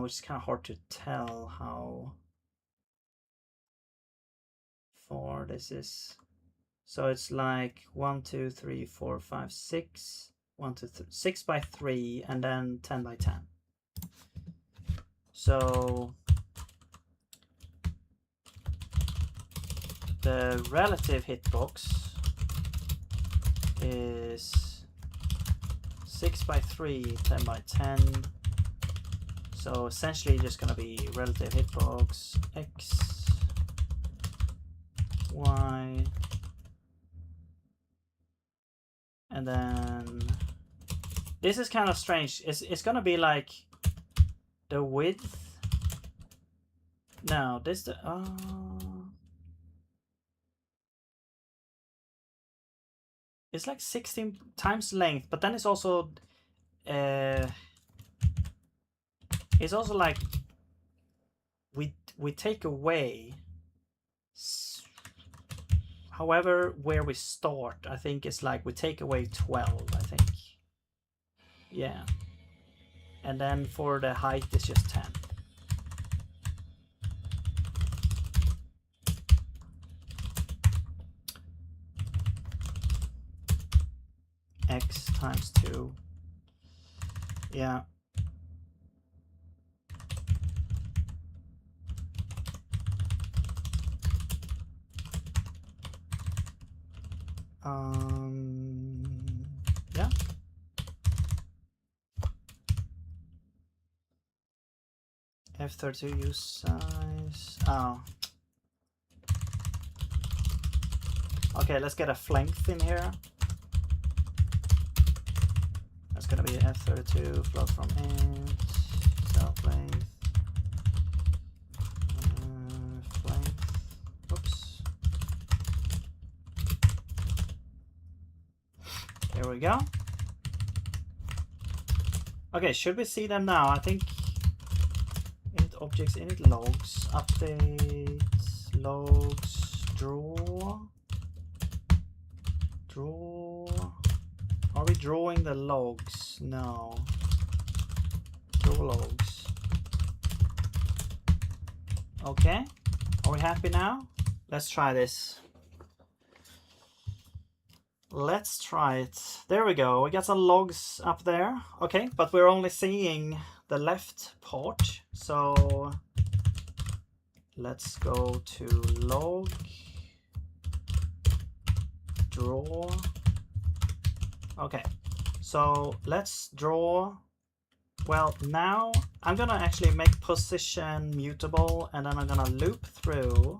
S1: which is kind of hard to tell how far this is. So it's like 1, 2, 3, 4, 5, 6. 1, 2, 3, 6 by 3, and then 10 by 10. So the relative hitbox is 6 by 3, 10 by 10. So essentially just gonna be relative hitbox X, Y, and then this is kind of strange. It's gonna be like the width. No, this it's like 16 times length, but then it's also like we take away. However, where we start, I think it's like we take away 12, I think. Yeah. And then for the height, it's just 10. times 2. Yeah. Yeah. F32 use size. Oh. Okay, let's get a length in here. That's gonna be F32 float from int self length. Length. Oops. There we go. Okay, should we see them now? I think init objects, init logs, update, logs, draw. Are we drawing the logs? No. Draw logs. Okay. Are we happy now? Let's try this. Let's try it. There we go. We got some logs up there. Okay, but we're only seeing the left part. So let's go to log, draw. Okay, so let's draw. Well, now I'm gonna actually make position mutable, and then I'm gonna loop through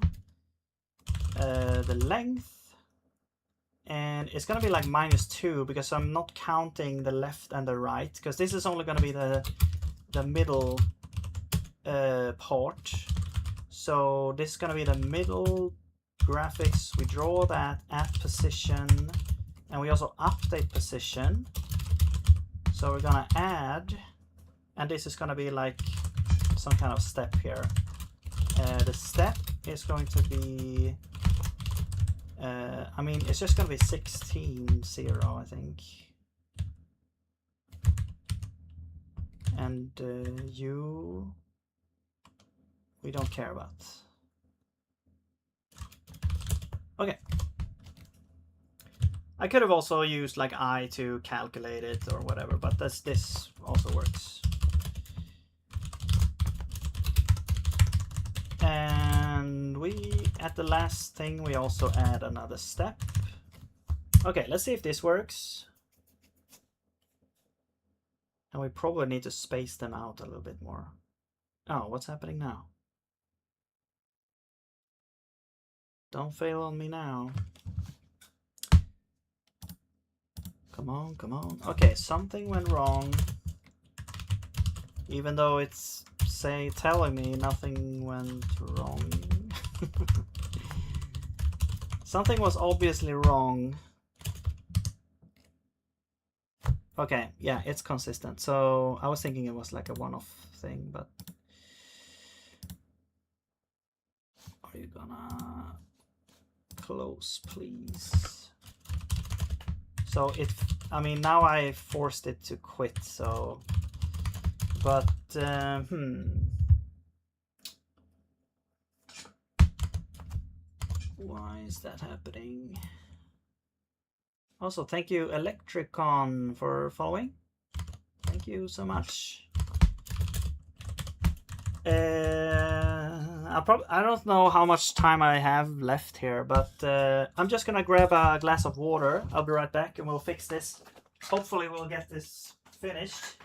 S1: the length. And it's gonna be like -2 because I'm not counting the left and the right, because this is only gonna be the middle part. So this is gonna be the middle graphics. We draw that at position, and we also update position. So we're gonna add, and this is gonna be like some kind of step here. The step is going to be I mean, it's just gonna be 16:0, I think. And we don't care about. Okay. I could have also used like I to calculate it or whatever, but this also works. And at the last thing, we also add another step. Okay, let's see if this works. And we probably need to space them out a little bit more. Oh, what's happening now? Don't fail on me now. Come on, come on. Okay, something went wrong. Even though it's telling me nothing went wrong. Something was obviously wrong. Okay, yeah, it's consistent. So I was thinking it was like a one-off thing, but are you gonna close, please? So I mean, now I forced it to quit, so, but, Why is that happening? Also, thank you, Electricon, for following. Thank you so much. I don't know how much time I have left here, but I'm just gonna grab a glass of water. I'll be right back, and we'll fix this. Hopefully, we'll get this finished.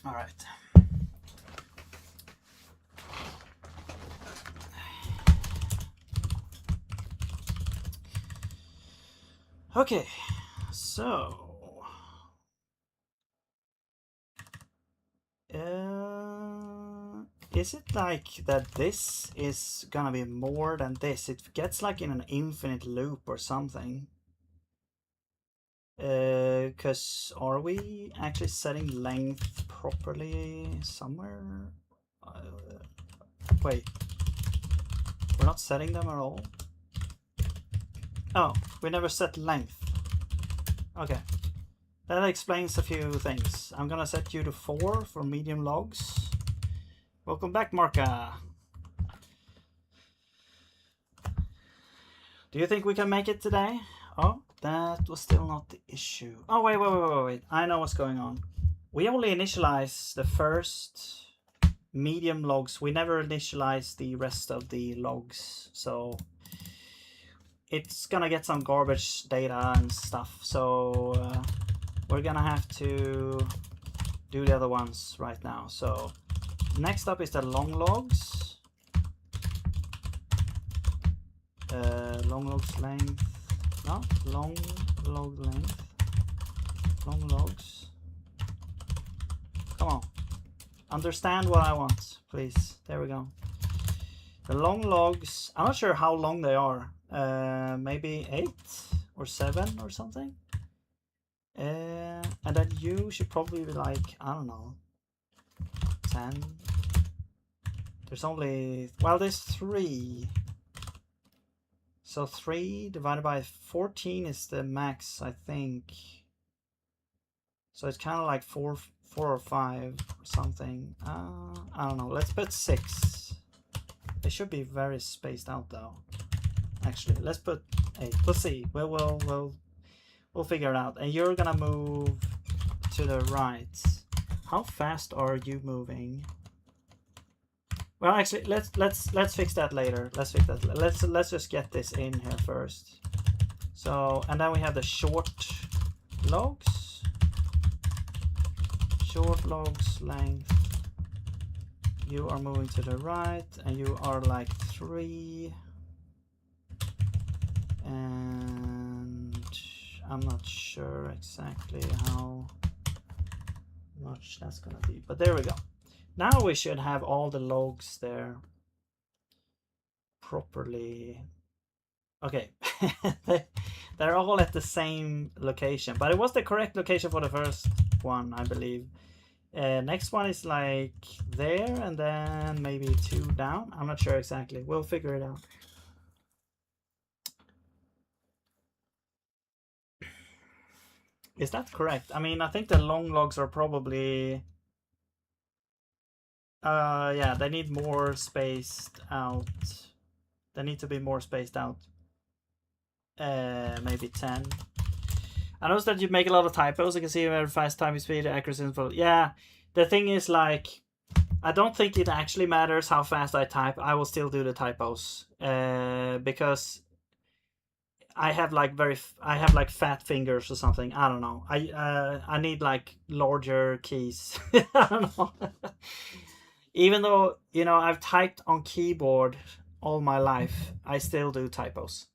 S1: All right. Okay, so is it like that this is gonna be more than this? It gets like in an infinite loop or something. Because are we actually setting length properly somewhere? Wait, we're not setting them at all? Oh, we never set length. Okay, that explains a few things. I'm gonna set you to 4 for medium logs. Welcome back, Marka. Do you think we can make it today? Oh, that was still not the issue. Oh, wait. I know what's going on. We only initialize the first medium logs. We never initialize the rest of the logs. So it's gonna get some garbage data and stuff. So we're gonna have to do the other ones right now. So next up is the long logs. Long logs length. No, long log length. Long logs. Come on. Understand what I want, please. There we go. The long logs, I'm not sure how long they are. Maybe 8 or 7 or something. And then you should probably be like, I don't know, 10. There's only, well, there's 3. So 3 divided by 14 is the max, I think. So it's kind of like 4 or 5 or something. I don't know. Let's put 6. They should be very spaced out though. Actually, let's put 8. We'll see. We'll figure it out. And you're gonna move to the right. How fast are you moving? Well, actually, let's fix that later. Let's fix that. Let's just get this in here first. So, and then we have the short logs. Short logs length. You are moving to the right, and you are like 3. And I'm not sure exactly how much that's gonna be, but there we go. Now we should have all the logs there properly. Okay, they're all at the same location, but it was the correct location for the first one, I believe. Next one is like there, and then maybe 2 down. I'm not sure exactly. We'll figure it out. Is that correct? I mean, I think the long logs are probably... yeah, they need more spaced out. They need to be more spaced out. Maybe 10. I noticed that you make a lot of typos. I can see very fast timing speed, accuracy, and full. Yeah, the thing is, like, I don't think it actually matters how fast I type. I will still do the typos because I have like fat fingers or something. I don't know. I need like larger keys. I don't know. Even though, you know, I've typed on keyboard all my life, I still do typos.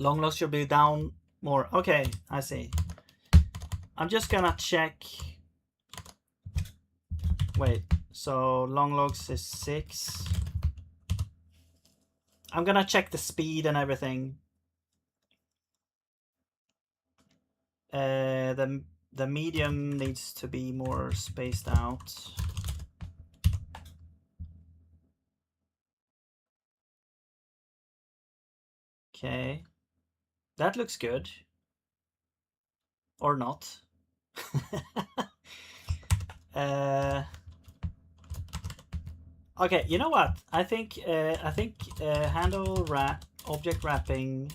S1: Long logs should be down more. Okay, I see. I'm just gonna check. Wait, so long logs is 6. I'm gonna check the speed and everything. The medium needs to be more spaced out. Okay, that looks good. Or not. Okay, you know what? I think handle wrap object wrapping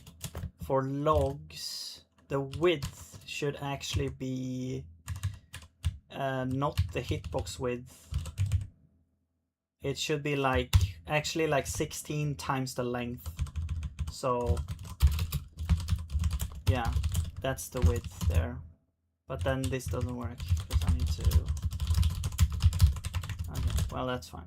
S1: for logs, the width should actually be not the hitbox width. It should be like actually like 16 times the length. So yeah, that's the width there. But then this doesn't work because I need to. Okay, well, that's fine.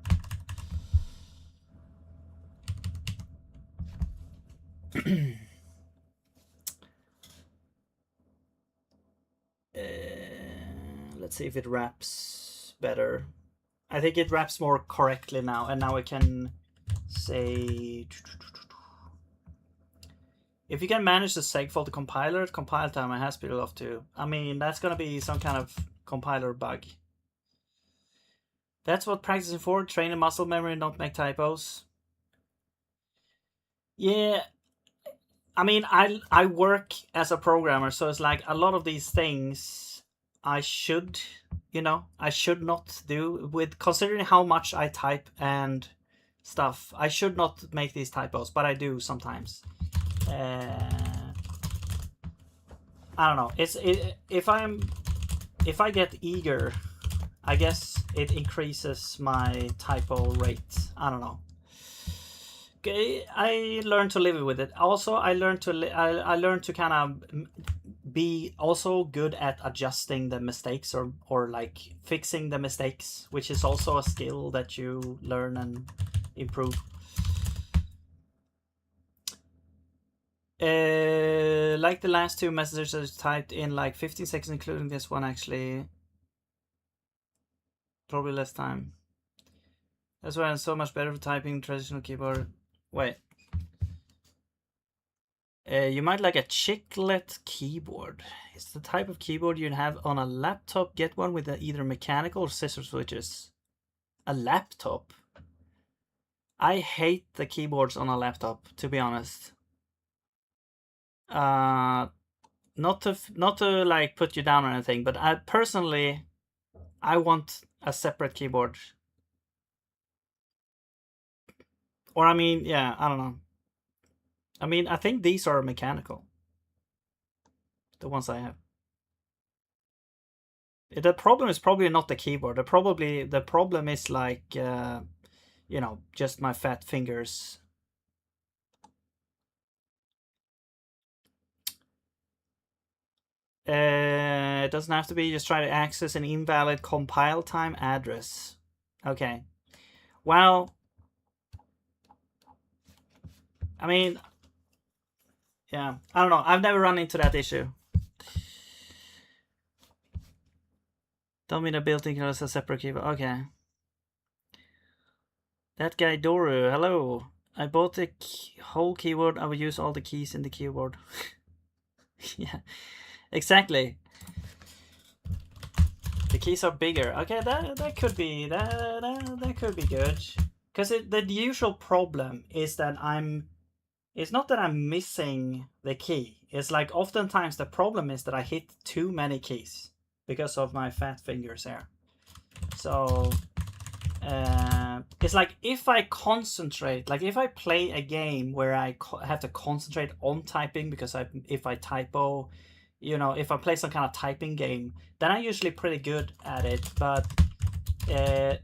S1: Let's see if it wraps better. I think it wraps more correctly now, and now we can say If you can manage the segfault the compiler, compile time has to be off too. I mean, that's gonna be some kind of compiler bug. That's what practicing for, training muscle memory and not make typos. Yeah, I mean, I work as a programmer, so it's like a lot of these things I should, I should not do with considering how much I type and stuff. I should not make these typos, but I do sometimes. I don't know. If I get eager, I guess it increases my typo rate. I don't know. I learned to live with it. Also, I learned to kind of be also good at adjusting the mistakes or like fixing the mistakes, which is also a skill that you learn and improve. Like the last two messages I typed in like 15 seconds, including this one actually. Probably less time. That's why I'm so much better for typing traditional keyboard. Wait. You might like a chiclet keyboard. It's the type of keyboard you'd have on a laptop. Get one with either mechanical or scissor switches. A laptop? I hate the keyboards on a laptop, to be honest. Not to like put you down or anything, but I personally want a separate keyboard. Or I mean, yeah, I don't know. I mean, I think these are mechanical. The ones I have. The problem is probably not the keyboard. The problem is like, just my fat fingers. It doesn't have to be. Just try to access an invalid compile time address. Okay. Well, I mean, yeah, I don't know. I've never run into that issue. Don't mean a built-in as a separate keyboard. Okay. That guy Doru, hello. I bought the whole keyboard. I will use all the keys in the keyboard. Yeah, exactly. The keys are bigger. Okay, that could be that could be good. Because the usual problem is that it's not that I'm missing the key. It's like oftentimes the problem is that I hit too many keys because of my fat fingers here. So it's like if I concentrate, like if I play a game where I have to concentrate on typing because if I typo, if I play some kind of typing game, then I'm usually pretty good at it. But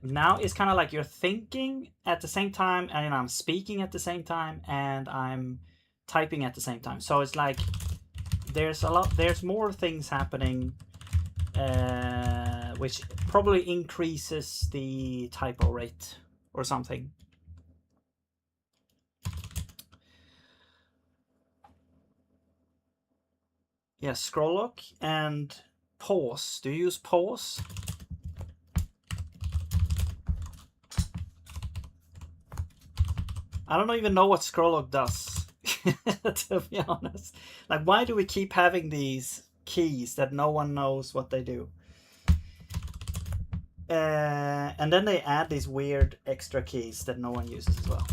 S1: now it's kind of like you're thinking at the same time, and I'm speaking at the same time, and I'm typing at the same time. So it's like there's more things happening, which probably increases the typo rate or something. Yeah, scroll lock and pause. Do you use pause? I don't even know what scroll lock does, to be honest. Like, why do we keep having these keys that no one knows what they do? And then they add these weird extra keys that no one uses as well.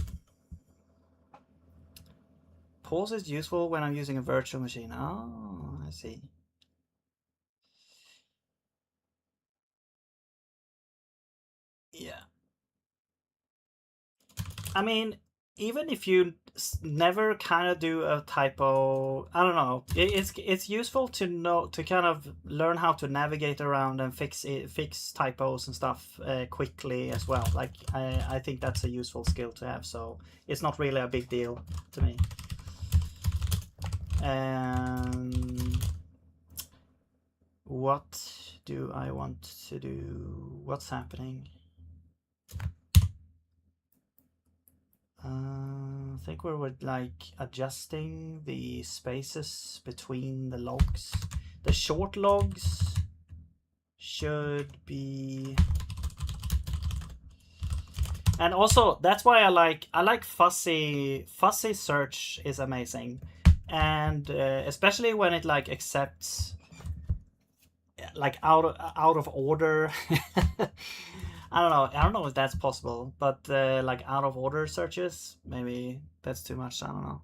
S1: Pause is useful when I'm using a virtual machine. Oh, I see. Yeah. I mean, even if you never kind of do a typo, I don't know. It's useful to know, to kind of learn how to navigate around and fix typos and stuff quickly as well. Like I think that's a useful skill to have. So it's not really a big deal to me. What do I want to do? What's happening? I think we were like adjusting the spaces between the logs. The short logs should be, and also that's why I like fuzzy search is amazing. and especially when it like accepts like out of order. I don't know if that's possible, but like out of order searches, maybe that's too much. I don't know.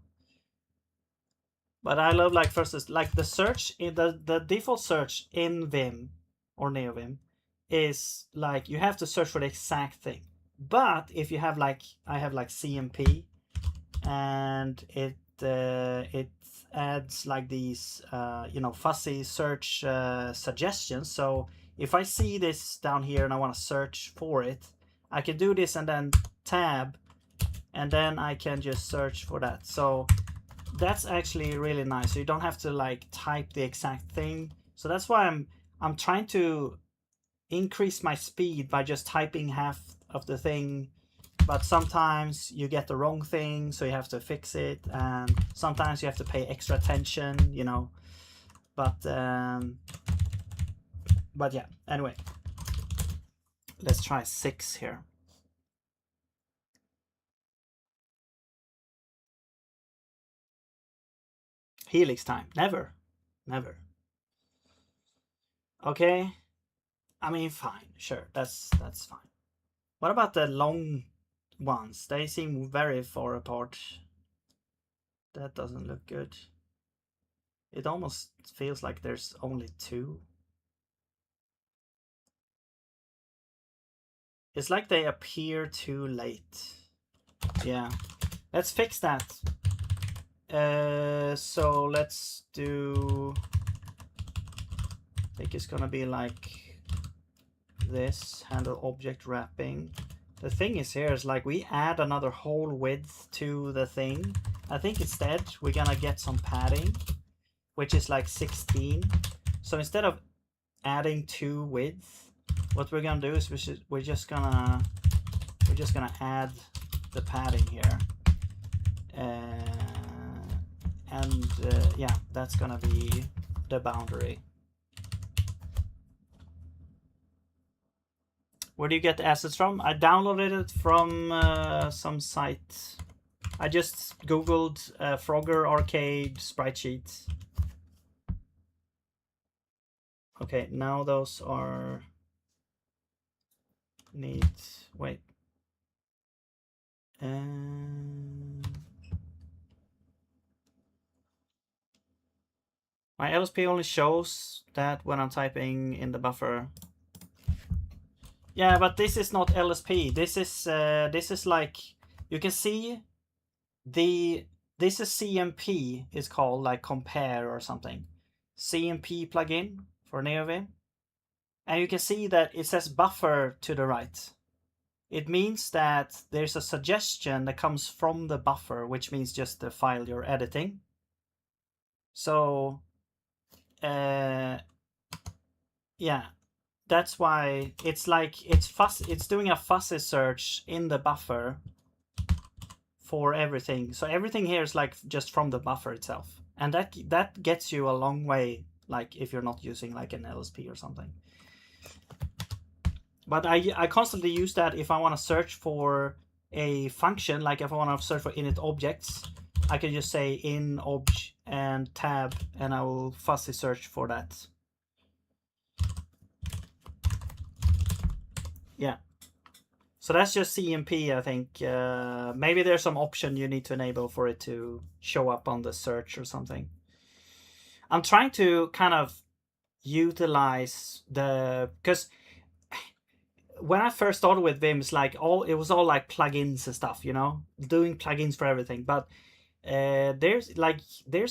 S1: But I love like first like the search in the default search in Vim or NeoVim is like you have to search for the exact thing. But if you have like I have like CMP, and it adds like these fuzzy search suggestions. So if I see this down here and I want to search for it, I can do this and then tab, and then I can just search for that. So that's actually really nice. So you don't have to like type the exact thing. So that's why I'm trying to increase my speed by just typing half of the thing, but sometimes you get the wrong thing, so you have to fix it, and sometimes you have to pay extra attention, but yeah, anyway, let's try 6 here. Helix time, never. Okay, I mean, fine, sure, that's fine. What about the long ones? They seem very far apart. That doesn't look good. It almost feels like there's only 2. It's like they appear too late. Yeah, let's fix that. So let's do, I think it's gonna be like this, handle object wrapping. The thing is here is like we add another whole width to the thing. I think instead we're gonna get some padding, which is like 16. So instead of adding 2 width, what we're gonna do is we're just gonna add the padding here, and yeah, that's gonna be the boundary. Where do you get the assets from? I downloaded it from some site. I just googled Frogger Arcade sprite sheets. Okay, now those are neat. Wait. My LSP only shows that when I'm typing in the buffer. Yeah, but this is not LSP. This is like, you can see this is CMP, is called like compare or something. CMP plugin for NeoVim. And you can see that it says buffer to the right. It means that there's a suggestion that comes from the buffer, which means just the file you're editing. So yeah, that's why it's like it's doing a fuzzy search in the buffer for everything. So everything here is like just from the buffer itself, and that gets you a long way, like if you're not using like an LSP or something. But I constantly use that if I want to search for a function, like if I want to search for init objects, I can just say in obj and tab, and I will fuzzy search for that. Yeah. So that's just CMP, I think. Maybe there's some option you need to enable for it to show up on the search or something. I'm trying to kind of utilize because when I first started with Vim, it's like it was all like plugins and stuff, doing plugins for everything. But there's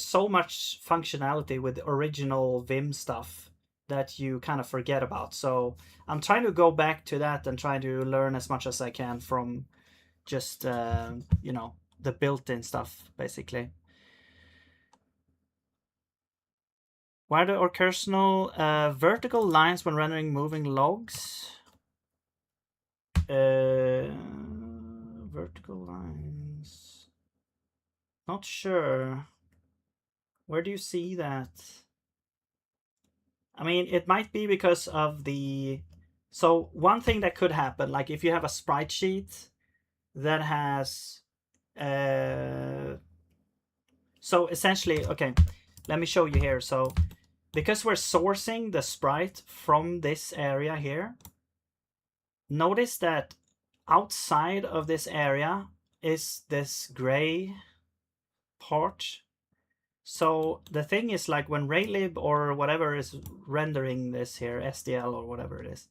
S1: so much functionality with the original Vim stuff that you kind of forget about. So I'm trying to go back to that and try to learn as much as I can from just the built-in stuff, basically. Why are the occasional vertical lines when rendering moving logs? Vertical lines. Not sure. Where do you see that? I mean, it might be because of the... So one thing that could happen, like if you have a sprite sheet that has... So essentially, okay, let me show you here. So because we're sourcing the sprite from this area here, notice that outside of this area is this gray part. So the thing is, like, when Raylib or whatever is rendering this here, SDL or whatever it is,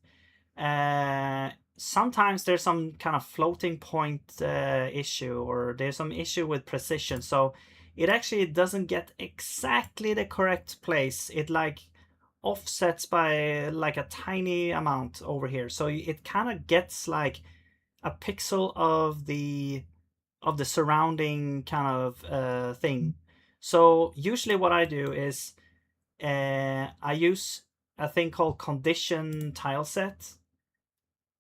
S1: sometimes there's some kind of floating point issue, or there's some issue with precision. So it actually doesn't get exactly the correct place. It like offsets by like a tiny amount over here. So it kind of gets like a pixel of the surrounding kind of thing. So usually what I do is I use a thing called condition tileset,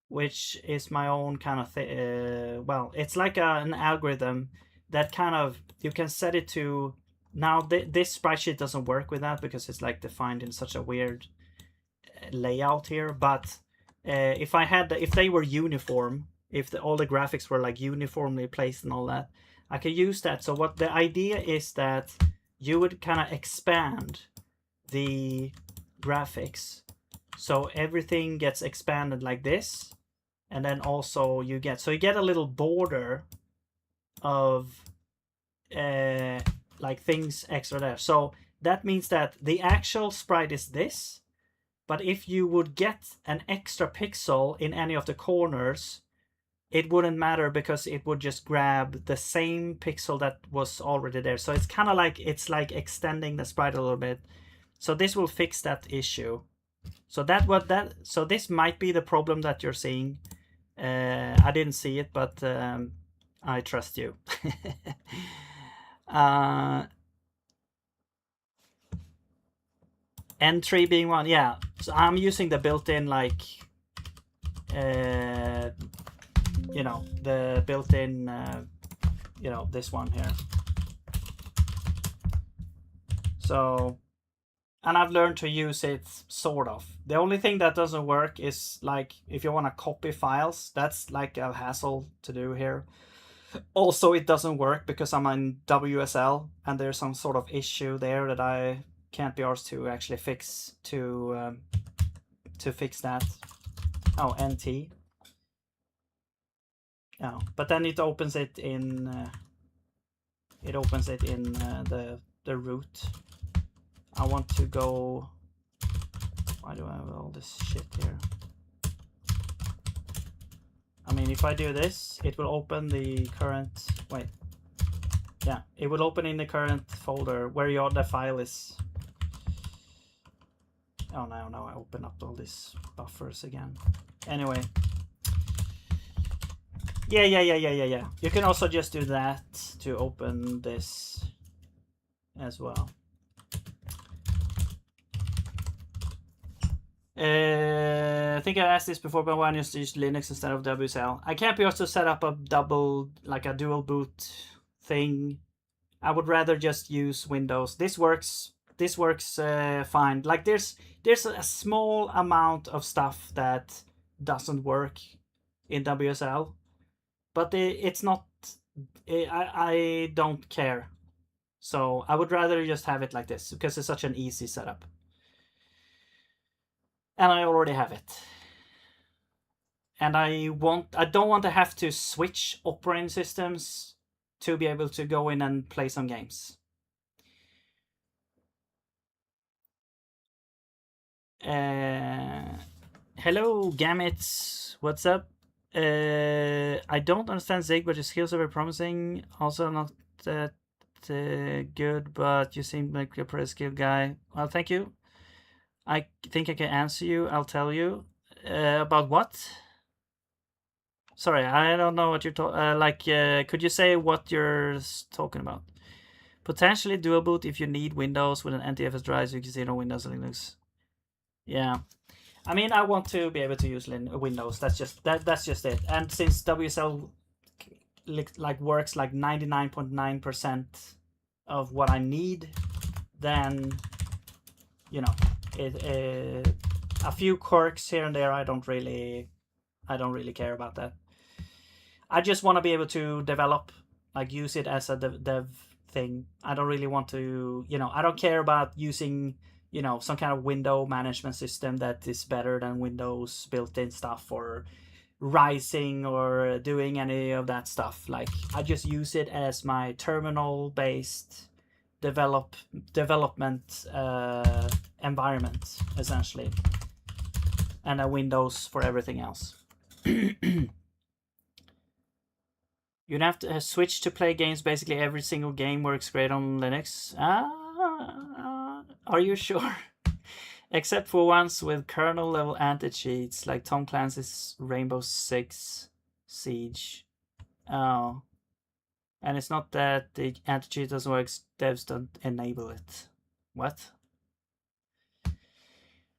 S1: which is my own kind of thing. Well, it's like an algorithm that kind of, you can set it to, now this sprite sheet doesn't work with that because it's like defined in such a weird layout here. But if they were uniform, if all the graphics were like uniformly placed and all that, I can use that. So what the idea is that you would kind of expand the graphics, so everything gets expanded like this, and then also you get a little border of like things extra there. So that means that the actual sprite is this, but if you would get an extra pixel in any of the corners, it wouldn't matter because it would just grab the same pixel that was already there. So it's kind of like, it's like extending the sprite a little bit. So this will fix that issue. So so this might be the problem that you're seeing. I didn't see it, but I trust you. N3 being one, yeah. So I'm using the built-in, like, you know, the built-in, you know, this one here. So, and I've learned to use it, sort of. The only thing that doesn't work is, like, if you want to copy files, that's like a hassle to do here. Also, it doesn't work because I'm in WSL, and there's some sort of issue there that I can't be asked to actually fix to fix that. Oh, NT. Oh, but then it opens it in the root. I want to go. Why do I have all this shit here? I mean, if I do this, it will open the current. Wait. Yeah, it will open in the current folder where the file is. Oh, now I open up all these buffers again. Anyway. Yeah. You can also just do that to open this as well. I think I asked this before, but why not use Linux instead of WSL? I can't be also set up a dual boot thing. I would rather just use Windows. This works fine. Like, there's a small amount of stuff that doesn't work in WSL, but it's not. I don't care. So I would rather just have it like this because it's such an easy setup. And I already have it. And I don't want to have to switch operating systems to be able to go in and play some games. Hello, Gammets. What's up? I don't understand Zig, but your skills are very promising. Also not that good, but you seem like a pretty skilled guy. Well, thank you. I think I can answer you. I'll tell you. About what? Sorry, I don't know what you're talking. Could you say what you're talking about? Potentially dual boot if you need Windows with an NTFS drive, so you can see it on Windows and Linux. Yeah, I mean, I want to be able to use Windows. That's just it. And since WSL like works like 99.9% of what I need, then, you know, a few quirks here and there, I don't really care about that. I just want to be able to develop, like, use it as a dev thing. I don't really want to, you know, I don't care about using, you know, some kind of window management system that is better than Windows built-in stuff, or rising or doing any of that stuff. Like, I just use it as my terminal-based development environment, essentially, and a Windows for everything else. You'd have to switch to play games. Basically, every single game works great on Linux. Are you sure? Except for ones with kernel level anti-cheats, like Tom Clancy's Rainbow Six Siege. Oh. And it's not that the anti-cheat doesn't work, devs don't enable it. What?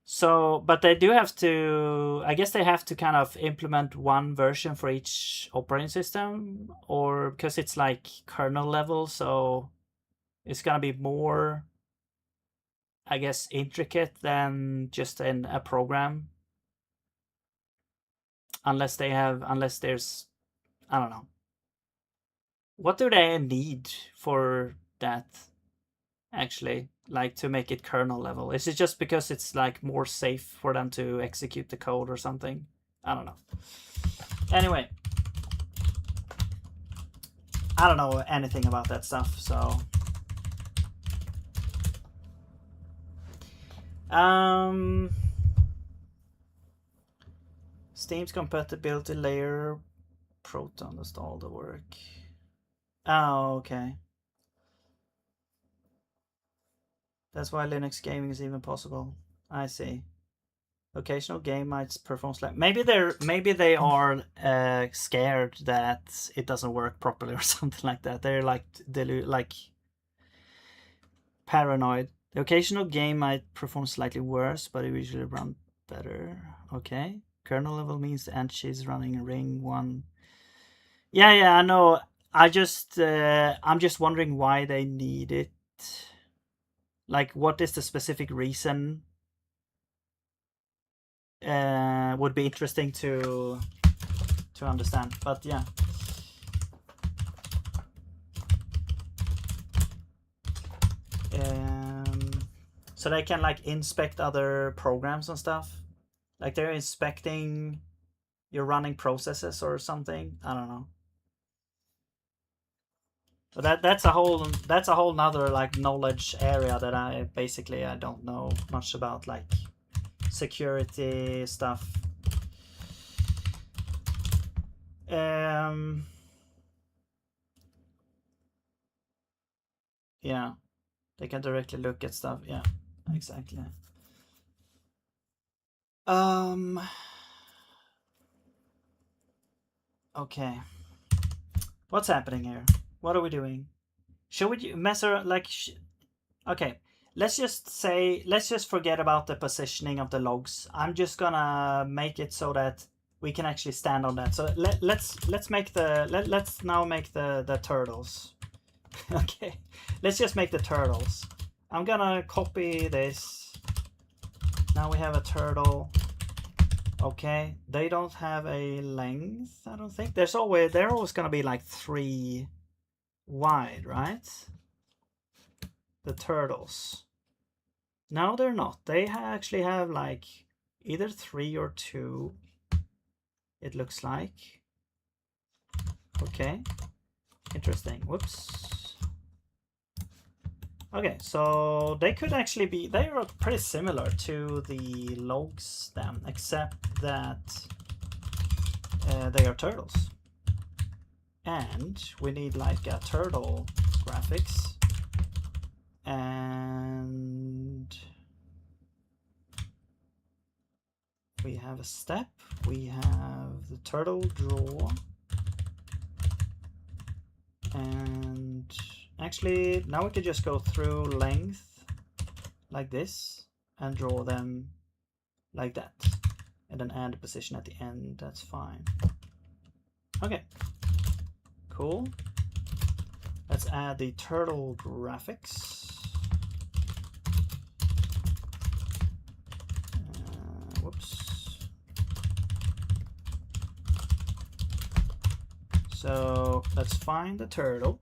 S1: So, but they do have to, I guess they have to kind of implement one version for each operating system, or because it's like kernel level, so it's gonna be more, I guess, intricate than just in a program. Unless there's, I don't know. What do they need for that, actually? Like, to make it kernel level? Is it just because it's like more safe for them to execute the code or something? I don't know. Anyway, I don't know anything about that stuff, so Steam's compatibility layer Proton does all the work. Oh, okay. That's why Linux gaming is even possible. I see. Occasional game might perform slightly. Maybe they are scared that it doesn't work properly or something like that. They're like paranoid. The occasional game might perform slightly worse, but it usually run better. Okay. Kernel level means the anti-cheat is running ring 1. Yeah, I know. I'm just wondering why they need it. Like, what is the specific reason? Would be interesting to understand, but yeah. So they can like inspect other programs and stuff. Like, they're inspecting your running processes or something. I don't know. But that's a whole nother like knowledge area that I don't know much about, like security stuff. Yeah, they can directly look at stuff. Yeah, exactly. Okay, what's happening here? What are we doing? Should we mess around? Like, okay, let's just forget about the positioning of the logs. I'm just gonna make it so that we can actually stand on that. So let's now make the turtles. Okay, let's just make the turtles. I'm gonna copy this. Now we have a turtle. Okay, they don't have a length, I don't think. They're always gonna be like 3 wide, right? The turtles. No, they're not. They actually have like either 3 or 2. It looks like. Okay, interesting. Whoops. Okay, so they could actually be, they are pretty similar to the logs then, except that they are turtles. And we need like a turtle graphics. And we have a step, we have the turtle draw. And actually, now we could just go through length like this and draw them like that. And then add a position at the end, that's fine. Okay, cool. Let's add the turtle graphics. Whoops. So let's find the turtle.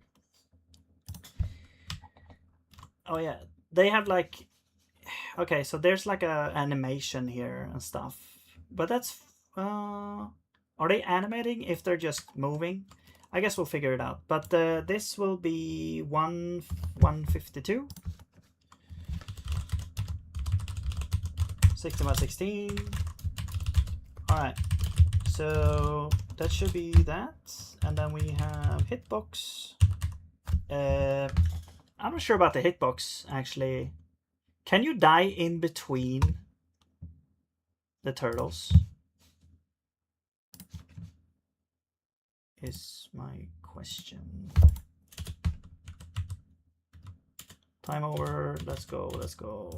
S1: Oh yeah, they have like, okay, so there's like a animation here and stuff, but that's are they animating if they're just moving? I guess we'll figure it out. But this will be 152, 16 by 16. All right, so that should be that, and then we have hitbox. I'm not sure about the hitbox actually. Can you die in between the turtles? Is my question. Time over. Let's go. Let's go.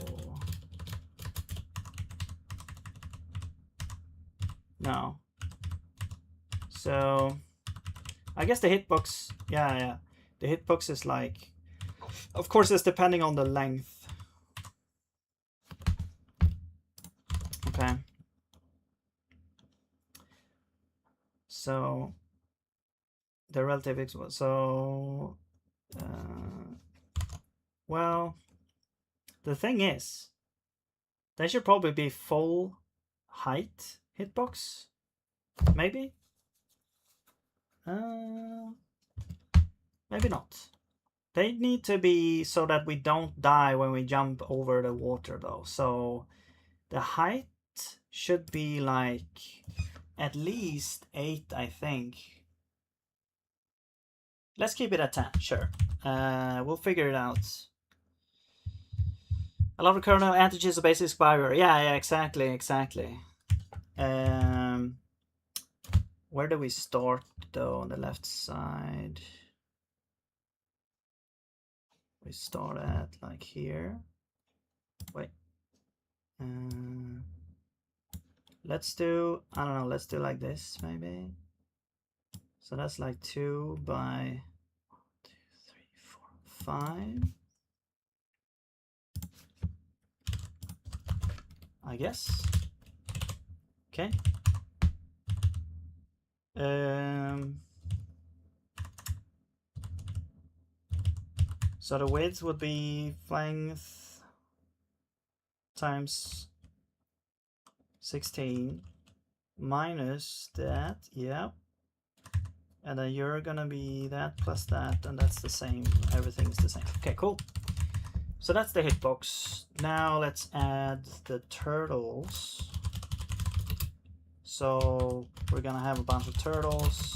S1: No. So I guess the hitbox. Yeah. The hitbox is like. Of course, it's depending on the length. Okay. So the relative x. So. Well, the thing is, that should probably be full height hitbox, maybe? Maybe not. They need to be so that we don't die when we jump over the water though. So the height should be like at least 8, I think. Let's keep it at 10, sure. We'll figure it out. I love the kernel antigens, a basic spyware. Yeah, exactly. Where do we start though? On the left side. We start at like here. Wait. Let's do, I don't know, let's do like this maybe. So that's like 2 by 1, 2, 3, 4, 5. I guess. Okay. So the width would be length times 16 minus that, yeah. And then you're gonna be that plus that, and that's the same. Everything's the same. Okay, cool. So that's the hitbox. Now let's add the turtles. So we're gonna have a bunch of turtles.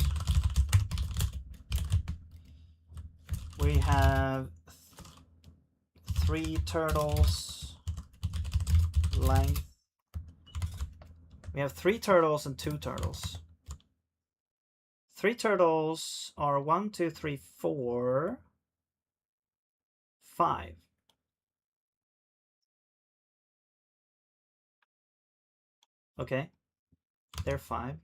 S1: We have 3 turtles length. We have 3 turtles and 2 turtles. 3 turtles are 1, 2, 3, 4, 5. Okay, they're 5.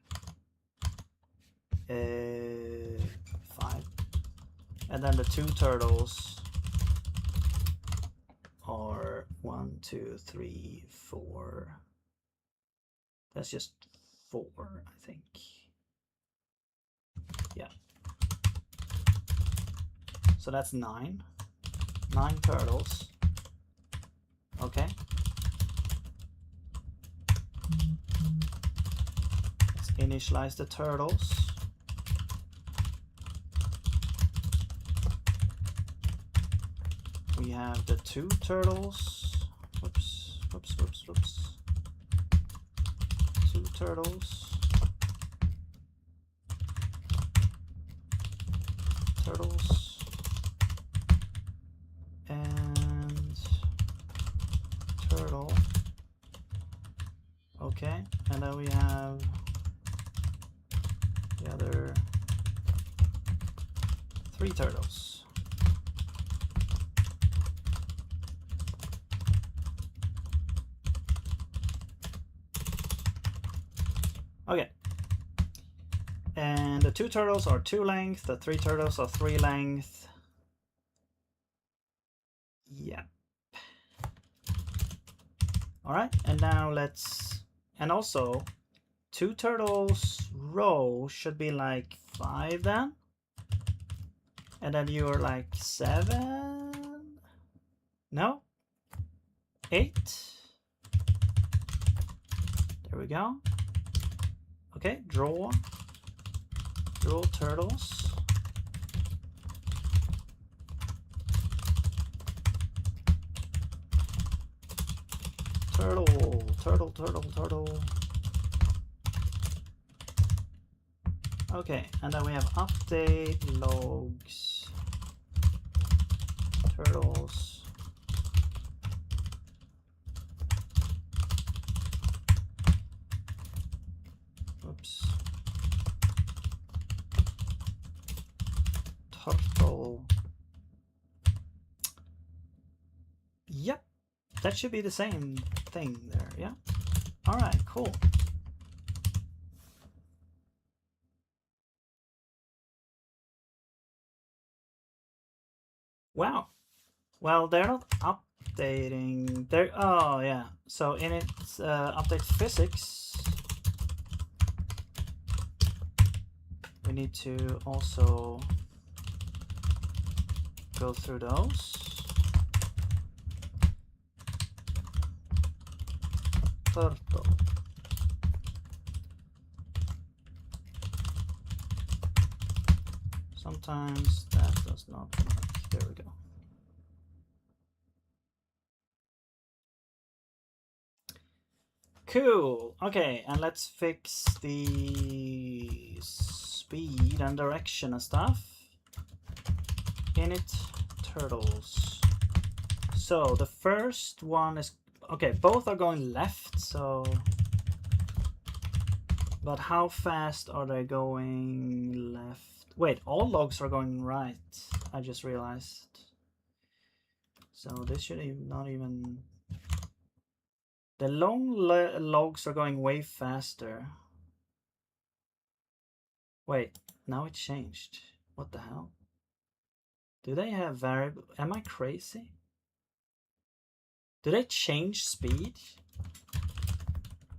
S1: 5. And then the 2 turtles are 1, 2, 3, 4. That's just 4, I think. Yeah. So that's 9. 9 turtles. Okay. Let's initialize the turtles. We have the 2 turtles. Whoops. 2 turtles. And turtle. Okay, and then we have the other 3 turtles. Okay. And the 2 turtles are 2 length, the 3 turtles are 3 length. Yeah. Alright, and now let's, and also 2 turtles row should be like 5 then. And then you're like 7? No. 8. There we go. Okay, draw turtles. Turtle. Okay, and then we have update logs turtles. Oops. Turtle. Yep, that should be the same thing there. Yeah. All right, cool. Wow. Well, they're not updating. They're, oh yeah. So in its update physics, we need to also go through those. Turtle. Sometimes that does not work. There we go. Cool. Okay, and let's fix the speed and direction and stuff. Init turtles. So the first one is okay. Both are going left. So, but how fast are they going left? Wait, all logs are going right. I just realized. So this should not even. The long logs are going way faster. Wait, now it changed. What the hell? Do they have variable? Am I crazy? Do they change speed?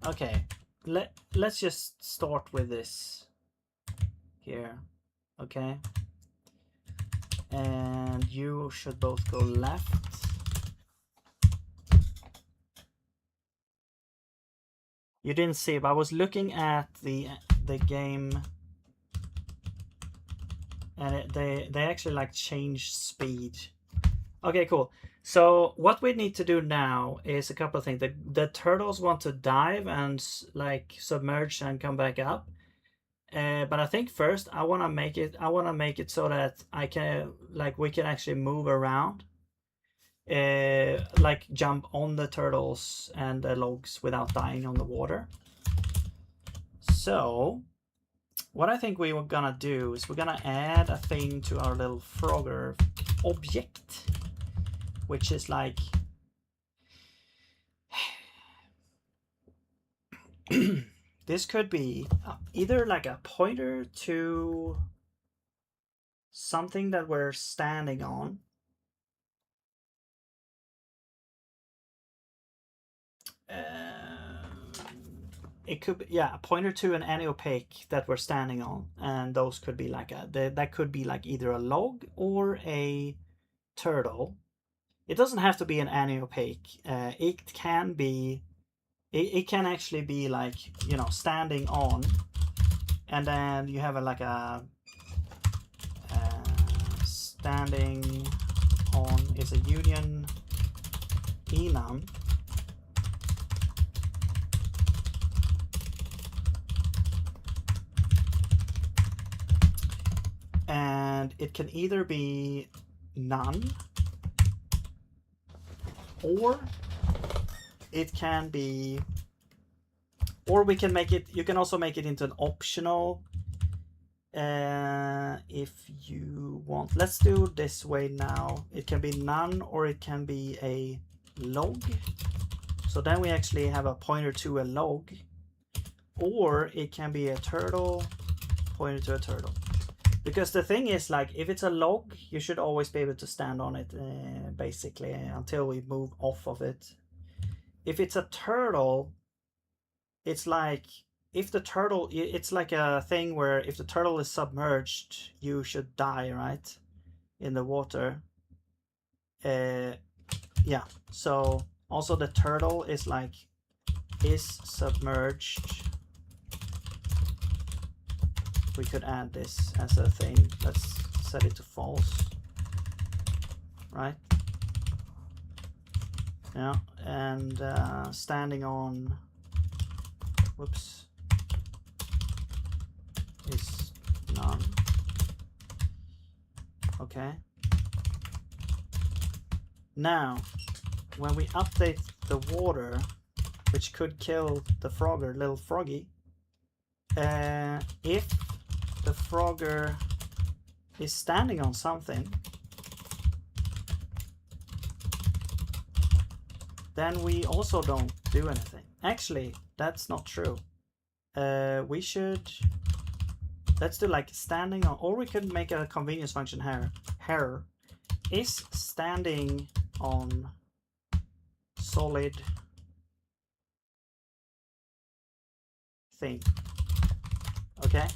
S1: Okay, let's just start with this here. Okay. And you should both go left. You didn't see, but I was looking at the game, and they actually like changed speed. Okay, cool. So what we need to do now is a couple of things. The turtles want to dive and like submerge and come back up. But I think first I want to make it so that I can we can actually move around. Like jump on the turtles and the logs without dying on the water. So what I think we were gonna do is we're gonna add a thing to our little Frogger object, which is like this could be either like a pointer to something that we're standing on. It could be, yeah, a pointer to an anti-opaque that we're standing on, and those could be like that could be like either a log or a turtle. It doesn't have to be an anti-opaque. It can be, it can actually be like, you know, standing on, and then you have like a standing on is a union enum. And it can either be none, or it can be, or we can make it, you can also make it into an optional if you want. Let's do it this way now. It can be none, or it can be a log. So then we actually have a pointer to a log, or it can be a turtle pointer to a turtle. Because the thing is, like, if it's a log, you should always be able to stand on it, basically, until we move off of it. If it's a turtle, it's like, if the turtle, it's like a thing where if the turtle is submerged, you should die, right? In the water. yeah, so also the turtle is like is submerged. We could add this as a thing. Let's set it to false, right? Yeah, and standing on, whoops, is none. Okay. Now, when we update the water, which could kill the frogger, little froggy, if the frogger is standing on something, then we also don't do anything. Actually, that's not true. We should, let's do like standing on, or we could make a convenience function here. Here is standing on solid thing. Okay,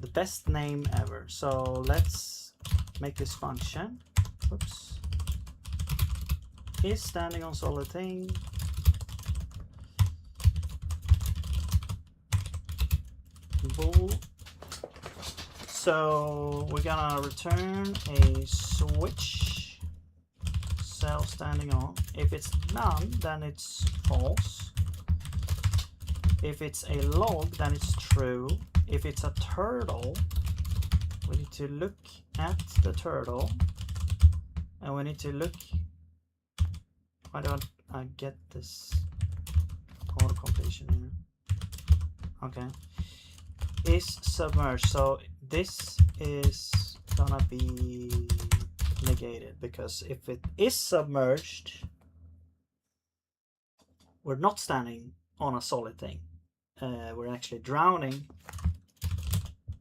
S1: the best name ever. So let's make this function. Oops. Is standing on solid thing. Bool. So we're gonna return a switch cell standing on. If it's none, then it's false. If it's a log, then it's true. If it's a turtle, we need to look at the turtle, and we need to look. Why don't I get this auto completion here? Okay, is submerged. So this is gonna be negated, because if it is submerged, we're not standing on a solid thing. We're actually drowning.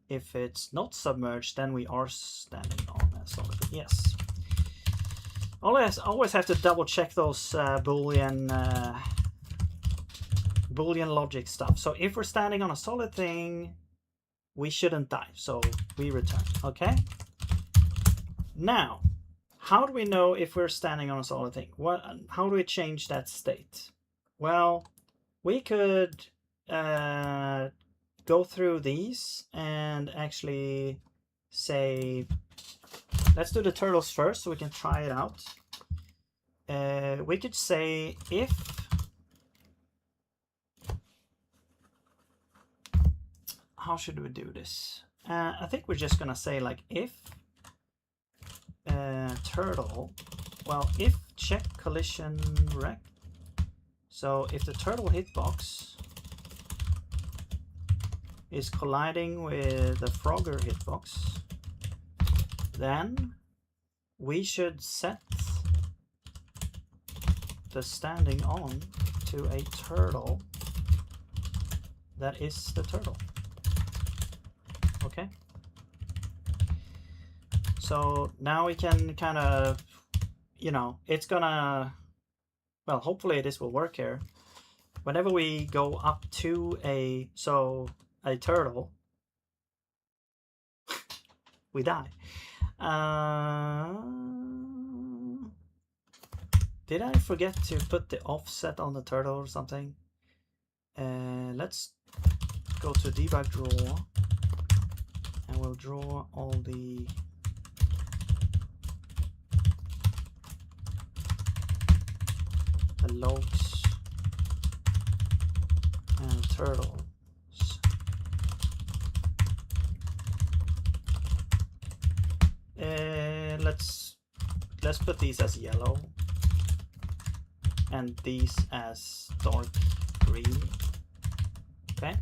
S1: If it's not submerged, then we are standing on a solid thing. Yes. Always have to double check those Boolean logic stuff. So if we're standing on a solid thing, we shouldn't die. So we return. Okay. Now, how do we know if we're standing on a solid thing? How do we change that state? Well, we could go through these and actually say, let's do the turtles first so we can try it out. We could say if how should we do this? I think we're just gonna say like if turtle, well, if check collision rect. So if the turtle hitbox is colliding with the frogger hitbox, then we should set the standing on to a turtle that is the turtle. Okay. So now we can kind of, you know, it's gonna, well, hopefully this will work here. Whenever we go up to a turtle, we die. Did I forget to put the offset on the turtle or something? Let's go to debug draw, and we'll draw all the logs and turtles. Let's put these as yellow and these as dark green. Okay.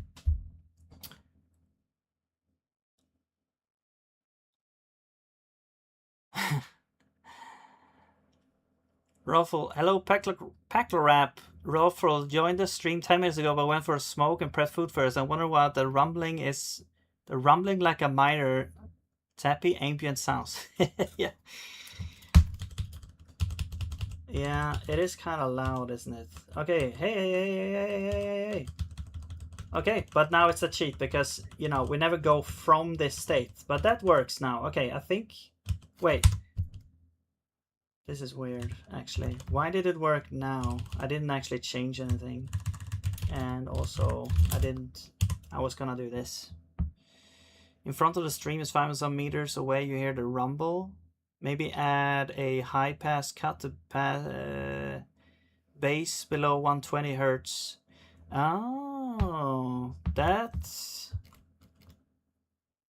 S1: Ruffle, hello Packlerap. Ruffle joined the stream 10 minutes ago but went for a smoke and pressed food first. I wonder what the rumbling is. The rumbling like a minor tappy ambient sounds. Yeah. Yeah, it is kind of loud, isn't it? Okay, hey. Okay, but now it's a cheat because, you know, we never go from this state. But that works now. Okay, I think... Wait. This is weird, actually. Why did it work now? I didn't actually change anything. And also, I was gonna do this. In front of the stream is 500 meters away, you hear the rumble. Maybe add a high pass cut to bass below 120 hertz. Oh, that's...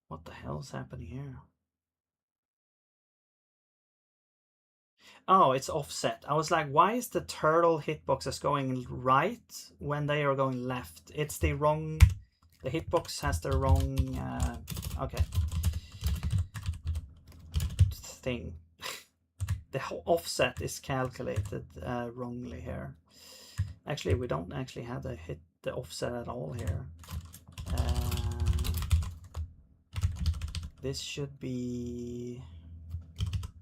S1: What the hell's happening here? Oh, it's offset. I was like, why is the turtle hitboxes going right when they are going left? It's the wrong... The hitbox has the wrong... okay. Thing. The whole offset is calculated wrongly here. Actually, we don't actually have the offset at all here. This should be...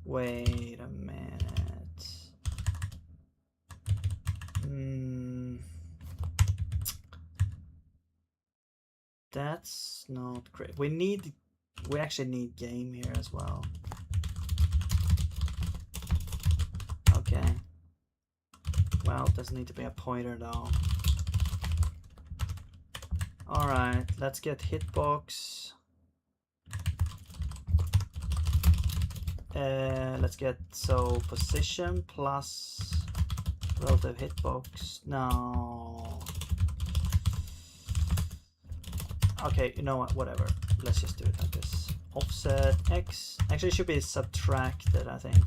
S1: Wait a minute. That's not great. We actually need game here as well. Okay. Well, it doesn't need to be a pointer though. Alright, let's get hitbox. Let's get, so position plus relative hitbox. No. Okay, you know what, whatever. Let's just do it like this. Offset X. Actually, it should be subtracted, I think.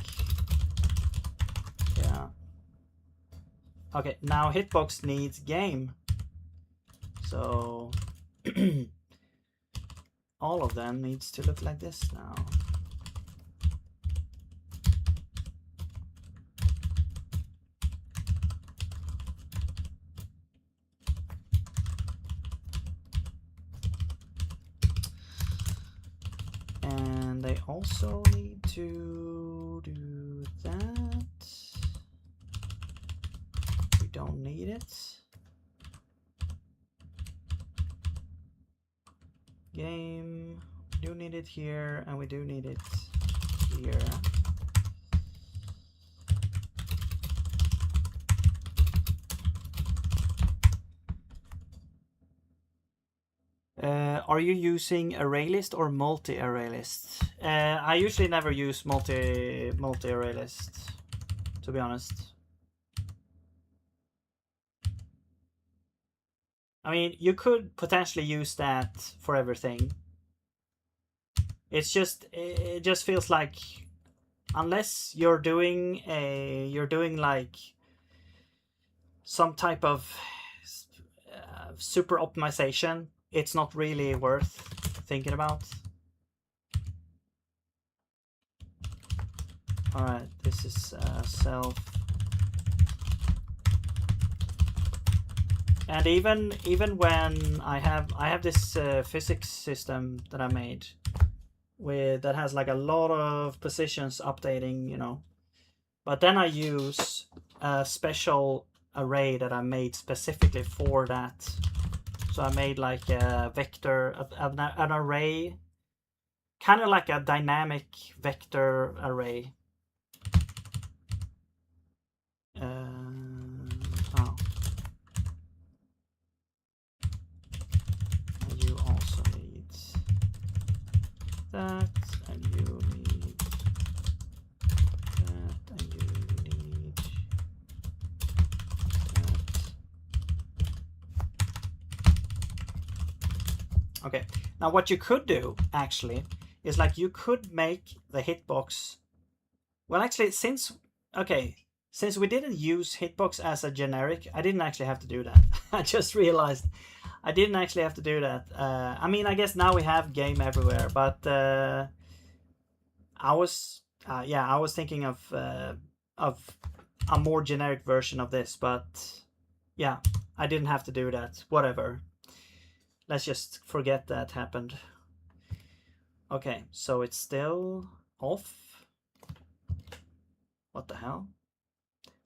S1: Yeah. Okay, now hitbox needs game. So all of them needs to look like this now. And they also need to do that. We don't need it. Game, we do need it here, and we do need it here. Are you using array list or multi-array list? I usually never use multi-array list, to be honest. I mean, you could potentially use that for everything. It just feels like, unless you're doing like some type of super optimization, it's not really worth thinking about. All right, this is self. And even when I have this physics system that I made that has like a lot of positions updating, you know, but then I use a special array that I made specifically for that. So I made like a vector, an array, kind of like a dynamic vector array. Oh. And you also need that, and you need that, and you need that. Okay, now what you could do actually is like you could make the hitbox. Well, actually, since we didn't use hitbox as a generic, I didn't actually have to do that. I just realized I didn't actually have to do that. I mean, I guess now we have game everywhere, but I was thinking of a more generic version of this, but yeah, I didn't have to do that. Whatever. Let's just forget that happened. Okay, so it's still off. What the hell?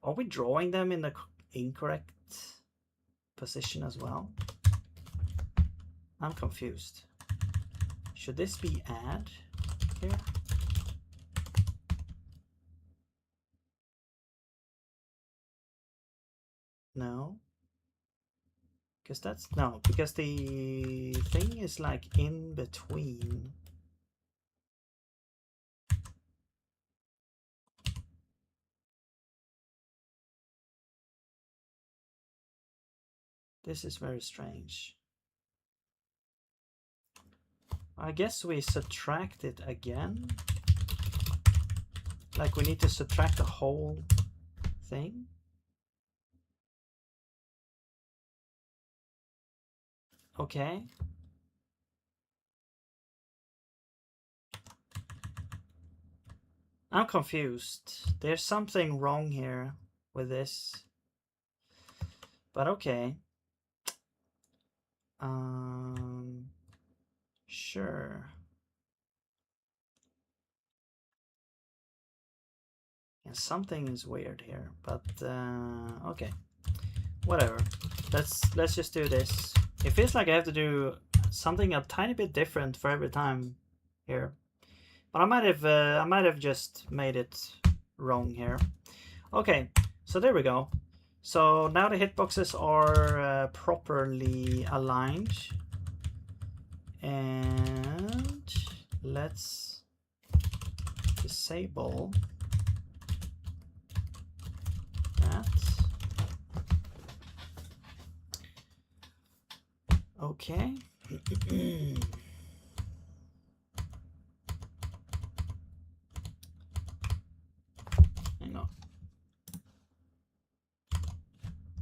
S1: Are we drawing them in the incorrect position as well? I'm confused. Should this be add here? No. Because that's... No, because the thing is like in between. This is very strange. I guess we subtract it again. Like we need to subtract the whole thing. Okay. I'm confused. There's something wrong here with this. But okay. Sure. Yeah, something is weird here, but okay. Whatever. Let's just do this. It feels like I have to do something a tiny bit different for every time here. But I might have just made it wrong here. Okay, so there we go. So now the hitboxes are properly aligned. And let's disable that. Okay. Hang on.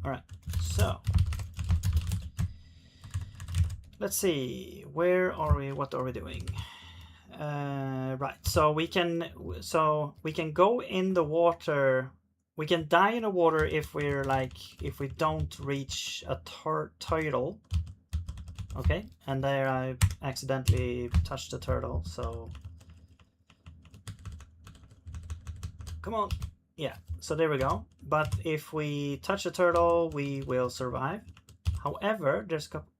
S1: All right, so let's see, where are we? What are we doing? Right, so we can go in the water. We can die in the water if we're like, if we don't reach a turtle. Okay, and there I accidentally touched the turtle, so come on. Yeah, so there we go. But if we touch the turtle, we will survive. However, there's a couple...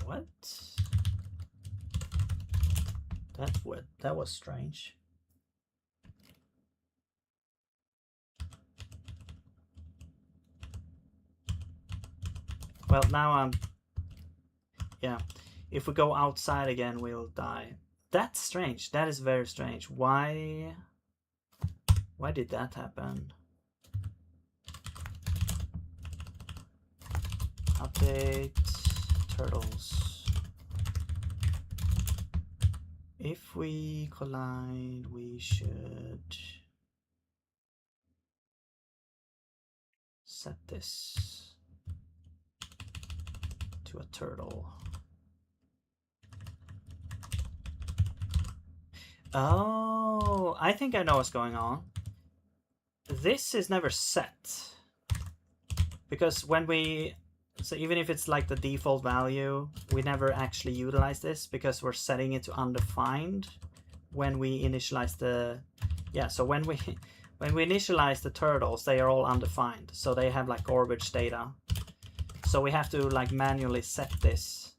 S1: what? That was strange. Well, now I'm... yeah, if we go outside again, we'll die. That's strange. That is very strange. Why did that happen? Update turtles. If we collide, we should set this to a turtle. Oh, I think I know what's going on. This is never set. Because when we... so even if it's like the default value, we never actually utilize this because we're setting it to undefined when we initialize the... yeah, so when we initialize the turtles, they are all undefined. So they have like garbage data. So we have to like manually set this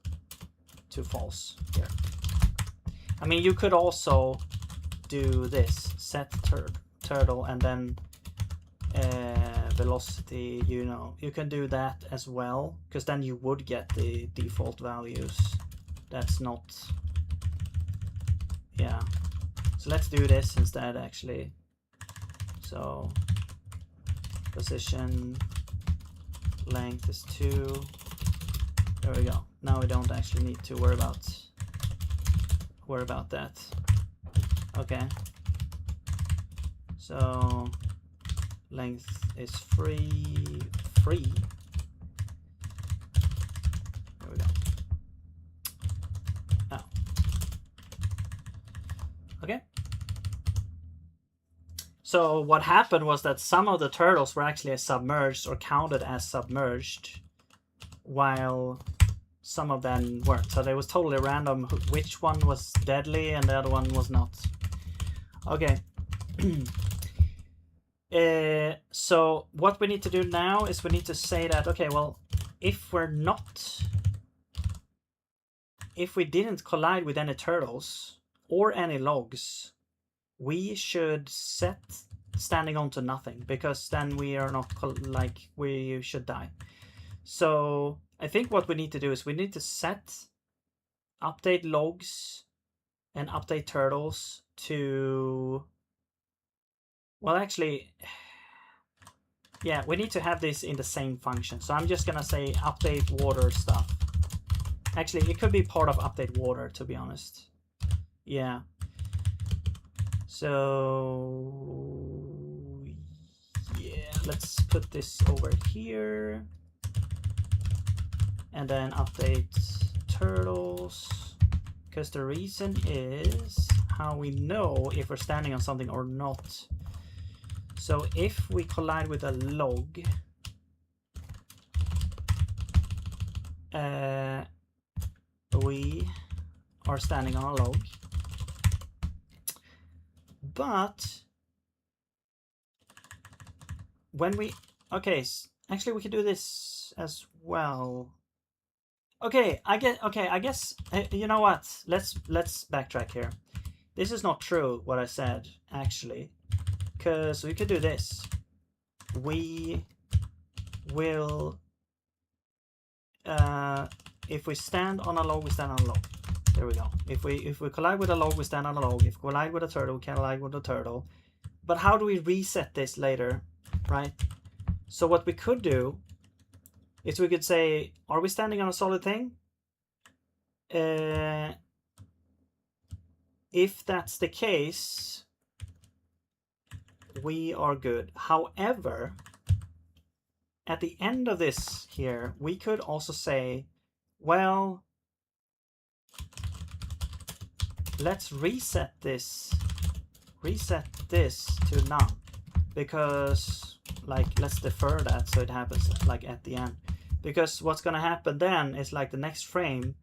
S1: to false here. I mean, you could also do this, set turtle and then velocity, you know, you can do that as well, because then you would get the default values. That's not... yeah. So let's do this instead, actually. So position length is 2. There we go. Now we don't actually need to worry about that. Okay. So length is free. There we go. Oh. Okay. So what happened was that some of the turtles were actually submerged or counted as submerged, while some of them weren't. So it was totally random which one was deadly and the other one was not. Okay. So what we need to do now is we need to say that, okay, well, if we didn't collide with any turtles or any logs, we should set standing on to nothing, because then we are not like we should die. So I think what we need to do is we need to set update logs and update turtles to, well, actually, yeah, we need to have this in the same function. So I'm just gonna say update water stuff. Actually, it could be part of update water, to be honest. Yeah. So yeah, let's put this over here. And then update turtles. Because the reason is how we know if we're standing on something or not. So if we collide with a log, we are standing on a log. But when we, okay, actually we can do this as well. Okay, I guess you know what? Let's backtrack here. This is not true what I said actually, because we could do this. We will, if we stand on a log, we stand on a log. There we go. If we collide with a log, we stand on a log. If we collide with a turtle, we collide with a turtle. But how do we reset this later, right? So what we could do is we could say, are we standing on a solid thing? If that's the case, we are good. However, at the end of this here, we could also say, well, let's reset this to none, because like, let's defer that so it happens like at the end, because what's going to happen then is like the next frame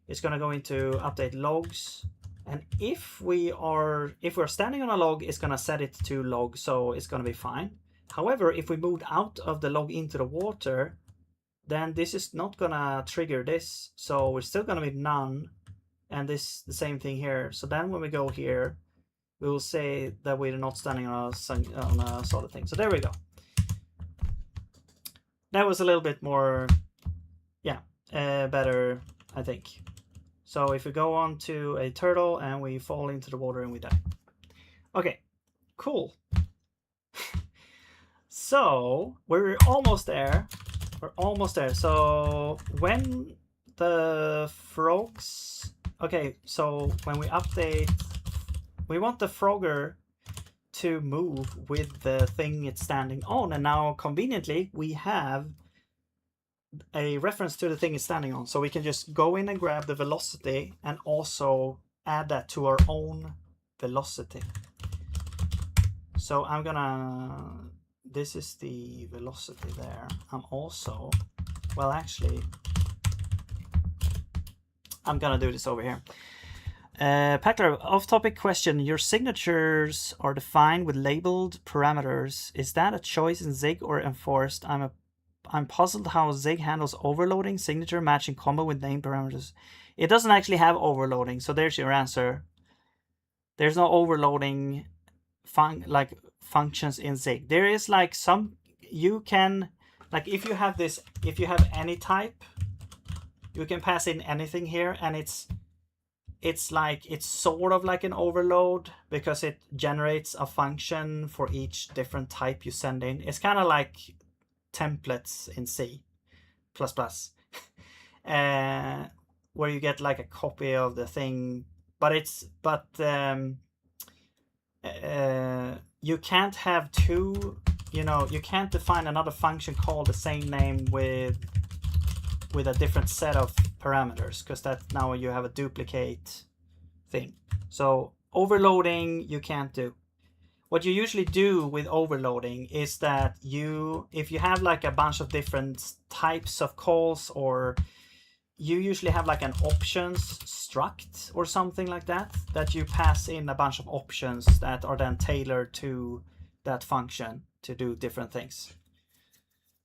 S1: is going to go into update logs, and if we're standing on a log, it's going to set it to log, so it's going to be fine. However, if we moved out of the log into the water, then this is not going to trigger this, so we're still going to be none, and this the same thing here. So then when we go here, we will say that we're not standing on a solid thing. So there we go. That was a little bit more, yeah, better, I think. So if we go on to a turtle and we fall into the water and we die. Okay, cool. So we're almost there. We're almost there. So when the frogs, okay, so when we update, we want the frogger to move with the thing it's standing on, and now conveniently we have a reference to the thing it's standing on, so we can just go in and grab the velocity and also add that to our own velocity. So I'm gonna, this is the velocity there. I'm also, well, actually I'm gonna do this over here. Packler, off-topic question. Your signatures are defined with labeled parameters. Is that a choice in Zig or enforced? I'm puzzled how Zig handles overloading, signature matching combo with name parameters. It doesn't actually have overloading, so there's your answer. There's no overloading functions in Zig. There is like some, you can, like if you have this, if you have any type, you can pass in anything here, and it's like, it's sort of like an overload because it generates a function for each different type you send in. It's kind of like templates in C++, where you get like a copy of the thing, but you can't have two, you can't define another function called the same name with a different set of parameters, because that now you have a duplicate thing. So overloading you can't do. What you usually do with overloading is that if you have like a bunch of different types of calls, or you usually have like an options struct or something like that you pass in a bunch of options that are then tailored to that function to do different things.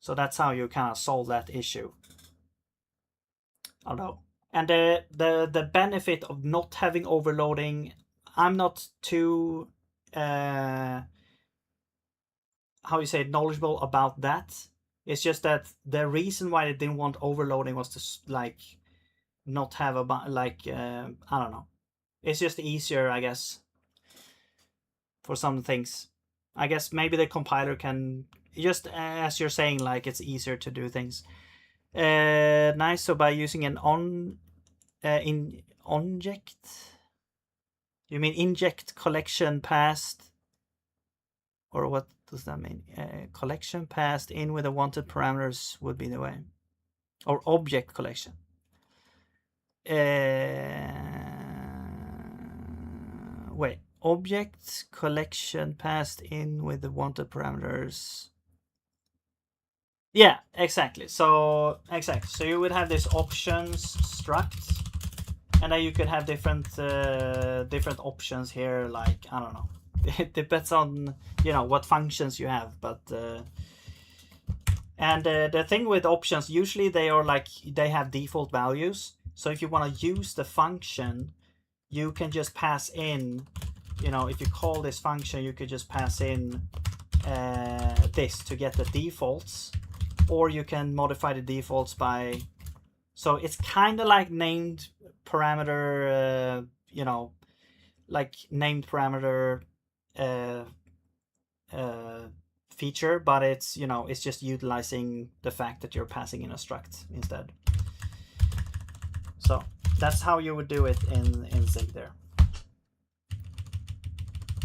S1: So that's how you kind of solve that issue. I don't know. And the benefit of not having overloading, I'm not too how you say, knowledgeable about that. It's just that the reason why they didn't want overloading was to like not have a like I don't know. It's just easier, I guess, for some things. I guess maybe the compiler can just, as you're saying, like it's easier to do things. Nice. So by using an inject, you mean inject collection passed, or what does that mean? Collection passed in with the wanted parameters would be the way, or object collection. Wait, object collection passed in with the wanted parameters. Yeah, exactly. So you would have this options struct, and then you could have different options here. Like, I don't know, it depends on, you know, what functions you have. But and the thing with options, usually they are like, they have default values. So if you want to use the function, you can just pass in, you know, if you call this function, you could just pass in this to get the defaults, or you can modify the defaults by, so it's kind of like named parameter, you know, like named parameter feature, but it's, you know, it's just utilizing the fact that you're passing in a struct instead. So that's how you would do it in Zig there.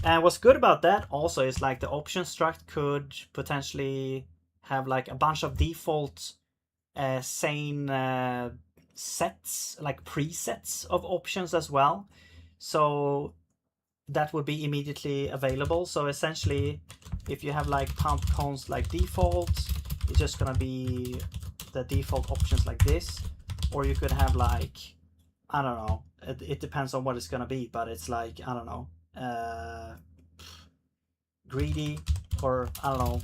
S1: And what's good about that also is like the option struct could potentially have like a bunch of default sane sets, like presets of options as well. So that would be immediately available. So essentially, if you have like pump const like default, it's just gonna be the default options like this. Or you could have like, I don't know, it depends on what it's gonna be, but it's like, I don't know, greedy, or I don't know,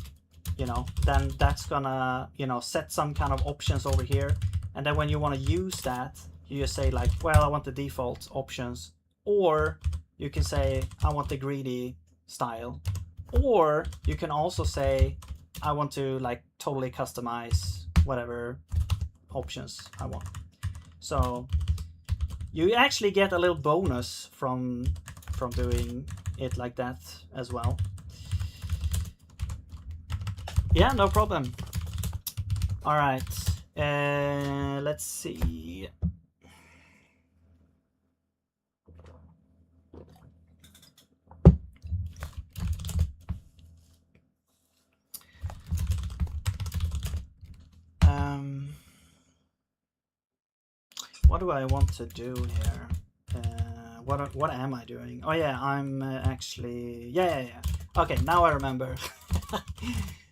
S1: you know, then that's gonna, you know, set some kind of options over here. And then when you want to use that, you just say like, well, I want the default options, or you can say, I want the greedy style, or you can also say, I want to like totally customize whatever options I want. So you actually get a little bonus from doing it like that as well. Yeah, no problem. All right, let's see. What do I want to do here? What am I doing? Oh yeah, I'm actually, yeah. Okay, now I remember.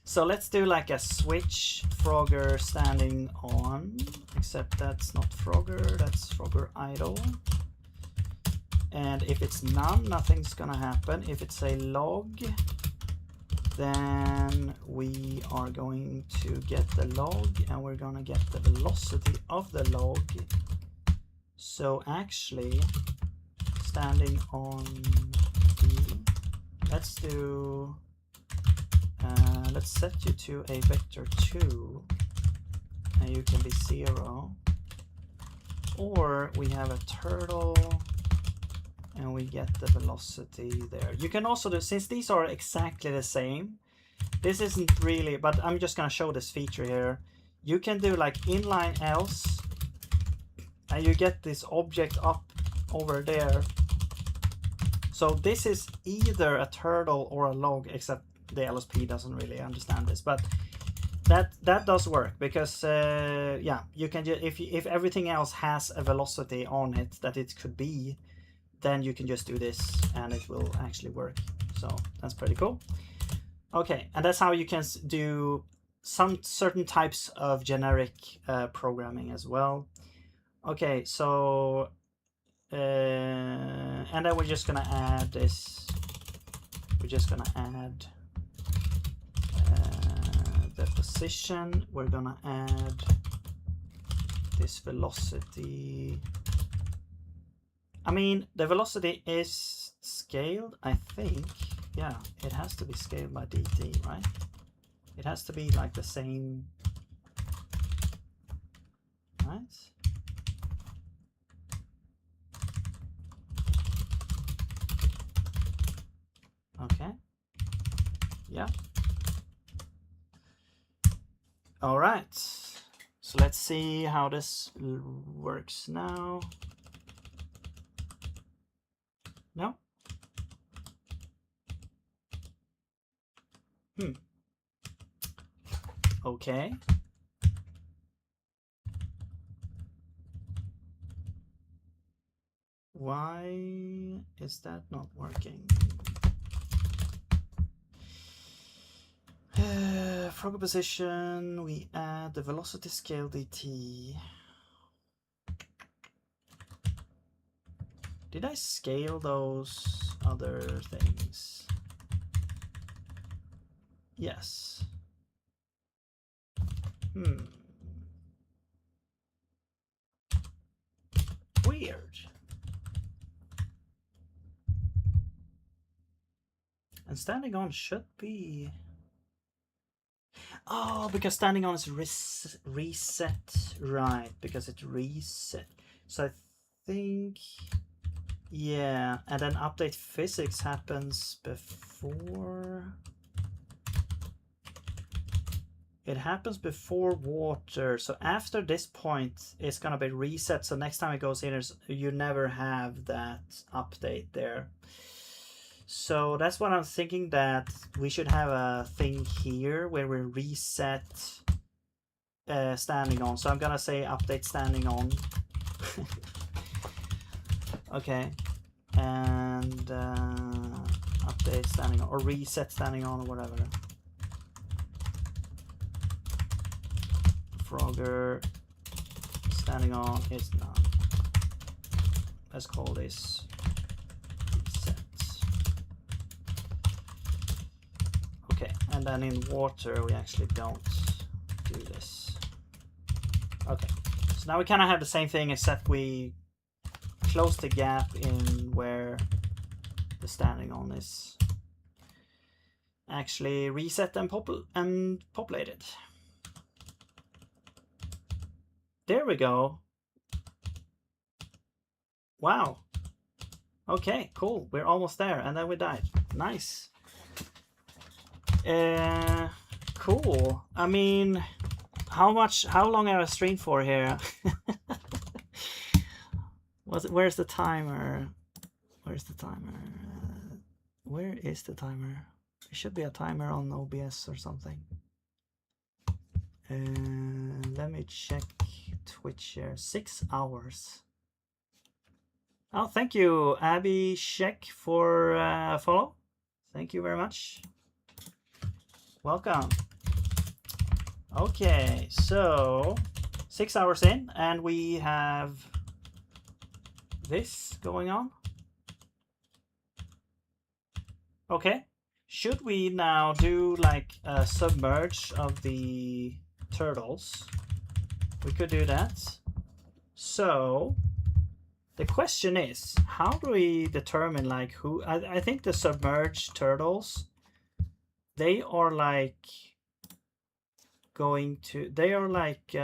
S1: So let's do like a switch Frogger standing on, except that's not Frogger, that's Frogger idle. And if it's none, nothing's gonna happen. If it's a log, then we are going to get the log, and we're gonna get the velocity of the log. So actually, standing on the, let's do, let's set you to a vector 2, and you can be 0. Or we have a turtle, and we get the velocity there. You can also do, since these are exactly the same, this isn't really, but I'm just gonna show this feature here. You can do like inline else, and you get this object up over there. So this is either a turtle or a log, except the LSP doesn't really understand this, but that does work, because yeah, you can just, if everything else has a velocity on it that it could be, then you can just do this and it will actually work. So that's pretty cool. Okay, and that's how you can do some certain types of generic programming as well. Okay, so and then we're just gonna add this. We're just gonna add the position. We're gonna add this velocity. I mean, the velocity is scaled, I think. Yeah, it has to be scaled by dt, right? It has to be like the same, right? Okay. Yeah. All right. So let's see how this works now. No? Okay. Why is that not working? Frog position, we add the velocity scale dt. Did I scale those other things? Yes. Weird. And standing on should be... Oh, because standing on is reset. Right, because it reset. So I think... Yeah, and then update physics happens before... It happens before water, so after this point it's gonna be reset, so next time it goes in, you never have that update there. So that's what I'm thinking, that we should have a thing here where we reset standing on. So I'm gonna say update standing on. Okay, and update standing on, or reset standing on, or whatever. Frogger standing on is none. Let's call this reset. Okay, and then in water we actually don't do this. Okay, so now we kind of have the same thing, except we close the gap in where the standing on is actually reset and populated. There we go. Wow. Okay, cool. We're almost there, and then we died. Nice. Cool. I mean, how long have I streamed for here? Where's the timer? Where's the timer? Where is the timer? There should be a timer on OBS or something. Let me check Twitch here. 6 hours. Oh, thank you, Abby Sheck, for follow. Thank you very much. Welcome. Okay, so 6 hours in, and we have this going on. Okay, should we now do like a submerge of the turtles? We could do that. So the question is, how do we determine like who? I think the submerged turtles, they are like going to, they are like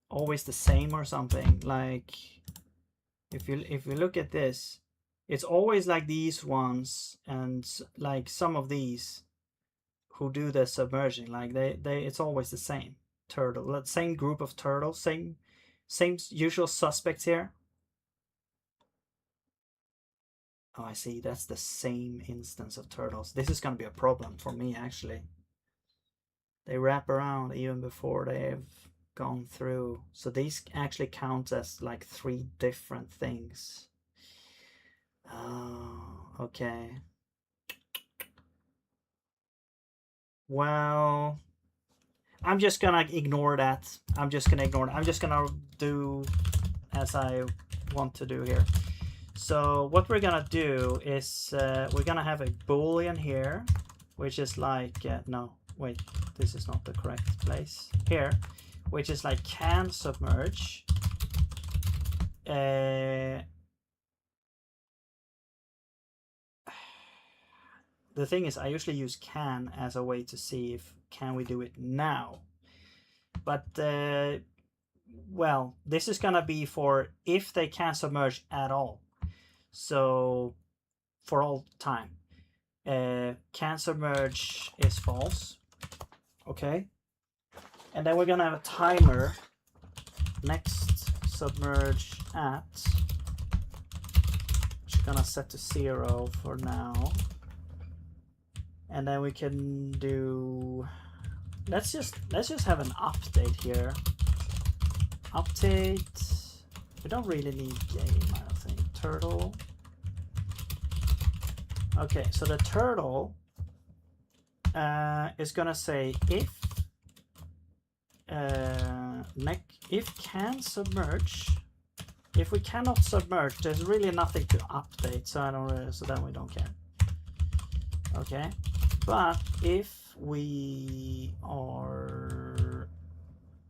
S1: always the same or something. Like if you look at this, it's always like these ones, and like some of these who do the submerging, like they it's always the same turtle, same group of turtles, same usual suspects here. Oh, I see, that's the same instance of turtles. This is gonna be a problem for me, actually. They wrap around even before they've gone through, so these actually count as like 3 different things. Oh, okay. Well, I'm just gonna ignore that. I'm just gonna do as I want to do here. So what we're gonna do is we're gonna have a boolean here, which is like no, wait, this is not the correct place here, which is like can submerge the thing is, I usually use can as a way to see if can we do it now. But well, this is gonna be for if they can submerge at all. So for all time, can submerge is false. Okay, and then we're gonna have a timer. Next submerge at, which is gonna set to 0 for now. And then we can do, let's just have an update here. Update, we don't really need game, I don't think. Turtle. Okay, so the turtle is gonna say if can submerge. If we cannot submerge, there's really nothing to update, so I don't really, so then we don't care. Okay, but if we are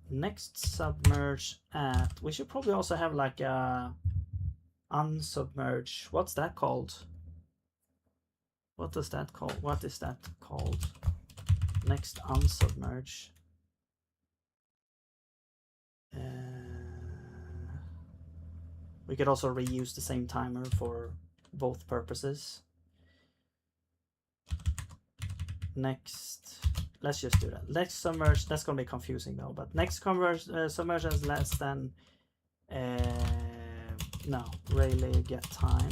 S1: next submerge at, we should probably also have like a unsubmerge. What's that called? What does that call? What is that called? Next unsubmerge. We could also reuse the same timer for both purposes. Next, let's just do that. Next submerge, that's gonna be confusing though, but next submerge is less than no, Raylib get time.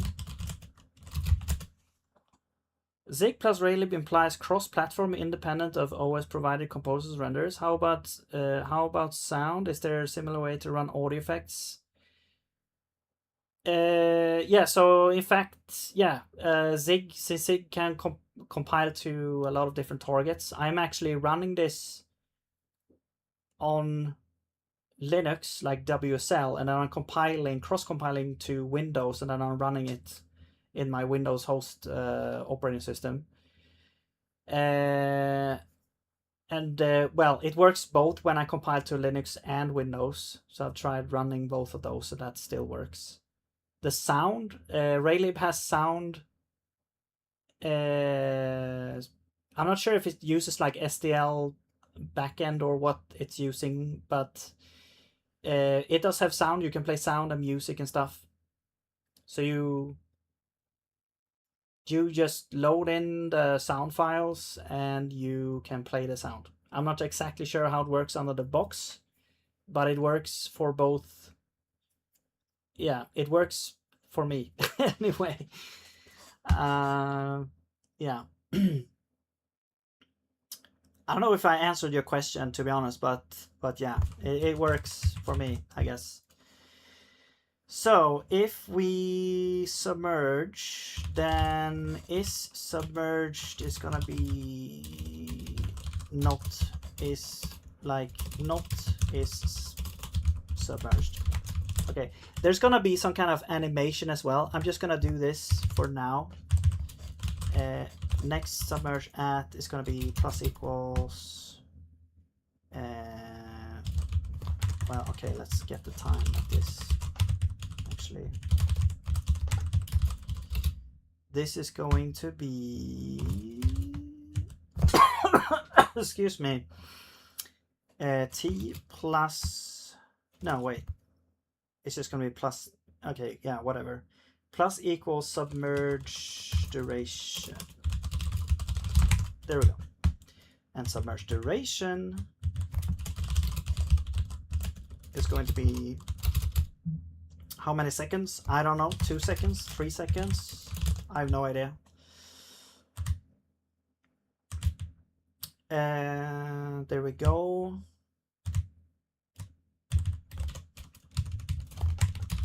S1: zig+raylib implies cross-platform independent of OS provided composers renders. How about sound? Is there a similar way to run audio effects? Yeah, so in fact, yeah, Zig can compile to a lot of different targets. I'm actually running this on Linux, like WSL, and then I'm cross-compiling to Windows, and then I'm running it in my Windows host operating system. Well, it works both when I compile to Linux and Windows, so I've tried running both of those, so that still works. The sound, Raylib has sound. I'm not sure if it uses like SDL backend or what it's using, but it does have sound. You can play sound and music and stuff. So you just load in the sound files and you can play the sound. I'm not exactly sure how it works under the box, but it works for both. Yeah, it works for me anyway. Yeah. I don't know if I answered your question, to be honest, but yeah, it works for me, I guess. So if we submerge, then is submerged is gonna be not is submerged. Okay, there's gonna be some kind of animation as well. I'm just gonna do this for now. Next submerge at is gonna be plus equals. Well, okay, let's get the time of this. Actually, this is going to be excuse me, t plus, no wait, it's just gonna be plus, okay, yeah, whatever, plus equals submerge duration. There we go. And submerge duration is going to be how many seconds? I don't know, 2 seconds, 3 seconds, I have no idea. And there we go.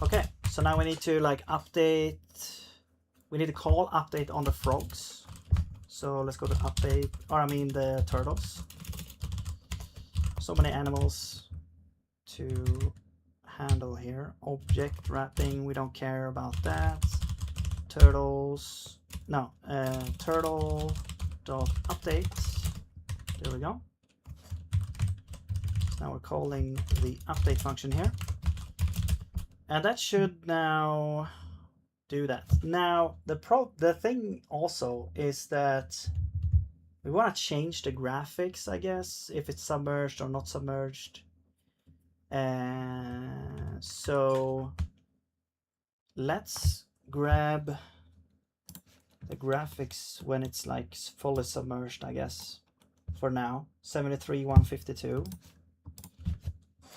S1: Okay, so now we need to like update. We need to call update on the frogs. So let's go to update, or I mean the turtles. So many animals to handle here. Object wrapping, we don't care about that. Turtles, no, turtle dot update. There we go. So now we're calling the update function here. And that should now do that. Now the thing also is that we want to change the graphics, I guess, if it's submerged or not submerged. So let's grab the graphics when it's like fully submerged, I guess, for now. 73, 152.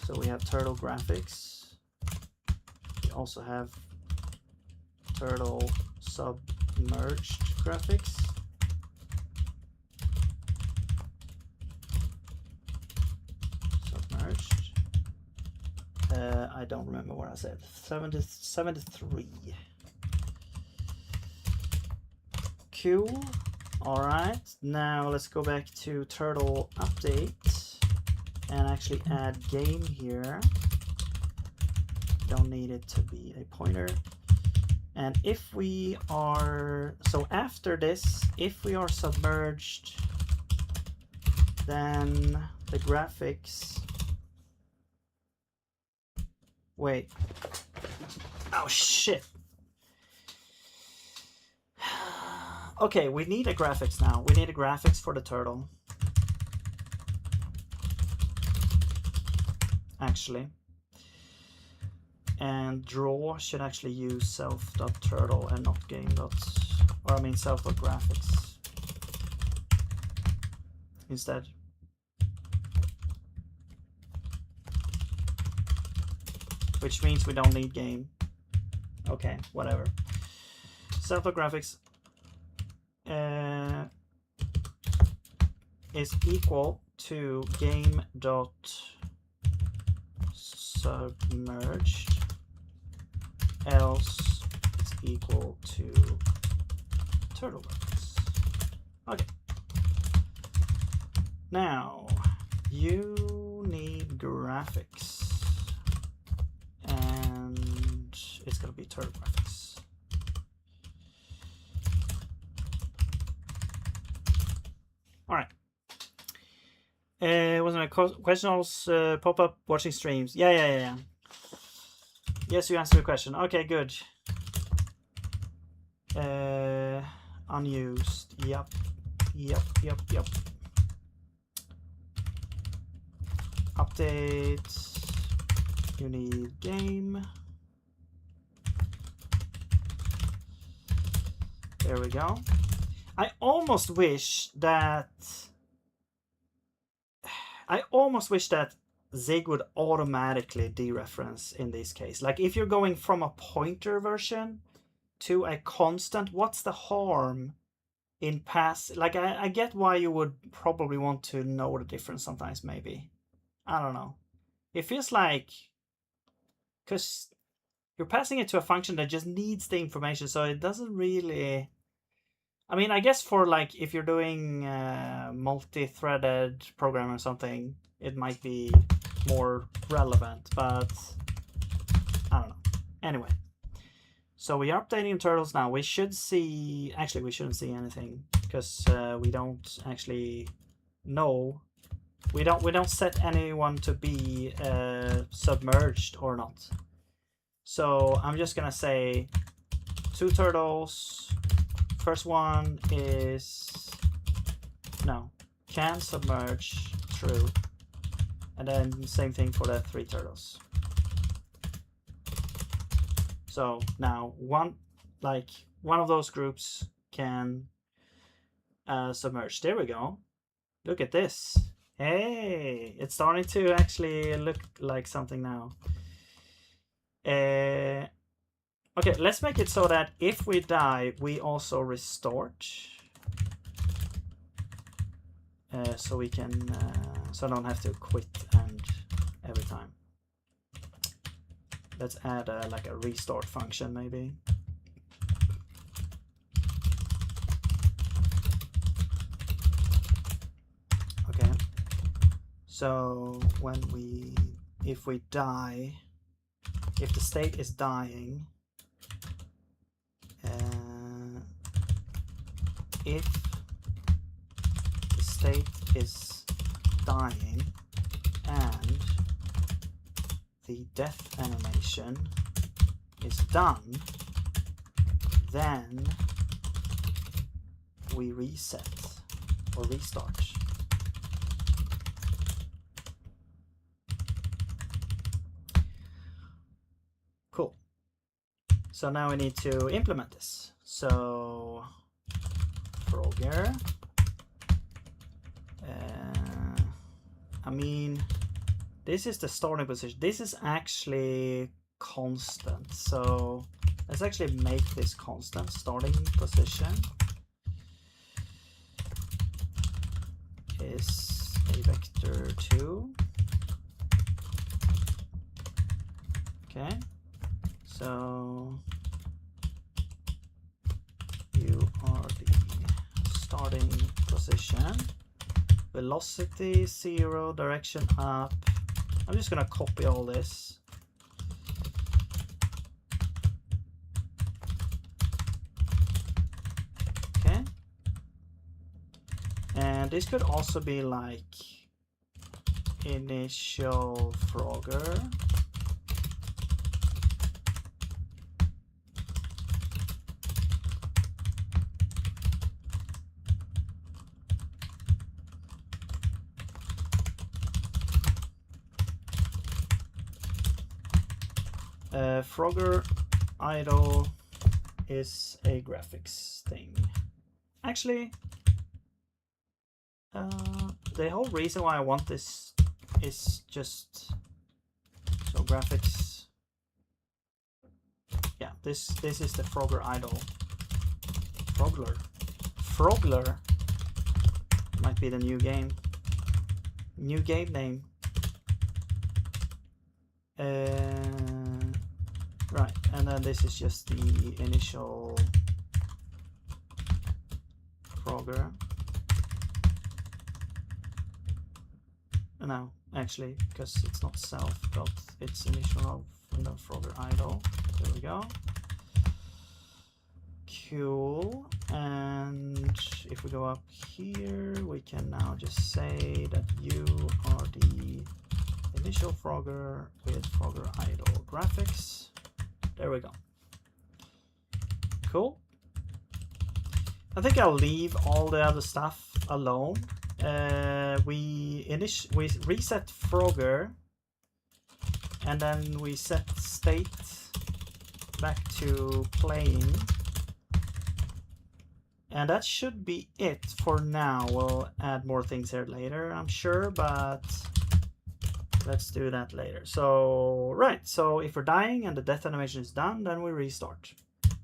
S1: So we have turtle graphics. We also have turtle submerged graphics. Submerged. I don't remember what I said. 73. Cool. All right. Now let's go back to turtle update and actually add game here. Don't need it to be a pointer. And if we are, so after this, if we are submerged, then the graphics, wait, oh shit. Okay, we need a graphics now. We need a graphics for the turtle. Actually. And draw should actually use self.turtle and not game. Or I mean self.graphics instead. Which means we don't need game. Okay, whatever. Self.graphics is equal to game.submerged, else it's equal to turtle graphics. Okay. Now you need graphics, and it's gonna be turtle graphics. All right. Wasn't a questions pop up watching streams? Yeah. Yes, you answered the question. Okay, good. Unused. Yep. Update. You need game. There we go. I almost wish that Zig would automatically dereference in this case. Like if you're going from a pointer version to a constant, what's the harm in pass? Like I get why you would probably want to know the difference sometimes, maybe. I don't know. It feels like, because you're passing it to a function that just needs the information, so it doesn't really, I mean, I guess for like if you're doing multi-threaded program or something, it might be more relevant, but I don't know. Anyway, so we are updating turtles now. We should see, actually we shouldn't see anything because we don't actually know. We don't set anyone to be submerged or not. So I'm just gonna say 2 turtles. First one is can submerge, true, and then same thing for the 3 turtles. So now one of those groups can submerge. There we go. Look at this. Hey, it's starting to actually look like something now. Okay, let's make it so that if we die, we also restart. So we can, so I don't have to quit and every time. Let's add like a restart function maybe. Okay. So when if we die, if the state is dying, if the state is dying and the death animation is done, then we reset or restart. Cool. So now we need to implement this. So Frogger. I mean, this is the starting position. This is actually constant. So let's actually make this constant starting position is a vector 2. Okay. So you are the starting position. Velocity 0, direction up. I'm just gonna copy all this. Okay. And this could also be like initial Frogger. Frogger idle is a graphics thing. Actually, the whole reason why I want this is just so graphics. Yeah, this is the Frogger idle. Frogler might be the new game. New game name. Right, and then this is just the initial Frogger. No, actually, because it's not self, but it's initial and then Frogger idle. There we go. Cool. And if we go up here, we can now just say that you are the initial Frogger with Frogger idle graphics. There we go. Cool. I think I'll leave all the other stuff alone. We reset Frogger, and then we set state back to playing, and that should be it for now. We'll add more things here later, I'm sure, but let's do that later. So, right, so if we're dying and the death animation is done, then we restart.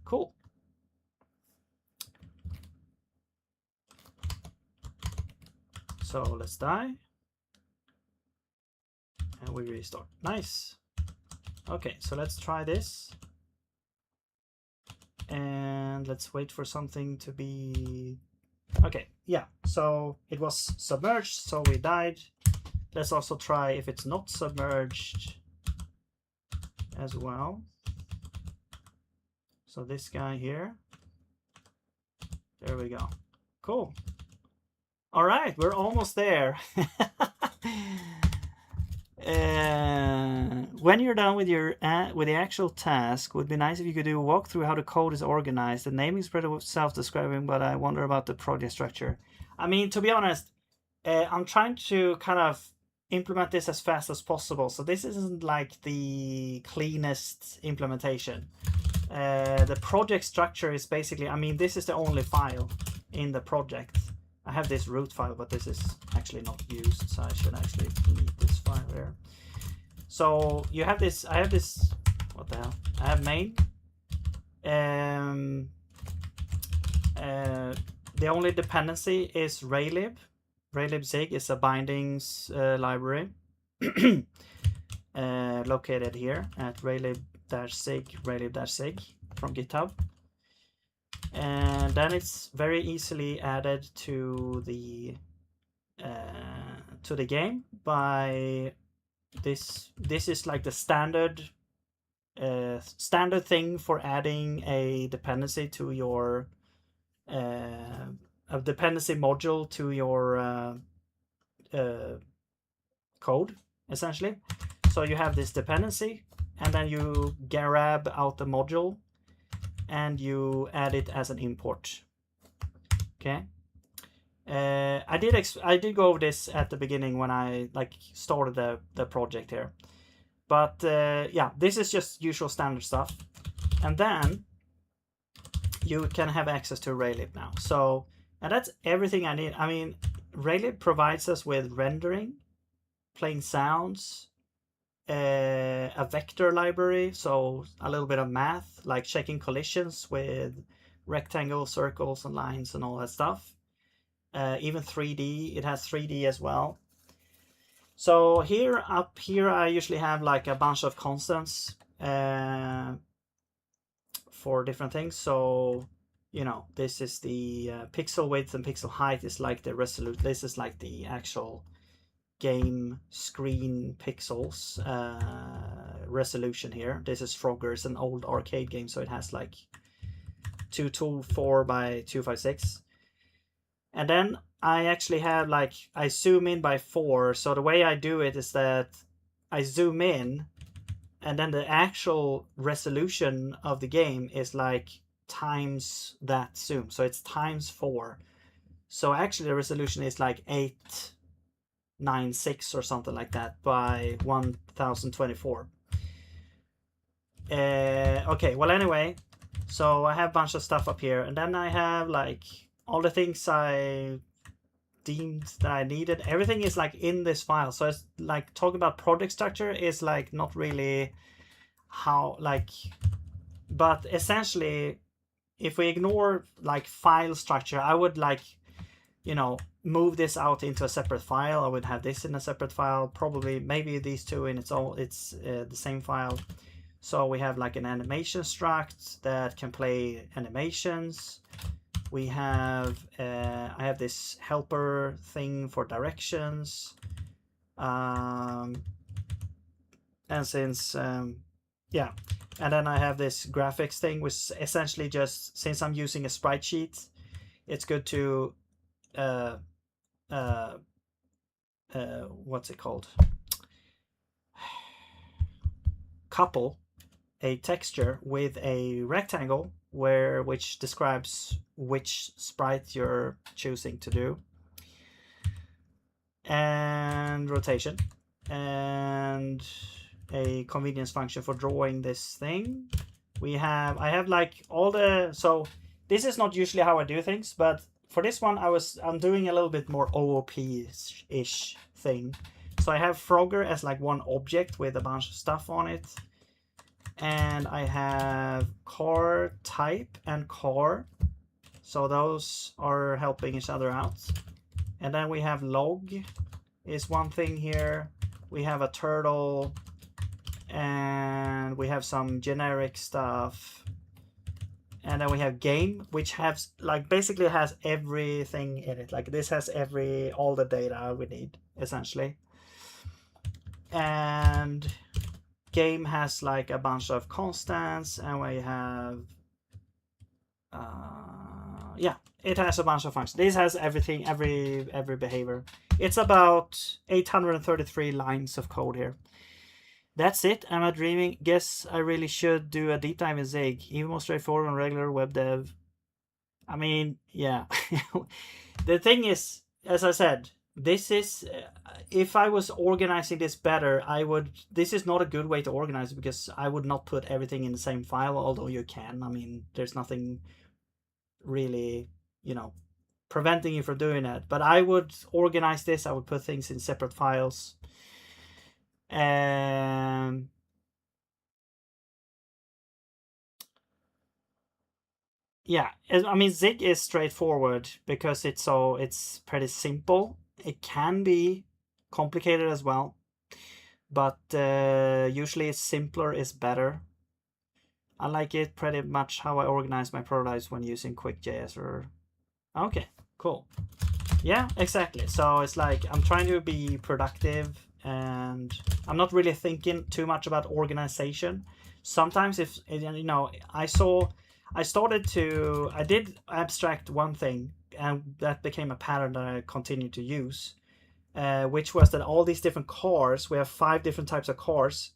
S1: Cool. So let's die. And we restart. Nice. Okay, so let's try this. And let's wait for something to be... Okay, yeah, so it was submerged, so we died. Let's also try if it's not submerged as well. So this guy here. There we go. Cool. All right, we're almost there. When you're done with the actual task, would be nice if you could do a walkthrough how the code is organized. The naming is pretty self-describing, but I wonder about the project structure. I mean, to be honest, I'm trying to kind of implement this as fast as possible. So this isn't like the cleanest implementation. The project structure is basically, I mean, this is the only file in the project. I have this root file, but this is actually not used, so I should actually delete this file here. So you have this, I have this, what the hell? I have main. The only dependency is raylib. Raylib zig is a bindings library located here at raylib-zig, raylib-zig from GitHub. And then it's very easily added to the game by this. This is like the standard thing for adding a dependency to your a dependency module to your code, essentially. So you have this dependency, and then you grab out the module, and you add it as an import. Okay. I did go over this at the beginning when I like started the project here, but yeah, this is just usual standard stuff, and then you can have access to Raylib now. So, and that's everything I need. I mean, Raylib provides us with rendering, playing sounds, a vector library, so a little bit of math, like checking collisions with rectangles, circles, and lines and all that stuff. Even 3D, it has 3D as well. So here, up here, I usually have like a bunch of constants for different things. So, you know, this is the pixel width and pixel height is like the resolution. This is like the actual game screen pixels resolution here. This is Frogger, it's an old arcade game, so it has like 224 by 256. And then I actually have like, I zoom in by 4. So the way I do it is that I zoom in and then the actual resolution of the game is like times that zoom. So it's times 4. So actually the resolution is like 896 or something like that by 1024. Okay, well anyway, so I have a bunch of stuff up here, and then I have like all the things I deemed that I needed. Everything is like in this file. So it's like talking about project structure is like not really how like, but essentially if we ignore like file structure, I would like, you know, move this out into a separate file. I would have this in a separate file, probably maybe these two in it's the same file. So we have like an animation struct that can play animations. We have I have this helper thing for directions, and since yeah, and then I have this graphics thing, which essentially just, since I'm using a sprite sheet, it's good to what's it called, couple a texture with a rectangle which describes which sprite you're choosing to do, and rotation, and a convenience function for drawing this thing. I have like all the, so this is not usually how I do things, but for this one I'm doing a little bit more OOP-ish thing. So I have Frogger as like one object with a bunch of stuff on it. And I have car type and car. So those are helping each other out. And then we have log is one thing here. We have a turtle. And we have some generic stuff. And then we have game, which has like basically has everything in it. Like this has all the data we need, essentially. And game has like a bunch of constants, and we have yeah, it has a bunch of functions. This has everything, every behavior. It's about 833 lines of code here. That's it. Am I dreaming? Guess I really should do a deep dive in Zig. Even more straightforward on regular web dev. I mean, yeah. The thing is, as I said, this is, if I was organizing this better, this is not a good way to organize it, because I would not put everything in the same file, although you can. I mean, there's nothing really, you know, preventing you from doing that. But I would organize this. I would put things in separate files. Yeah, I mean, Zig is straightforward because it's pretty simple. It can be complicated as well, but usually simpler is better. I like it pretty much how I organize my prototypes when using QuickJS or... Okay, cool. Yeah, exactly. So it's like I'm trying to be productive, and I'm not really thinking too much about organization. Sometimes if, you know, I did abstract one thing, and that became a pattern that I continued to use, which was that all these different cars, we have 5 different types of cars,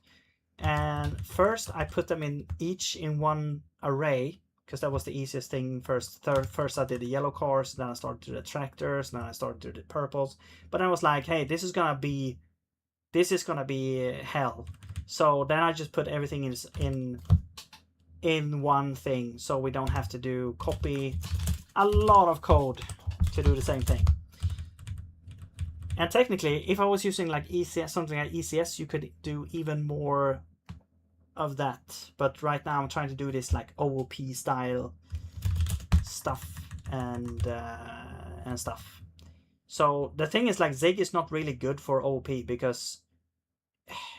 S1: and first I put them in each in one array, because that was the easiest thing first. First I did the yellow cars, then I started to do the tractors, then I started to do the purples. But I was like, hey, this is gonna be hell. So then I just put everything in one thing, so we don't have to copy a lot of code to do the same thing. And technically, if I was using like ECS, something like ECS, you could do even more of that. But right now I'm trying to do this like OOP style stuff and stuff. So the thing is, like, Zig is not really good for OOP because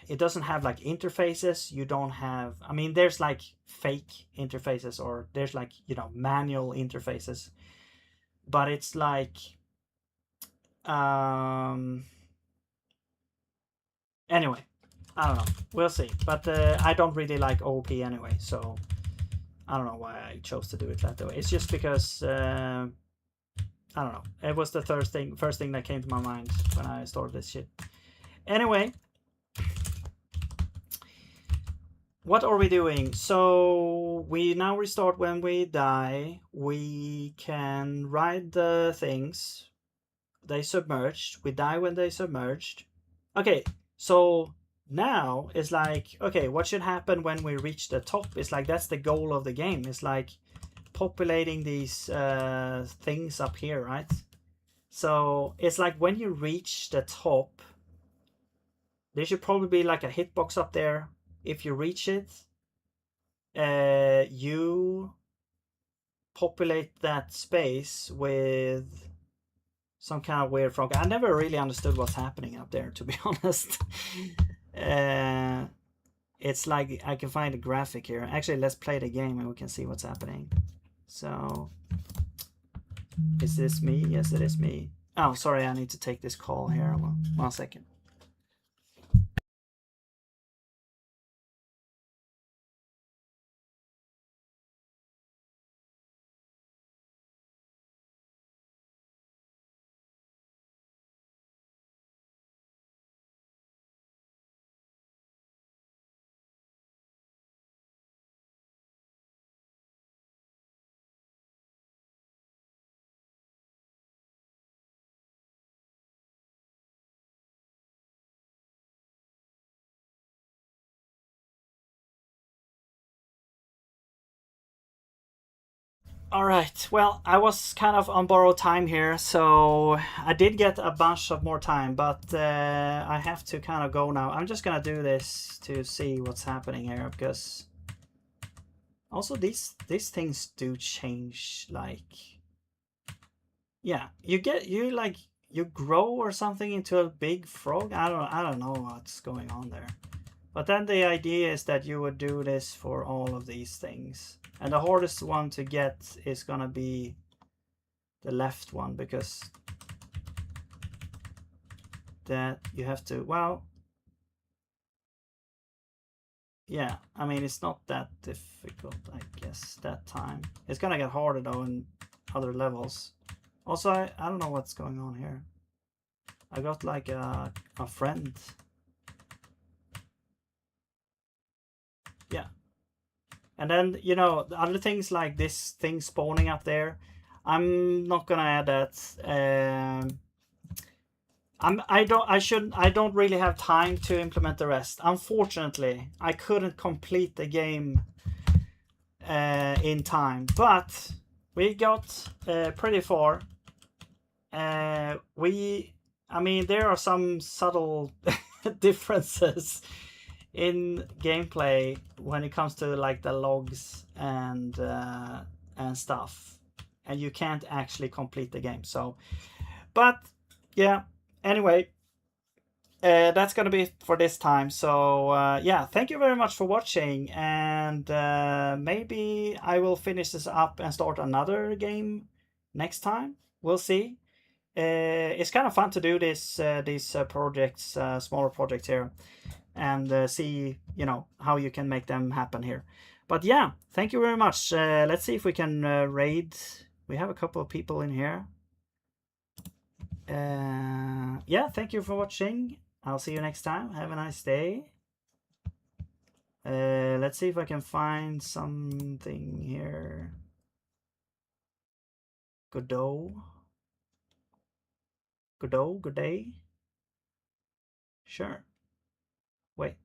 S1: it doesn't have like interfaces. You don't have, I mean, there's like fake interfaces, or there's like, you know, manual interfaces, but it's like anyway, I don't know, we'll see. But I don't really like OOP anyway, so I don't know why I chose to do it that way. It's just because I don't know, it was the first thing that came to my mind when I started this shit. Anyway, what are we doing? So we now restart when we die. We can ride the things. They submerged. We die when they submerged. Okay, so now it's like, okay, what should happen when we reach the top? It's like, that's the goal of the game. It's like populating these things up here, right? So it's like when you reach the top, there should probably be like a hitbox up there. If you reach it, you populate that space with some kind of weird frog. I never really understood what's happening up there, to be honest. It's like I can find a graphic here. Actually, let's play the game and we can see what's happening. So, is this me? Yes, it is me. Oh, sorry, I need to take this call here. 1 second. All right. Well, I was kind of on borrowed time here, so I did get a bunch of more time, but I have to kind of go now. I'm just gonna do this to see what's happening here, because also these things do change. Like, yeah, you grow or something into a big frog. I don't know what's going on there. But then the idea is that you would do this for all of these things. And the hardest one to get is gonna be the left one, because that you have to, well, yeah, I mean, it's not that difficult, I guess, that time. It's gonna get harder though in other levels. Also, I don't know what's going on here. I got like a friend. Yeah. And then, you know, the other things like this thing spawning up there, I'm not gonna add that. I don't really have time to implement the rest. Unfortunately, I couldn't complete the game in time, but we got pretty far. I mean, there are some subtle differences in gameplay when it comes to like the logs and stuff, and you can't actually complete the game. So, but yeah, anyway, that's gonna be it for this time. So yeah, thank you very much for watching, and maybe I will finish this up and start another game next time. We'll see. It's kind of fun to do these projects, smaller projects here, and see, you know, how you can make them happen here. But yeah, thank you very much. Let's see if we can raid. We have a couple of people in here. Yeah, thank you for watching. I'll see you next time. Have a nice day. Let's see if I can find something here. Godot. Godot, good day. Sure. Wait.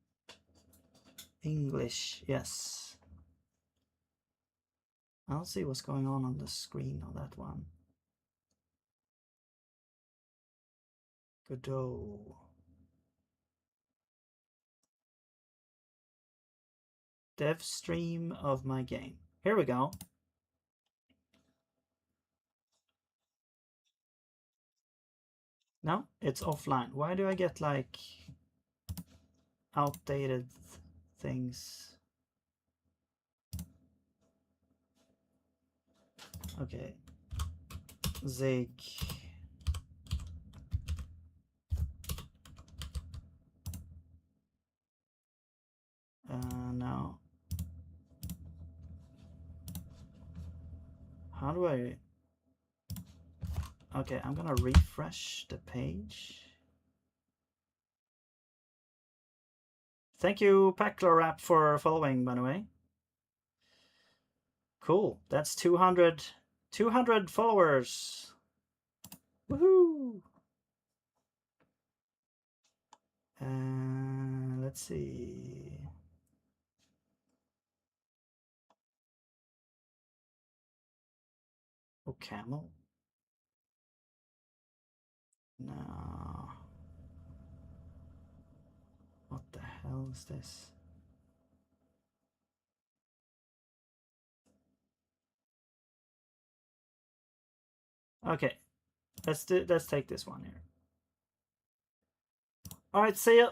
S1: English, yes. I'll see what's going on the screen of that one. Godot. Dev stream of my game. Here we go. No, it's offline. Why do I get like outdated things? Okay. Zig. No. How do I... Okay, I'm gonna refresh the page. Thank you, Packlorap, for following, by the way. Cool. That's 200 followers. Woohoo! Let's see. Oh, camel. No. What the hell is this? Okay. Let's take this one here. All right, see ya.